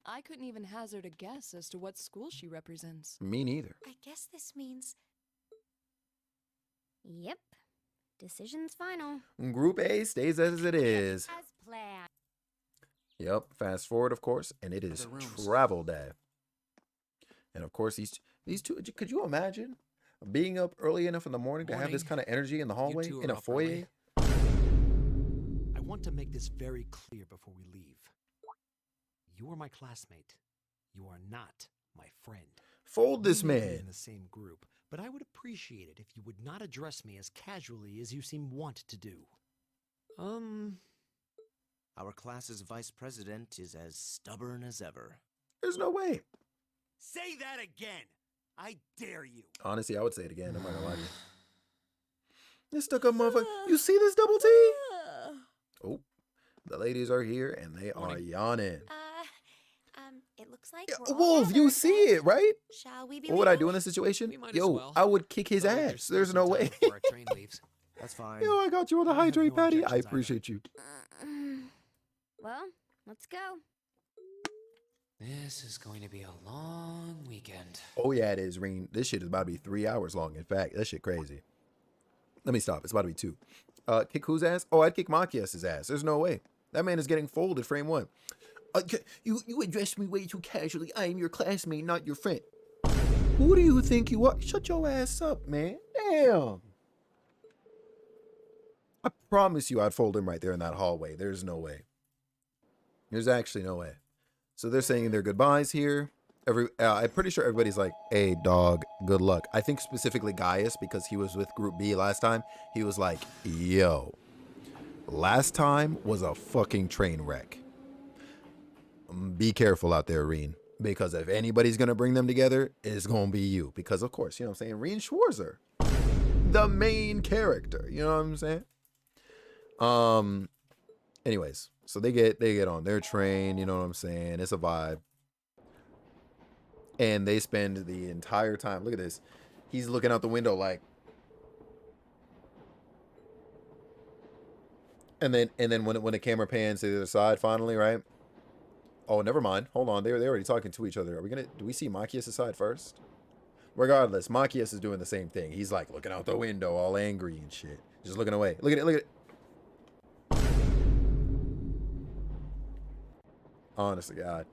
I couldn't even hazard a guess as to what school she represents. Me neither. I guess this means... Yep. Decision's final. Group A stays as it is. As planned. Yep, fast forward, of course, and it is travel day. And of course, these two, could you imagine being up early enough in the morning to have this kind of energy in the hallway, in a foyer? I want to make this very clear before we leave. You are my classmate. You are not my friend. Fold this We may be man. in the same group, but I would appreciate it if you would not address me as casually as you seem want to do. Our class's vice president is as stubborn as ever. There's no way. Say that again! I dare you! Honestly, I would say it again. I'm not gonna lie to you. This stuck up motherfucker. You see this double T? Oh, the ladies are here and they are yawning. It looks like Wolf, you see it, right? Shall we be What would I do in this situation? Yo, I would kick his ass. There's no way. Our train leaves. That's fine. Yo, I got you on the hydrate, Patty. I appreciate you. Well, let's go. This is going to be a long weekend. Oh, yeah, it is, Reen. This shit is about to be 3 hours long. In fact, that shit crazy. Let me stop. It's about to be 2. Kick whose ass? Oh, I'd kick Machias's ass. There's no way. That man is getting folded frame 1. You address me way too casually. I am your classmate, not your friend. Who do you think you are? Shut your ass up, man. Damn. I promise you I'd fold him right there in that hallway. There's no way. There's actually no way. So they're saying their goodbyes here. I'm pretty sure everybody's like, hey, dog, good luck. I think specifically Gaius, because he was with Group B last time. He was like, yo, last time was a fucking train wreck. Be careful out there, Reen. Because if anybody's going to bring them together, it's going to be you. Because, of course, you know what I'm saying? Rean Schwarzer, the main character. You know what I'm saying? Anyways, so they get on their train. You know what I'm saying? It's a vibe. And they spend the entire time. Look at this. He's looking out the window like. And then when the camera pans to the other side, finally, right? Oh, never mind. Hold on. They're already talking to each other. Do we see Machias' side first? Regardless, Machias is doing the same thing. He's like looking out the window, all angry and shit. Just looking away. Look at it. Look at it. Honest to God.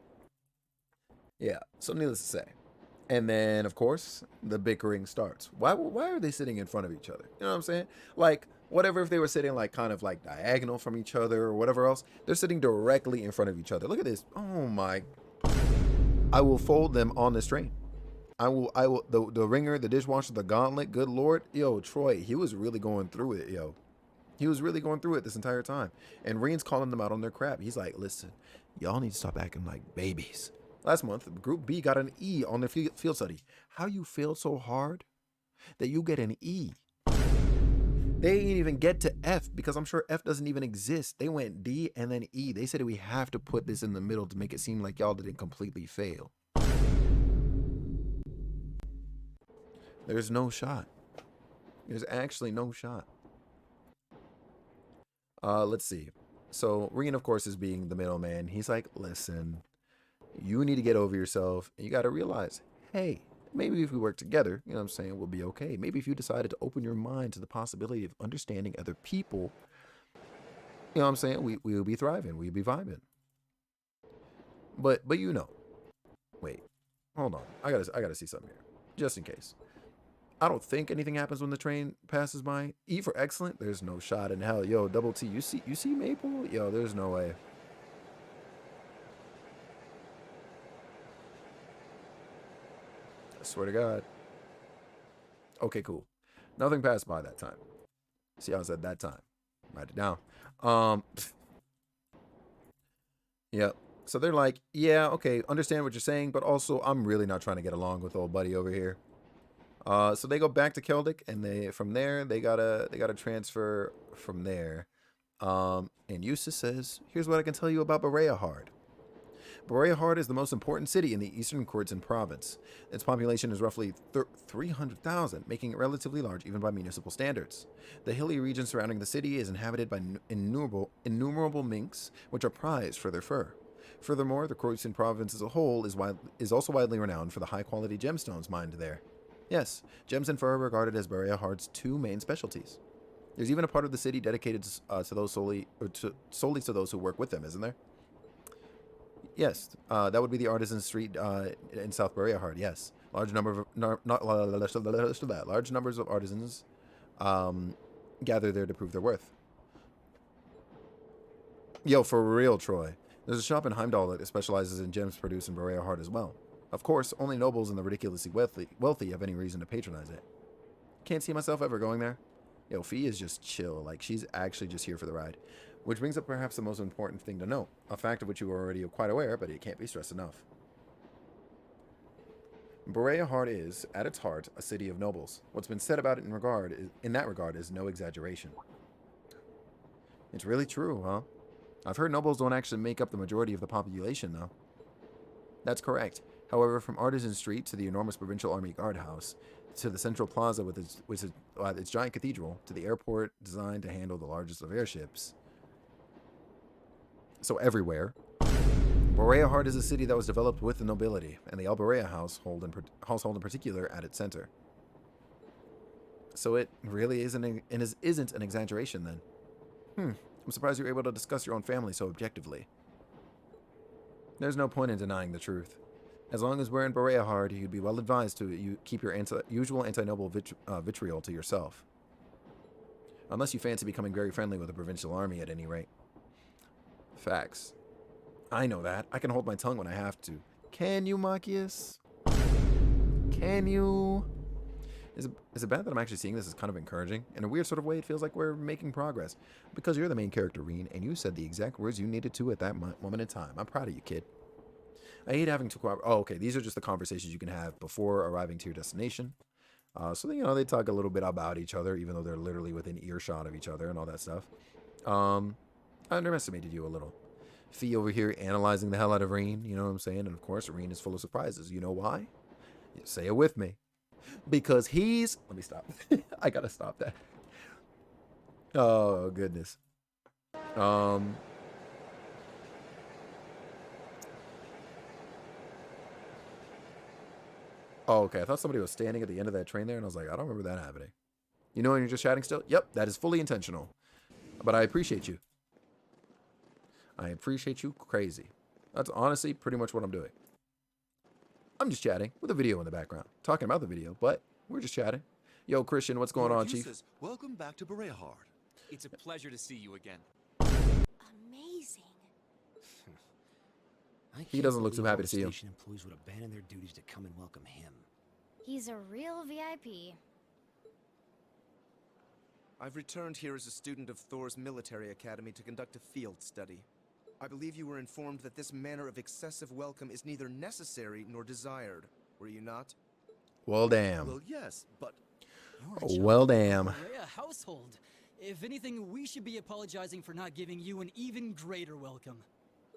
Yeah. So needless to say. And then, of course, the bickering starts. Why are they sitting in front of each other? You know what I'm saying? Like, whatever if they were sitting like kind of like diagonal from each other or whatever else. They're sitting directly in front of each other. Look at this. Oh my. I will fold them on this train. I will. The ringer, the dishwasher, the gauntlet. Good lord, yo, Troy, he was really going through it, yo. He was really going through it this entire time. And Reen's calling them out on their crap. He's like, listen, y'all need to stop acting like babies. Last month, Group B got an E on their field study. How you failed so hard that you get an E? They ain't even get to F because I'm sure F doesn't even exist. They went D and then E. They said we have to put this in the middle to make it seem like y'all didn't completely fail. There's no shot. There's actually no shot. Let's see. So Reen, of course, is being the middleman. He's like, listen, you need to get over yourself. And you got to realize, hey, maybe if we work together, you know what I'm saying, we'll be okay. Maybe if you decided to open your mind to the possibility of understanding other people, you know what I'm saying, we'll be thriving. We'll be vibing. But you know, wait, hold on. I gotta see something here, just in case. I don't think anything happens when the train passes by. E for excellent. There's no shot in hell. Yo, Double T, you see Maple? Yo, there's no way. I swear to God. Okay, cool. Nothing passed by that time. See how I said that time? Write it down. Yeah. So they're like, yeah, okay, understand what you're saying, but also I'm really not trying to get along with old buddy over here. So they go back to Keldic, and from there they gotta transfer from there. And Eustace says, here's what I can tell you about Berea-Hard. Berea-Hard is the most important city in the Eastern Courtsin province. Its population is roughly 300,000, making it relatively large even by municipal standards. The hilly region surrounding the city is inhabited by innumerable minks, which are prized for their fur. Furthermore, the Courtsin province as a whole is also widely renowned for the high-quality gemstones mined there. Yes, gems and fur are regarded as Berea-Hard's two main specialties. There's even a part of the city dedicated to those solely to those who work with them, isn't there? Yes, that would be the Artisan Street in South Berea-Hard. Yes, large numbers of artisans gather there to prove their worth. Yo, for real, Troy. There's a shop in Heimdall that specializes in gems produced in Berea-Hard as well. Of course, only nobles and the ridiculously wealthy have any reason to patronize it. Can't see myself ever going there. Yo, Fee is just chill. Like, she's actually just here for the ride. Which brings up perhaps the most important thing to note. A fact of which you are already quite aware, but it can't be stressed enough. Berea-Hard is, at its heart, a city of nobles. What's been said about it in that regard is no exaggeration. It's really true, huh? I've heard nobles don't actually make up the majority of the population, though. That's correct. However, from Artisan Street to the enormous Provincial Army Guardhouse, to the Central Plaza with its giant cathedral, to the airport designed to handle the largest of airships. So everywhere, Berea-Hard is a city that was developed with the nobility, and the Alberea household in particular at its center. So it really isn't an exaggeration then. I'm surprised you're able to discuss your own family so objectively. There's no point in denying the truth. As long as we're in Berea-Hard, you'd be well advised to keep your usual anti-noble vitriol to yourself. Unless you fancy becoming very friendly with the provincial army at any rate. Facts. I know that. I can hold my tongue when I have to. Can you, Machias? Can you? Is it bad that I'm actually seeing this as kind of encouraging? In a weird sort of way, it feels like we're making progress. Because you're the main character, Reen, and you said the exact words you needed to at that moment in time. I'm proud of you, kid. I hate having to cooperate. Oh, okay. These are just the conversations you can have before arriving to your destination. So, you know, they talk a little bit about each other, even though they're literally within earshot of each other and all that stuff. I underestimated you a little. Fee over here analyzing the hell out of Reen, you know what I'm saying? And of course, Reen is full of surprises. You know why? Say it with me. Because he's... Let me stop. I gotta stop that. Oh, goodness. Oh, okay. I thought somebody was standing at the end of that train there, and I was like, I don't remember that happening. You know when you're just chatting still? Yep, that is fully intentional. But I appreciate you. I appreciate you crazy. That's honestly pretty much what I'm doing. I'm just chatting with a video in the background. Talking about the video, but we're just chatting. Yo, Christian, what's going on, Chief? Welcome back to Berea-Hard. It's a pleasure to see you again. Amazing. I He doesn't look so happy to see you. Station employees would abandon their duties to come and welcome him. He's a real VIP. I've returned here as a student of Thor's military academy to conduct a field study. I believe you were informed that this manner of excessive welcome is neither necessary nor desired. Were you not? Well, damn. Well, yes, but... Well, damn. Berea household. If anything, we should be apologizing for not giving you an even greater welcome.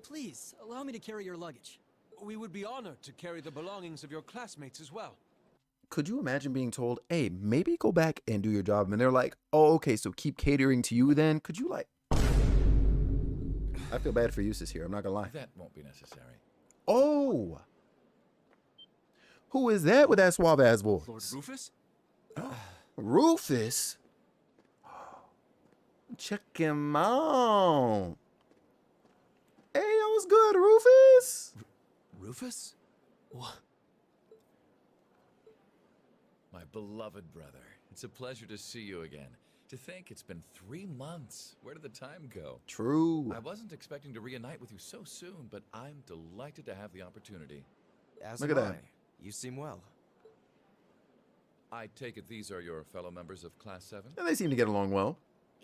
Please, allow me to carry your luggage. We would be honored to carry the belongings of your classmates as well. Could you imagine being told, hey, maybe go back and do your job? And they're like, oh, okay, so keep catering to you then? Could you, like... I feel bad for Eustace here, I'm not gonna lie. That won't be necessary. Oh! Who is that with that suave-ass voice? Lord Rufus? Rufus? Check him out. Hey, that was good, Rufus. Rufus? What? My beloved brother. It's a pleasure to see you again. To think it's been 3 months. Where did the time go? True. I wasn't expecting to reunite with you so soon, but I'm delighted to have the opportunity. Look at that. You seem well. I take it these are your fellow members of Class 7? And they seem to get along well.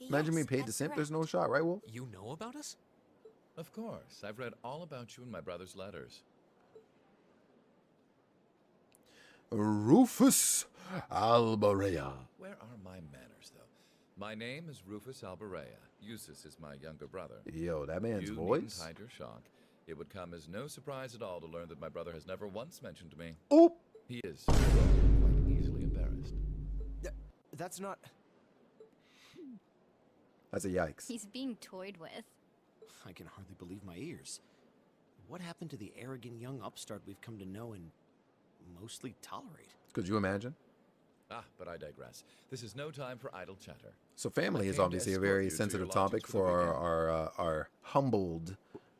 Imagine Yes, being paid to that's simp. There's no correct. shot, right, Wolf? You know about us? Of course. I've read all about you in my brother's letters. Rufus Alberea. Where are my manners, though? My name is Rufus Alberea. Eustace is my younger brother. Yo, that man's you voice. needn't hide your shock. It would come as no surprise at all to learn that my brother has never once mentioned me. Oop. He is quite easily embarrassed. That's not... That's a yikes. He's being toyed with. I can hardly believe my ears. What happened to the arrogant young upstart we've come to know and mostly tolerate? Could you imagine? Ah, but I digress. This is no time for idle chatter. So family I is came to obviously a escort very you to your sensitive lodgings topic for the for weekend. our humbled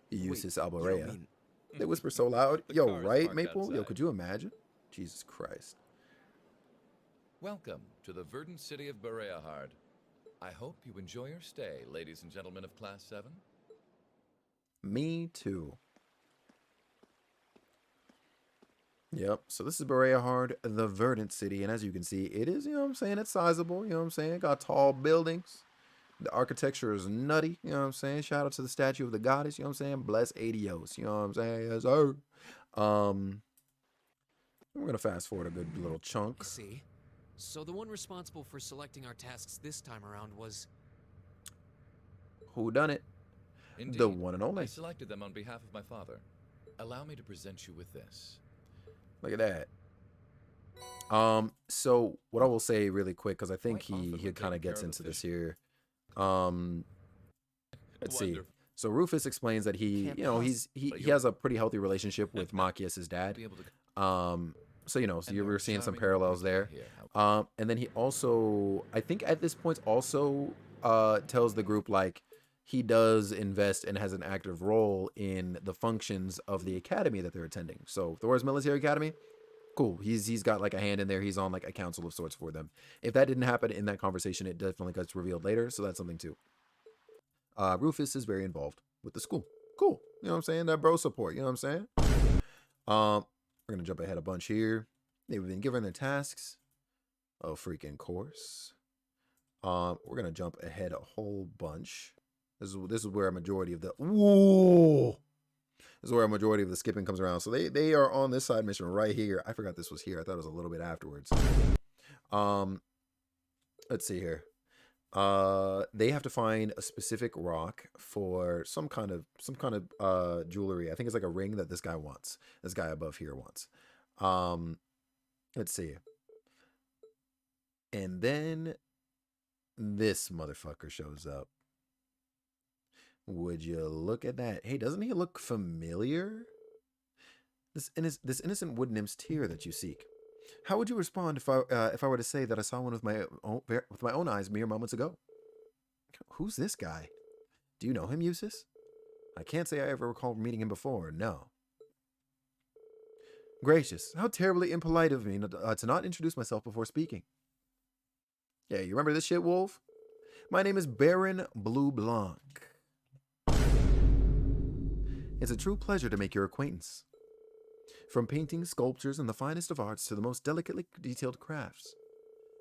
Eustace you don't Alberea. mean- They whisper so loud. The Yo, car is right, parked Maple? Yo, outside. could you imagine? Jesus Christ. Welcome to the verdant city of Bereahard. I hope you enjoy your stay, ladies and gentlemen of Class 7. Me too. Yep. So this is Bereahard, the verdant city. And as you can see, it is, you know what I'm saying, it's sizable. You know what I'm saying? Got tall buildings. The architecture is nutty. You know what I'm saying? Shout out to the statue of the goddess. You know what I'm saying? Bless Adios. You know what I'm saying? Yes, sir. We're going to fast forward a good little chunk. I see. So the one responsible for selecting our tasks this time around was... Who done it? Indeed, The one and only. I selected them on behalf of my father. Allow me to present you with this. Look at that. So what I will say really quick, because I think Quite often he when kind of taking gets care of into a this fish- here. Let's see. Wonderful. So Rufus explains that he, Can't you know, poss- he has a pretty healthy relationship with Machias' dad. Be able to... So you know, so And you there were are seeing some charming parallels women there. here. And then he also, I think at this point also tells the group like he does invest and has an active role in the functions of the academy that they're attending. So Thor's military academy, cool. He's got like a hand in there. He's on like a council of sorts for them. If that didn't happen in that conversation, it definitely gets revealed later. So that's something too. Rufus is very involved with the school. Cool. You know what I'm saying? That bro support. You know what I'm saying? We're going to jump ahead a bunch here. They've been given their tasks. Oh, freaking course. We're going to jump ahead a whole bunch. This is where a majority of the... Whoa! This is where a majority of the skipping comes around. So they are on this side mission right here. I forgot this was here. I thought it was a little bit afterwards. Let's see here. They have to find a specific rock for some kind of jewelry. I think it's like a ring that this guy wants. This guy above here wants. Let's see. And then this motherfucker shows up. Would you look at that? Hey, doesn't he look familiar? This innocent wood nymph's tear that you seek. How would you respond if I were to say that I saw one with my own eyes mere moments ago? Who's this guy? Do you know him, Eustace? I can't say I ever recall meeting him before, no. Gracious, how terribly impolite of me to not introduce myself before speaking. Yeah, you remember this shit, Wolf? My name is Baron Blue Blanc. It's a true pleasure to make your acquaintance. from painting, sculptures, and the finest of arts to the most delicately detailed crafts.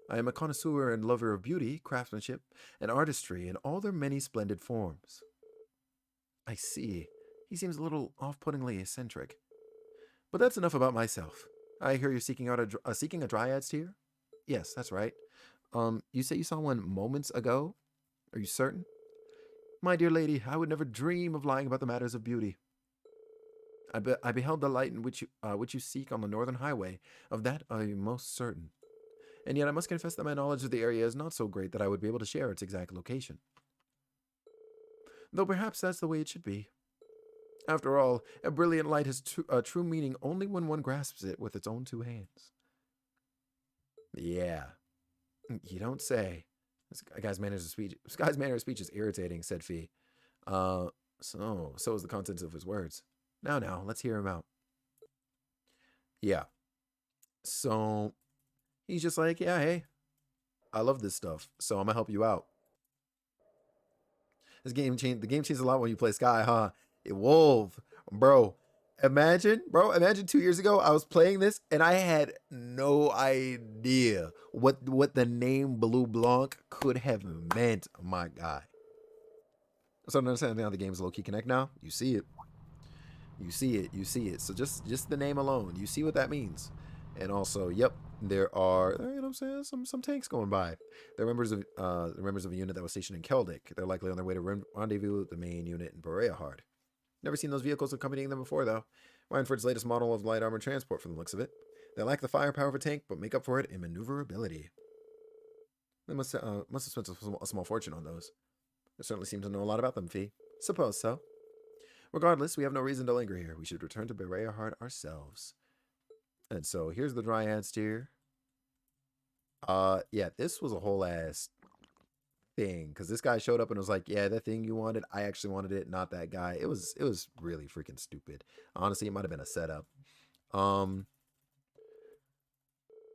I am a connoisseur and lover of beauty, craftsmanship, and artistry in all their many splendid forms. I see. He seems a little off-puttingly eccentric. But that's enough about myself. I hear you're seeking a Dryad's tear? Yes, that's right. You say you saw one moments ago? Are you certain? My dear lady, I would never dream of lying about the matters of beauty. I beheld the light in which you seek on the northern highway. Of that I am most certain. And yet I must confess that my knowledge of the area is not so great that I would be able to share its exact location. Though perhaps that's the way it should be. After all, a brilliant light has true meaning only when one grasps it with its own two hands. Yeah. You don't say. This guy's manner of speech is irritating, said Fee. So is the contents of his words. Now, let's hear him out. Yeah. So, he's just like, yeah, hey, I love this stuff, so I'm gonna help you out. The game changes a lot when you play Sky, huh? Evolve, bro. Imagine 2 years ago I was playing this and I had no idea what the name Blue Blanc could have meant, my guy. So I'm understanding how the game's low-key connect now. You see it. You see it. So just the name alone, you see what that means. And also, yep, there are, you know what I'm saying, some tanks going by. They're members of a unit that was stationed in Keldic. They're likely on their way to rendezvous with the main unit in Boreahard. Never seen those vehicles accompanying them before, though. Wynford's latest model of light armored transport from the looks of it. They lack the firepower of a tank, but make up for it in maneuverability. They must have spent a small fortune on those. They certainly seem to know a lot about them, Fee. Suppose so. Regardless, we have no reason to linger here. We should return to Boreahard ourselves. And so, here's the Dryad's tear. Yeah, this was a whole ass thing, because this guy showed up and was like, yeah, that thing you wanted, I actually wanted it, not that guy. It was really freaking stupid. Honestly, it might have been a setup.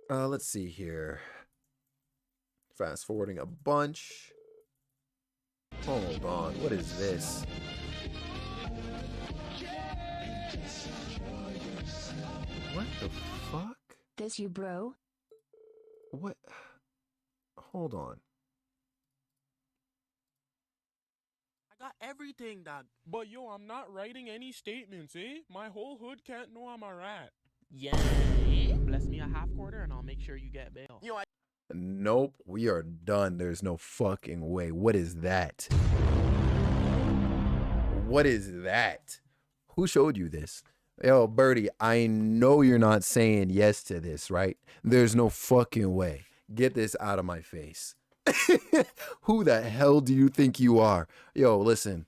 Let's see here. Fast forwarding a bunch. Hold on, what is this? What the fuck? This you, bro? What? Hold on. I got everything, dog. But yo, I'm not writing any statements, eh? My whole hood can't know I'm a rat. Yeah, bless me a half quarter and I'll make sure you get bail. Yo, Nope, we are done. There's no fucking way. What is that? What is that? Who showed you this? Yo, Birdie, I know you're not saying yes to this, right? There's no fucking way. Get this out of my face. Who the hell do you think you are? Yo, listen.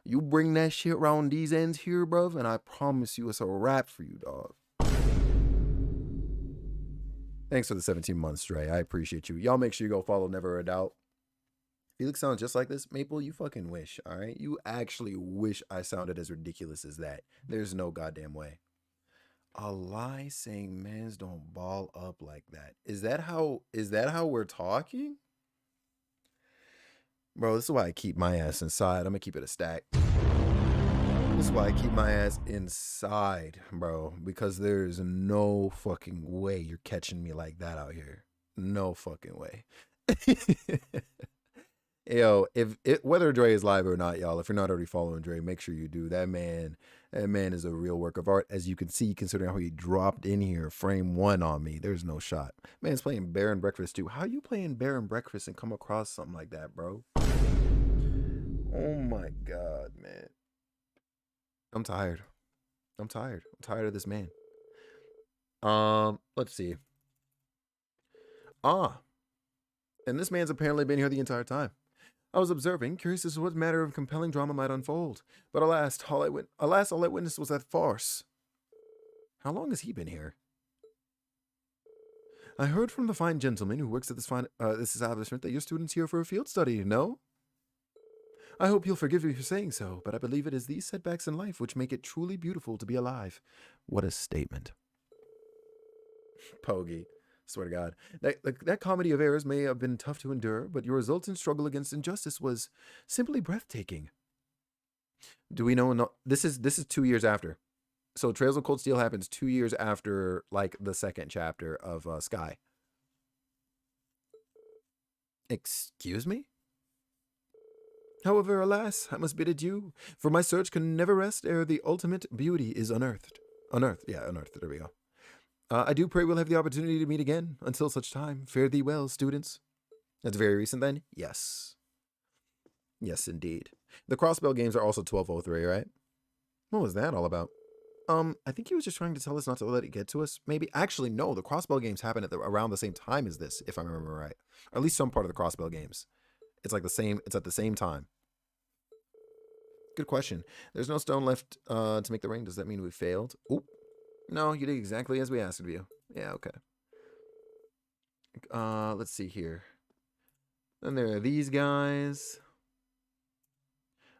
You bring that shit around these ends here, bruv, and I promise you it's a wrap for you, dog. Thanks for the 17 months, Dre. I appreciate you. Y'all make sure you go follow Never a Doubt. Felix sounds just like this. Maple, you fucking wish, all right? You actually wish I sounded as ridiculous as that. There's no goddamn way. A lie saying mans don't ball up like that. Is that how we're talking? Bro, this is why I keep my ass inside. I'm gonna keep it a stack. This is why I keep my ass inside, bro. Because there's no fucking way you're catching me like that out here. No fucking way. Yo, whether Dre is live or not, y'all, if you're not already following Dre, make sure you do. That man is a real work of art, as you can see, considering how he dropped in here, frame one on me. There's no shot. Man's playing Bear and Breakfast too. How you playing Bear and Breakfast and come across something like that, bro? Oh my God, man. I'm tired. I'm tired of this man. Let's see. And this man's apparently been here the entire time. I was observing, curious as to what matter of compelling drama might unfold. But alas, all I witnessed was that farce. How long has he been here? I heard from the fine gentleman who works at this establishment that your student's here for a field study, no? I hope you'll forgive me for saying so, but I believe it is these setbacks in life which make it truly beautiful to be alive. What a statement. Pogie. Swear to God. That comedy of errors may have been tough to endure, but your resultant struggle against injustice was simply breathtaking. Do we know? No, this is 2 years after. So Trails of Cold Steel happens 2 years after like the second chapter of Sky. Excuse me? However, alas, I must bid adieu, for my search can never rest ere the ultimate beauty is unearthed. Unearthed, there we go. I do pray we'll have the opportunity to meet again. Until such time, fare thee well, students. That's very recent then? Yes. Yes, indeed. The Crossbell games are also 1203, right? What was that all about? I think he was just trying to tell us not to let it get to us. Maybe. Actually, no. The Crossbell games happen at around the same time as this, if I remember right. Or at least some part of the Crossbell games. It's like the same. It's at the same time. Good question. There's no stone left to make the ring. Does that mean we failed? Oop. No, you did exactly as we asked of you. Yeah, okay. Let's see here. Then there are these guys.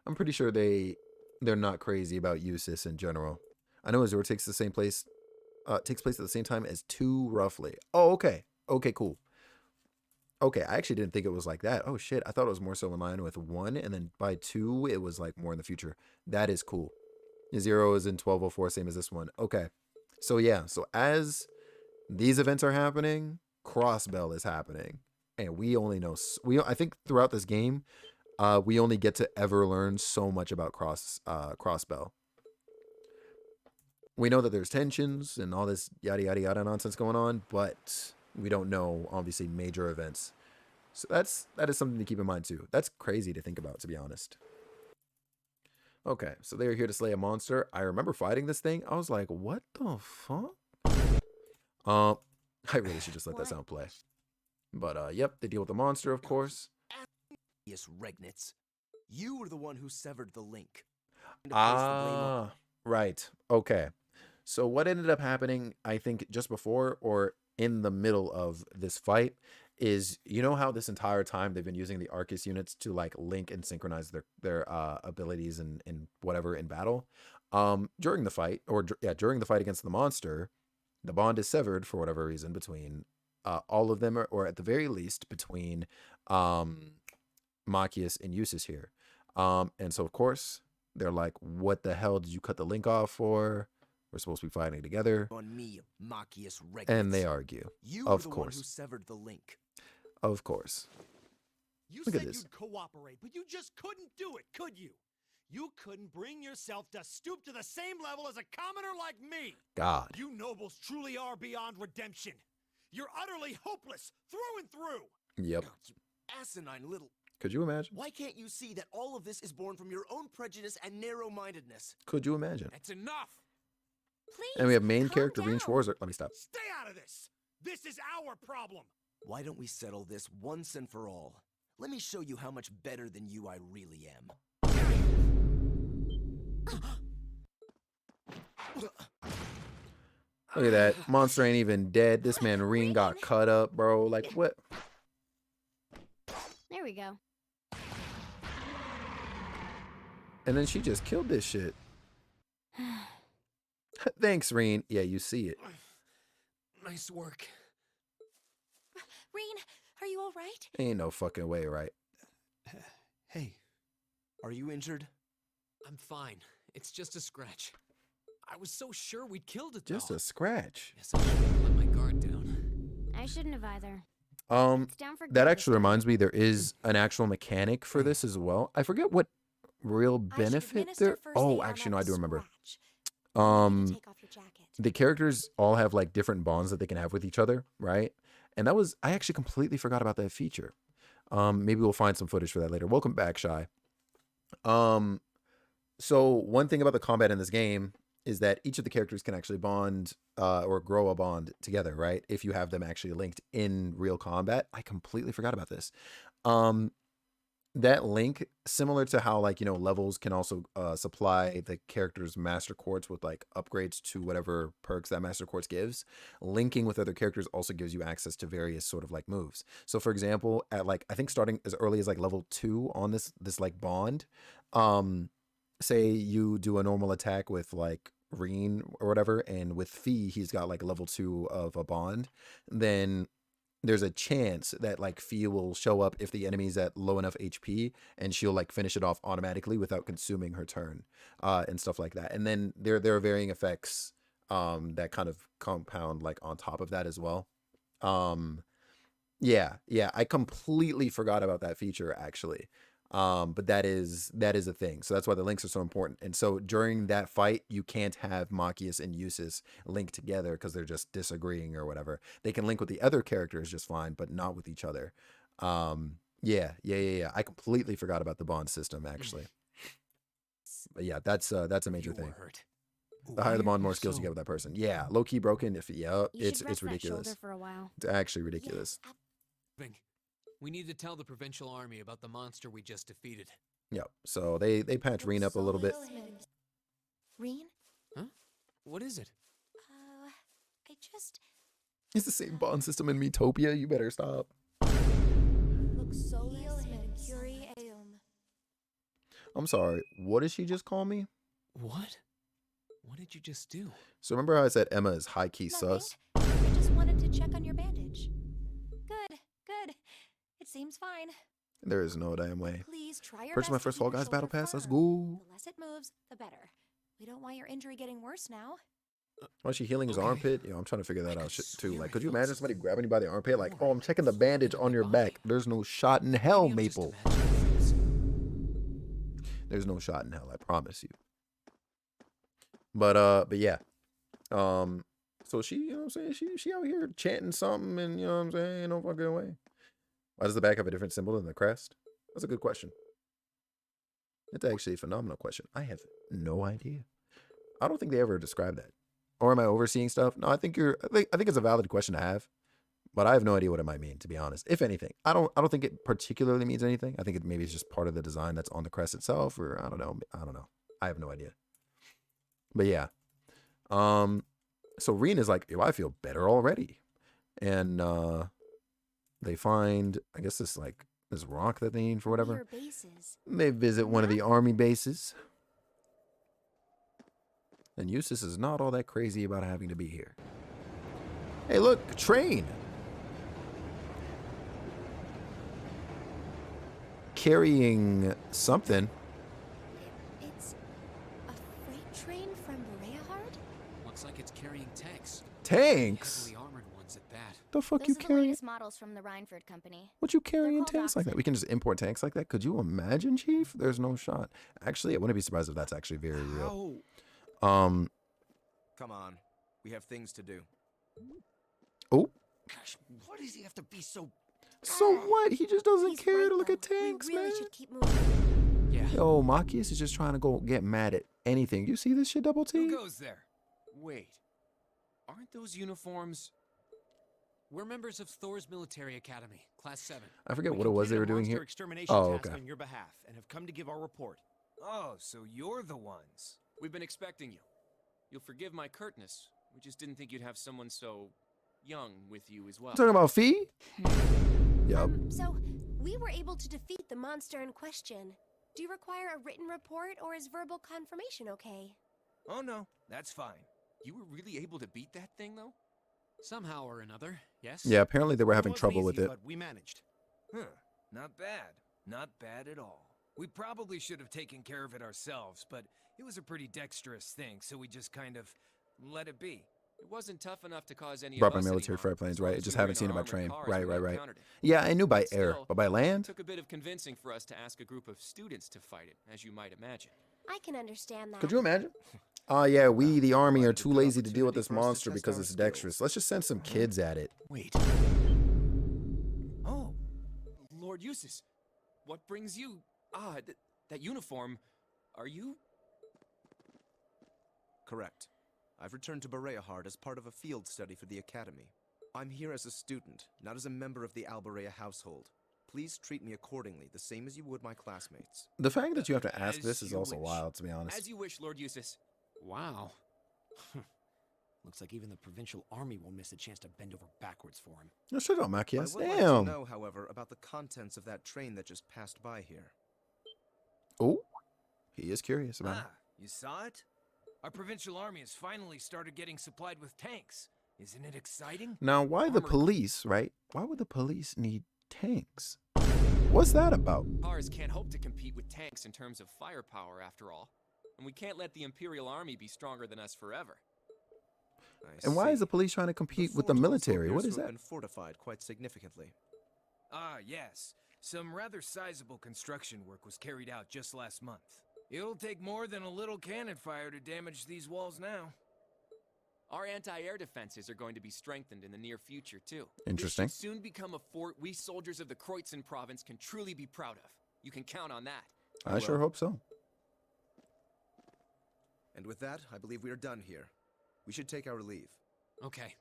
I'm pretty sure they're not crazy about Eustace in general. I know Azure takes place at the same time as 2, roughly. Oh, okay. Okay, cool. Okay, I actually didn't think it was like that. Oh, shit. I thought it was more so in line with 1, and then by 2, it was like more in the future. That is cool. 0 is in 1204, same as this one. Okay. So, yeah. So, as these events are happening, Crossbell is happening. And we only know... I think throughout this game, we only get to ever learn so much about Crossbell. We know that there's tensions and all this yada, yada, yada nonsense going on, but... we don't know, obviously, major events. So that is something to keep in mind, too. That's crazy to think about, to be honest. Okay, so they are here to slay a monster. I remember fighting this thing. I was like, what the fuck? I really should just let that sound play. But, yep, they deal with the monster, of course. Yes, Regnitz. You were the one who severed the link. Ah, right. Okay. So what ended up happening, I think, just before or in the middle of this fight is, you know how this entire time they've been using the Arcus units to like link and synchronize their abilities and whatever in battle. During the fight, during the fight against the monster, the bond is severed for whatever reason between all of them, or at the very least between Machias and Eustace here. And so of course they're like, what the hell did you cut the link off for? We're supposed to be fighting together. On me, Machias Regnitz. And they argue. You of were the course. One who severed the link. Of course. You Look said at this. you'd cooperate, but you just couldn't do it, could you? You couldn't bring yourself to stoop to the same level as a commoner like me. God. You nobles truly are beyond redemption. You're utterly hopeless through and through. Yep. God, you asinine little... Could you imagine? Why can't you see that all of this is born from your own prejudice and narrow-mindedness? Could you imagine? That's enough. Please, And we have main calm character down. Reen Schwarzer. Let me stop. Stay out of this. This is our problem. Why don't we settle this once and for all? Let me show you how much better than you I really am. Look at that. Monster ain't even dead. This man Reen got cut up, bro. Like, what? There we go. And then she just killed this shit. Thanks, Reen. Yeah, you see it. Nice work. Reen, are you all right? Ain't no fucking way, right? Hey, are you injured? I'm fine. It's just a scratch. I was so sure we'd killed it, Just though. a scratch. Guess I should have let my guard down. I shouldn't have either. It's down for That good actually this time. reminds me, there is an actual mechanic for this as well. I forget what real I should benefit administer there. first Oh, aid on actually, no, I every do remember. scratch. You need to take off your jacket. The characters all have like different bonds that they can have with each other, right? And that was, I actually completely forgot about that feature. Maybe we'll find some footage for that later. Welcome back, Shy. So one thing about the combat in this game is that each of the characters can actually bond or grow a bond together, right? If you have them actually linked in real combat. I completely forgot about this. That link, similar to how like, you know, levels can also supply the character's master quartz with like upgrades to whatever perks that master quartz gives. Linking with other characters also gives you access to various sort of like moves. So for example, at like, I think starting as early as like level 2 on this like bond, say you do a normal attack with like Reen or whatever, and with Fee, he's got like level 2 of a bond, then there's a chance that like Fee will show up if the enemy's at low enough HP, and she'll like finish it off automatically without consuming her turn, and stuff like that. And then there are varying effects that kind of compound like on top of that as well. Yeah, I completely forgot about that feature actually. But that is a thing. So that's why the links are so important. And so during that fight, you can't have Machias and Eustace link together because they're just disagreeing or whatever. They can link with the other characters just fine, but not with each other. Yeah. I completely forgot about the bond system actually. But yeah, that's a major thing. The higher the bond, more skills you get with that person. Yeah, low key broken. If it's ridiculous. For a while. It's actually ridiculous. We need to tell the provincial army about the monster we just defeated. Yep. So they patch Reen up a little bit. Reen? Huh? What is it? I just... It's the same bond system in Metopia. You better stop. Looks so Mercury Eum. I'm sorry. What did she just call me? What? What did you just do? So remember how I said Emma is high-key sus? I just wanted to check on your bandage. Good. It seems fine. There is no damn way. Please try your Purchase best my to first keep Fall your Guys battle shoulder pass. Let's firm. go. The less it moves, the better. We don't want your injury getting worse now. Why is she healing his armpit? I'm trying to figure that out shit too. Like, could you imagine somebody grabbing you by the armpit? Like, oh, I'm checking the bandage on your back. There's no shot in hell, Maple. There's no shot in hell, I promise you. But yeah. So she, you know what I'm saying? She out here chanting something, and you know what I'm saying? Ain't no fucking way. Why does the back have a different symbol than the crest? That's a good question. It's actually a phenomenal question. I have no idea. I don't think they ever described that. Or am I overseeing stuff? No, I think it's a valid question to have, but I have no idea what it might mean, to be honest. If anything, I don't think it particularly means anything. I think it maybe is just part of the design that's on the crest itself, or I don't know. I have no idea. But yeah. So Reen is like, yo, I feel better already. And they find, I guess this rock that they need for whatever. They visit one of the army bases. And Eustace is not all that crazy about having to be here. Hey, look, a train. Carrying something. It's a freight train from Rehard? Looks like it's carrying tanks. Tanks? Heavily armored ones at that. The fuck Those you are the carrying? latest models from the Reinford Company. What you carrying tanks like that? We can just import tanks like that? Could you imagine, Chief? There's no shot. Actually, I wouldn't be surprised if that's actually very real. Come on. We have things to do. Oh. Gosh, why does he have to be so... So what? He just doesn't care to look at tanks, man. Should keep moving. Yeah. Yo, Machias is just trying to go get mad at anything. You see this shit, Double T? Who goes there? Wait. Aren't those uniforms... We're members of Thor's Military Academy, Class 7. I forget what it was they were doing here. Extermination Oh, task okay. on your behalf and have come to give our report. Oh, so you're the ones. We've been expecting you. You'll forgive my curtness. We just didn't think you'd have someone so young with you as well. Talking about Fee? Yup. So, we were able to defeat the monster in question. Do you require a written report, or is verbal confirmation okay? Oh no, that's fine. You were really able to beat that thing, though? Somehow or another, yes? Yeah, apparently they were having It wasn't trouble easy, with it. But we managed. Huh. Not bad. Not bad at all. We probably should have taken care of it ourselves, but it was a pretty dexterous thing, so we just kind of let it be. It wasn't tough enough to cause any Brought of by us any military harm, freight planes, as long right? as Just we were haven't in seen it our by train. armored cars when we Right. encountered it. Yeah, I knew by air, Still, but by land? It took a bit of convincing for us to ask a group of students to fight it, as you might imagine. I can understand that. Could you imagine? Yeah, we, the army, are too lazy to deal with this monster because it's dexterous. Let's just send some kids at it. Wait. Oh, Lord Eustace, what brings you? That uniform. Are you? Correct. I've returned to Bereahard as part of a field study for the Academy. I'm here as a student, not as a member of the Alberea household. Please treat me accordingly, the same as you would my classmates. The fact that you have to ask As this is you also wish. wild, to be honest. As you wish, Lord Eustace. Wow. Looks like even the provincial army will miss a chance to bend over backwards for him. No, shut up, Machias. I would like Damn. to know, however, about the contents of that train that just passed by here. Oh, he is curious about it. You saw it? Our provincial army has finally started getting supplied with tanks. Isn't it exciting? Now, why the Armored police, right? Why would the police need tanks? What's that about? Cars can't hope to compete with tanks in terms of firepower, after all. And we can't let the Imperial Army be stronger than us forever. And why is the police trying to compete with the military? What is that? Been fortified quite significantly. Ah, yes. Some rather sizable construction work was carried out just last month. It'll take more than a little cannon fire to damage these walls now. Our anti-air defenses are going to be strengthened in the near future, too. Interesting. This should soon become a fort we soldiers of the Kreutzen province can truly be proud of. You can count on that. I sure hope so. And with that, I believe we are done here. We should take our leave. Okay.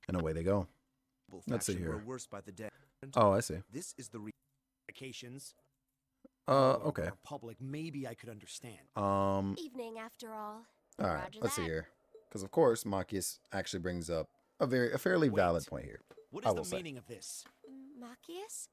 And away they go. Let's see Faction here. grow worse by the day. Oh, I see. This is the Vacations. Okay. Republic, maybe I could understand. Evening, after all. All right, let's see here. Because of course, Machias actually brings up a fairly valid point here. What I is will the say. meaning of this? Machias?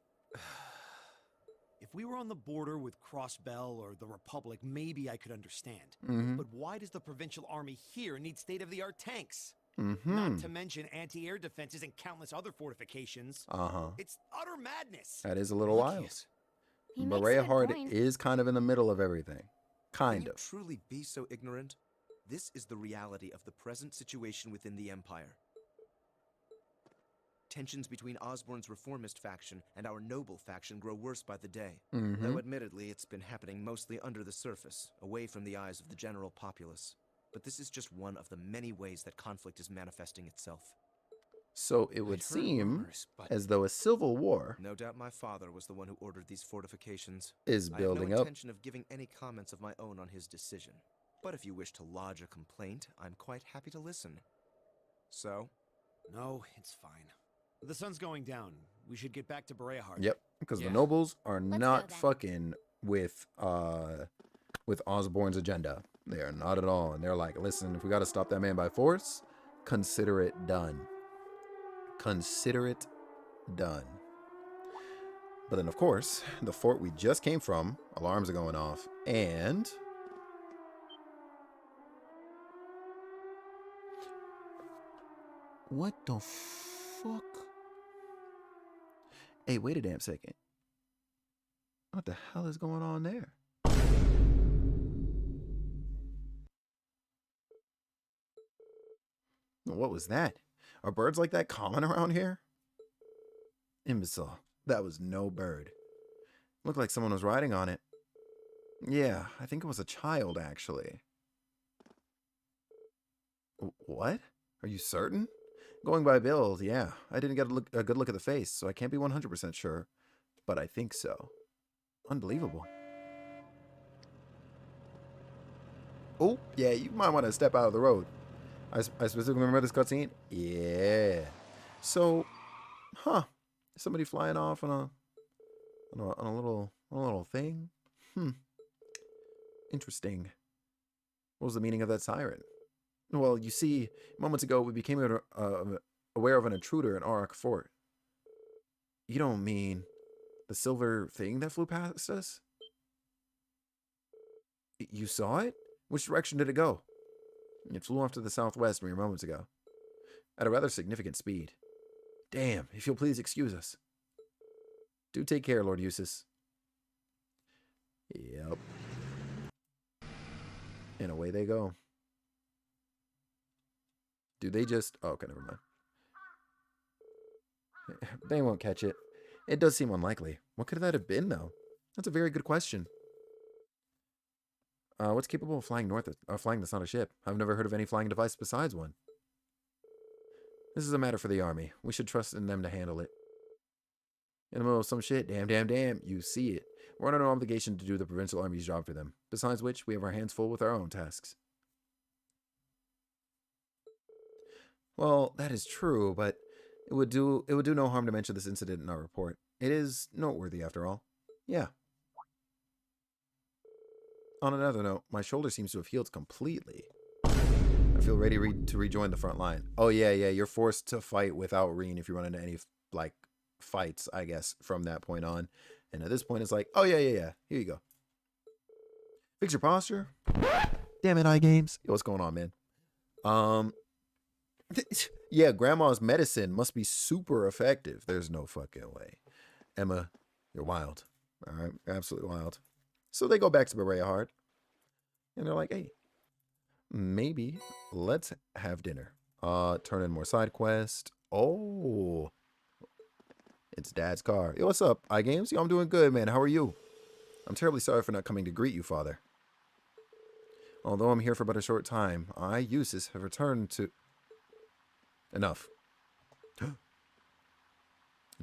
If we were on the border with Crossbell or the Republic, maybe I could understand. Mhm. But why does the provincial army here need state-of-the-art tanks? Mhm. Not to mention anti-air defenses and countless other fortifications. It's utter madness. That is a little wild. He makes a Berea good Hard point. is kind of in the middle of everything. Kind Can you of. truly be so ignorant? This is the reality of the present situation within the Empire. Tensions between Osborne's reformist faction and our noble faction grow worse by the day. Mhm. Though admittedly, it's been happening mostly under the surface, away from the eyes of the general populace. But this is just one of the many ways that conflict is manifesting itself. So it would heard seem rumors, but- as though a civil war No doubt my father was the one who ordered these fortifications. is building I have no up. intention of giving any comments of my own on his decision. But if you wish to lodge a complaint, I'm quite happy to listen. So? No, it's fine. The sun's going down. We should get back to Berea-Hard. Yep, because the nobles are not fucking with Osborne's agenda. They are not at all. And they're like, listen, if we got to stop that man by force, consider it done. Consider it done. But then, of course, the fort we just came from, alarms are going off, and what the fuck? Hey, wait a damn second. What the hell is going on there? What was that? Are birds like that common around here? Imbecile. That was no bird. Looked like someone was riding on it. Yeah, I think it was a child, actually. What? Are you certain? Going by Bill, yeah. I didn't get a good look at the face, so I can't be 100% sure. But I think so. Unbelievable. Oh, yeah, you might want to step out of the road. I specifically remember this cutscene. Yeah. So, somebody flying off on a little thing. Interesting. What was the meaning of that siren? Well, you see, moments ago we became aware of an intruder in Auroch Fort. You don't mean the silver thing that flew past us? You saw it? Which direction did it go? It flew off to the southwest mere moments ago, at a rather significant speed. Damn, if you'll please excuse us. Do take care, Lord Eustace. Yep. And away they go. Do they just... Oh, okay, never mind. They won't catch it. It does seem unlikely. What could that have been, though? That's a very good question. What's capable of flying north or flying that's not a ship? I've never heard of any flying device besides one. This is a matter for the army. We should trust in them to handle it. In the middle of some shit, damn, you see it. We're under no obligation to do the provincial army's job for them. Besides which, we have our hands full with our own tasks. Well, that is true, but it would do no harm to mention this incident in our report. It is noteworthy, after all. Yeah. On another note, my shoulder seems to have healed completely. I feel ready to rejoin the front line. Oh, yeah, you're forced to fight without Reen if you run into any, like, fights, I guess, from that point on. And at this point, it's like, oh, yeah, here you go. Fix your posture. Damn it, iGames. Yo, what's going on, man? Yeah, grandma's medicine must be super effective. There's no fucking way. Emma, you're wild. All right, absolutely wild. So they go back to Berea Hard, and they're like, hey, maybe let's have dinner. Turn in more side quest. Oh, it's Dad's car. Yo, what's up, iGames? Yo, I'm doing good, man. How are you? I'm terribly sorry for not coming to greet you, Father. Although I'm here for but a short time, I, Eustace, have returned to... Enough.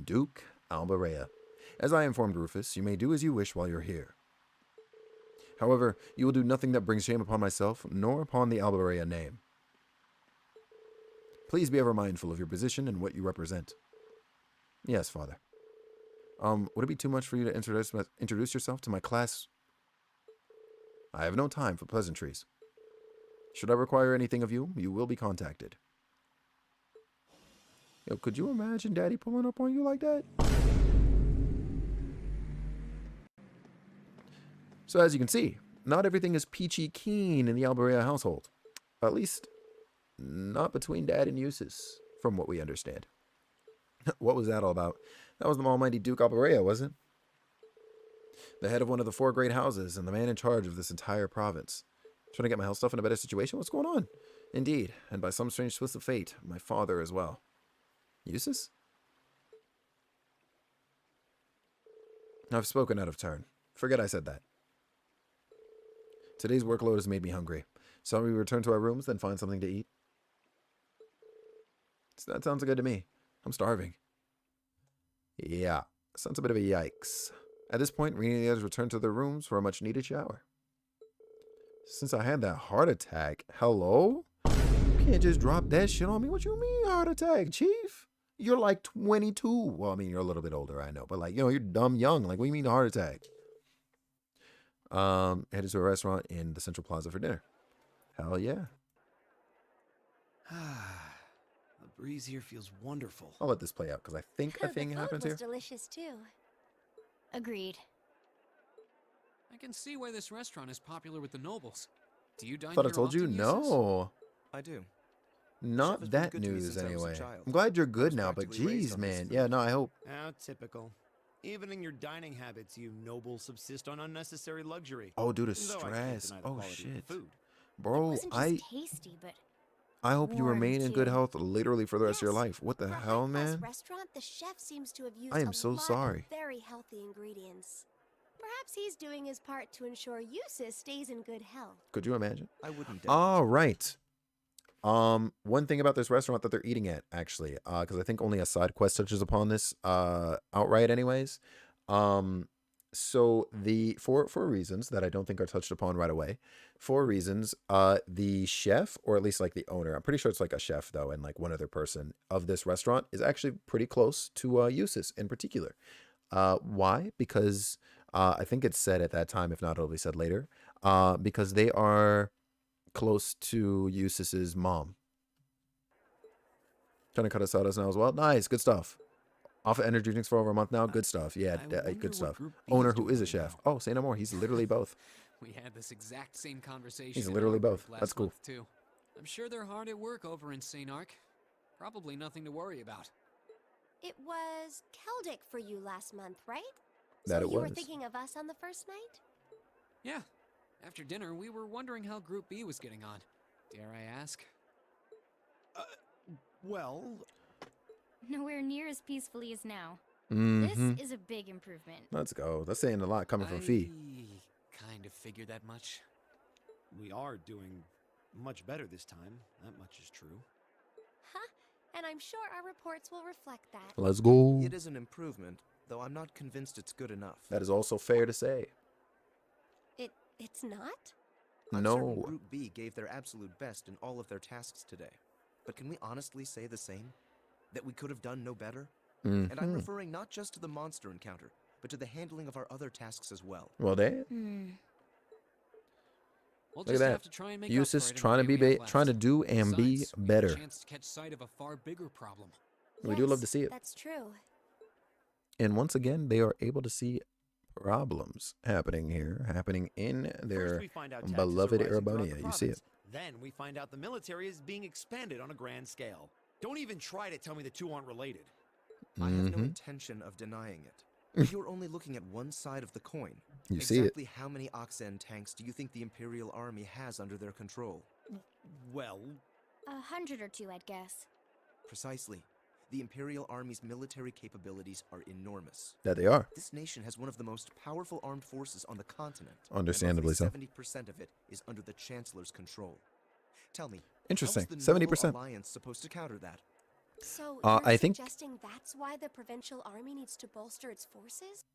Duke Alberea. As I informed Rufus, you may do as you wish while you're here. However, you will do nothing that brings shame upon myself, nor upon the Alberea name. Please be ever mindful of your position and what you represent. Yes, Father. Would it be too much for you to introduce yourself to my class? I have no time for pleasantries. Should I require anything of you, you will be contacted. Yo, could you imagine Daddy pulling up on you like that? So as you can see, not everything is peachy keen in the Alberea household. At least, not between Dad and Eustace, from what we understand. What was that all about? That was the almighty Duke Alberea, wasn't it? The head of one of the 4 great houses and the man in charge of this entire province. Trying to get my health stuff in a better situation? What's going on? Indeed, and by some strange twist of fate, my father as well. Eustace? I've spoken out of turn. Forget I said that. Today's workload has made me hungry. Shall we return to our rooms, then find something to eat? That sounds good to me. I'm starving. Yeah, sounds a bit of a yikes. At this point, Rena and the others returned to their rooms for a much-needed shower. Since I had that heart attack, hello? You can't just drop that shit on me. What you mean, heart attack, Chief? You're like 22. Well, I mean, you're a little bit older, I know. But like, you're dumb young. Like, what do you mean heart attack? Headed to a restaurant in the Central Plaza for dinner. Hell yeah. The breeze here feels wonderful. I'll let this play out because I think a thing happens here. The food was delicious too. Agreed. I can see why this restaurant is popular with the nobles. Do you dine Thought I here told you? often, No. I do. Not that news anyway. I'm glad you're good now, but geez, man. Yeah, no, I hope. How typical. Even in your dining habits, you nobles subsist on unnecessary luxury. Oh, due to Though I can't stress. deny the Oh, quality of the shit. food. Bro, Tasty, but I hope you warm, remain in good too. health literally for the rest of your life. What the hell, man? Restaurant, the chef seems to have used I am a so lot sorry. of very healthy ingredients. Perhaps he's doing his part to ensure Eustace stays in good health. Could you imagine? I wouldn't doubt All right. One thing about this restaurant that they're eating at, actually, because I think only a side quest touches upon this, outright, anyways. So for reasons that I don't think are touched upon right away, 4 reasons, the chef, or at least like the owner, I'm pretty sure it's like a chef though, and like one other person of this restaurant is actually pretty close to Eustace in particular. Why? Because I think it's said at that time, if not, it'll be said later, because they are close to Eustace's mom. Trying to cut us out as now as well. Nice, good stuff. Off of energy drinks for over a month now. Good stuff. Yeah, good stuff. Owner who is a chef. Oh, say no more. He's literally both. We had this exact same conversation. He's in literally our group both. last That's cool. month, too. I'm sure they're hard at work over in St. Arc. Probably nothing to worry about. It was Celtic for you last month, right? That so it you were was. thinking of us on the first night? Yeah. After dinner, we were wondering how Group B was getting on. Dare I ask? Well... Nowhere near as peacefully as now. Mhm. This is a big improvement. Let's go. That's saying a lot coming from Fee. Kind of figured that much. We are doing much better this time. That much is true. Huh? And I'm sure our reports will reflect that. Let's go. It is an improvement, though I'm not convinced it's good enough. That is also fair to say. It's not? I'm No. certain Group B gave their absolute best in all of their tasks today. But can we honestly say the same? That we could have done no better? And I'm referring not just to the monster encounter, but to the handling of our other tasks as well. Well, damn. We'll Look at just that. have to try and make Eustace up for it in trying to the be day we have trying to left. do and be Besides, we have a better. chance to catch sight of a far bigger problem. We do love to see it. That's true. And once again, they are able to see problems happening here, happening in their we find out taxes beloved are rising throughout Erebonia. the You see it. province. Then we find out the military is being expanded on a grand scale. Don't even try to tell me the two aren't related. I have no intention of denying it. You're only looking at one side of the coin. You see it. Exactly how many Oxen tanks do you think the Imperial Army has under their control? Well, 100 or 2, I'd guess. Precisely. The Imperial Army's military capabilities are enormous. That they are. This nation has one of the most powerful armed forces on the continent. Understandably so. 70% of it is under the Chancellor's control. Tell me, Interesting. how is the 70%. Noble Alliance supposed to counter that? So I you're think suggesting that's why the Provincial Army needs to bolster its forces?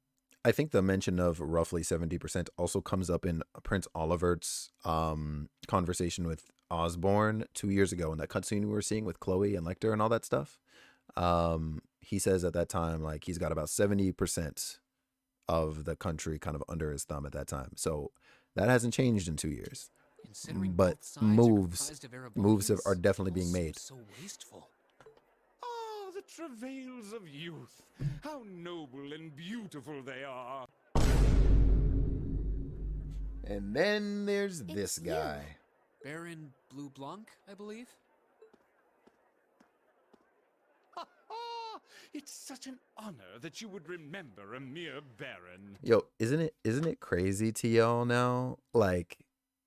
I think the mention of roughly 70% also comes up in Prince Olivert's conversation with Osborne 2 years ago in that cutscene we were seeing with Chloe and Lecter and all that stuff. He says at that time, like, he's got about 70% of the country kind of under his thumb at that time. So that hasn't changed in 2 years. But moves are definitely being made. So wasteful. Ah, the travails of youth. How noble and beautiful they are. And then there's this guy. Baron Blue Blanc, I believe. It's such an honor that you would remember a mere baron. Yo, isn't it crazy to y'all now? Like,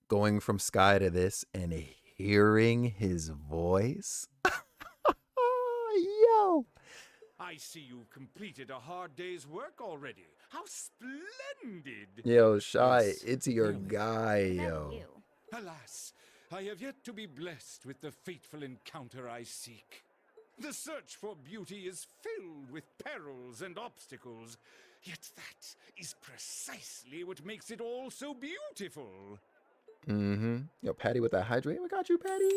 going from Sky to this and hearing his voice? Yo! I see you've completed a hard day's work already. How splendid! Yo, Shy, it's your guy, yo. Alas, I have yet to be blessed with the fateful encounter I seek. The search for beauty is filled with perils and obstacles, yet that is precisely what makes it all so beautiful. Yo, Patty with that hydrate. We got you, Patty.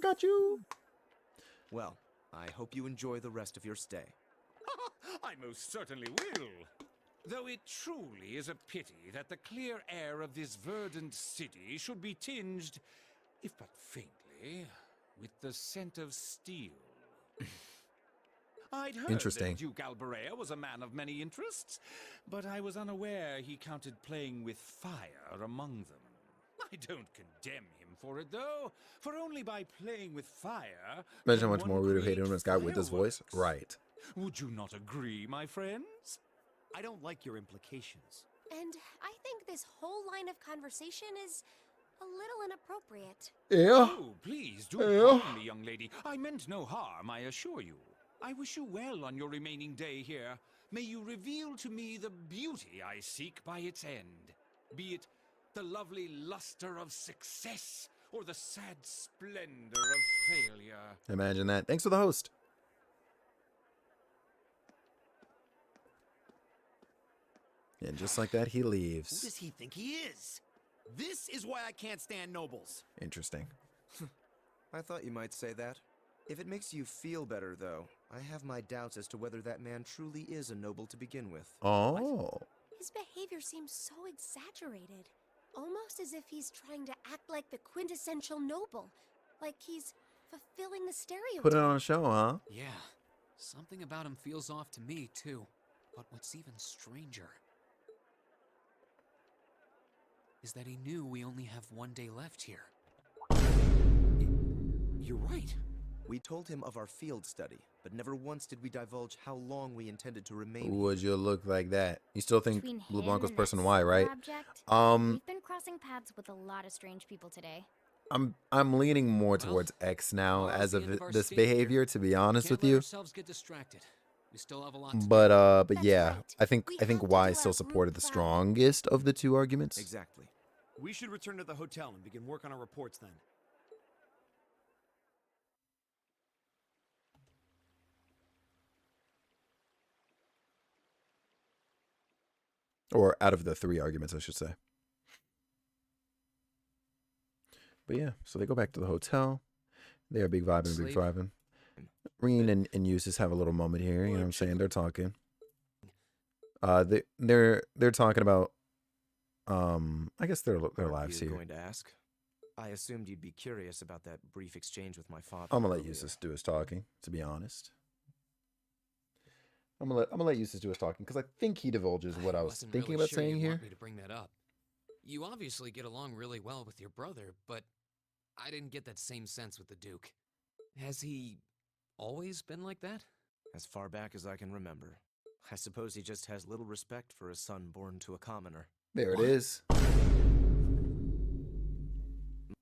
Got you. Well, I hope you enjoy the rest of your stay. I most certainly will. Though it truly is a pity that the clear air of this verdant city should be tinged, if but faintly, with the scent of steel. I'd heard Interesting. that Duke Alberea was a man of many interests, but I was unaware he counted playing with fire among them. I don't condemn him for it, though, for only by playing with fire... Imagine how much more we would hate him this guy with this voice. Right. Would you not agree, my friends? I don't like your implications. And I think this whole line of conversation is a little inappropriate. Yeah. Oh, please do pardon me, young lady. I meant no harm, I assure you. I wish you well on your remaining day here. May you reveal to me the beauty I seek by its end. Be it the lovely luster of success or the sad splendor of failure. Imagine that. Thanks for the host. And just like that, he Who leaves. does he think he is? This is why I can't stand nobles. Interesting. I thought you might say that. If it makes you feel better, though, I have my doubts as to whether that man truly is a noble to begin with. Oh. His behavior seems so exaggerated. Almost as if he's trying to act like the quintessential noble. Like he's fulfilling the stereotype. Put it on a show, huh? Yeah, something about him feels off to me, too. But what's even stranger is that he knew we only have one day left here. You're right. We told him of our field study, but never once did we divulge how long we intended to remain. Would you look like that? You still think Between Blue him Blanc was and person that Y, right? object, Um, we've been crossing paths with a lot of strange people today. I'm leaning more towards X now as of this stay behavior, to be honest Can't with let you. ourselves get distracted. We still have a lot to But yeah, I think Y still supported the strongest of the two arguments. Exactly. We should return to the hotel and begin work on our reports then. Or out of the three arguments, I should say. But yeah, so they go back to the hotel. They're big vibing, big Sleep. thriving. Reen and Eustace have a little moment here. You know what I'm saying? They're talking. They're talking about. I guess their lives you here. going to ask? I assumed you'd be curious about that brief exchange with my father. I'm gonna let earlier. Eustace do his talking. To be honest, I'm gonna let Eustace do his talking because I think he divulges what I was wasn't thinking really about sure saying you'd here. want me to bring that up. You obviously get along really well with your brother, but I didn't get that same sense with the Duke. Has he always been like that? As far back as I can remember. I suppose he just has little respect for a son born to a commoner. There it is.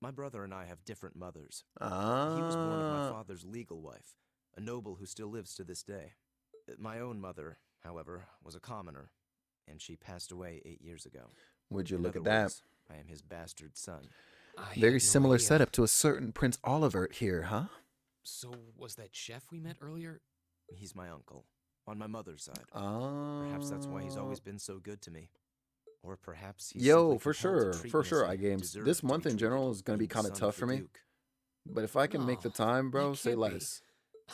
My brother and I have different mothers. Ah. He was born of my father's legal wife, a noble who still lives to this day. My own mother, however, was a commoner, and she passed away 8 years ago. Would you In look other at that? words, I am his bastard son. Very similar setup to a certain Prince Oliver here, huh? So, was that chef we met earlier? He's my uncle, on my mother's side. Ah. Perhaps that's why he's always been so good to me. Or perhaps he's Yo, simply for compelled sure, to treat for me as sure. he I games. deserved This to month be in general treated, is gonna be being the kind of son tough the for me. Duke. But if I can make the time, bro, say can't be. less.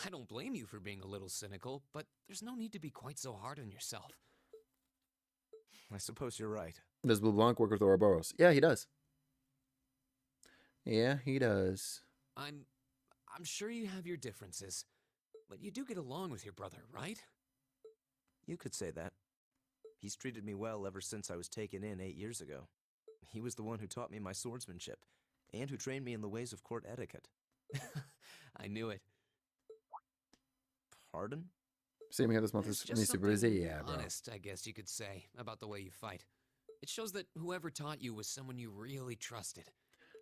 I don't blame you for being a little cynical, but there's no need to be quite so hard on yourself. I suppose you're right. Does Blue Blanc work with Ouroboros? Yeah, he does. Yeah, he does. I'm sure you have your differences, but you do get along with your brother, right? You could say that. He's treated me well ever since I was taken in 8 years ago. He was the one who taught me my swordsmanship, and who trained me in the ways of court etiquette. I knew it. Pardon? Same here this month There's is just super busy. something Yeah, bro. honest, I guess you could say, about the way you fight. It shows that whoever taught you was someone you really trusted.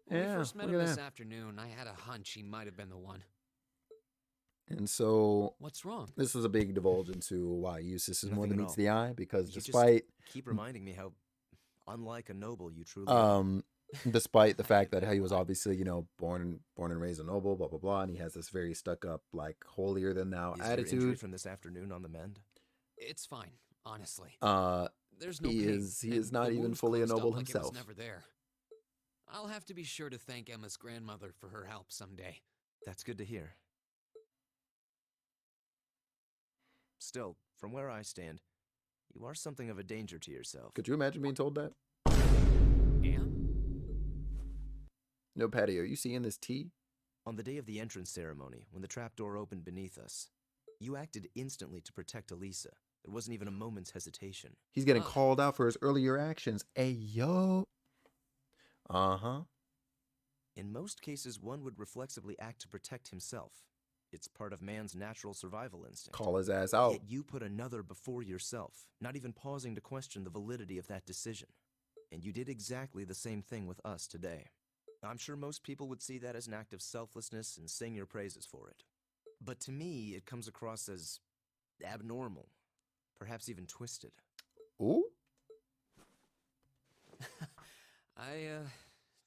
When we Yeah, first met look him at this that. afternoon, I had a hunch he might have been the one. And so, What's wrong? this was a big divulge into why Eustace is more Nothing than at meets all. the eye, because You just despite keep reminding me how unlike a noble you truly are. despite the fact that he was obviously, you know, born and raised a noble, blah blah blah, and he has this very stuck up, like holier than thou Is your injury attitude. from this afternoon on the mend? It's fine, honestly. There's There's no he pain, is and not the even wound fully a closed up noble like it himself. was never there. I'll have to be sure to thank Emma's grandmother for her help someday. That's good to hear. Still, from where I stand, you are something of a danger to yourself. Could you imagine being told that? Yeah? No, Patty, are you seeing this tea? On the day of the entrance ceremony, when the trapdoor opened beneath us, you acted instantly to protect Elisa. There wasn't even a moment's hesitation. He's getting called out for his earlier actions. Hey, yo. Uh-huh. In most cases, one would reflexively act to protect himself. It's part of man's natural survival instinct. Call his ass out. Yet you put another before yourself, not even pausing to question the validity of that decision. And you did exactly the same thing with us today. I'm sure most people would see that as an act of selflessness and sing your praises for it. But to me, it comes across as abnormal, perhaps even twisted. Ooh? I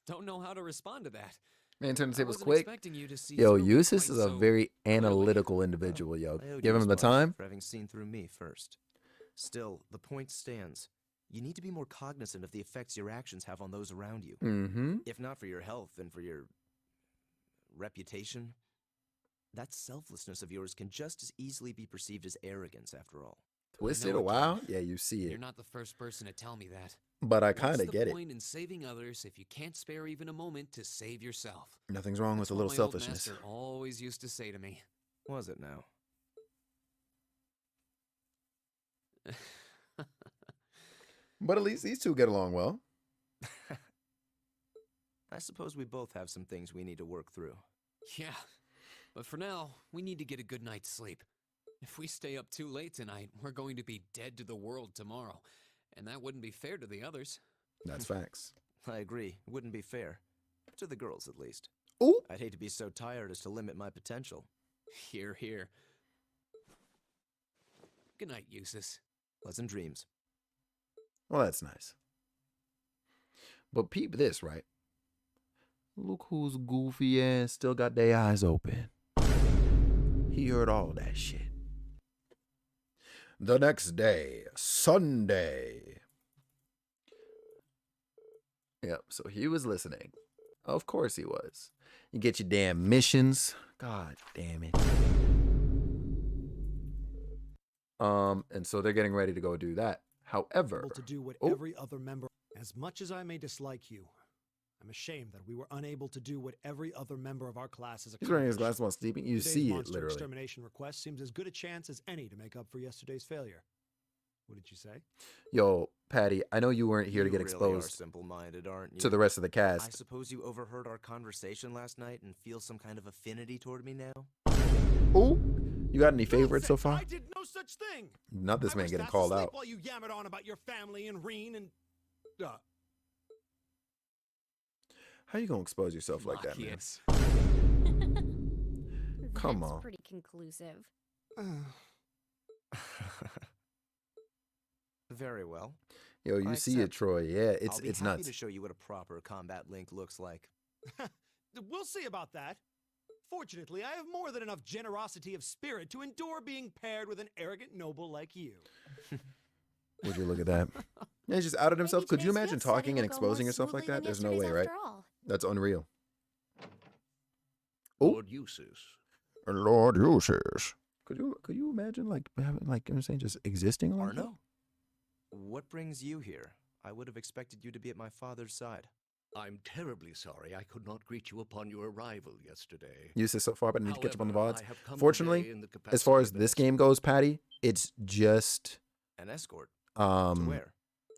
don't know how to respond to that. Man, turn the tables wasn't quick. expecting you to see Yo, through me Eustace quite is a so very analytical individual, yo. I owed Give you him as the much time. for having seen through me first. Still, the point stands. You need to be more cognizant of the effects your actions have on those around you. Mm-hmm. If not for your health, then for your reputation. That selflessness of yours can just as easily be perceived as arrogance, after all. Twisted know a it, while? Yeah, you see it. You're not the first person to tell me that. But I What's kind of the get it. point in saving others if you can't spare even a moment to save yourself? Nothing's wrong with That's a what little my old selfishness. master always used to say to me. Was it now? But at least these two get along well. I suppose we both have some things we need to work through. Yeah, but for now, we need to get a good night's sleep. If we stay up too late tonight, we're going to be dead to the world tomorrow, and that wouldn't be fair to the others. That's facts. I agree. It wouldn't be fair. To the girls, at least. Ooh. I'd hate to be so tired as to limit my potential. Here, here. Good night, Eustace. Pleasant dreams. Well, that's nice. But peep this, right? Look who's goofy ass still got their eyes open. He heard all that shit. The next day, Sunday. Yep, so he was listening. Of course he was. You get your damn missions. God damn it. And so they're getting ready to go do that. However, Able to do what oh, every other member. As much as I may dislike you, I'm ashamed that we were unable to do what every other member of our class has he's wearing his accomplished. glasses while sleeping. You Today's see it monster literally. extermination request seems as good a chance as any to make up for yesterday's failure. What did you say? Yo, Patty, I know you weren't here to get really exposed are simple-minded, aren't you? to the rest of the I cast. suppose you overheard our conversation last night and feel some kind of affinity toward me now? Ooh, you got any favorites so far? I did no such thing. Not this I man was getting fast called asleep out. while you yammered on about your family and Reen and How you gonna expose yourself like that, man? Yes. Come That's on. pretty conclusive. Very well. Yo, you I see it, accept. Troy. Yeah, I'll it's be it's happy nuts. to show you what a proper combat link looks like. We'll see about that. Fortunately, I have more than enough generosity of spirit to endure being paired with an arrogant noble like you. Would you look at that? Yeah, he just outed himself. Could you today's imagine field study talking and will go more exposing yourself like smoothly that? than There's no way, yesterday's right? after all. That's unreal. Lord Eustace. Lord Eustace. Could you imagine like having like I'm saying just existing like that? Arno? What brings you here? I would have expected you to be at my father's side. I'm terribly sorry I could not greet you upon your arrival yesterday. Eustace so far, but I need to catch up on the However, VODs. I have come Fortunately, today in the as far as capacity of this game goes, Patty, it's just An escort? To where?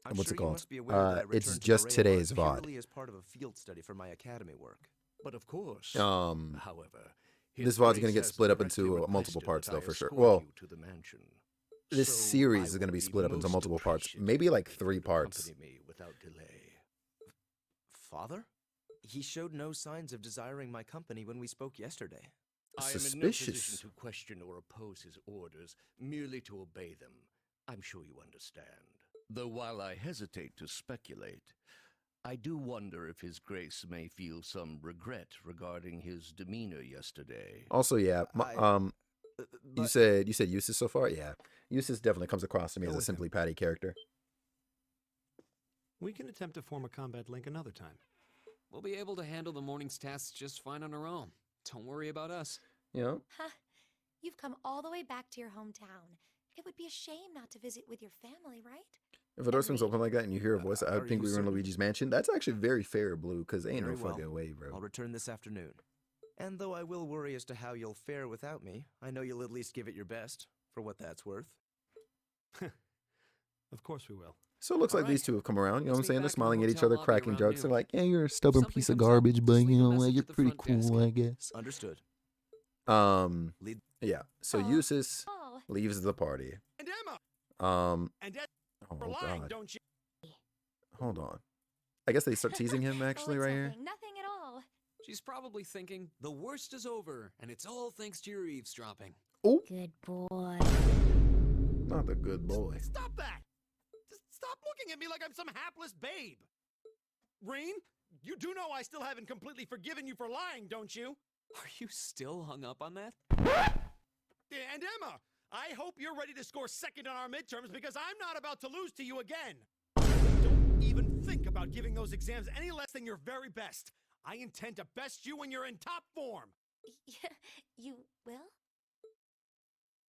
I'm what's sure it you called? must be aware that I It's returned to just Maria today's Mart VOD. purely as part of a field study for my academy work. But of course, However, however, this VOD's gonna get split up into multiple parts though for sure. Well, this series is gonna be split up into multiple parts, maybe like 3 parts. me without delay. Father? He showed no signs of desiring my company when we spoke yesterday. I am in no Suspicious. position to question or oppose his orders, merely to obey them. I'm sure you understand. Though while I hesitate to speculate, I do wonder if His Grace may feel some regret regarding his demeanor yesterday. Also, yeah, you said Eustace so far, yeah. Eustace definitely comes across to me as a Simply Patty character. We can attempt to form a combat link another time. We'll be able to handle the morning's tasks just fine on our own. Don't worry about us. You know? Huh. You've come all the way back to your hometown. It would be a shame not to visit with your family, right? If a door swings open like that and you hear a voice, I Are think you we were in certain? Luigi's Mansion. That's actually very fair, Blue, because ain't no Very well. fucking way, bro. I'll return this afternoon. And though I will worry as to how you'll fare without me, I know you'll at least give it your best, for what that's worth. Of course we will. So it looks like Alright. these two have come around. You know what I'm Let's meet saying? They're back in the smiling at each hotel other, lobby cracking around jokes. They're noon. like, yeah, you're a stubborn Something piece of comes up, garbage, but just you leave a know what? message You're at the pretty front desk. cool, I guess. Understood. Um, Lead. yeah. So Oh. Eustace Oh. leaves the party. And Emma! Oh And Ed, my lying, god. don't you? Hold on. I guess they start teasing him actually Oh, it's right here. nothing, nothing at all. She's probably thinking, the worst is over, and it's all thanks to your eavesdropping. Oh, Good boy. not the good boy. Stop that! Just stop looking at me like I'm some hapless babe. Reen, you do know I still haven't completely forgiven you for lying, don't you? Are you still hung up on that? And Emma, I hope you're ready to score second on our midterms because I'm not about to lose to you again. Don't even think about giving those exams any less than your very best. I intend to best you when you're in top form. You will?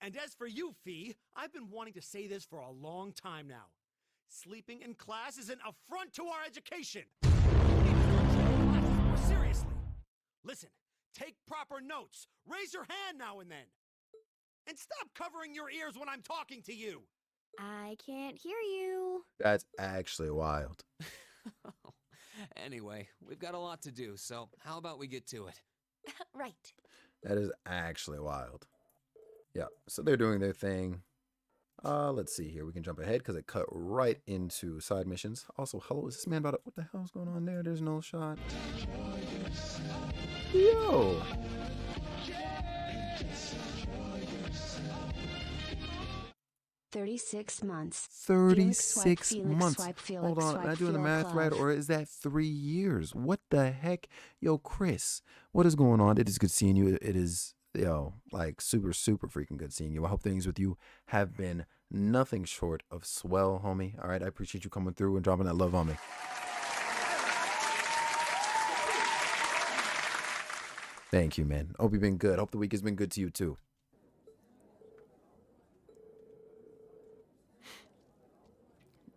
And as for you, Fee, I've been wanting to say this for a long time now. Sleeping in class is an affront to our education. Seriously. Listen, take proper notes. Raise your hand now and then. And stop covering your ears when I'm talking to you. I can't hear you. That's actually wild. Anyway, we've got a lot to do, so how about we get to it? Right. That is actually wild. Yeah. So they're doing their thing. Let's see here. We can jump ahead because it cut right into side missions. Also, hello, is this man about to, what the hell's going on there? There's no shot. Yo. 36 months. 36 months. Swipe, Felix, Hold on, swipe, am I doing the Felix, math right, love. or is that 3 years? What the heck? Yo, Chris, what is going on? It is good seeing you. It is, yo, like super, super freaking good seeing you. I hope things with you have been nothing short of swell, homie. All right, I appreciate you coming through and dropping that love on me. Thank you, man. Hope you've been good. Hope the week has been good to you too.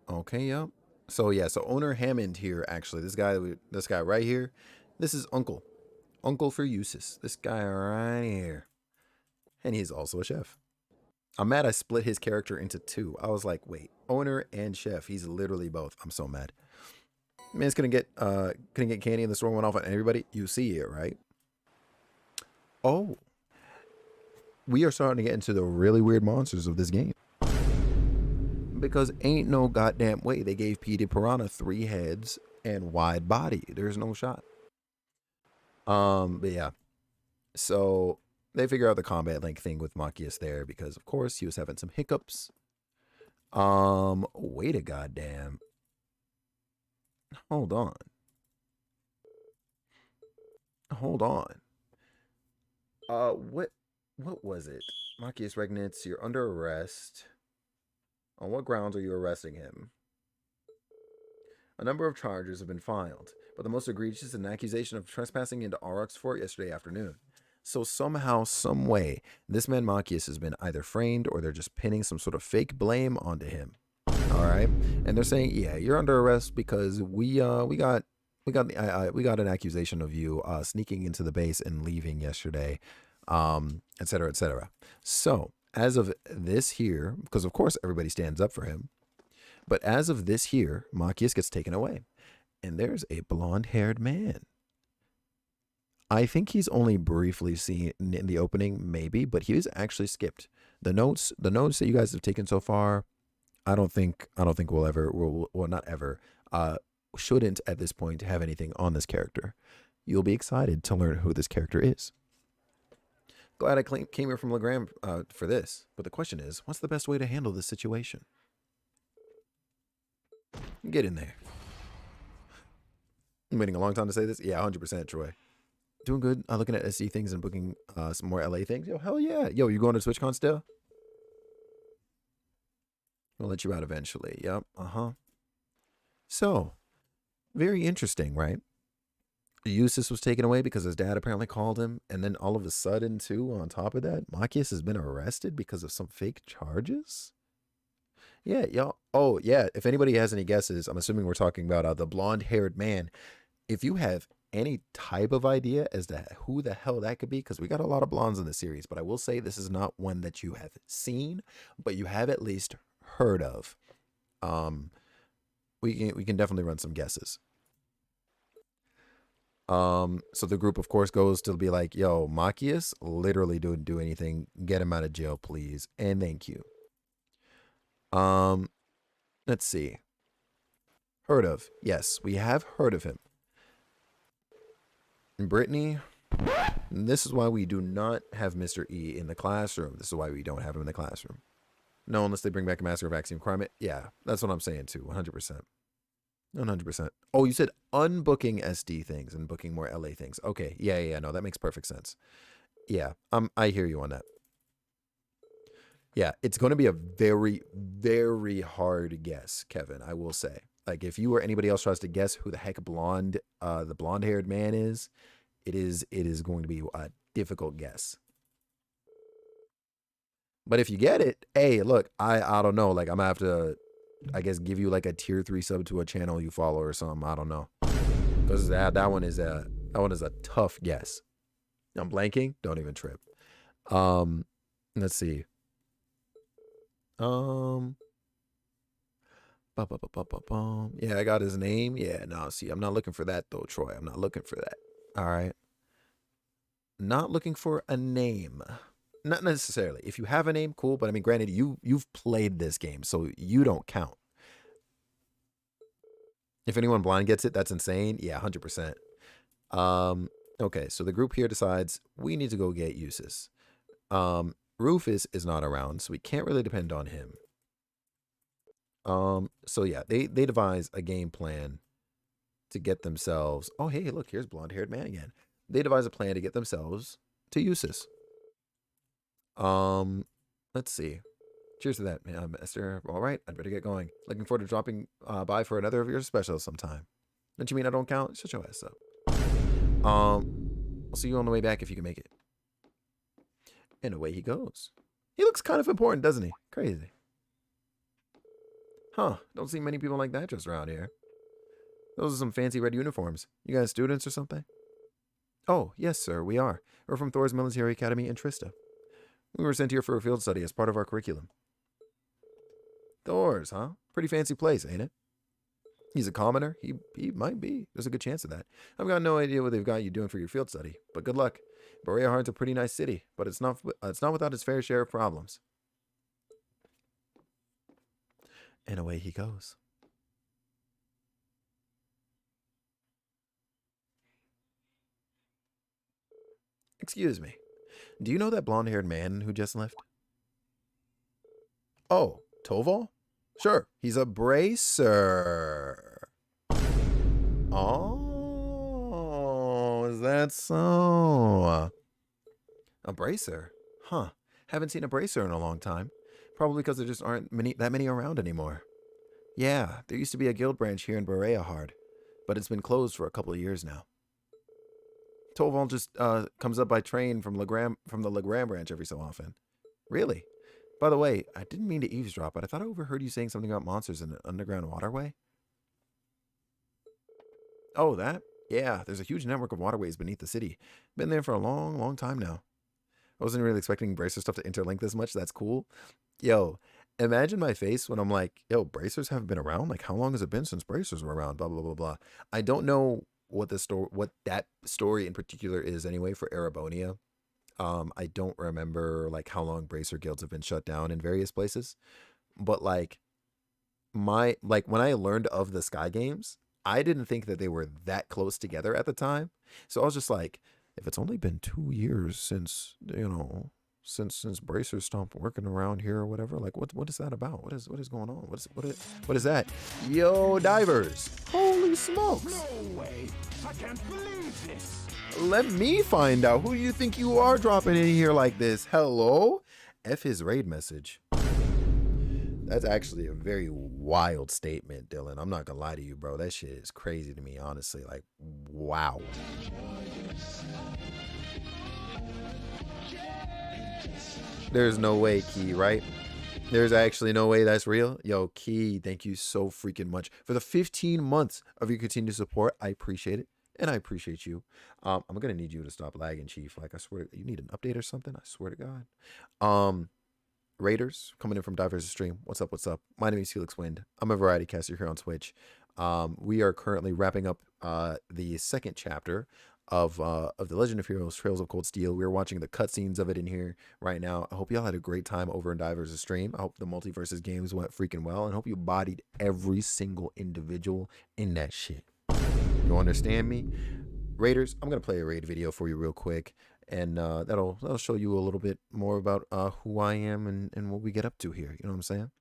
Okay, yep. So yeah, so owner Hammond here, actually, this guy right here, this is Uncle for Eustace. This guy right here, and he's also a chef. I'm mad I split his character into two. I was like, wait, owner and chef. He's literally both. I'm so mad. Man's couldn't get candy and the store went off on everybody. You see it, right? Oh. We are starting to get into the really weird monsters of this game. Because ain't no goddamn way they gave Petey Piranha 3 heads and wide body. There's no shot. But yeah. So they figure out the combat link thing with Machias there because of course he was having some hiccups. Wait a goddamn. Hold on. What was it? Machias Regnitz, you're under arrest. On what grounds are you arresting him? A number of charges have been filed, but the most egregious is an accusation of trespassing into Aurochs Fort yesterday afternoon. So somehow, some way, this man Machias has been either framed or they're just pinning some sort of fake blame onto him. All right, and they're saying, yeah, you're under arrest because we got an accusation of you sneaking into the base and leaving yesterday, et cetera, et cetera. So as of this here, because of course everybody stands up for him, but as of this here, Machias gets taken away, and there's a blonde-haired man. I think he's only briefly seen in the opening, maybe, but he was actually skipped. The notes that you guys have taken so far, I don't think shouldn't at this point have anything on this character. You'll be excited to learn who this character is. Glad I came here from Legrand for this, but the question is, what's the best way to handle this situation? Get in there. I'm waiting a long time to say this. Yeah, 100%, Troy. Doing good. Looking at SC things and booking some more LA things. Yo, hell yeah. Yo, you going to TwitchCon still? We'll let you out eventually. Yep. So, very interesting, right? Eustace was taken away because his dad apparently called him. And then all of a sudden, too, on top of that, Machias has been arrested because of some fake charges? Yeah, y'all. Oh, yeah. If anybody has any guesses, I'm assuming we're talking about the blonde-haired man. If you have any type of idea as to who the hell that could be, because we got a lot of blondes in the series, but I will say this is not one that you have seen, but you have at least heard of. We can definitely run some guesses. So the group, of course, goes to be like, yo, Machias literally didn't do anything. Get him out of jail, please. And thank you. Let's see. Heard of. Yes, we have heard of him. Brittany, this is why we do not have Mr. E in the classroom. This is why we don't have him in the classroom. No, unless they bring back a Master of Axiom Crime. Yeah, that's what I'm saying too. 100%. 100%. Oh, you said unbooking SD things and booking more LA things. Okay. Yeah. No, that makes perfect sense. Yeah, I hear you on that. Yeah, it's going to be a very, very hard guess, Kevin, I will say. Like, if you or anybody else tries to guess who the heck the blonde-haired man is, it is going to be a difficult guess. But if you get it, hey, look, I don't know. Like, I'm going to have to, I guess, give you like a tier 3 sub to a channel you follow or something. I don't know. Because that one is a tough guess. I'm blanking. Don't even trip. Let's see. Yeah, I got his name. Yeah, no, see, I'm not looking for that though, Troy. I'm not looking for that. All right. Not looking for a name. Not necessarily. If you have a name, cool. But I mean, granted, you've played this game, so you don't count. If anyone blind gets it, that's insane. Yeah, 100%. Okay, so the group here decides we need to go get Eustace. Rufus is not around, so we can't really depend on him. So yeah, they devise a game plan to get themselves. Oh, hey, look, here's blonde-haired man again. They devise a plan to get themselves to Eustace. Let's see. Cheers to that, Esther. All right, I'd better get going. Looking forward to dropping by for another of your specials sometime. Don't you mean I don't count? Shut your ass up. I'll see you on the way back if you can make it. And away he goes. He looks kind of important, doesn't he? Crazy. Huh, don't see many people like that just around here. Those are some fancy red uniforms. You guys students or something? Oh, yes, sir, we are. We're from Thor's Military Academy in Trista. We were sent here for a field study as part of our curriculum. Doors, huh? Pretty fancy place, ain't it? He's a commoner? He might be. There's a good chance of that. I've got no idea what they've got you doing for your field study, but good luck. Berea Heart's a pretty nice city, but it's not without its fair share of problems. And away he goes. Excuse me. Do you know that blonde-haired man who just left? Oh, Toval? Sure, he's a bracer. Oh, is that so? A bracer? Huh. Haven't seen a bracer in a long time. Probably because there just aren't that many around anymore. Yeah, there used to be a guild branch here in Berea Heart, but it's been closed for a couple of years now. Toval just comes up by train from the Legram branch every so often. Really? By the way, I didn't mean to eavesdrop, but I thought I overheard you saying something about monsters in an underground waterway. Oh, that? Yeah, there's a huge network of waterways beneath the city. Been there for a long, long time now. I wasn't really expecting Bracer stuff to interlink this much. That's cool. Yo, imagine my face when I'm like, yo, Bracers haven't been around? Like, how long has it been since Bracers were around? Blah, blah, blah, blah. I don't know what that story in particular is anyway for Erebonia. I don't remember like how long Bracer guilds have been shut down in various places, but like when I learned of the Sky Games, I didn't think that they were that close together at the time. So I was just like, if it's only been 2 years since, since Bracer stopped working around here or whatever, like what is that about? What is going on? What is that? Yo, divers! Holy smokes! No way! I can't believe this! Let me find out. Who do you think you are dropping in here like this? Hello? F his raid message. That's actually a very wild statement, Dylan. I'm not gonna lie to you, bro. That shit is crazy to me, honestly. Like, wow. There's no way, Key, right? There's actually no way that's real. Yo, Key, thank you so freaking much for the 15 months of your continued support. I appreciate it. And I appreciate you. I'm going to need you to stop lagging, Chief. Like, I swear, you need an update or something? I swear to God. Raiders, coming in from Divers Stream. What's up, what's up? My name is Felix Wind. I'm a variety caster here on Twitch. We are currently wrapping up the second chapter of The Legend of Heroes, Trails of Cold Steel. We're watching the cutscenes of it in here right now. I hope y'all had a great time over in Divers Stream. I hope the Multiverses games went freaking well, and hope you bodied every single individual in that shit. You understand me? Raiders, I'm going to play a raid video for you real quick, and that'll show you a little bit more about who I am and what we get up to here. You know what I'm saying?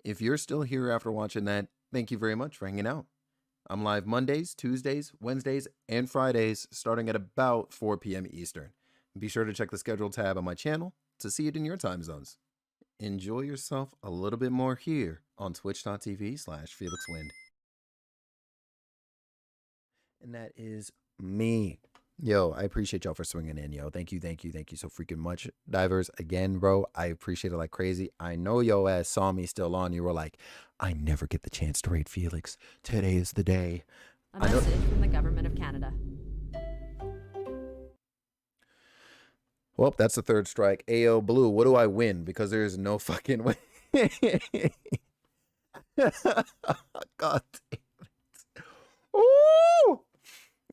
If you're still here after watching that, thank you very much for hanging out. I'm live Mondays, Tuesdays, Wednesdays, and Fridays starting at about 4 p.m. Eastern. Be sure to check the schedule tab on my channel to see it in your time zones. Enjoy yourself a little bit more here on twitch.tv/FelixWind. And that is me. Yo, I appreciate y'all for swinging in, yo. Thank you so freaking much. Divers, again, bro, I appreciate it like crazy. I know yo ass saw me still on. You were like, I never get the chance to raid Felix. Today is the day. A message from the government of Canada. Well, that's the third strike. AO Blue, what do I win? Because there's no fucking way. God damn it. Ooh!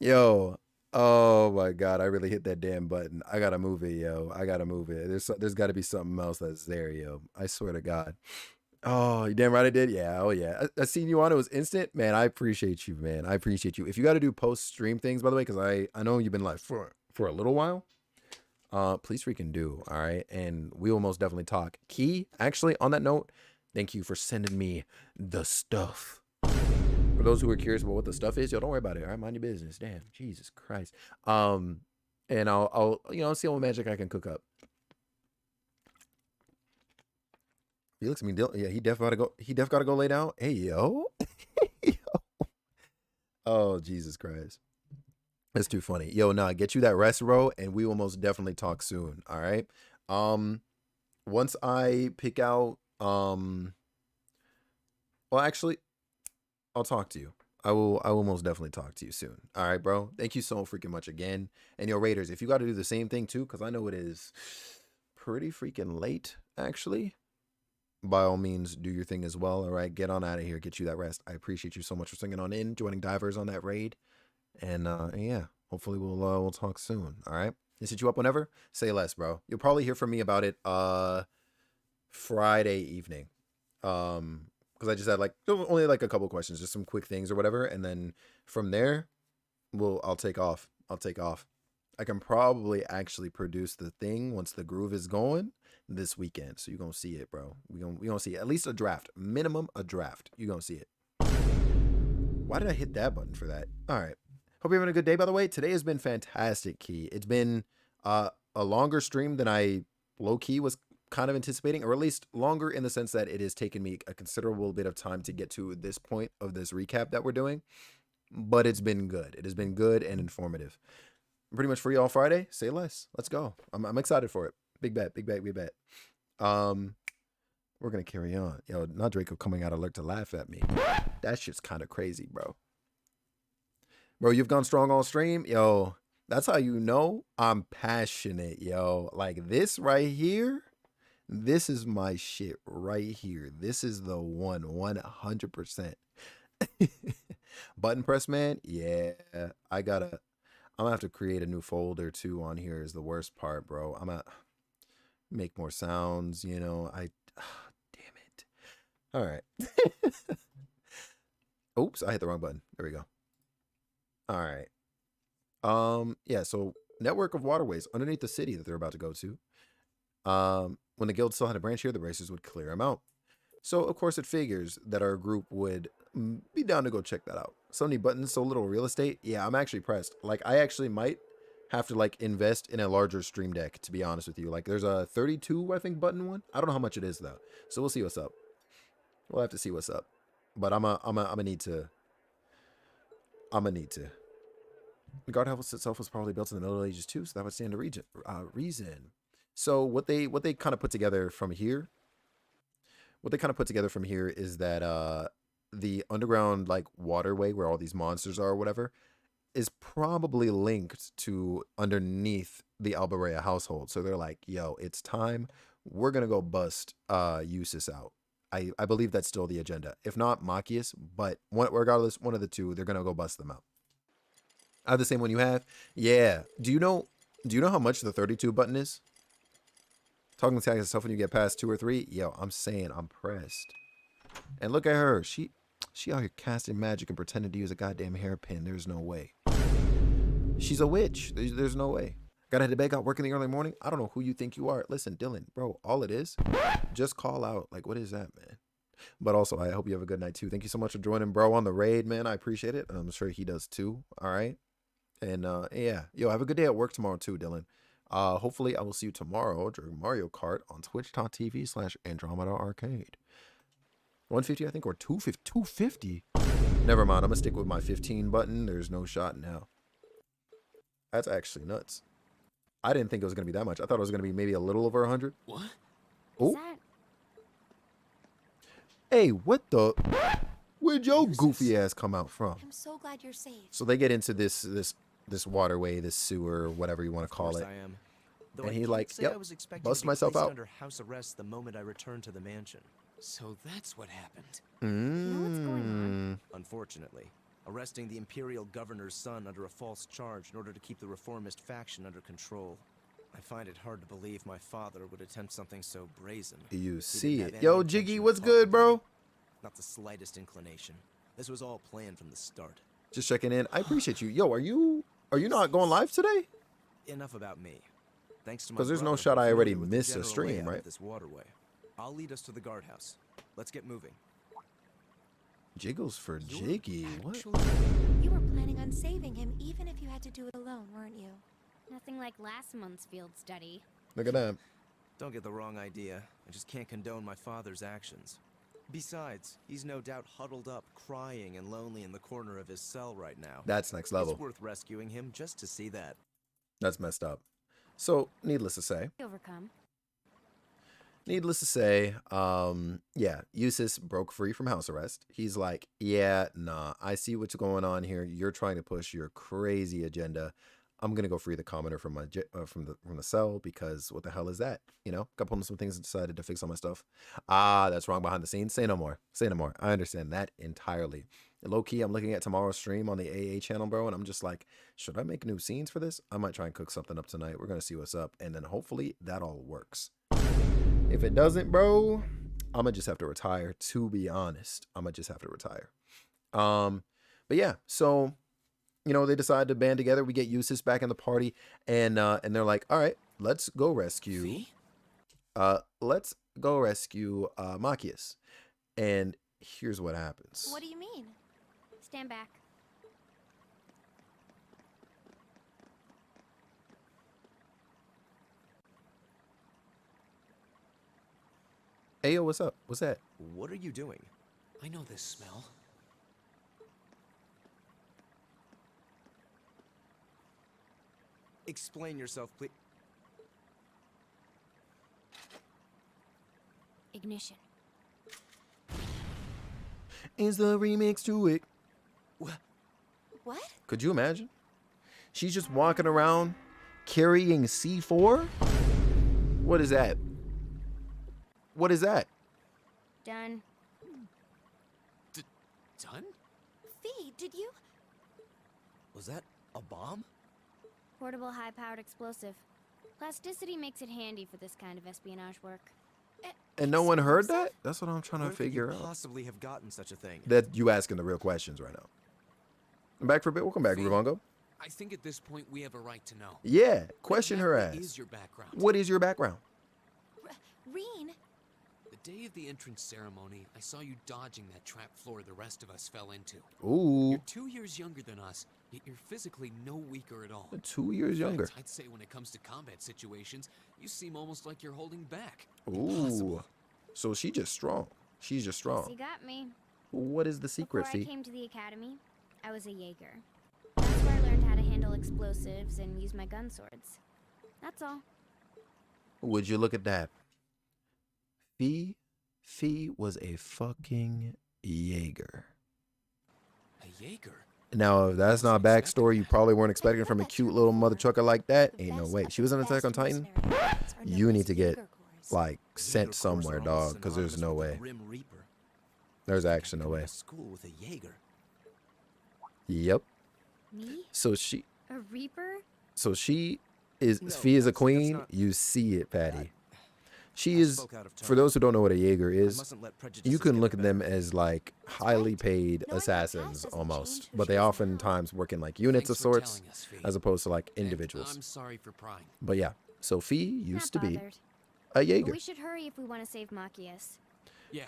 Yo. Oh my God. I really hit that damn button. I gotta move it, yo. I gotta move it. There's gotta be something else that's there, yo. I swear to God. Oh, you damn right I did. Yeah. Oh yeah. I seen you on. It was instant. Man, I appreciate you, man. I appreciate you. If you got to do post stream things, by the way, because I know you've been live for a little while. Please freaking do. All right. And we will most definitely talk. Key, actually, on that note, thank you for sending me the stuff. For those who are curious about what the stuff is, yo, don't worry about it. All right, mind your business. Damn, Jesus Christ. And I'll see what magic I can cook up. He looks at me. Yeah, he def gotta go. He def gotta go lay down. Hey, yo. Yo. Oh, Jesus Christ. That's too funny. Yo, nah, get you that rest, bro, and we will most definitely talk soon. All right. Once I pick out, well, actually, I'll talk to you. I will most definitely talk to you soon. All right, bro. Thank you so freaking much again. And yo, Raiders, if you got to do the same thing too, because I know it is pretty freaking late, actually. By all means, do your thing as well. All right, get on out of here. Get you that rest. I appreciate you so much for swinging on in, joining Divers on that raid. And yeah, hopefully we'll talk soon. All right, just hit you up whenever. Say less, bro. You'll probably hear from me about it Friday evening. Because I just had only a couple questions, just some quick things or whatever, and then from there, I'll take off. I can probably actually produce the thing once the groove is going this weekend. So you're gonna see it, bro. We gonna see it. At least a draft, minimum a draft. You're gonna see it. Why did I hit that button for that? All right. Hope you're having a good day, by the way. Today has been fantastic, Key. It's been a longer stream than I low-key was kind of anticipating, or at least longer in the sense that it has taken me a considerable bit of time to get to this point of this recap that we're doing. But it's been good. It has been good and informative. I'm pretty much free all Friday. Say less. Let's go. I'm excited for it. Big bet. We're gonna carry on. Yo, not Draco coming out alert to laugh at me. That shit's kind of crazy, bro. Bro, you've gone strong all stream. Yo, that's how you know I'm passionate, yo. Like this right here, this is my shit right here. This is the one, 100%. Button press, man. Yeah, I'm gonna have to create a new folder too on here is the worst part, bro. I'm gonna make more sounds, you know. Damn it. All right. Oops, I hit the wrong button. There we go. All right. Yeah, so network of waterways underneath the city that they're about to go to. When the guild still had a branch here, the racers would clear them out. So, of course, it figures that our group would be down to go check that out. So many buttons, so little real estate. Yeah, I'm actually pressed. Like, I actually might have to, invest in a larger stream deck, to be honest with you. Like, there's a 32, I think, button one. I don't know how much it is, though. So we'll see what's up. We'll have to see what's up. But I'm gonna need to. The guardhouse itself was probably built in the Middle Ages, too, so that would stand to reason. So what they kind of put together from here, is that the underground waterway where all these monsters are or whatever is probably linked to underneath the Albarea household. So they're like, yo, it's time. We're gonna go bust Eustace out. I believe that's still the agenda. If not Machias, but regardless, one of the two, they're gonna go bust them out. I have the same one you have. Yeah. Do you know how much the 32 button is? Talking to yourself when you get past 2 or 3. Yo, I'm saying I'm pressed. And look at her. She out here casting magic and pretending to use a goddamn hairpin. There's no way. She's a witch. There's no way. Gotta head to bed, got work in the early morning. I don't know who you think you are. Listen, Dylan, bro, all it is, just call out. Like, what is that, man? But also, I hope you have a good night, too. Thank you so much for joining, bro, on the raid, man. I appreciate it. I'm sure he does, too. All right? And, yeah. Yo, have a good day at work tomorrow, too, Dylan. Hopefully, I will see you tomorrow during Mario Kart on twitch.tv/Andromeda Arcade. 150, I think, or 250. 250? Never mind. I'm going to stick with my 15 button. There's no shot now. That's actually nuts. I didn't think it was going to be that much. I thought it was going to be maybe a little over 100. What? Oh. Hey, what the? Where'd your goofy ass come out from? I'm so glad you're safe. So they get into this waterway, this sewer, whatever you want to call it. I am. Though And I he can't like, say yep, I was expecting bust to be myself placed out. under house arrest the moment I returned to the mansion. So that's what happened. Unfortunately, arresting the Imperial Governor's son under a false charge in order to keep the reformist faction under control. I find it hard to believe my father would attempt something so brazen. You He see didn't it. have any Yo, intention Jiggy, of what's talking good, to bro? me. Not the slightest inclination. This was all planned from the start. Just checking in. I appreciate you. Yo, are you not going live today? Enough about me. Thanks to my 'Cause there's no brother, shot we're I already familiar with the missed a general stream, layout of right? This waterway. I'll lead us to the guardhouse. Let's get moving. Jiggles for Jiggy. What? You were planning on saving him even if you had to do it alone, weren't you? Nothing like last month's field study. Look at that. Don't get the wrong idea. I just can't condone my father's actions. Besides, he's no doubt huddled up, crying and lonely in the corner of his cell right now. That's next level. It's worth rescuing him just to see that. That's messed up. So, needless to say, Overcome. yeah, Eustace broke free from house arrest. He's like, yeah, nah, I see what's going on here. You're trying to push your crazy agenda. I'm gonna go free the commoner from my from the cell because what the hell is that? You know, got put on some things and decided to fix all my stuff. Ah, that's wrong behind the scenes. Say no more. Say no more. I understand that entirely. Low key, I'm looking at tomorrow's stream on the AA channel, bro, and I'm just like, should I make new scenes for this? I might try and cook something up tonight. We're gonna see what's up, and then hopefully that all works. If it doesn't, bro, I'm gonna just have to retire. To be honest, I'm gonna just have to retire. But yeah, so you know they decide to band together. We get Eustace back in the party, and they're like, all right, let's go rescue. Let's go rescue Machias. And here's what happens. What do you mean? Stand back. Ayo, what's up? What's that? What are you doing? I know this smell. Explain yourself, please. Ignition. Is the remix to it? What? Could you imagine? She's just walking around carrying C4? What is that? What is that? Done. Done? Fee, did you? Was that a bomb? Portable high-powered explosive. Plasticity makes it handy for this kind of espionage work. And no one heard that? That's what I'm trying to Where could figure you out. possibly have gotten such a thing? That you asking the real questions right now. I'm back for a bit. Welcome back, Rubongo. I think at this point we have a right to know. Yeah, question her What ass. is your background? What is your background? Reen? The day of the entrance ceremony, I saw you dodging that trap floor the rest of us fell into. Ooh. You're 2 years younger than us, yet you're physically no weaker at all. 2 years In fact, younger. I'd say when it comes to combat situations, you seem almost like you're holding back. Ooh. So she just strong. She's just You strong. got me. What is the secret, Before I Fee? came to the academy, I was a Jaeger. That's where I learned how to handle explosives and use my gun swords. That's all. Would you look at that? Fee was a fucking Jaeger. A Jaeger? Now, if that's not backstory you probably weren't expecting from a cute little mother trucker like that, ain't no way. She was in Attack on Titan. You need to get, like, sent somewhere, dog, because there's no way. There's actually no way. School with a Jaeger. Yep. Me? So she A Reaper? is Fee is a queen. You see it, Patty. She is, for those who don't know what a Jaeger is, you can look at them as like highly paid assassins almost, but they oftentimes work in like units of sorts as opposed to like individuals. I'm sorry for prying. But yeah, so Fee used to Not be bothered. a But Jaeger, we should hurry if we want to save Machias.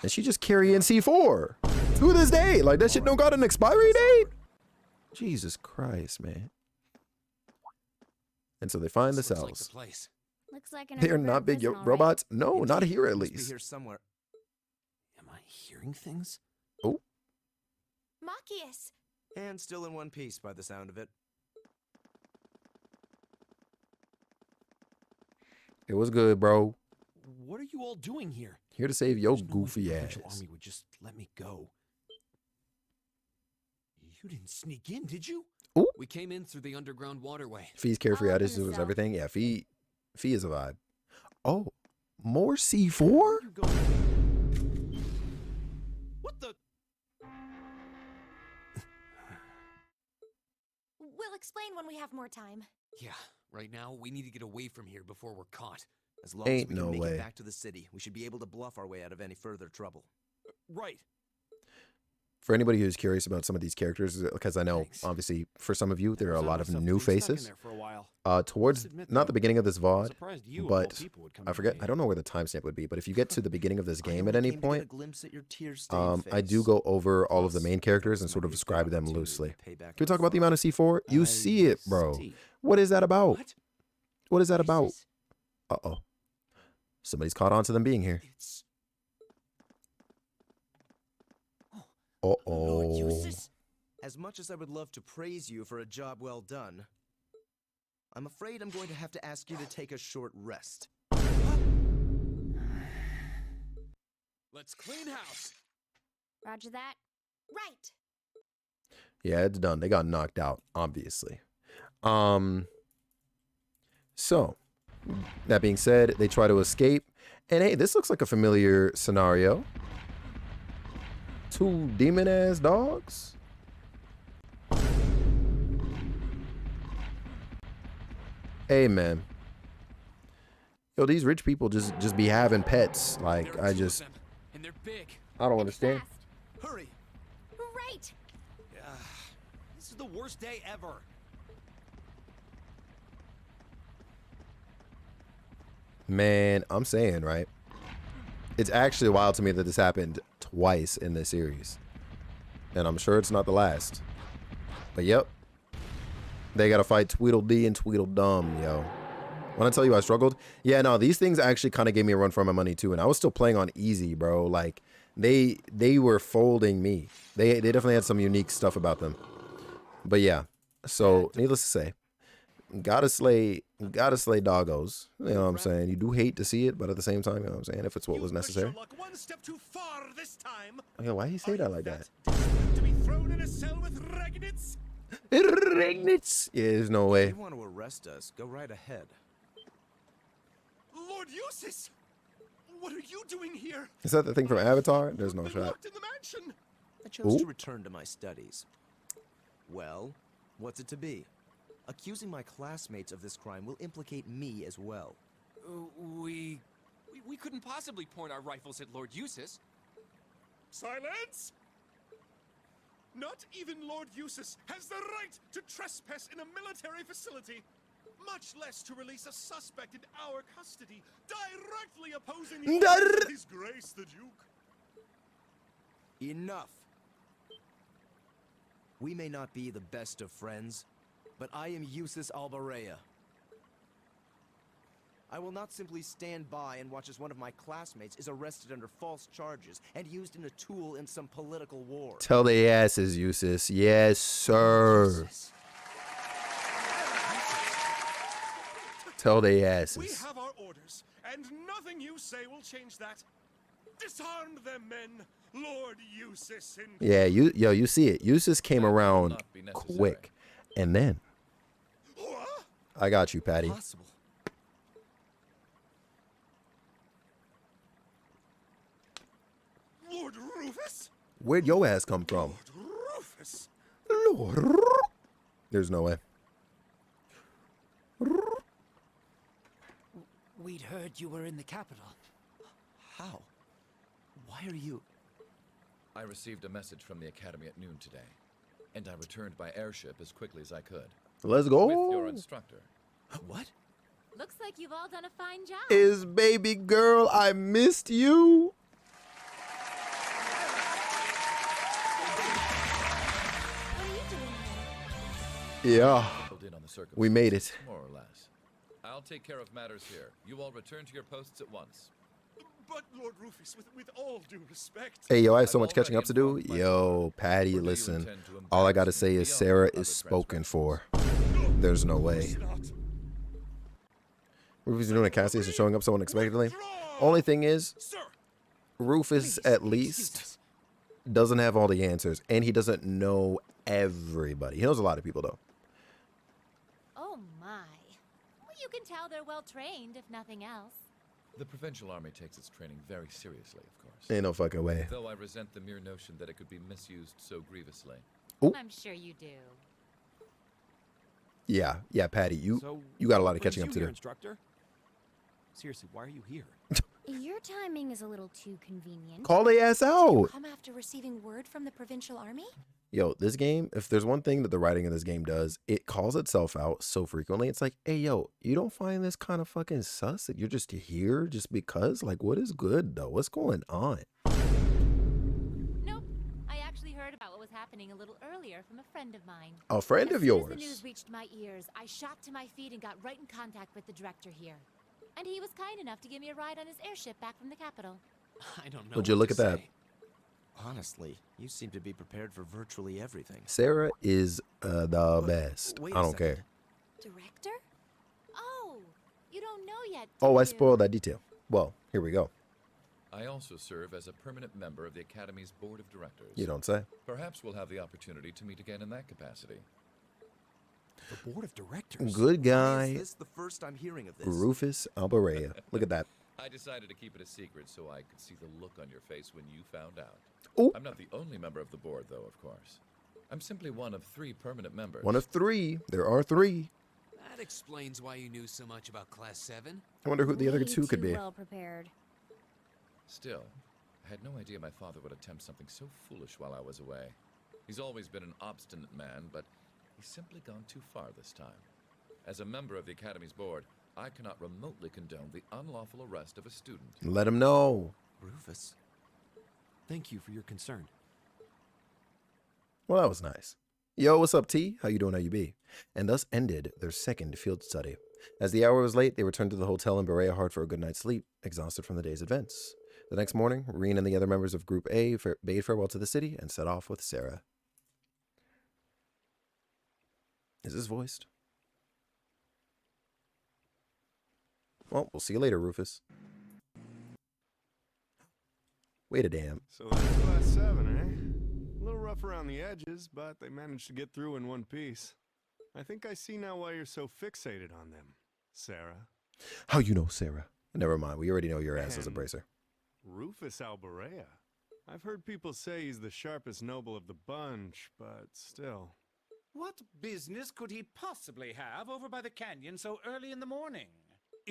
and she just carrying C4 to this day. Like that shit don't got an expiry date. Jesus Christ, man. And so they find the This looks like cells. the place. Looks like an They're underground not big prison, all right. robots. No, not here at Must be least. here somewhere. Am I hearing things? Oh, Machias! And still in one piece by the sound of it. it was good, bro. What are you all doing here? Here to save your There's no way goofy the ass. Provincial Army would just let me go. You didn't sneak in, did you? We came in through the underground waterway. Fee's carefree All up in attitude the was cell. everything. Yeah, Fee Fee is a vibe. Oh, more C4? What the? We'll explain when we have more time. Yeah, right now we need to get away from here before we're caught. As long Ain't as we can no make way. it back to the city, we should be able to bluff our way out of any further trouble. Right. For anybody who's curious about some of these characters, because I know, obviously, for some of you, there are a lot of new faces. Towards, not the beginning of this VOD, but I forget, I don't know where the timestamp would be, but if you get to the beginning of this game at any point, I do go over all of the main characters and sort of describe them loosely. Can we talk about the amount of C4? You see it, bro. What is that about? What is that about? Uh-oh. Somebody's caught on to them being here. Uh-oh. As much as I would love to praise you for a job well done, I'm afraid I'm going to have to ask you to take a short rest. Let's clean house. Roger that. Right. Yeah, it's done. They got knocked out, obviously. So, that being said, they try to escape. And hey, this looks like a familiar scenario. Two demon-ass dogs? Hey, man. Yo, these rich people just be having pets. Like, I just... And they're big. I don't understand. Hurry. Right. This is the worst day ever. Man, I'm saying, right? It's actually wild to me that this happened twice in this series. And I'm sure it's not the last. But yep. They gotta fight Tweedledee and Tweedledum, yo. When I tell you I struggled, yeah, no, these things actually kind of gave me a run for my money too. And I was still playing on easy, bro. Like, they were folding me. They definitely had some unique stuff about them. But yeah, so needless to say, gotta slay doggos. You know what I'm saying? You do hate to see it, but at the same time, you know what I'm saying? If it's what was necessary. One step too far this time. Okay, why he say that like that? To be thrown in a cell with Regnitz? Regnitz? Yeah, there's no way. If you want to arrest us, go right ahead. Lord Eustace! What are you doing here? Is that the thing from Avatar? There's no shot. Locked in the mansion. I chose to Ooh. return to my studies. Well, what's it to be? Accusing my classmates of this crime will implicate me as well. We couldn't possibly point our rifles at Lord Eustace. Silence! Not even Lord Eustace has the right to trespass in a military facility, much less to release a suspect in our custody, directly opposing the orders of His Grace the Duke. Enough. We may not be the best of friends, but I am Eustace Albarea. I will not simply stand by and watch as one of my classmates is arrested under false charges and used in a tool in some political war. Tell they asses, Eustace. Yes, sir. Tell they asses. We have our orders, and nothing you say will change that. Disarm them, men. Lord Eustace in... Yeah, you see it. Eustace came around quick. And then... I got you, Patty. Possible. Lord Rufus? Where'd your ass come from? Rufus? Lord. There's no way. We'd heard you were in the capital. How? Why are you... I received a message from the Academy at noon today, and I returned by airship as quickly as I could. Let's go. With your instructor. What? Looks like you've all done a fine job. Is baby girl, I missed you. Yeah, we made it. More or less. I'll take care of matters here. You all return to your posts at once. But Lord Rufus, with all due respect... Hey, yo, I have so much catching up to do. Yo, Patty, listen. All I gotta say is Sarah is spoken for. There's no way. Rufus is doing a Cassius and showing up so unexpectedly. Only thing is, Rufus at least doesn't have all the answers, and he doesn't know everybody. He knows a lot of people though. Oh my. you can tell they're well trained, if nothing else. The Provincial Army takes its training very seriously, of course. Ain't no fucking way. Though I resent the mere notion that it could be misused so grievously. Ooh. I'm sure you do. Yeah, Patty, you So, got a lot of what catching up brings to you here, do. instructor? Seriously, why are you here? Your timing is a little too convenient. Call their ass out. Come after receiving word from the Provincial Army? Yo, this game, if there's one thing that the writing of this game does, it calls itself out so frequently. It's like, hey, yo, you don't find this kind of fucking sus that you're just here just because? Like, what is good, though? What's going on? Nope. I actually heard about what was happening a little earlier from a friend of mine. A friend of yours? As soon as the news reached my ears, I shot to my feet and got right in contact with the director here. And he was kind enough to give me a ride on his airship back from the capital. I don't know. Would you look at that? Honestly, you seem to be prepared for virtually everything. Sarah is the best. wait I a don't second. care. Director? Oh, you don't know yet, do Oh, I you? spoiled that detail. Well, here we go. I also serve as a permanent member of the Academy's Board of Directors. You don't say. Perhaps we'll have the opportunity to meet again in that capacity. The Board of Directors? Good guy. Is this the first I'm hearing of this? Rufus Albarella. Look at that. I decided to keep it a secret so I could see the look on your face when you found out. Ooh. I'm not the only member of the board, though, of course. I'm simply one of 3 permanent members. One of 3. There are 3. That explains why you knew so much about Class 7. I wonder who the other Way 2 could too be. well prepared. Still, I had no idea my father would attempt something so foolish while I was away. He's always been an obstinate man, but he's simply gone too far this time. As a member of the Academy's board, I cannot remotely condone the unlawful arrest of a student. Let him know. Rufus, thank you for your concern. Well, that was nice. Yo, what's up, T? How you doing, how you be? And thus ended their second field study. As the hour was late, they returned to the hotel in Berea Hard for a good night's sleep, exhausted from the day's events. The next morning, Reen and the other members of Group A bade farewell to the city and set off with Sarah. Is this voiced? Well, we'll see you later, Rufus. Wait a damn. So that's Class 7, eh? A little rough around the edges, but they managed to get through in one piece. I think I see now why you're so fixated on them, Sarah. How you know, Sarah? Never mind, we already know your ass is a And bracer. Rufus Albarella. I've heard people say he's the sharpest noble of the bunch, but still. What business could he possibly have over by the canyon so early in the morning?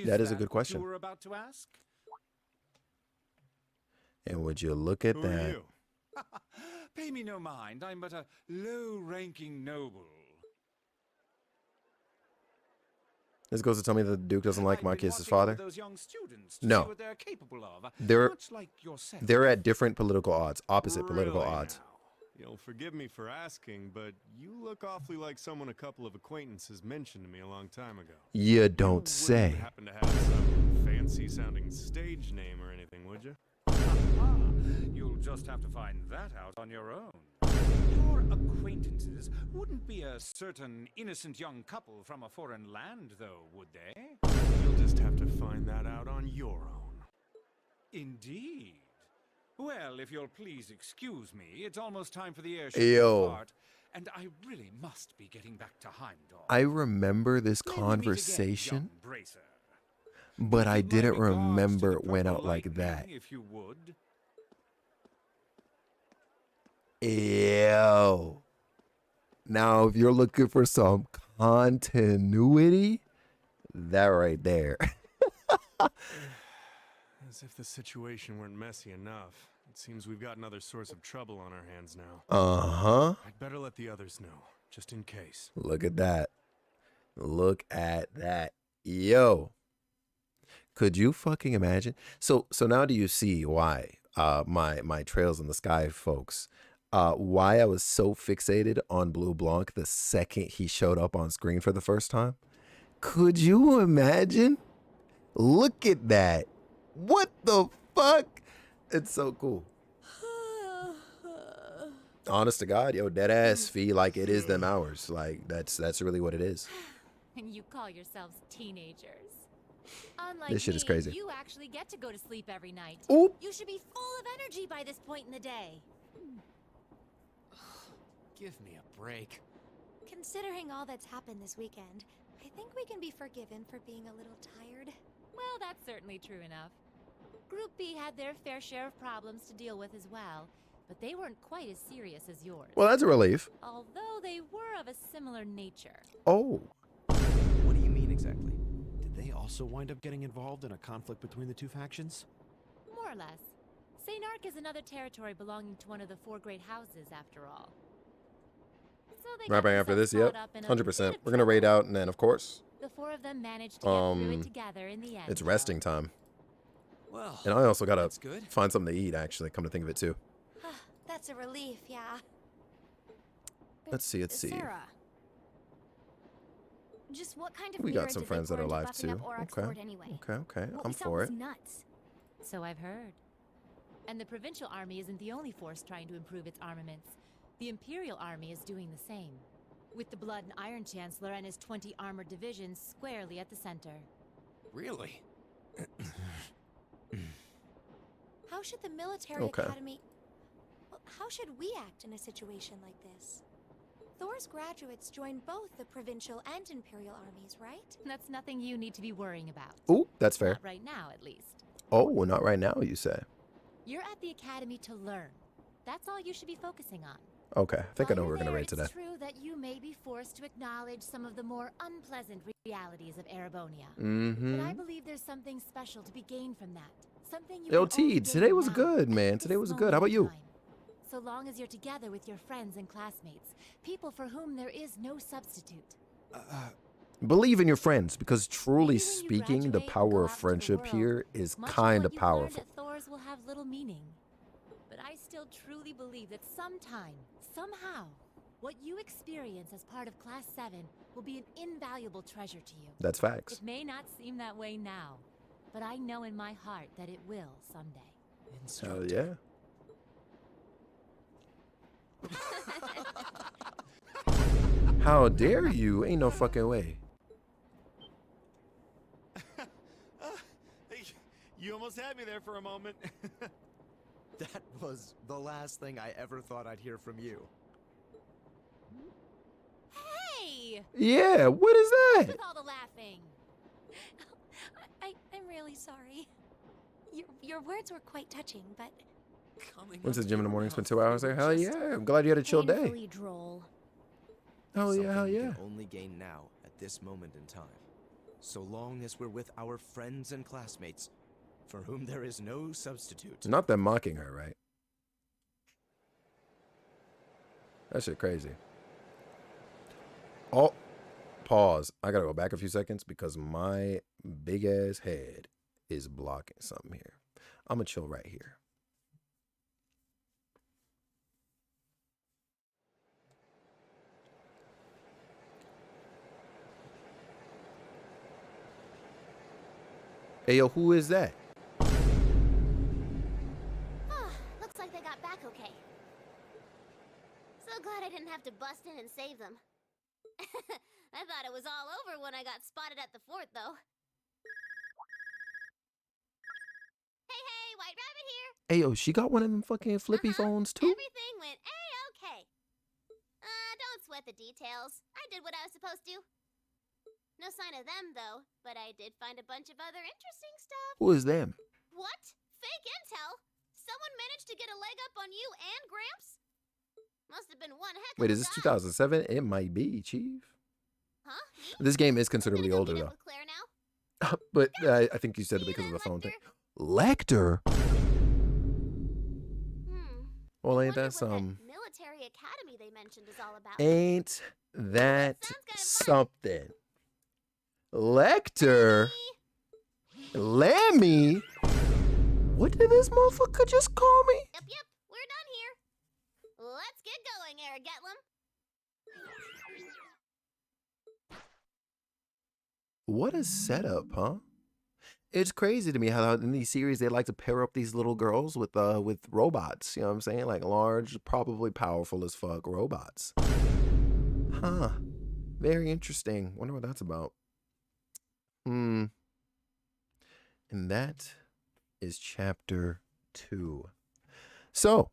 That is a good what question. You were about to ask? And would you look at Who are that? you? Pay me no mind. I'm but a low-ranking noble. This goes to tell me that the Duke doesn't like Marcus's father? Those young students to see No. what they're capable of. They're Much like yourself. they're at different political odds, opposite political Really odds. now? You'll forgive me for asking, but you look awfully like someone a couple of acquaintances mentioned to me a long time ago. You don't Wouldn't say. happen to have some fancy-sounding stage name or anything, would you? You'll just have to find that out on your own. Your acquaintances wouldn't be a certain innocent young couple from a foreign land, though, would they? You'll just have to find that out on your own. Indeed. Well, if you'll please excuse me, it's almost time for the airship Yo. to depart, and I really must be getting back to Heimdall. I remember this May we meet again, conversation, young Bracer. but I Keep my didn't regards to remember the it went Purple out like Lightning, that. If you would. Ew. Now, if you're looking for some continuity, that right there. As if the situation weren't messy enough. It seems we've got another source of trouble on our hands now. Uh-huh. I'd better let the others know, just in case. Look at that. Look at that. Yo. Could you fucking imagine? So now do you see why my Trails in the Sky folks, why I was so fixated on Blue Blanc the second he showed up on screen for the first time? Could you imagine? Look at that. What the fuck? It's so cool. Honest to God, yo, dead ass fee like it is them hours. Like that's really what it is. And you call yourselves teenagers. Unlike This shit is me, crazy. You actually get to go to sleep every night. Oop. You should be full of energy by this point in the day. Give me a break. Considering all that's happened this weekend, I think we can be forgiven for being a little tired. Well, that's certainly true enough. Group B had their fair share of problems to deal with as well, but they weren't quite as serious as yours. Well, that's a relief. Although they were of a similar nature. Oh. What do you mean exactly? Did they also wind up getting involved in a conflict between the two factions? More or less. St. Ark is another territory belonging to one of the 4 great houses, after all. So they Right got back after this, themselves yep. caught up in a 100%. bit of We're gonna raid trouble. out, and then of course, The 4 of them managed to get through it together in the end. it's resting time. Well, And I also gotta that's good. find something to eat. Actually, come to think of it too. That's a relief, yeah. Let's see. Let's see. Sarah. Just what kind of We mirror got some did they friends that pour are into alive buffing up too. Auroch's Okay. fort anyway? Okay. What I'm we saw for was it. nuts. So I've heard. And the Provincial Army isn't the only force trying to improve its armaments. The Imperial Army is doing the same, with the Blood and Iron Chancellor and his 20 armored divisions squarely at the center. Really? How should the military academy... Well, how should we act in a situation like this? Thor's graduates join both the provincial and imperial armies, right? That's nothing you need to be worrying about. Ooh, that's fair. Not right now, at least. Oh, well, not right now, you say. You're at the academy to learn. That's all you should be focusing on. Okay, I think I know While who we're you're gonna there, raid today. It's true that you may be forced to acknowledge some of the more unpleasant realities of Erebonia. Mm-hmm. But I believe there's something special to be gained from that. Something you Yo, can T, only today gain was now, good, man. at Today this was good. How about moment in you? time. So long as you're together with your friends and classmates, people for whom there is no substitute. Believe in your friends, because truly Maybe when you speaking, the graduate and power go of out into the friendship world, here is much of kind what of you've learned powerful. at Thor's will have little meaning. But I still truly believe that sometime, somehow, what you experience as part of Class 7 will be an invaluable treasure to you. That's facts. It may not seem that way now, but I know in my heart that it will someday. Hell yeah. How dare you? Ain't no fucking way. You almost had me there for a moment. That was the last thing I ever thought I'd hear from you. Hey! Yeah, what is that? With all the laughing. I'm really sorry. Your words were quite touching, but... Went to the gym in the morning, spent 2 hours there. Hell yeah. I'm glad you had a chill day. Painfully droll. Hell yeah, hell Something we yeah. can only gain now, at this moment in time. So long as we're with our friends and classmates, for whom there is no substitute. Not them mocking her, right? That shit crazy. Oh, pause. I gotta go back a few seconds because my big ass head is blocking something here. I'm gonna chill right here. Hey, yo, who is that? Looks like they got back okay. So glad I didn't have to bust in and save them. I thought it was all over when I got spotted at the fort, though. Hey, White Rabbit here. Hey, yo, she got one of them fucking flippy phones too? Everything went A-okay. Don't sweat the details. I did what I was supposed to. No sign of them, though, but I did find a bunch of other interesting stuff. Who is them? What? Fake intel? Someone managed to get a leg up on you and Gramps? Must have been one heck of Wait, a is this guy. 2007? It might be, Chief. Huh? This game is considerably older, Meet though. up with Claire now? But I think you said it because of the phone thing. Lecter? Well, ain't that some... Military academy they mentioned is all about. Ain't that something? Lecter? Lammy? What did this motherfucker just call me? Yep, we're done here. Let's get going, Eric Getlum. What a setup, huh? It's crazy to me how in these series they like to pair up these little girls with robots. You know what I'm saying? Like large, probably powerful as fuck robots. Huh. Very interesting. Wonder what that's about. And that is chapter 2. So,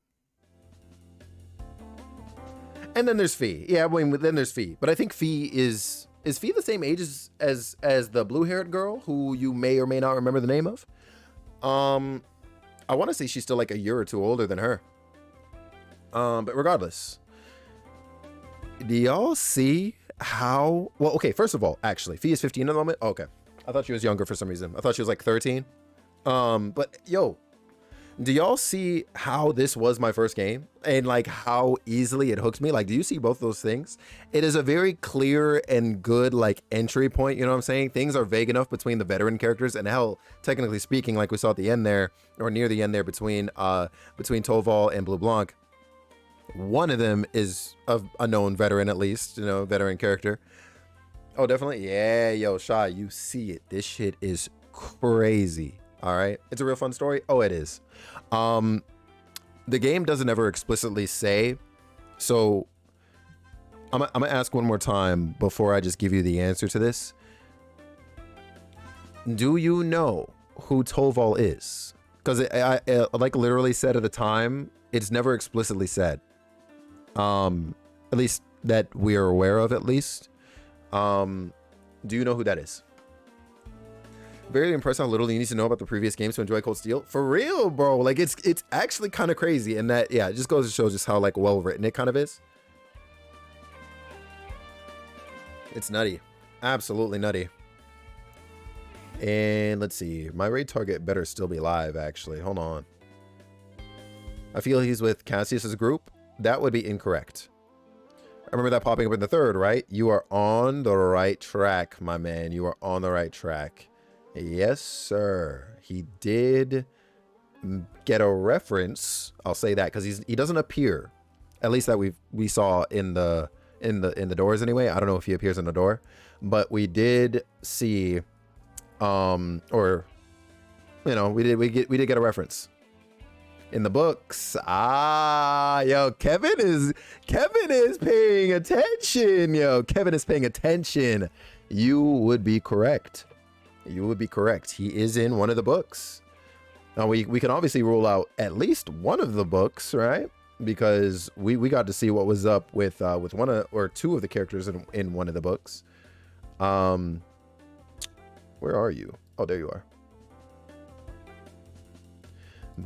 And then there's Fee. Yeah, I mean, then there's Fee. But I think Fee is Fee the same age as the blue-haired girl who you may or may not remember the name of? I want to say she's still like a year or two older than her. But regardless, do y'all see how? Well, okay. First of all, actually, Fee is 15 at the moment. Oh, okay, I thought she was younger for some reason. I thought she was like 13. But yo, do y'all see how this was my first game and like how easily it hooked me? Like, do you see both those things? It is a very clear and good like entry point. You know what I'm saying? Things are vague enough between the veteran characters, and hell, technically speaking, like we saw at the end there or near the end there between Toval and Blue Blanc. One of them is a known veteran, at least, you know, veteran character. Oh, definitely. Yeah, yo, Shy, you see it. This shit is crazy. All right. It's a real fun story. Oh, it is. The game doesn't ever explicitly say. So I'm going to ask one more time before I just give you the answer to this. Do you know who Toval is? Because I like literally said at the time, it's never explicitly said. At least that we are aware of, at least. Do you know who that is? Very impressed how little you need to know about the previous games to enjoy Cold Steel. For real, bro. Like it's actually kind of crazy, and that, yeah, it just goes to show just how like well written it kind of is. It's nutty. Absolutely nutty. And let's see. My raid target better still be live, actually. Hold on. I feel he's with Cassius's group. That would be incorrect. I remember that popping up in the third, right? You are on the right track, my man. You are on the right track. Yes, sir. He did get a reference. I'll say that because he doesn't appear, at least that we saw in the doors anyway. I don't know if he appears in the door, but we did see, or you know, we did get a reference in the books. Yo, Kevin is paying attention. Yo, Kevin is paying attention. You would be correct. You would be correct. He is in one of the books. Now we can obviously rule out at least one of the books, right? Because we got to see what was up with one or two of the characters in one of the books. Where are you? Oh, there you are. I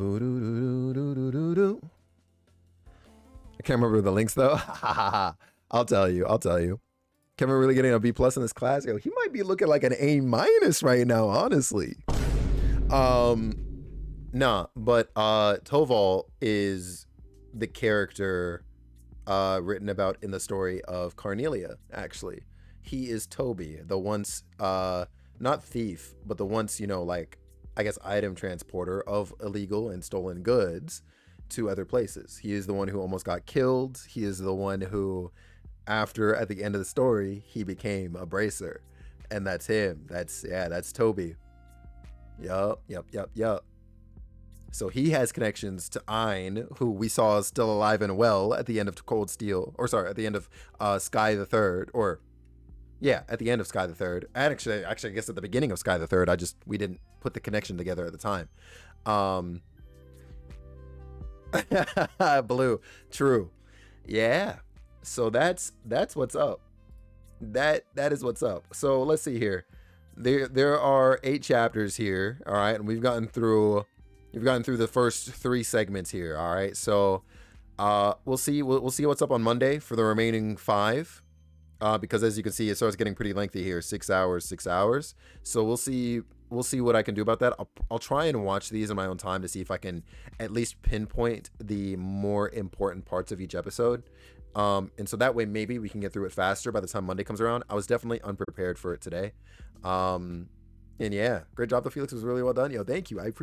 can't remember the links though. I'll tell you. Kevin really getting a B+ in this class? Yo, he might be looking like an A- right now, honestly. Nah, but Toval is the character written about in the story of Carnelia, actually. He is Toby, the once not thief, but the once, you know, like, I guess, item transporter of illegal and stolen goods to other places. He is the one who almost got killed. He is the one who, after, at the end of the story, he became a bracer. And that's him. That's Toby. Yup. So he has connections to Ein, who we saw still alive and well at the end of Cold Steel, or sorry, at the end of Sky the Third, or yeah, at the end of Sky the Third. And actually, I guess at the beginning of Sky the Third, we didn't put the connection together at the time. Blue, true, yeah. So that's what's up. That is what's up. So let's see here. There are 8 chapters here. All right, and we've gotten through the first 3 segments here. All right, so we'll see what's up on Monday for the remaining 5. Because as you can see, it starts getting pretty lengthy here. 6 hours. So we'll see what I can do about that. I'll try and watch these in my own time to see if I can at least pinpoint the more important parts of each episode. And so that way maybe we can get through it faster by the time Monday comes around. I was definitely unprepared for it today. And yeah, great job though, Felix. It was really well done. Yo, thank you. I appreciate